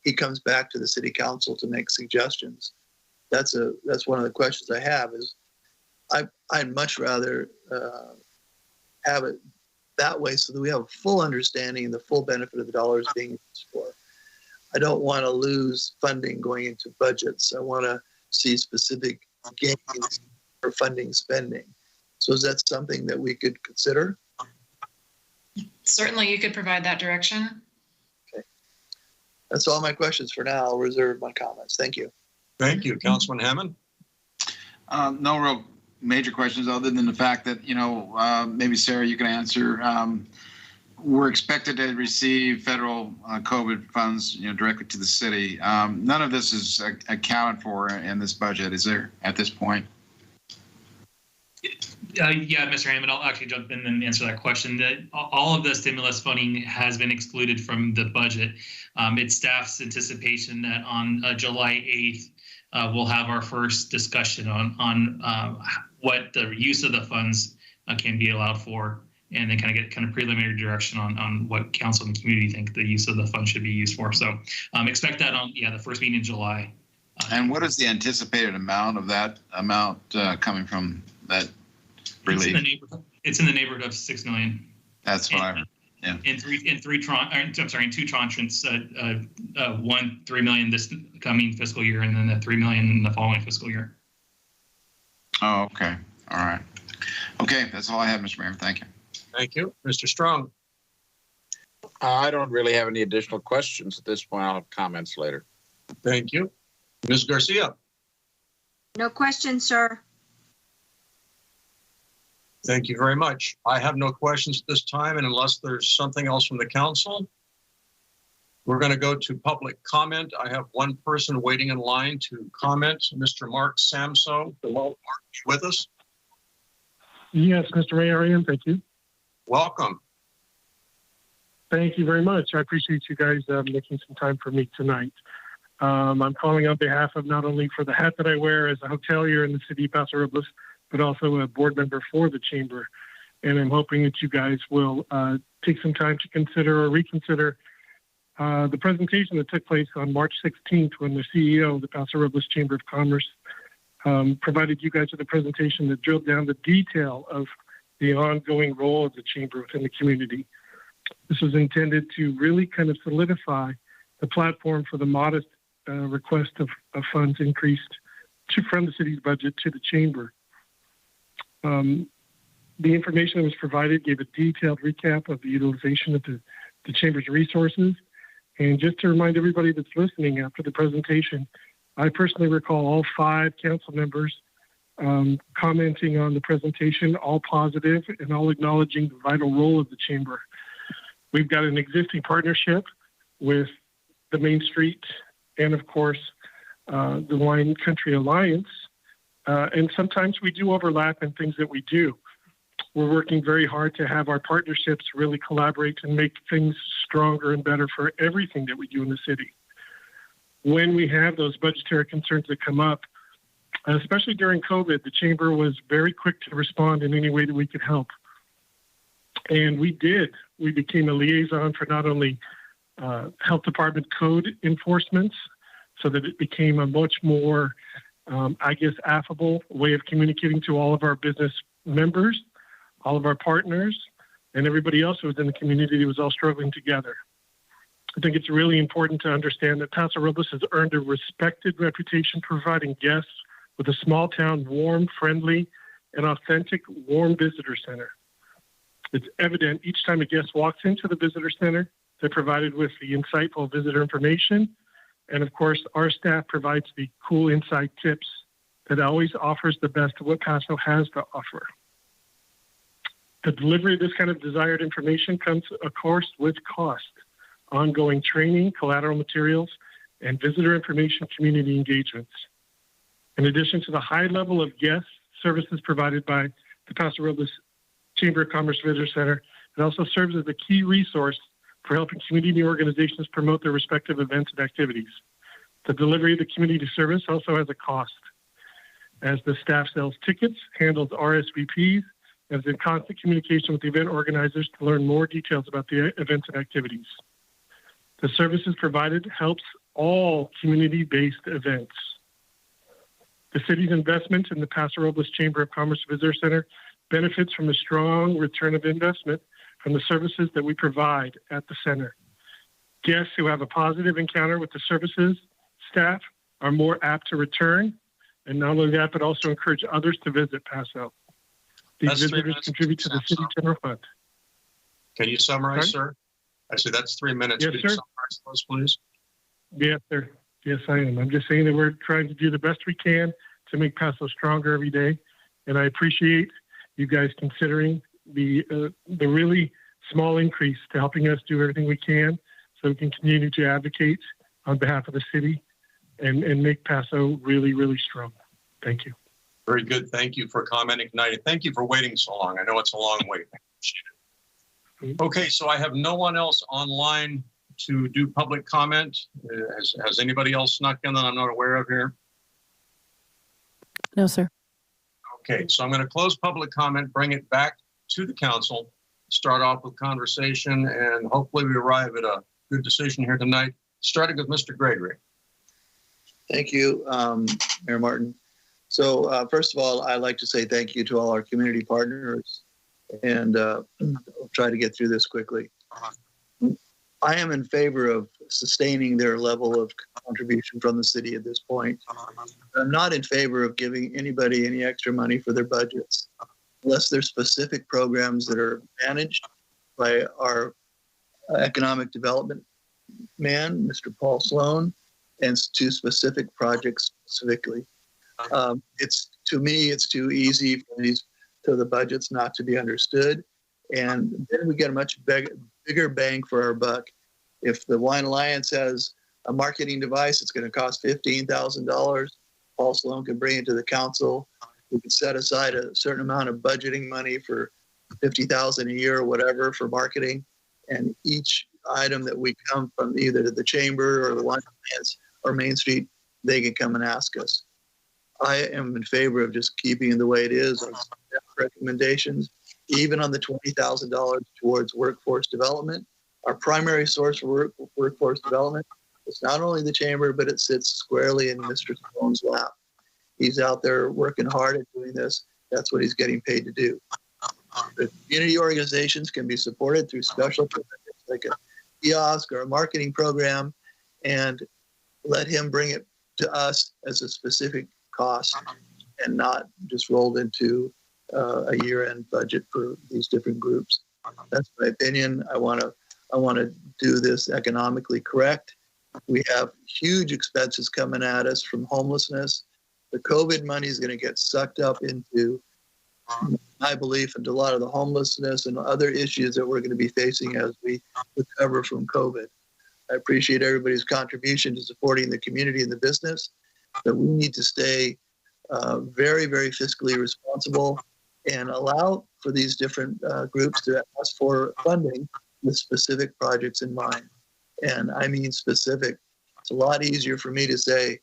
he comes back to the city council to make suggestions. That's one of the questions I have. Is I'd much rather have it that way so that we have a full understanding and the full benefit of the dollars being used for. I don't want to lose funding going into budgets. I want to see specific gains for funding spending. So is that something that we could consider? Certainly, you could provide that direction. Okay. That's all my questions for now. I'll reserve my comments. Thank you. Thank you. Councilman Hammond? No real major questions other than the fact that, maybe Sarah, you can answer. We're expected to receive federal COVID funds, directly to the city. None of this is accounted for in this budget, is there, at this point? Yeah, Mr. Hammond, I'll actually jump in and answer that question. All of the stimulus funding has been excluded from the budget. It's staff's anticipation that on July 8th, we'll have our first discussion on what the use of the funds can be allowed for, and then get preliminary direction on what council and community think the use of the funds should be used for. So expect that on the first meeting in July. And what is the anticipated amount of that amount coming from that relief? It's in the neighborhood of $6 million. That's what I heard. Yeah. In two tranches, $3 million this coming fiscal year, and then the $3 million in the following fiscal year. Oh, okay. All right. Okay, that's all I have, Mr. Mayor. Thank you. Thank you. Mr. Strong? I don't really have any additional questions at this point. I'll have comments later. Thank you. Ms. Garcia? No questions, sir. Thank you very much. I have no questions at this time, and unless there's something else from the council, we're going to go to public comment. I have one person waiting in line to comment. Mr. Mark Samso, with us? Yes, Mr. Mayor, I am. Thank you. Welcome. Thank you very much. I appreciate you guys making some time for me tonight. I'm calling on behalf of not only for the hat that I wear as a hotelier in the city of Paso Robles, but also a board member for the chamber. And I'm hoping that you guys will take some time to consider or reconsider the presentation that took place on March 16th when the CEO of the Paso Robles Chamber of Commerce provided you guys with a presentation that drilled down the detail of the ongoing role of the chamber within the community. This was intended to really solidify the platform for the modest request of funds increased from the city's budget to the chamber. The information that was provided gave a detailed recap of the utilization of the chamber's resources. And just to remind everybody that's listening after the presentation, I personally recall all 5 council members commenting on the presentation, all positive and all acknowledging the vital role of the chamber. We've got an existing partnership with the Main Street and, of course, the Wine Country Alliance. And sometimes we do overlap in things that we do. We're working very hard to have our partnerships really collaborate and make things stronger and better for everything that we do in the city. When we have those budgetary concerns that come up, especially during COVID, the chamber was very quick to respond in any way that we could help. And we did. We became a liaison for not only health department code enforcements, so that it became a much more, affable way of communicating to all of our business members, all of our partners, and everybody else who was in the community that was all struggling together. I think it's really important to understand that Paso Robles has earned a respected reputation providing guests with a small town, warm, friendly, and authentic, warm visitor center. It's evident each time a guest walks into the visitor center, they're provided with the insightful visitor information. And of course, our staff provides the cool inside tips that always offers the best of what Paso has to offer. The delivery of this kind of desired information comes, of course, with cost. Ongoing training, collateral materials, and visitor information community engagements. In addition to the high level of guest services provided by the Paso Robles Chamber of Commerce Visitor Center, it also serves as a key resource for helping community organizations promote their respective events and activities. The delivery of the community service also has a cost, as the staff sells tickets, handles RSVPs, and is in constant communication with the event organizers to learn more details about the events and activities. The services provided helps all community-based events. The city's investment in the Paso Robles Chamber of Commerce Visitor Center benefits from a strong return of investment from the services that we provide at the center. Guests who have a positive encounter with the services staff are more apt to return, and not only that, but also encourage others to visit Paso. These visitors contribute to the city general fund. Can you summarize, sir? I see that's 3 minutes. Yes, Could sir. you summarize those, please? Yes, sir. Yes, I am. I'm just saying that we're trying to do the best we can to make Paso stronger every day, and I appreciate you guys considering the really small increase to helping us do everything we can so we can continue to advocate on behalf of the city and make Paso really, really strong. Thank you. Very good. Thank you for commenting tonight. And thank you for waiting so long. I know it's a long wait. I appreciate it. Okay, so I have no one else online to do public comment. Has anybody else snuck in that I'm not aware of here? No, sir. Okay, so I'm going to close public comment, bring it back to the council, start off with conversation, and hopefully we arrive at a good decision here tonight, starting with Mr. Gregory. Thank you, Mayor Martin. So first of all, I'd like to say thank you to all our community partners, and I'll try to get through this quickly. I am in favor of sustaining their level of contribution from the city at this point. I'm not in favor of giving anybody any extra money for their budgets, unless there's specific programs that are managed by our economic development man, Mr. Paul Sloan, and to specific projects specifically. To me, it's too easy for the budgets not to be understood. And then we get a much bigger bang for our buck. If the Wine Alliance has a marketing device, it's going to cost $15,000. Paul Sloan can bring it to the council. We can set aside a certain amount of budgeting money for $50,000 a year or whatever for marketing. And each item that we come from either the chamber or the Wine Alliance or Main Street, they can come and ask us. I am in favor of just keeping it the way it is on recommendations, even on the $20,000 towards workforce development. Our primary source for workforce development is not only the chamber, but it sits squarely in Mr. Sloan's lap. He's out there working hard at doing this. That's what he's getting paid to do. The community organizations can be supported through special projects like a kiosk or a marketing program, and let him bring it to us as a specific cost and not just rolled into a year-end budget for these different groups. That's my opinion. I want to do this economically correct. We have huge expenses coming at us from homelessness. The COVID money is going to get sucked up into, my belief, into a lot of the homelessness and other issues that we're going to be facing as we recover from COVID. I appreciate everybody's contribution to supporting the community and the business, but we need to stay very, very fiscally responsible and allow for these different groups to ask for funding with specific projects in mind. And I mean specific. It's a lot easier for me to say,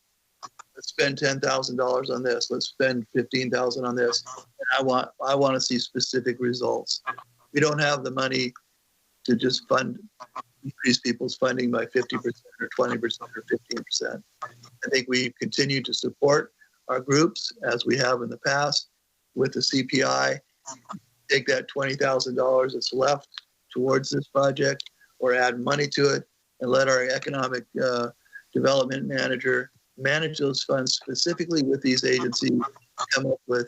let's spend $10,000 on this. Let's spend $15,000 on this. And I want to see specific results. We don't have the money to just increase people's funding by 50% or 20% or 15%. I think we continue to support our groups as we have in the past with the CPI. Take that $20,000 that's left towards this project or add money to it and let our economic development manager manage those funds specifically with these agencies, come up with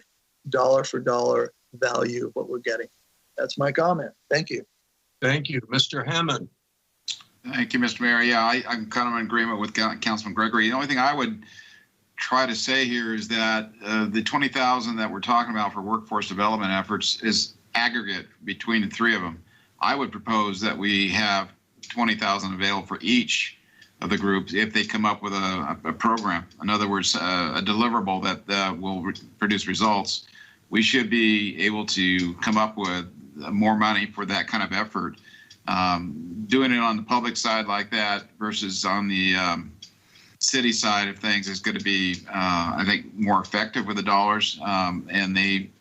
dollar for dollar value of what we're getting. That's my comment. Thank you. Thank you. Mr. Hammond. Thank you, Mr. Mayor. Yeah, I'm kind of in agreement with Councilman Gregory. The only thing I would try to say here is that the $20,000 that we're talking about for workforce development efforts is aggregate between the three of them. I would propose that we have $20,000 available for each of the groups if they come up with a program. In other words, a deliverable that will produce results. We should be able to come up with more money for that kind of effort. Doing it on the public side like that versus on the city side of things is going to be, I think, more effective with the dollars, and they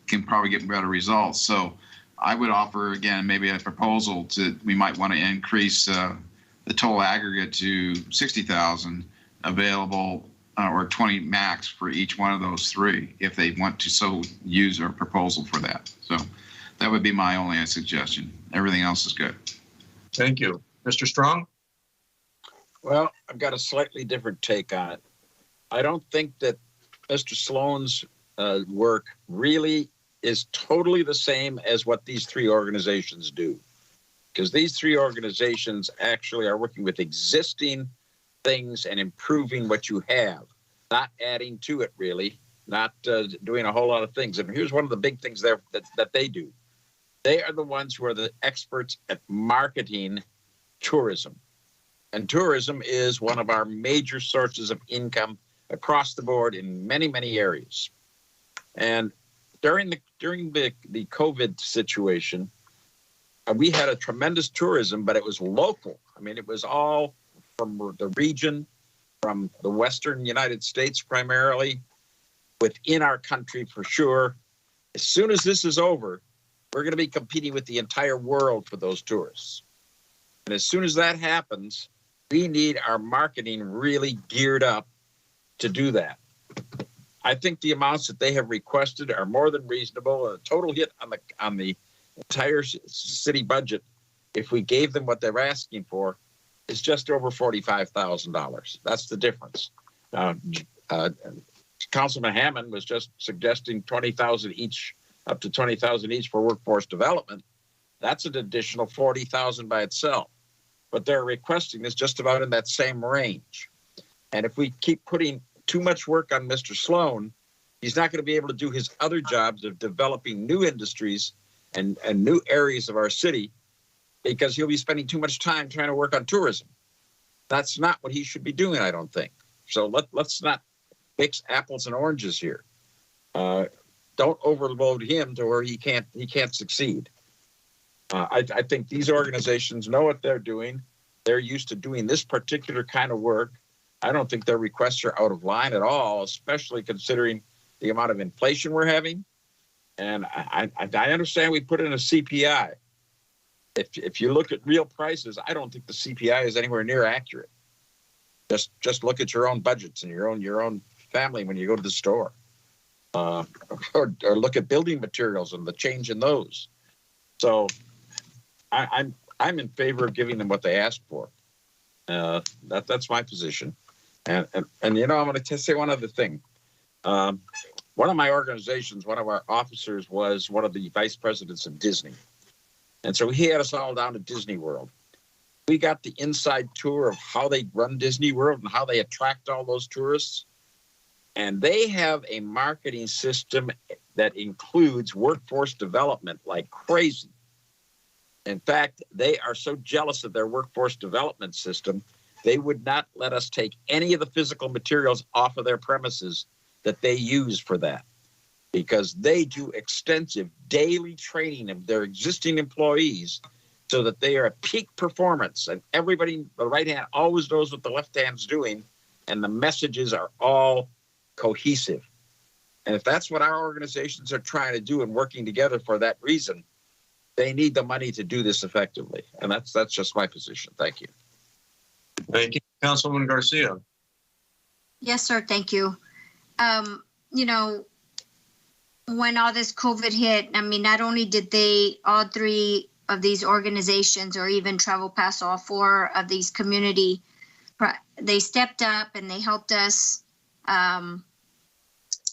can probably get better results. So I would offer, again, maybe a proposal we might want to increase the total aggregate to 60,000 available, or 20 max for each one of those three, if they want to so use a proposal for that. So that would be my only suggestion. Everything else is good. Thank you. Mr. Strong? Well, I've got a slightly different take on it. I don't think that Mr. Sloan's work really is totally the same as what these three organizations do, because these three organizations actually are working with existing things and improving what you have, not adding to it really, not doing a whole lot of things. And here's one of the big things there that they do. They are the ones who are the experts at marketing tourism. And tourism is one of our major sources of income across the board in many, many areas. And during the COVID situation, we had a tremendous tourism, but it was local. I mean, it was all from the region, from the Western United States primarily, within our country for sure. As soon as this is over, we're going to be competing with the entire world for those tourists. And as soon as that happens, we need our marketing really geared up to do that. I think the amounts that they have requested are more than reasonable. A total hit on the entire city budget, if we gave them what they're asking for, is just over $45,000. That's the difference. Councilman Hammond was just suggesting 20,000 each, up to 20,000 each for workforce development. That's an additional 40,000 by itself. But they're requesting is just about in that same range. And if we keep putting too much work on Mr. Sloan, he's not going to be able to do his other jobs of developing new industries and new areas of our city, because he'll be spending too much time trying to work on tourism. That's not what he should be doing, I don't think. So let's not mix apples and oranges here. Don't overload him to where he can't succeed. I think these organizations know what they're doing. They're used to doing this particular kind of work. I don't think their requests are out of line at all, especially considering the amount of inflation we're having. And I understand we put in a CPI. If you look at real prices, I don't think the CPI is anywhere near accurate. Just look at your own budgets and your own family when you go to the store, or look at building materials and the change in those. So I'm in favor of giving them what they asked for. That's my position. And you know, I'm going to say one other thing. One of my organizations, one of our officers was one of the vice presidents of Disney. And so he had us all down to Disney World. We got the inside tour of how they run Disney World and how they attract all those tourists. And they have a marketing system that includes workforce development like crazy. In fact, they are so jealous of their workforce development system, they would not let us take any of the physical materials off of their premises that they use for that, because they do extensive daily training of their existing employees so that they are at peak performance, and everybody, the right hand always knows what the left hand's doing, and the messages are all cohesive. And if that's what our organizations are trying to do and working together for that reason, they need the money to do this effectively. And that's just my position. Thank you. Thank you. Councilwoman Garcia. Yes, sir. Thank you. You know, when all this COVID hit, I mean, not only did all three of these organizations, or even Travel Pass, all four of these community, they stepped up and they helped us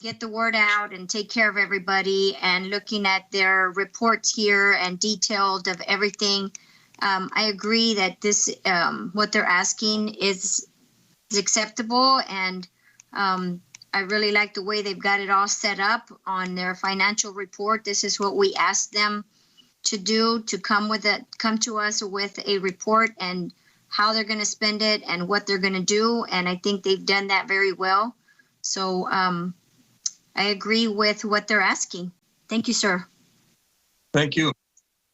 get the word out and take care of everybody. And looking at their reports here and detailed of everything, I agree that this, what they're asking is acceptable. And I really like the way they've got it all set up on their financial report. This is what we asked them to do, to come to us with a report and how they're going to spend it and what they're going to do. And I think they've done that very well. So I agree with what they're asking. Thank you, sir. Thank you.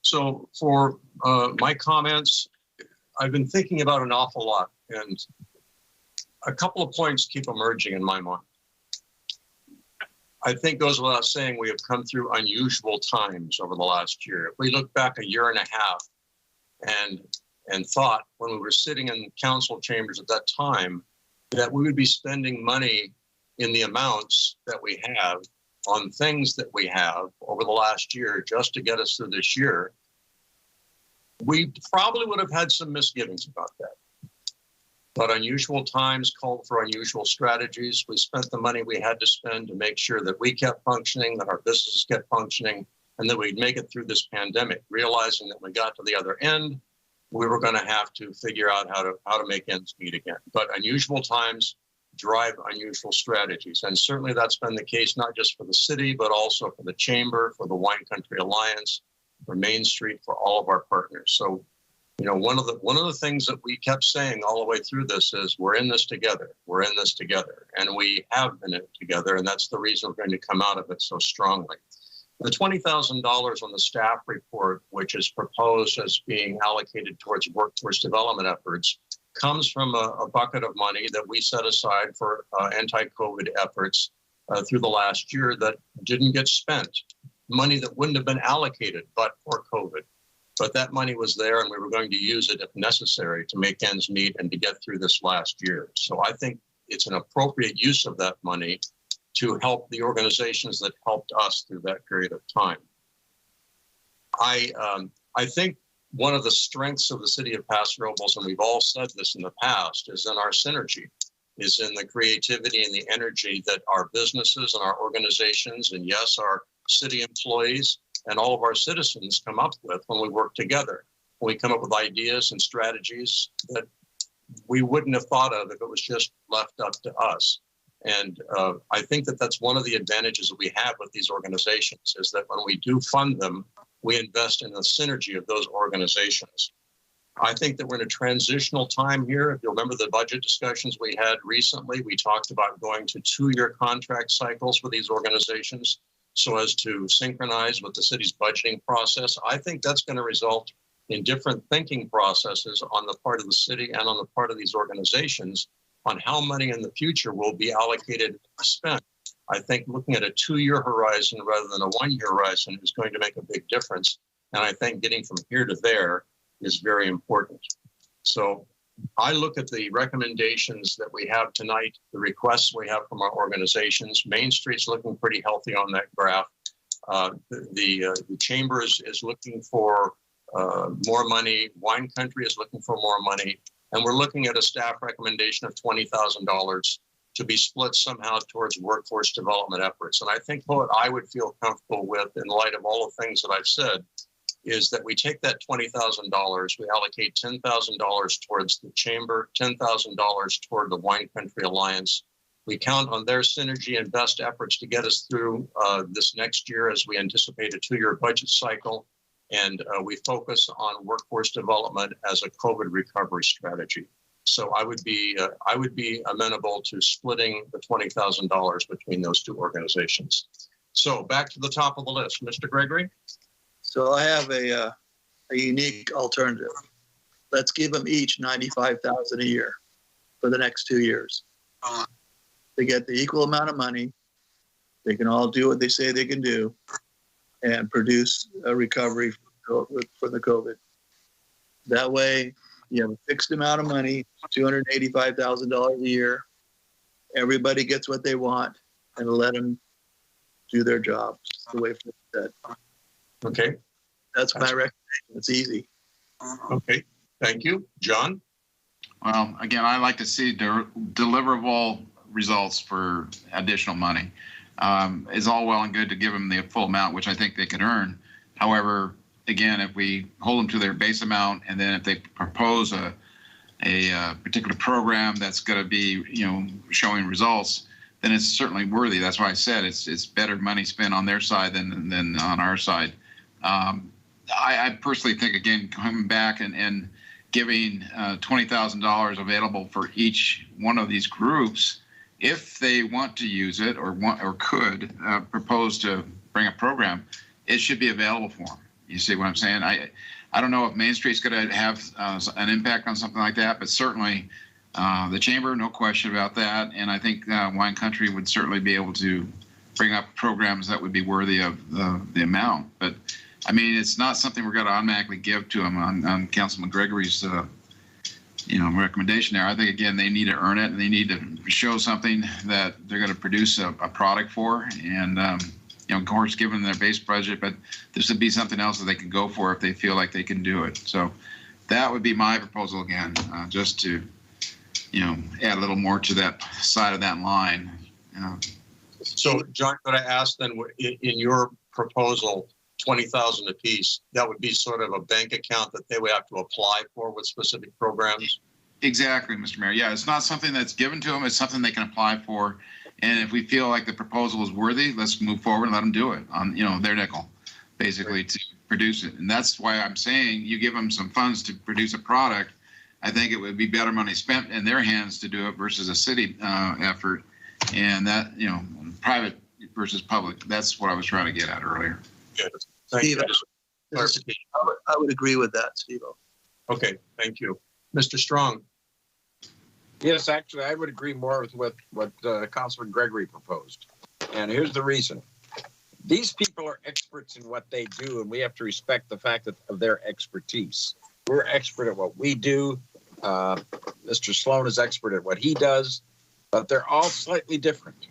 So for my comments, I've been thinking about an awful lot, and a couple of points keep emerging in my mind. I think goes without saying we have come through unusual times over the last year. If we look back a year and a half and thought when we were sitting in council chambers at that time that we would be spending money in the amounts that we have on things that we have over the last year just to get us through this year, we probably would have had some misgivings about that. But unusual times called for unusual strategies. We spent the money we had to spend to make sure that we kept functioning, that our businesses kept functioning, and that we'd make it through this pandemic, realizing that when we got to the other end, we were going to have to figure out how to make ends meet again. But unusual times drive unusual strategies. And certainly that's been the case, not just for the city, but also for the Chamber, for the Wine Country Alliance, for Main Street, for all of our partners. So, you know, one of the things that we kept saying all the way through this is we're in this together. We're in this together. And we have been in it together. And that's the reason we're going to come out of it so strongly. The $20,000 on the staff report, which is proposed as being allocated towards workforce development efforts, comes from a bucket of money that we set aside for anti-COVID efforts through the last year that didn't get spent. Money that wouldn't have been allocated but for COVID. But that money was there, and we were going to use it if necessary to make ends meet and to get through this last year. So I think it's an appropriate use of that money to help the organizations that helped us through that period of time. I think one of the strengths of the city of Paso Robles, and we've all said this in the past, is in our synergy, is in the creativity and the energy that our businesses and our organizations, and yes, our city employees and all of our citizens come up with when we work together. When we come up with ideas and strategies that we wouldn't have thought of if it was just left up to us. And I think that that's one of the advantages that we have with these organizations is that when we do fund them, we invest in the synergy of those organizations. I think that we're in a transitional time here. If you remember the budget discussions we had recently, we talked about going to 2-year contract cycles for these organizations so as to synchronize with the city's budgeting process. I think that's going to result in different thinking processes on the part of the city and on the part of these organizations on how money in the future will be allocated and spent. I think looking at a 2-year horizon rather than a 1-year horizon is going to make a big difference. And I think getting from here to there is very important. So I look at the recommendations that we have tonight, the requests we have from our organizations. Main Street's looking pretty healthy on that graph. The Chamber is looking for more money. Wine Country is looking for more money. And we're looking at a staff recommendation of $20,000 to be split somehow towards workforce development efforts. And I think what I would feel comfortable with in light of all the things that I've said is that we take that $20,000, we allocate $10,000 towards the Chamber, $10,000 toward the Wine Country Alliance. We count on their synergy and best efforts to get us through this next year as we anticipate a 2-year budget cycle. And we focus on workforce development as a COVID recovery strategy. So I would be amenable to splitting the $20,000 between those two organizations. So back to the top of the list, Mr. Gregory. So I have a unique alternative. Let's give them each $95,000 a year for the next 2 years. They get the equal amount of money. They can all do what they say they can do and produce a recovery for the COVID. That way, you have a fixed amount of money, $285,000 a year. Everybody gets what they want, and let them do their jobs the way Flip said. Okay. That's my recommendation. It's easy. Okay. Thank you. John? Well, again, I like to see deliverable results for additional money. It's all well and good to give them the full amount, which I think they can earn. However, again, if we hold them to their base amount, and then if they propose a particular program that's going to be, showing results, then it's certainly worthy. That's why I said it's better money spent on their side than on our side. I personally think, again, coming back and giving $20,000 available for each one of these groups, if they want to use it or could propose to bring a program, it should be available for them. You see what I'm saying? I don't know if Main Street's going to have an impact on something like that, but certainly the chamber, no question about that. And I think Wine Country would certainly be able to bring up programs that would be worthy of the amount. But I mean, it's not something we're going to automatically give to them on Councilman Gregory's recommendation there. I think, again, they need to earn it, and they need to show something that they're going to produce a product for. And, of course, given their base budget, but this would be something else that they could go for if they feel like they can do it. So that would be my proposal again, just to, add a little more to that side of that line. So, John, could I ask then, in your proposal, 20,000 apiece, that would be sort of a bank account that they would have to apply for with specific programs? Exactly, Mr. Mayor. Yeah, it's not something that's given to them. It's something they can apply for. And if we feel like the proposal is worthy, let's move forward and let them do it on, their nickel, basically, to produce it. And that's why I'm saying you give them some funds to produce a product. I think it would be better money spent in their hands to do it versus a city effort. And that, private versus public, that's what I was trying to get at earlier. Good. Steve, I would agree with that, Steve. Okay, thank you. Mr. Strong. Yes, actually, I would agree more with what Councilman Gregory proposed. And here's the reason. These people are experts in what they do, and we have to respect the fact of their expertise. We're expert at what we do. Mr. Sloan is expert at what he does, but they're all slightly different.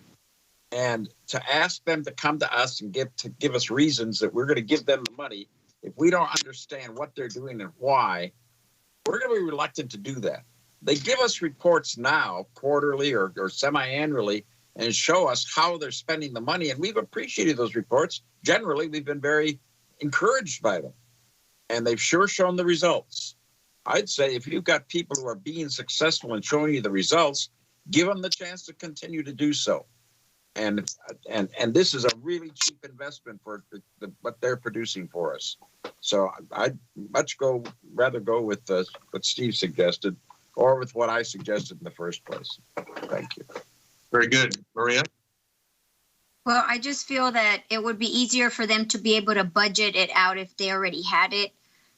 And to ask them to come to us and give us reasons that we're going to give them the money, if we don't understand what they're doing and why, we're going to be reluctant to do that. They give us reports now, quarterly or semi-annually, and show us how they're spending the money. And we've appreciated those reports. Generally, we've been very encouraged by them. And they've sure shown the results. I'd say if you've got people who are being successful and showing you the results, give them the chance to continue to do so. And this is a really cheap investment for what they're producing for us. So I'd rather go with what Steve suggested, or with what I suggested in the first place. Thank you. Very good. Maria? Well, I just feel that it would be easier for them to be able to budget it out if they already had it.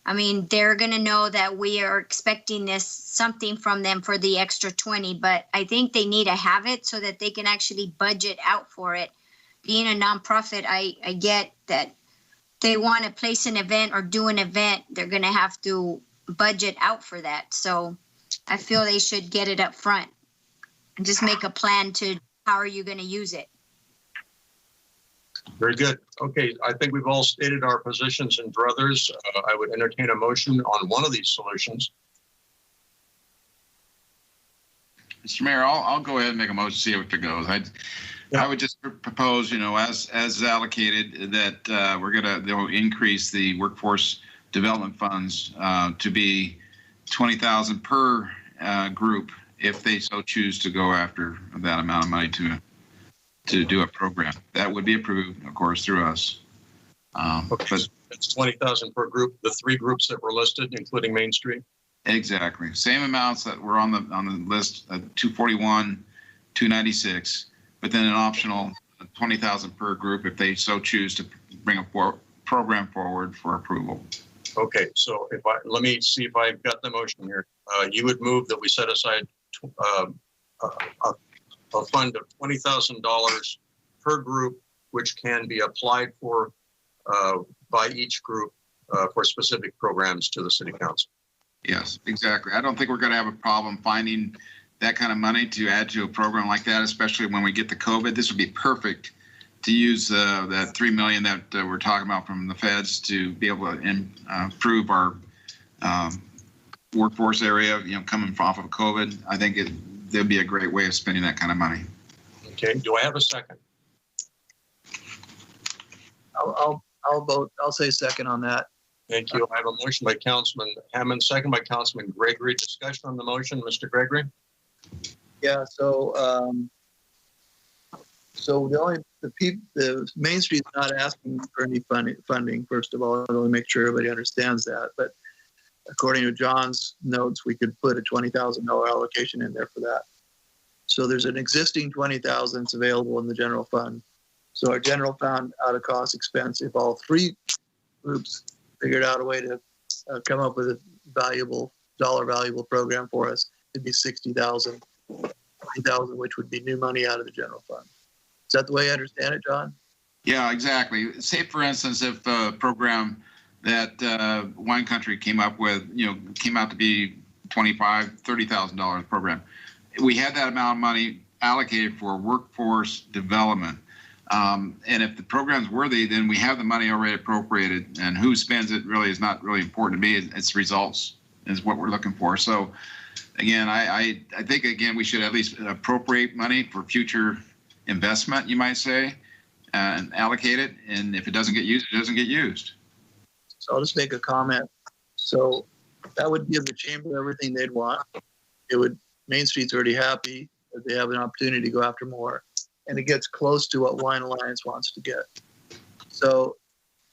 I mean, they're going to know that we are expecting something from them for the extra 20, but I think they need to have it so that they can actually budget out for it. Being a nonprofit, I get that they want to place an event or do an event, they're going to have to budget out for that. So I feel they should get it up front and just make a plan to how are you going to use it. Very good. Okay, I think we've all stated our positions, and for others, I would entertain a motion on one of these solutions. Mr. Mayor, I'll go ahead and make a motion to see if it goes. I would just propose, as allocated, that they'll increase the workforce development funds to be $20,000 per group if they so choose to go after that amount of money to do a program. That would be approved, of course, through us. Okay, but it's 20,000 per group, the three groups that were listed, including Main Street? Exactly. Same amounts that were on the list, 241, 296, but then an optional 20,000 per group if they so choose to bring a program forward for approval. Okay, so let me see if I've got the motion here. You would move that we set aside a fund of $20,000 per group, which can be applied for by each group for specific programs to the City Council. Yes, exactly. I don't think we're going to have a problem finding that kind of money to add to a program like that, especially when we get the COVID. This would be perfect to use that $3 million that we're talking about from the feds to be able to improve our workforce area, coming off of COVID. I think there'd be a great way of spending that kind of money. Okay, do I have a second? I'll vote. I'll say second on that. Thank you. I have a motion by Councilman Hammond, second by Councilman Gregory. Discussion on the motion, Mr. Gregory? Yeah, so the Main Street's not asking for any funding, first of all. I want to make sure everybody understands that. But according to John's notes, we could put a $20,000 allocation in there for that. So there's an existing $20,000 that's available in the general fund. So our general fund out of cost expense, if all three groups figured out a way to come up with a valuable program for us, it'd be $60,000, $20,000, which would be new money out of the general fund. Is that the way I understand it, John? Yeah, exactly. Say, for instance, if a program that Wine Country came up with, came out to be $25,000, $30,000 program, we had that amount of money allocated for workforce development. And if the program's worthy, then we have the money already appropriated, and who spends it really is not really important to me. It's results is what we're looking for. So again, I think, again, we should at least appropriate money for future investment, you might say, and allocate it. And if it doesn't get used, it doesn't get used. So I'll just make a comment. So that would give the chamber everything they'd want. Main Street's already happy that they have an opportunity to go after more. And it gets close to what Wine Alliance wants to get. So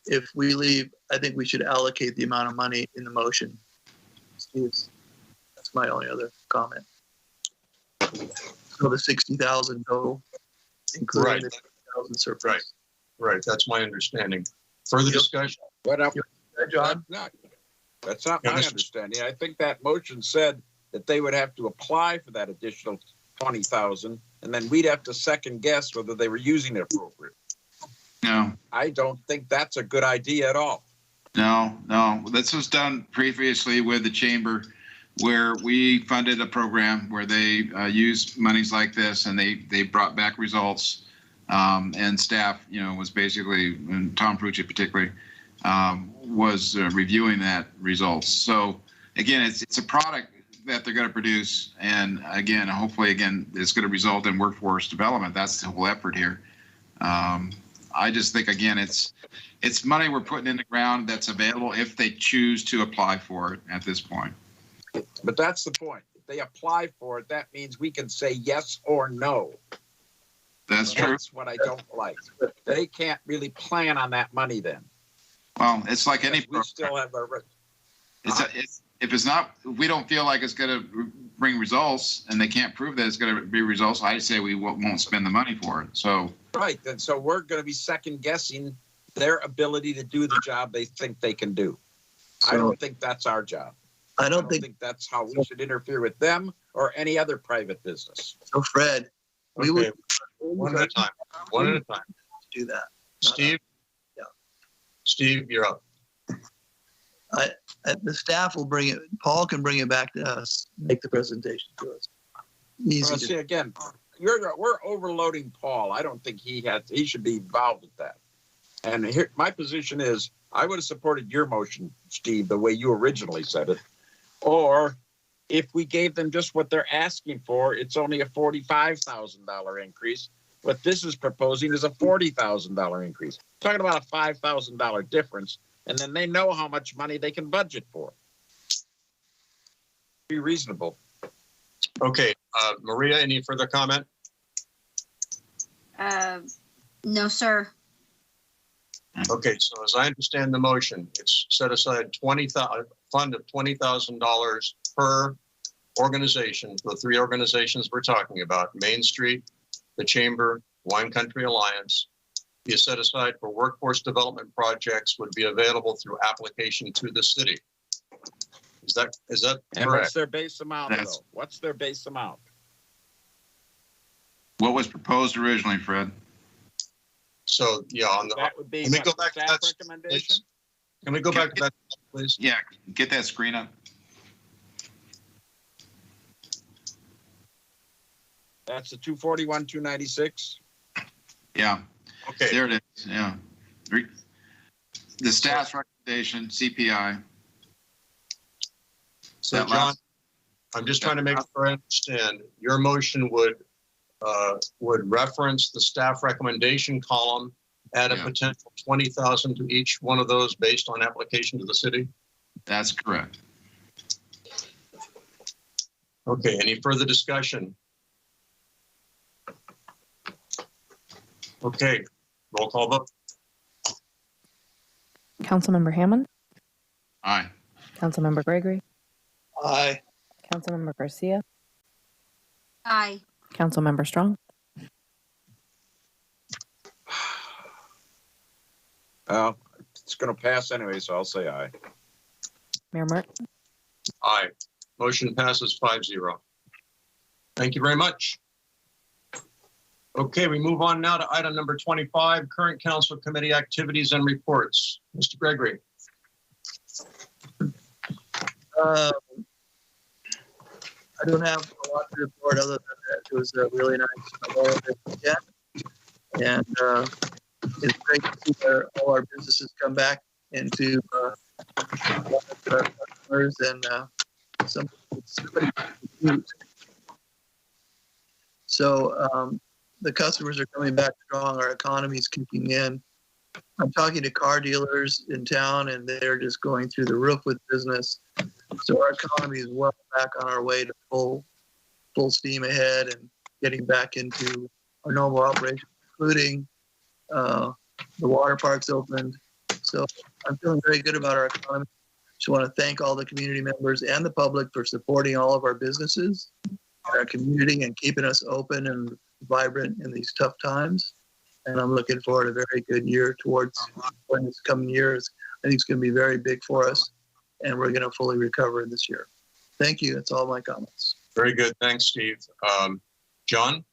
if we leave, I think we should allocate the amount of money in the motion. That's my only other comment. So the 60,000 total, including the 60,000 surplus. Right. That's my understanding. Further discussion? What up? John? That's not my understanding. I think that motion said that they would have to apply for that additional 20,000, and then we'd have to second guess whether they were using it appropriately. No. I don't think that's a good idea at all. No. This was done previously with the chamber, where we funded a program where they used monies like this, and they brought back results. And staff, was basically, and Tom Frucci particularly, was reviewing that results. So again, it's a product that they're going to produce, and again, hopefully, it's going to result in workforce development. That's the whole effort here. I just think, again, it's money we're putting in the ground that's available if they choose to apply for it at this point. But that's the point. If they apply for it, that means we can say yes or no. That's true. That's what I don't like. They can't really plan on that money then. Well, it's like any program. We still have our. If we don't feel like it's going to bring results, and they can't prove that it's going to be results, I say we won't spend the money for it. So right, and so we're going to be second guessing their ability to do the job they think they can do. I don't think that's our job. I don't think that's how we should interfere with them or any other private business. So Fred, we would one at a time. One at a time. Do that. Steve? Yeah. Steve, you're up. The staff will bring it. Paul can bring it back to us, make the presentation to us. Well, see, again, we're overloading Paul. I don't think he should be involved with that. And here, my position is, I would have supported your motion, Steve, the way you originally said it. Or if we gave them just what they're asking for, it's only a $45,000 increase. What this is proposing is a $40,000 increase. Talking about a $5,000 difference, and then they know how much money they can budget for. Be reasonable. Okay, Maria, any further comment? No, sir. Okay, so as I understand the motion, it's set aside fund of $20,000 per organization, the three organizations we're talking about, Main Street, the Chamber, Wine Country Alliance, be set aside for workforce development projects would be available through application to the city. Is that and correct? What's their base amount, though? What's their base amount? What was proposed originally, Fred? So, yeah, that would be let me go back to that recommendation. Can we go back to that, please? Yeah, get that screen up. That's the 241, 296. Yeah. Okay. There it is. Yeah. The staff's recommendation, CPI. So, John, I'm just trying to make sure I understand. Your motion would reference the staff recommendation column, add a potential 20,000 to each one of those based on application to the city? That's correct. Okay, any further discussion? Okay, roll call vote. Councilmember Hammond, Aye. Councilmember Gregory, Aye. Councilmember Garcia, Aye. Councilmember Strong, It's going to pass anyway, so I'll say aye. Mayor Martin. Aye. Motion passes 5-0. Thank you very much. Okay, we move on now to item number 25, current council committee activities and reports. Mr. Gregory. I don't have a lot to report other than that it was a really nice weekend. And it's great to see all our businesses come back into our customers and so the customers are coming back strong. Our economy is kicking in. I'm talking to car dealers in town, and they're just going through the roof with business. So our economy is well back on our way to full steam ahead and getting back into our normal operations, including the water parks opened. So I'm feeling very good about our economy. Just want to thank all the community members and the public for supporting all of our businesses, our community, and keeping us open and vibrant in these tough times. And I'm looking forward to a very good year towards when this coming years. I think it's going to be very big for us, and we're going to fully recover this year. Thank you. That's all my comments. Very good. Thanks, Steve. John?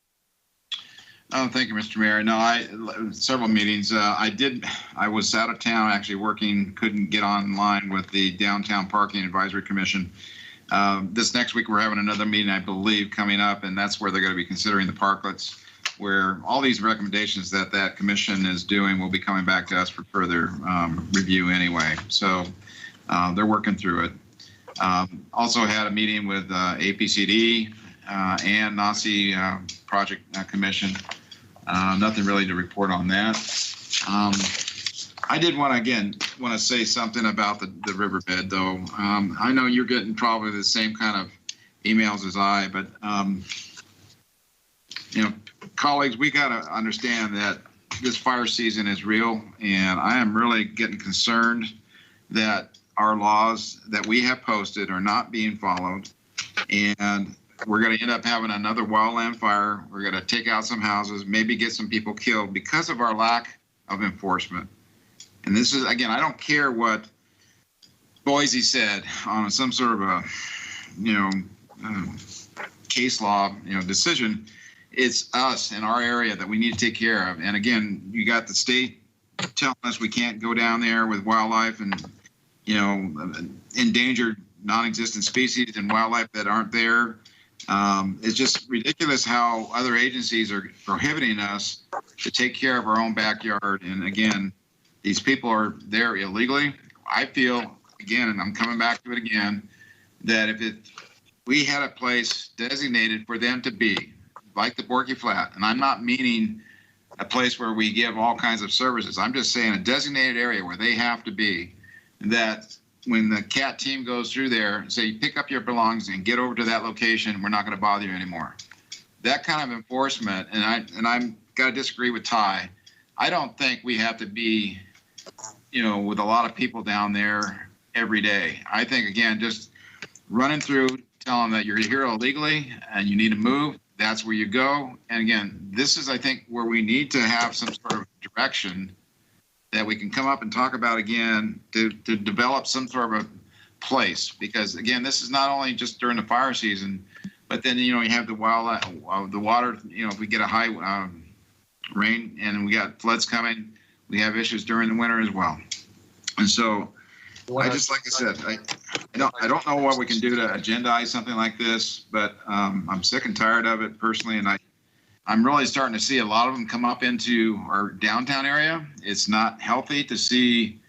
Thank you, Mr. Mayor. No, several meetings. I was out of town actually working, couldn't get online with the Downtown Parking Advisory Commission. This next week, we're having another meeting, I believe, coming up, and that's where they're going to be considering the parklets, where all these recommendations that commission is doing will be coming back to us for further review anyway. So they're working through it. Also had a meeting with APCD and NACI Project Commission. Nothing really to report on that. I did want to say something about the riverbed, though. I know you're getting probably the same kind of emails as I, but colleagues, we got to understand that this fire season is real, and I am really getting concerned that our laws that we have posted are not being followed, and we're going to end up having another wildland fire. We're going to take out some houses, maybe get some people killed because of our lack of enforcement. And this is, again, I don't care what Boise said on some sort of a, case law, decision. It's us in our area that we need to take care of. And again, you got the state telling us we can't go down there with wildlife and, endangered non-existent species and wildlife that aren't there. It's just ridiculous how other agencies are prohibiting us to take care of our own backyard. And again, these people are there illegally. I feel, again, and I'm coming back to it again, that if we had a place designated for them to be, like the Borky Flat, and I'm not meaning a place where we give all kinds of services. I'm just saying a designated area where they have to be, that when the CAT team goes through there, say, pick up your belongings and get over to that location, we're not going to bother you anymore. That kind of enforcement, and I'm got to disagree with Ty. I don't think we have to be, with a lot of people down there every day. I think, again, just running through, tell them that you're here illegally and you need to move. That's where you go. And again, this is, I think, where we need to have some sort of direction that we can come up and talk about again to develop some sort of a place. Because again, this is not only just during the fire season, but then, you have the the water, if we get a high rain and we got floods coming, we have issues during the winter as well. And so like I said, I don't know what we can do to agendize something like this, but I'm sick and tired of it personally. And I'm really starting to see a lot of them come up into our downtown area. It's not healthy to see,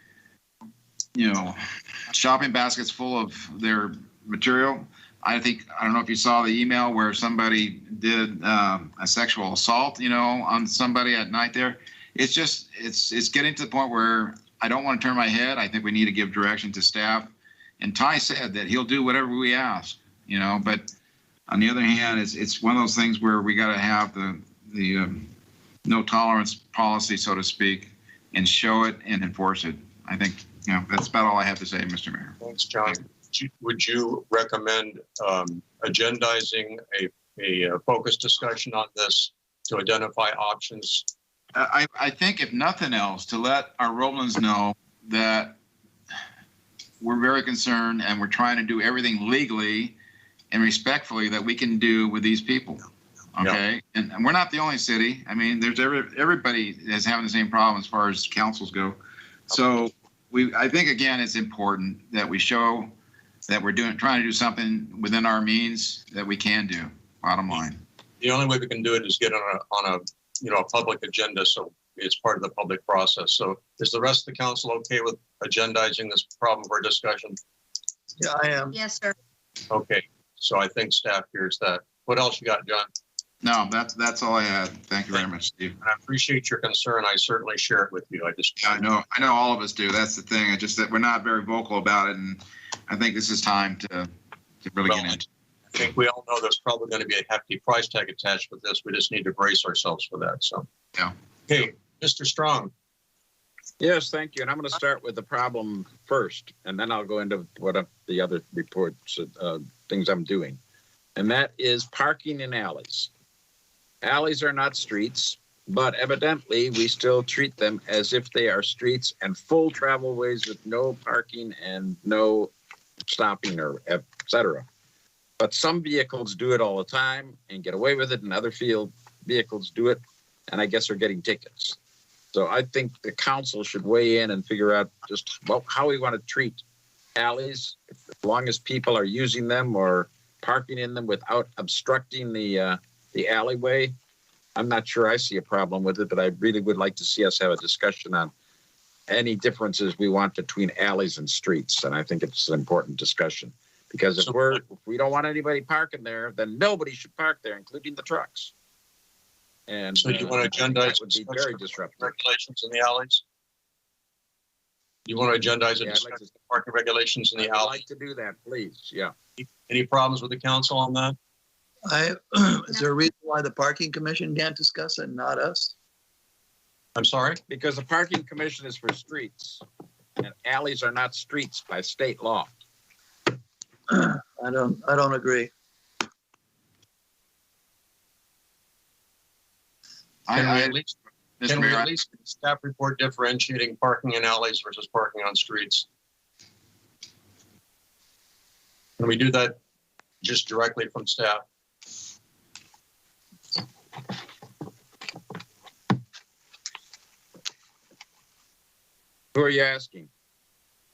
shopping baskets full of their material. I don't know if you saw the email where somebody did a sexual assault, on somebody at night there. It's just, it's getting to the point where I don't want to turn my head. I think we need to give direction to staff. And Ty said that he'll do whatever we ask, but on the other hand, it's one of those things where we got to have the no tolerance policy, so to speak, and show it and enforce it. I think that's about all I have to say, Mr. Mayor. Thanks, John. Would you recommend agendizing a focused discussion on this to identify options? I think if nothing else, to let our Roblins know that we're very concerned and we're trying to do everything legally and respectfully that we can do with these people. Okay. Yeah. And we're not the only city. I mean, there's everybody is having the same problem as far as councils go. So I think, again, it's important that we show that we're trying to do something within our means that we can do, bottom line. The only way we can do it is get on a public agenda, so it's part of the public process. So is the rest of the council okay with agendizing this problem for discussion? Yeah, I am. Yes, sir. Okay, so I think staff hears that. What else you got, John? No, that's all I had. Thank you very much, Steve. I appreciate your concern. I certainly share it with you. I know all of us do. That's the thing. It's just that we're not very vocal about it, and I think this is time to really get into it. I think we all know there's probably going to be a hefty price tag attached with this. We just need to brace ourselves for that. So, yeah. Okay, Mr. Strong. Yes, thank you. And I'm going to start with the problem first, and then I'll go into what the other reports, things I'm doing. And that is parking in alleys. Alleys are not streets, but evidently we still treat them as if they are streets and full travel ways with no parking and no stopping or et cetera. But some vehicles do it all the time and get away with it, and other vehicles do it, and I guess are getting tickets. So I think the council should weigh in and figure out just how we want to treat alleys, as long as people are using them or parking in them without obstructing the alleyway. I'm not sure I see a problem with it, but I really would like to see us have a discussion on any differences we want between alleys and streets. And I think it's an important discussion, because if we don't want anybody parking there, then nobody should park there, including the trucks. And so you want to agendize would be very disruptive. Regulations in the alleys? You want to agendize parking regulations in the alleys? I'd like to do that, please. Yeah. Any problems with the council on that? Is there a reason why the parking commission can't discuss it and not us? I'm sorry? Because the parking commission is for streets, and alleys are not streets by state law. I don't agree. Can we at least staff report differentiating parking in alleys versus parking on streets? Can we do that just directly from staff? Who are you asking?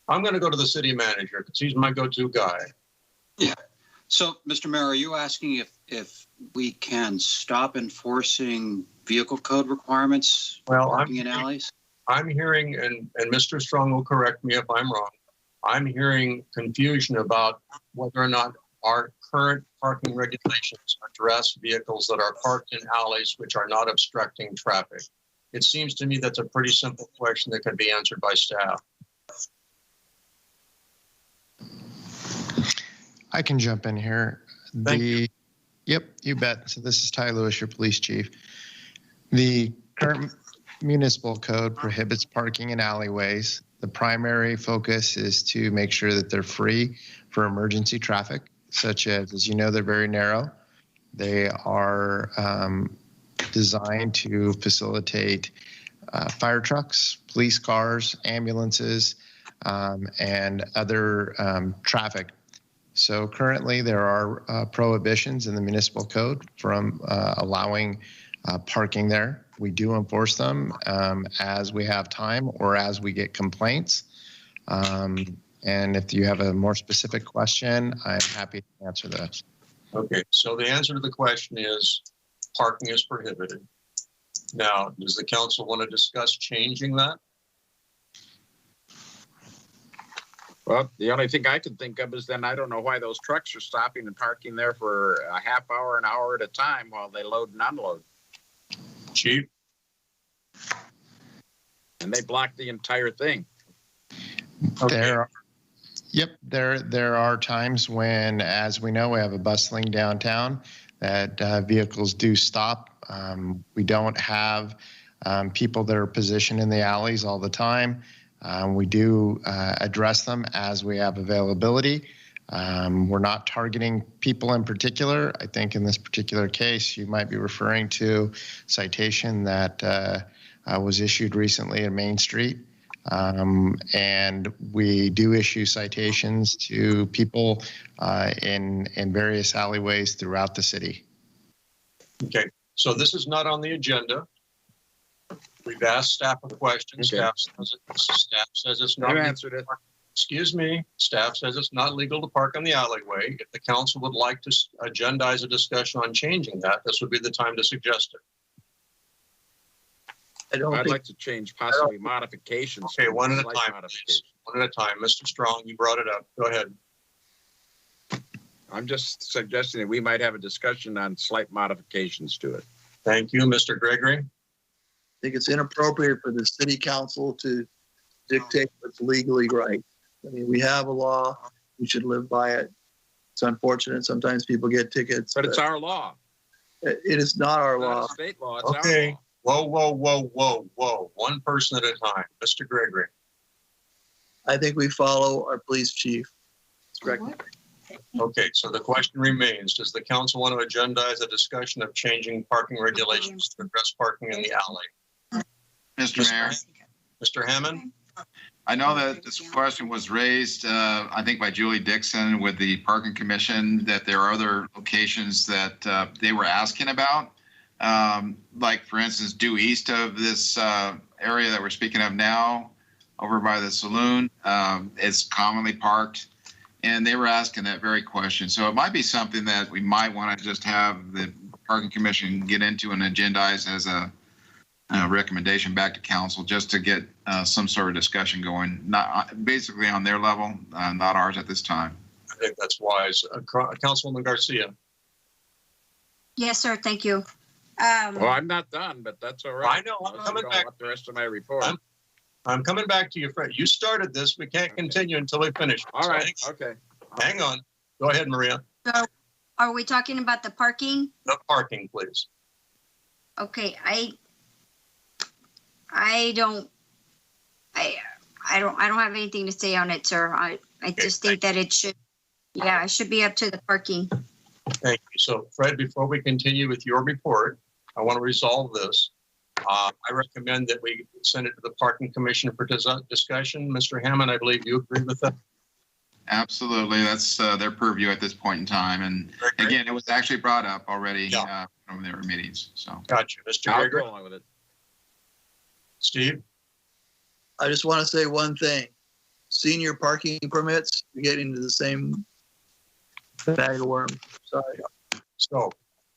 I'm going to go to the city manager because he's my go-to guy. Yeah. So, Mr. Mayor, are you asking if we can stop enforcing vehicle code requirements parking in alleys? I'm hearing, and Mr. Strong will correct me if I'm wrong, I'm hearing confusion about whether or not our current parking regulations address vehicles that are parked in alleys which are not obstructing traffic. It seems to me that's a pretty simple question that can be answered by staff. I can jump in here. Thank you. Yep, you bet. So this is Ty Lewis, your police chief. The current municipal code prohibits parking in alleyways. The primary focus is to make sure that they're free for emergency traffic, such as you know, they're very narrow. They are designed to facilitate fire trucks, police cars, ambulances, and other traffic. So currently there are prohibitions in the municipal code from allowing parking there. We do enforce them as we have time or as we get complaints. And if you have a more specific question, I'm happy to answer that. Okay, so the answer to the question is parking is prohibited. Now, does the council want to discuss changing that? Well, the only thing I can think of is then I don't know why those trucks are stopping and parking there for a half hour, an hour at a time while they load and unload. Chief? And they block the entire thing. Okay. There are times when, as we know, we have a bustling downtown that vehicles do stop. We don't have people that are positioned in the alleys all the time. We do address them as we have availability. We're not targeting people in particular. I think in this particular case, you might be referring to citation that was issued recently in Main Street. And we do issue citations to people in various alleyways throughout the city. Okay, so this is not on the agenda. We've asked staff a question. Okay. Staff says it's not. You answered it. Excuse me. Staff says it's not legal to park in the alleyway. If the council would like to agendize a discussion on changing that, this would be the time to suggest it. I'd like to change possibly modifications. Okay, one at a Slight time, please. One at a time. Mr. Strong, you brought it up. Go ahead. I'm just suggesting that we might have a discussion on slight modifications to it. Thank you, Mr. Gregory. I think it's inappropriate for the city council to dictate what's legally right. I mean, we have a law, we should live by it. It's unfortunate, sometimes people get tickets. But it's our law. It is not our It's not law. a state law, it's our Okay. law. Whoa. One person at a time. Mr. Gregory. I think we follow our police chief. It's recommended. Okay, so the question remains, does the council want to agendize a discussion of changing parking regulations to address parking in the alley? Mr. Mayor, Mr. Hammond? I know that this question was raised, I think by Julie Dixon with the Parking Commission, that there are other locations that they were asking about. Like, for instance, due east of this area that we're speaking of now, over by the saloon, it's commonly parked. And they were asking that very question. So it might be something that we might want to just have the Parking Commission get into and agendize as a recommendation back to council, just to get some sort of discussion going, not basically on their level, not ours at this time. I think that's wise. Councilwoman Garcia. Yes, sir. Thank you. Well, I'm not done, but that's all right. I know. I'm coming back. The rest of my report. I'm coming back to you, Fred. You started this. We can't continue until we finish. All right. Okay. Hang on. Go ahead, Maria. So are we talking about the parking? The parking, please. Okay, I don't have anything to say on it, sir. I just think that it should be up to the parking. Thank you. So, Fred, before we continue with your report, I want to resolve this. I recommend that we send it to the Parking Commission for discussion. Mr. Hammond, I believe you agree with that? Absolutely. That's their purview at this point in time. And again, it was actually brought up already from their meetings. So, gotcha. Mr. I'll Gregory. go along with it. Steve? I just want to say one thing. Senior parking permits, you're getting into the same bag of worms. Sorry. So,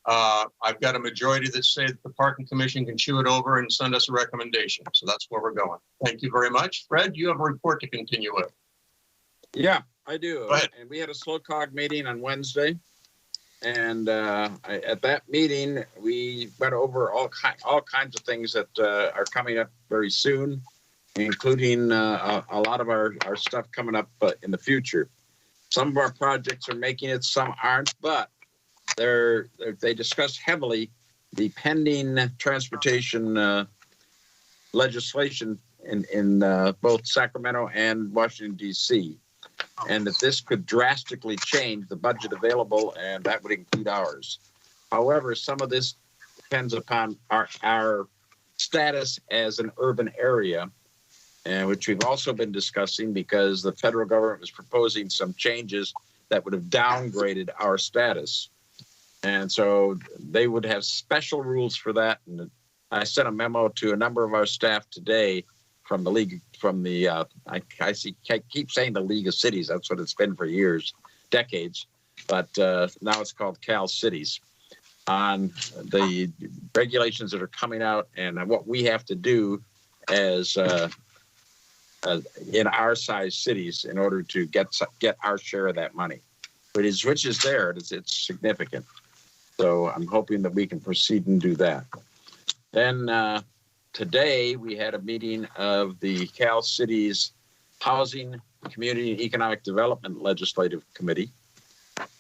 I've got a majority that say that the Parking Commission can chew it over and send us a recommendation. So that's where we're going. Thank you very much. Fred, you have a report to continue with. Yeah, I do. Go ahead. And we had a slow cog meeting on Wednesday. And at that meeting, we went over all kinds of things that are coming up very soon, including a lot of our stuff coming up in the future. Some of our projects are making it, some aren't, but they discuss heavily the pending transportation legislation in both Sacramento and Washington, D.C., and that this could drastically change the budget available, and that would include ours. However, some of this depends upon our status as an urban area, which we've also been discussing, because the federal government was proposing some changes that would have downgraded our status. And so they would have special rules for that. And I sent a memo to a number of our staff today from the league, I keep saying the League of Cities. That's what it's been for years, decades. But now it's called Cal Cities, on the regulations that are coming out and what we have to do as in our size cities in order to get our share of that money. Which is there. It's significant. So I'm hoping that we can proceed and do that. Then today we had a meeting of the Cal Cities Housing, Community, and Economic Development Legislative Committee.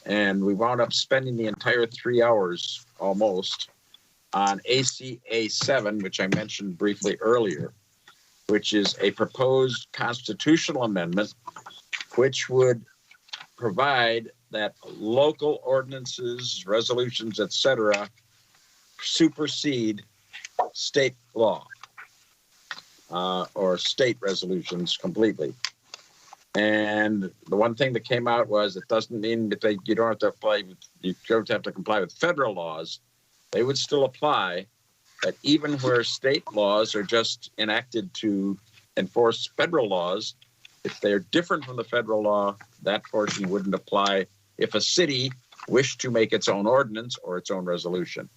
And we wound up spending the entire 3 hours almost on ACA 7, which I mentioned briefly earlier. which is a proposed constitutional amendment, which would provide that local ordinances, resolutions, etc., supersede state law or state resolutions completely. And the one thing that came out was it doesn't mean that you don't have to apply. You don't have to comply with federal laws. They would still apply. That even where state laws are just enacted to enforce federal laws, if they're different from the federal law, that portion wouldn't apply if a city wished to make its own ordinance or its own resolution.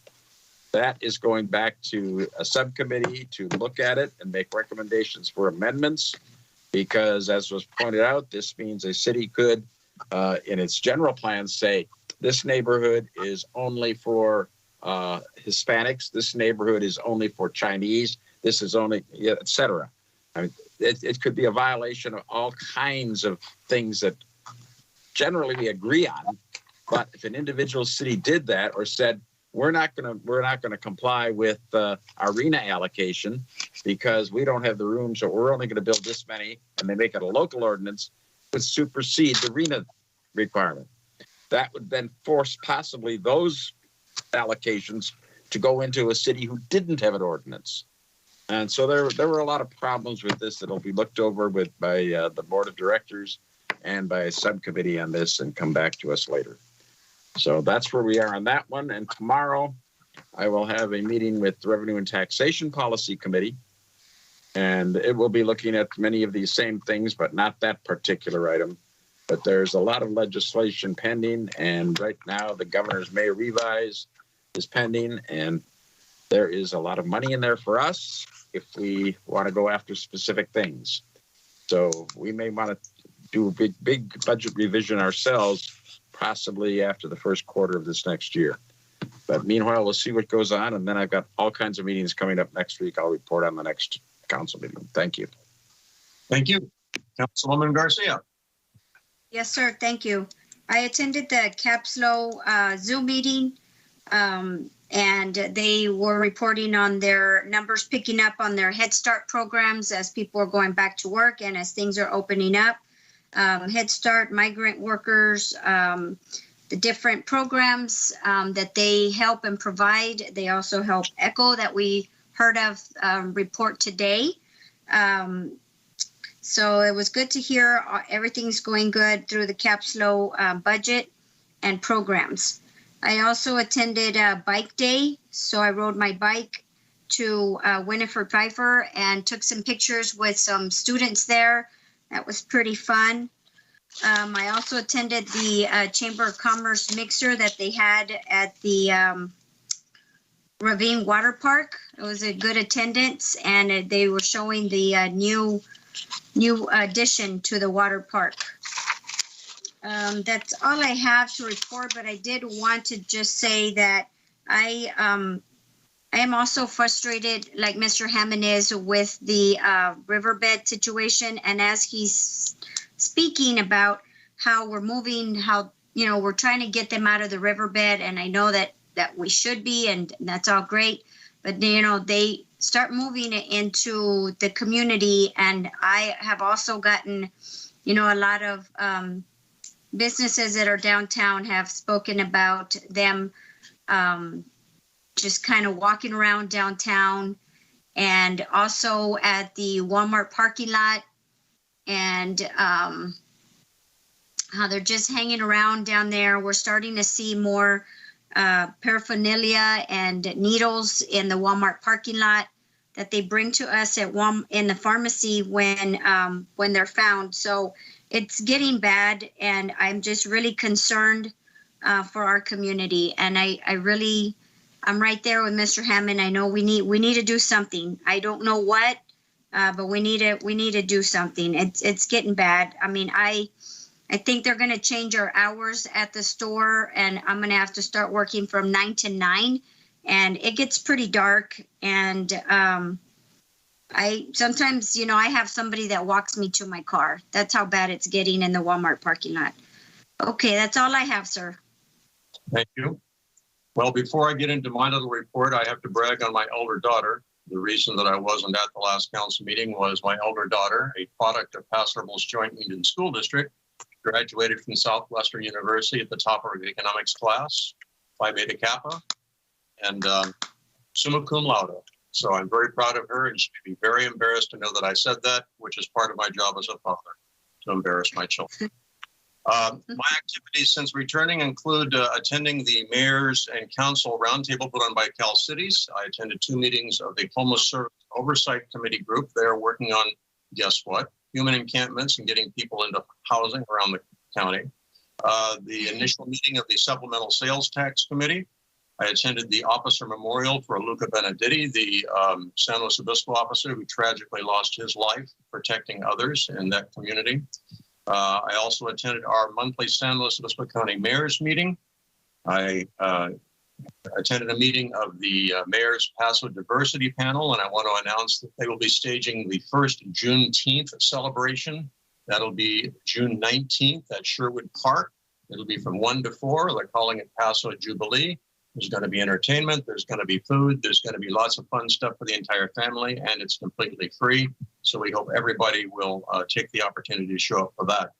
That is going back to a subcommittee to look at it and make recommendations for amendments, because as was pointed out, this means a city could, in its general plan, say, this neighborhood is only for Hispanics, this neighborhood is only for Chinese, this is only, et cetera. I mean, it could be a violation of all kinds of things that generally we agree on. But if an individual city did that or said, we're not going to comply with arena allocation because we don't have the room, so we're only going to build this many, and they make it a local ordinance, would supersede the arena requirement. That would then force possibly those allocations to go into a city who didn't have an ordinance. And so there were a lot of problems with this that'll be looked over by the board of directors and by a subcommittee on this and come back to us later. So that's where we are on that one. And tomorrow I will have a meeting with the Revenue and Taxation Policy Committee, and it will be looking at many of these same things, but not that particular item. But there's a lot of legislation pending, and right now the governor's May revise is pending, and there is a lot of money in there for us if we want to go after specific things. So we may want to do a big budget revision ourselves, possibly after the first quarter of this next year. But meanwhile, we'll see what goes on, and then I've got all kinds of meetings coming up next week. I'll report on the next council meeting. Thank you. Thank you. Councilwoman Garcia. Yes, sir. Thank you. I attended the CAPSLO Zoom meeting, and they were reporting on their numbers picking up on their Head Start programs as people are going back to work and as things are opening up. Head Start, migrant workers, the different programs that they help and provide. They also help ECHO that we heard of report today. So it was good to hear everything's going good through the CAPSLO budget and programs. I also attended a bike day. So I rode my bike to Winifred Pfeiffer and took some pictures with some students there. That was pretty fun. I also attended the Chamber of Commerce mixer that they had at the Ravine Water Park. It was a good attendance, and they were showing the new addition to the water park. That's all I have to report, but I did want to just say that I am also frustrated, like Mr. Hammond is, with the riverbed situation. And as he's speaking about how we're moving, how, we're trying to get them out of the riverbed. And I know that we should be, and that's all great. But, they start moving it into the community. And I have also gotten, a lot of businesses that are downtown have spoken about them just kind of walking around downtown, and also at the Walmart parking lot, and how they're just hanging around down there. We're starting to see more paraphernalia and needles in the Walmart parking lot that they bring to us at in the pharmacy when they're found. So it's getting bad, and I'm just really concerned for our community. And I'm right there with Mr. Hammond. I know we need to do something. I don't know what, but we need to do something. It's getting bad. I mean, I think they're going to change our hours at the store, and I'm going to have to start working from 9 to 9, and it gets pretty dark. And I sometimes, I have somebody that walks me to my car. That's how bad it's getting in the Walmart parking lot. Okay, that's all I have, sir. Thank you. Well, before I get into my little report, I have to brag on my older daughter. The reason that I wasn't at the last council meeting was my elder daughter, a product of Paso Robles Joint Union School District, graduated from Southwestern University at the top of her economics class, Phi Beta Kappa, and summa cum laude. So I'm very proud of her, and she should be very embarrassed to know that I said that, which is part of my job as a father, to embarrass my children. My activities since returning include attending the Mayor's and Council Roundtable put on by Cal Cities. I attended 2 meetings of the Homeless Service Oversight Committee group. They're working on, guess what, human encampments and getting people into housing around the county. The initial meeting of the Supplemental Sales Tax Committee. I attended the officer memorial for Luca Benedetti, the San Luis Obispo officer who tragically lost his life protecting others in that community. I also attended our monthly San Luis Obispo County Mayor's meeting. I attended a meeting of the Mayor's Paso Diversity Panel, and I want to announce that they will be staging the first Juneteenth celebration. That'll be June 19th at Sherwood Park. It'll be from 1 to 4. They're calling it Paso Jubilee. There's going to be entertainment. There's going to be food. There's going to be lots of fun stuff for the entire family, and it's completely free. So we hope everybody will take the opportunity to show up for that.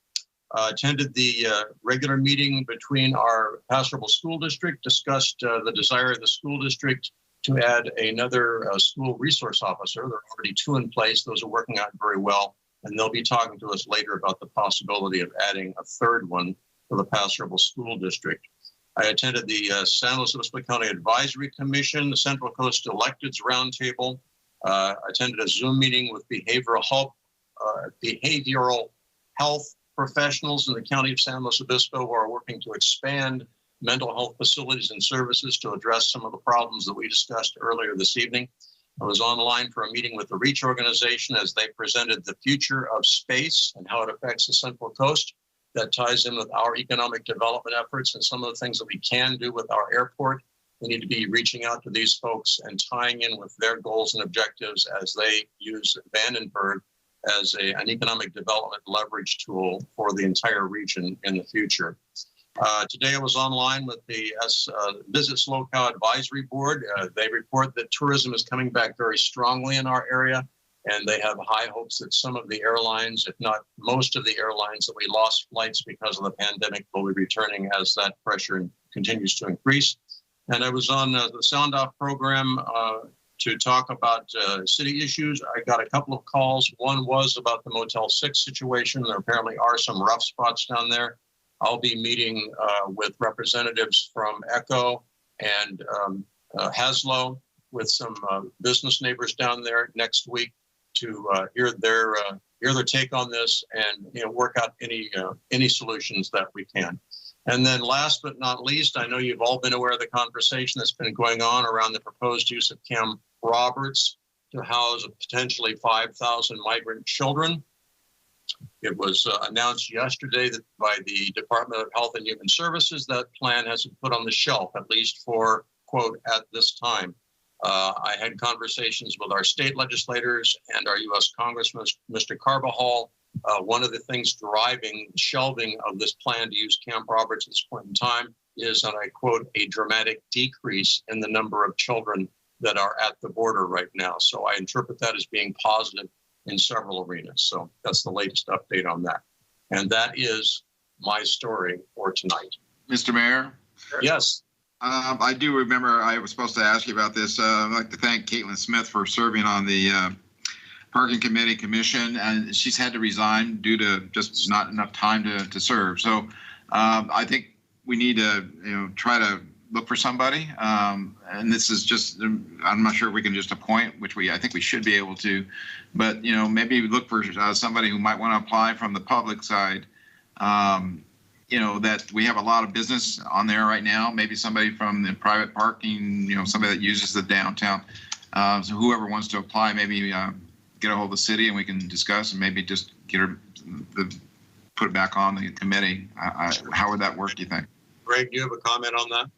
Attended the regular meeting between our Paso Robles School District, discussed the desire of the school district to add another school resource officer. There are already 2 in place. Those are working out very well, and they'll be talking to us later about the possibility of adding a 3rd one for the Paso Robles School District. I attended the San Luis Obispo County Advisory Commission, the Central Coast Electeds Roundtable. Attended a Zoom meeting with behavioral health professionals in the county of San Luis Obispo who are working to expand mental health facilities and services to address some of the problems that we discussed earlier this evening. I was online for a meeting with the REACH organization as they presented the future of space and how it affects the Central Coast. That ties in with our economic development efforts and some of the things that we can do with our airport. We need to be reaching out to these folks and tying in with their goals and objectives as they use Vandenberg as an economic development leverage tool for the entire region in the future. Today I was online with the Visit SoCal Advisory Board. They report that tourism is coming back very strongly in our area, and they have high hopes that some of the airlines, if not most of the airlines that we lost flights because of the pandemic, will be returning as that pressure continues to increase. And I was on the Sound Off program to talk about city issues. I got a couple of calls. One was about the Motel 6 situation. There apparently are some rough spots down there. I'll be meeting with representatives from ECHO and Haslo with some business neighbors down there next week to hear their take on this and work out any solutions that we can. And then last but not least, I know you've all been aware of the conversation that's been going on around the proposed use of Camp Roberts to house potentially 5,000 migrant children. It was announced yesterday that by the Department of Health and Human Services, that plan has been put on the shelf, at least for, quote, at this time. I had conversations with our state legislators and our U.S. Congressman, Mr. Carbajal. One of the things driving shelving of this plan to use Camp Roberts at this point in time is, and I quote, a dramatic decrease in the number of children that are at the border right now. So I interpret that as being positive in several arenas. So that's the latest update on that. And that is my story for tonight. Mr. Mayor? Yes. I do remember I was supposed to ask you about this. I'd like to thank Caitlin Smith for serving on the Parking Commission, and she's had to resign due to just not enough time to serve. So I think we need to try to look for somebody. And this is just, I'm not sure we can just appoint, which I think we should be able to, but maybe look for somebody who might want to apply from the public side. That we have a lot of business on there right now. Maybe somebody from the private parking, somebody that uses the downtown. So whoever wants to apply, maybe get a hold of the city and we can discuss and maybe just get her put it back on the committee. How would that work, do you think? Greg, do you have a comment on that?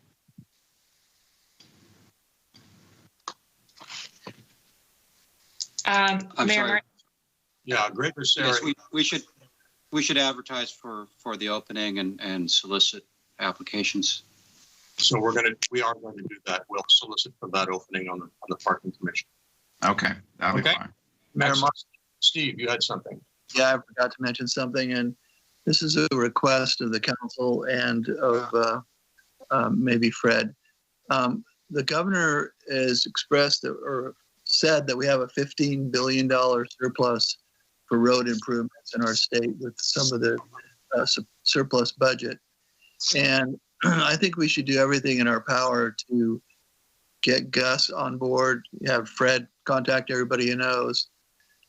I'm Mayor sorry. Martin. Yeah, Greg or Sarah? Yes, we should advertise for the opening and solicit applications. So we are going to do that. We'll solicit for that opening on the Parking Commission. Okay, that'll be Okay. fine. Mayor Martin. Steve, you had something. Yeah, I forgot to mention something, and this is a request of the council and of maybe Fred. The governor has expressed or said that we have a $15 billion surplus for road improvements in our state with some of the surplus budget. And I think we should do everything in our power to get Gus on board, have Fred contact everybody he knows,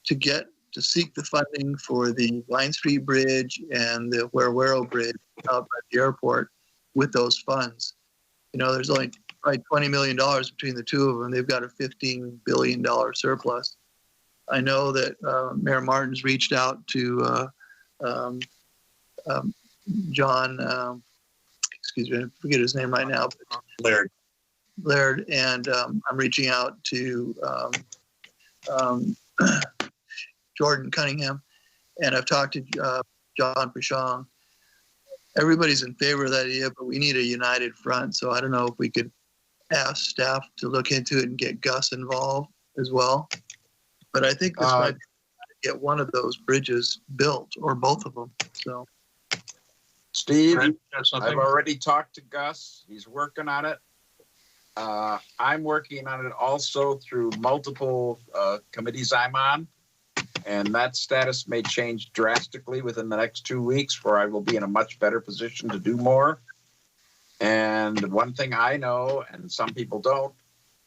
to seek the funding for the Line Street Bridge and the Huerhuero Bridge out at the airport with those funds. You know, there's only probably $20 million between the two of them. They've got a $15 billion surplus. I know that Mayor Martin's reached out to John, excuse me, I forget his name right now. But Laird, and I'm reaching out to Jordan Cunningham, and I've talked to John Pashong. Everybody's in favor of that idea, but we need a united front. So I don't know if we could ask staff to look into it and get Gus involved as well. But I think this might be to get one of those bridges built, or both of them. So, Steve, I've already talked to Gus. He's working on it. I'm working on it also through multiple committees I'm on. And that status may change drastically within the next 2 weeks, where I will be in a much better position to do more. And one thing I know, and some people don't,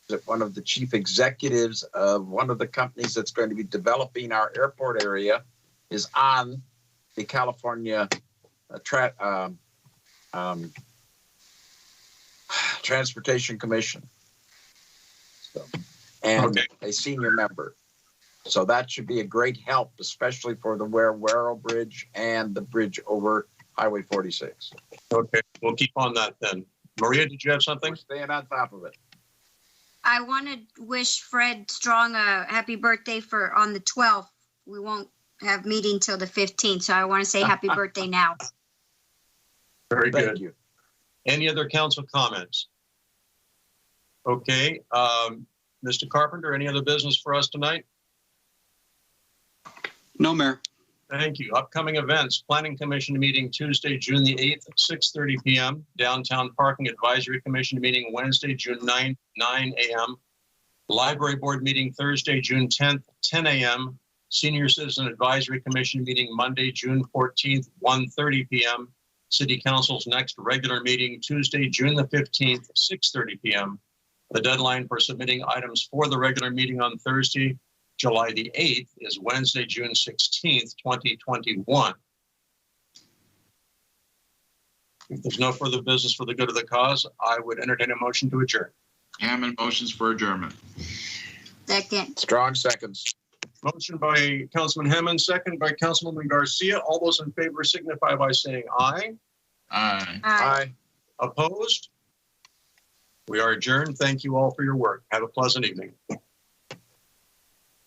is that one of the chief executives of one of the companies that's going to be developing our airport area is on the California Transportation Commission. So, and a senior member. So that should be a great help, especially for the Huerhuero Bridge and the bridge over Highway 46. Okay, we'll keep on that then. Maria, did you have something? We're staying on top of it. I want to wish Fred Strong a happy birthday on the 12th. We won't have meeting till the 15th, so I want to say happy birthday now. Very good. Thank you. Any other council comments? Okay, Mr. Carpenter, any other business for us tonight? No, Mayor. Thank you. Upcoming events, Planning Commission meeting Tuesday, June the 8th at 6:30 p.m. Downtown Parking Advisory Commission meeting Wednesday, June 9th, 9 a.m. Library Board meeting Thursday, June 10th, 10 a.m. Senior Citizen Advisory Commission meeting Monday, June 14th, 1:30 p.m. City Council's next regular meeting Tuesday, June the 15th, 6:30 p.m. The deadline for submitting items for the regular meeting on Thursday, July the 8th, is Wednesday, June 16th, 2021. If there's no further business for the good of the cause, I would entertain a motion to adjourn. Hammond motions for adjournment. Second. Strong seconds. Motion by Councilman Hammond, second by Councilwoman Garcia. All those in favor signify by saying aye. Aye. Aye. Opposed? We are adjourned. Thank you all for your work. Have a pleasant evening.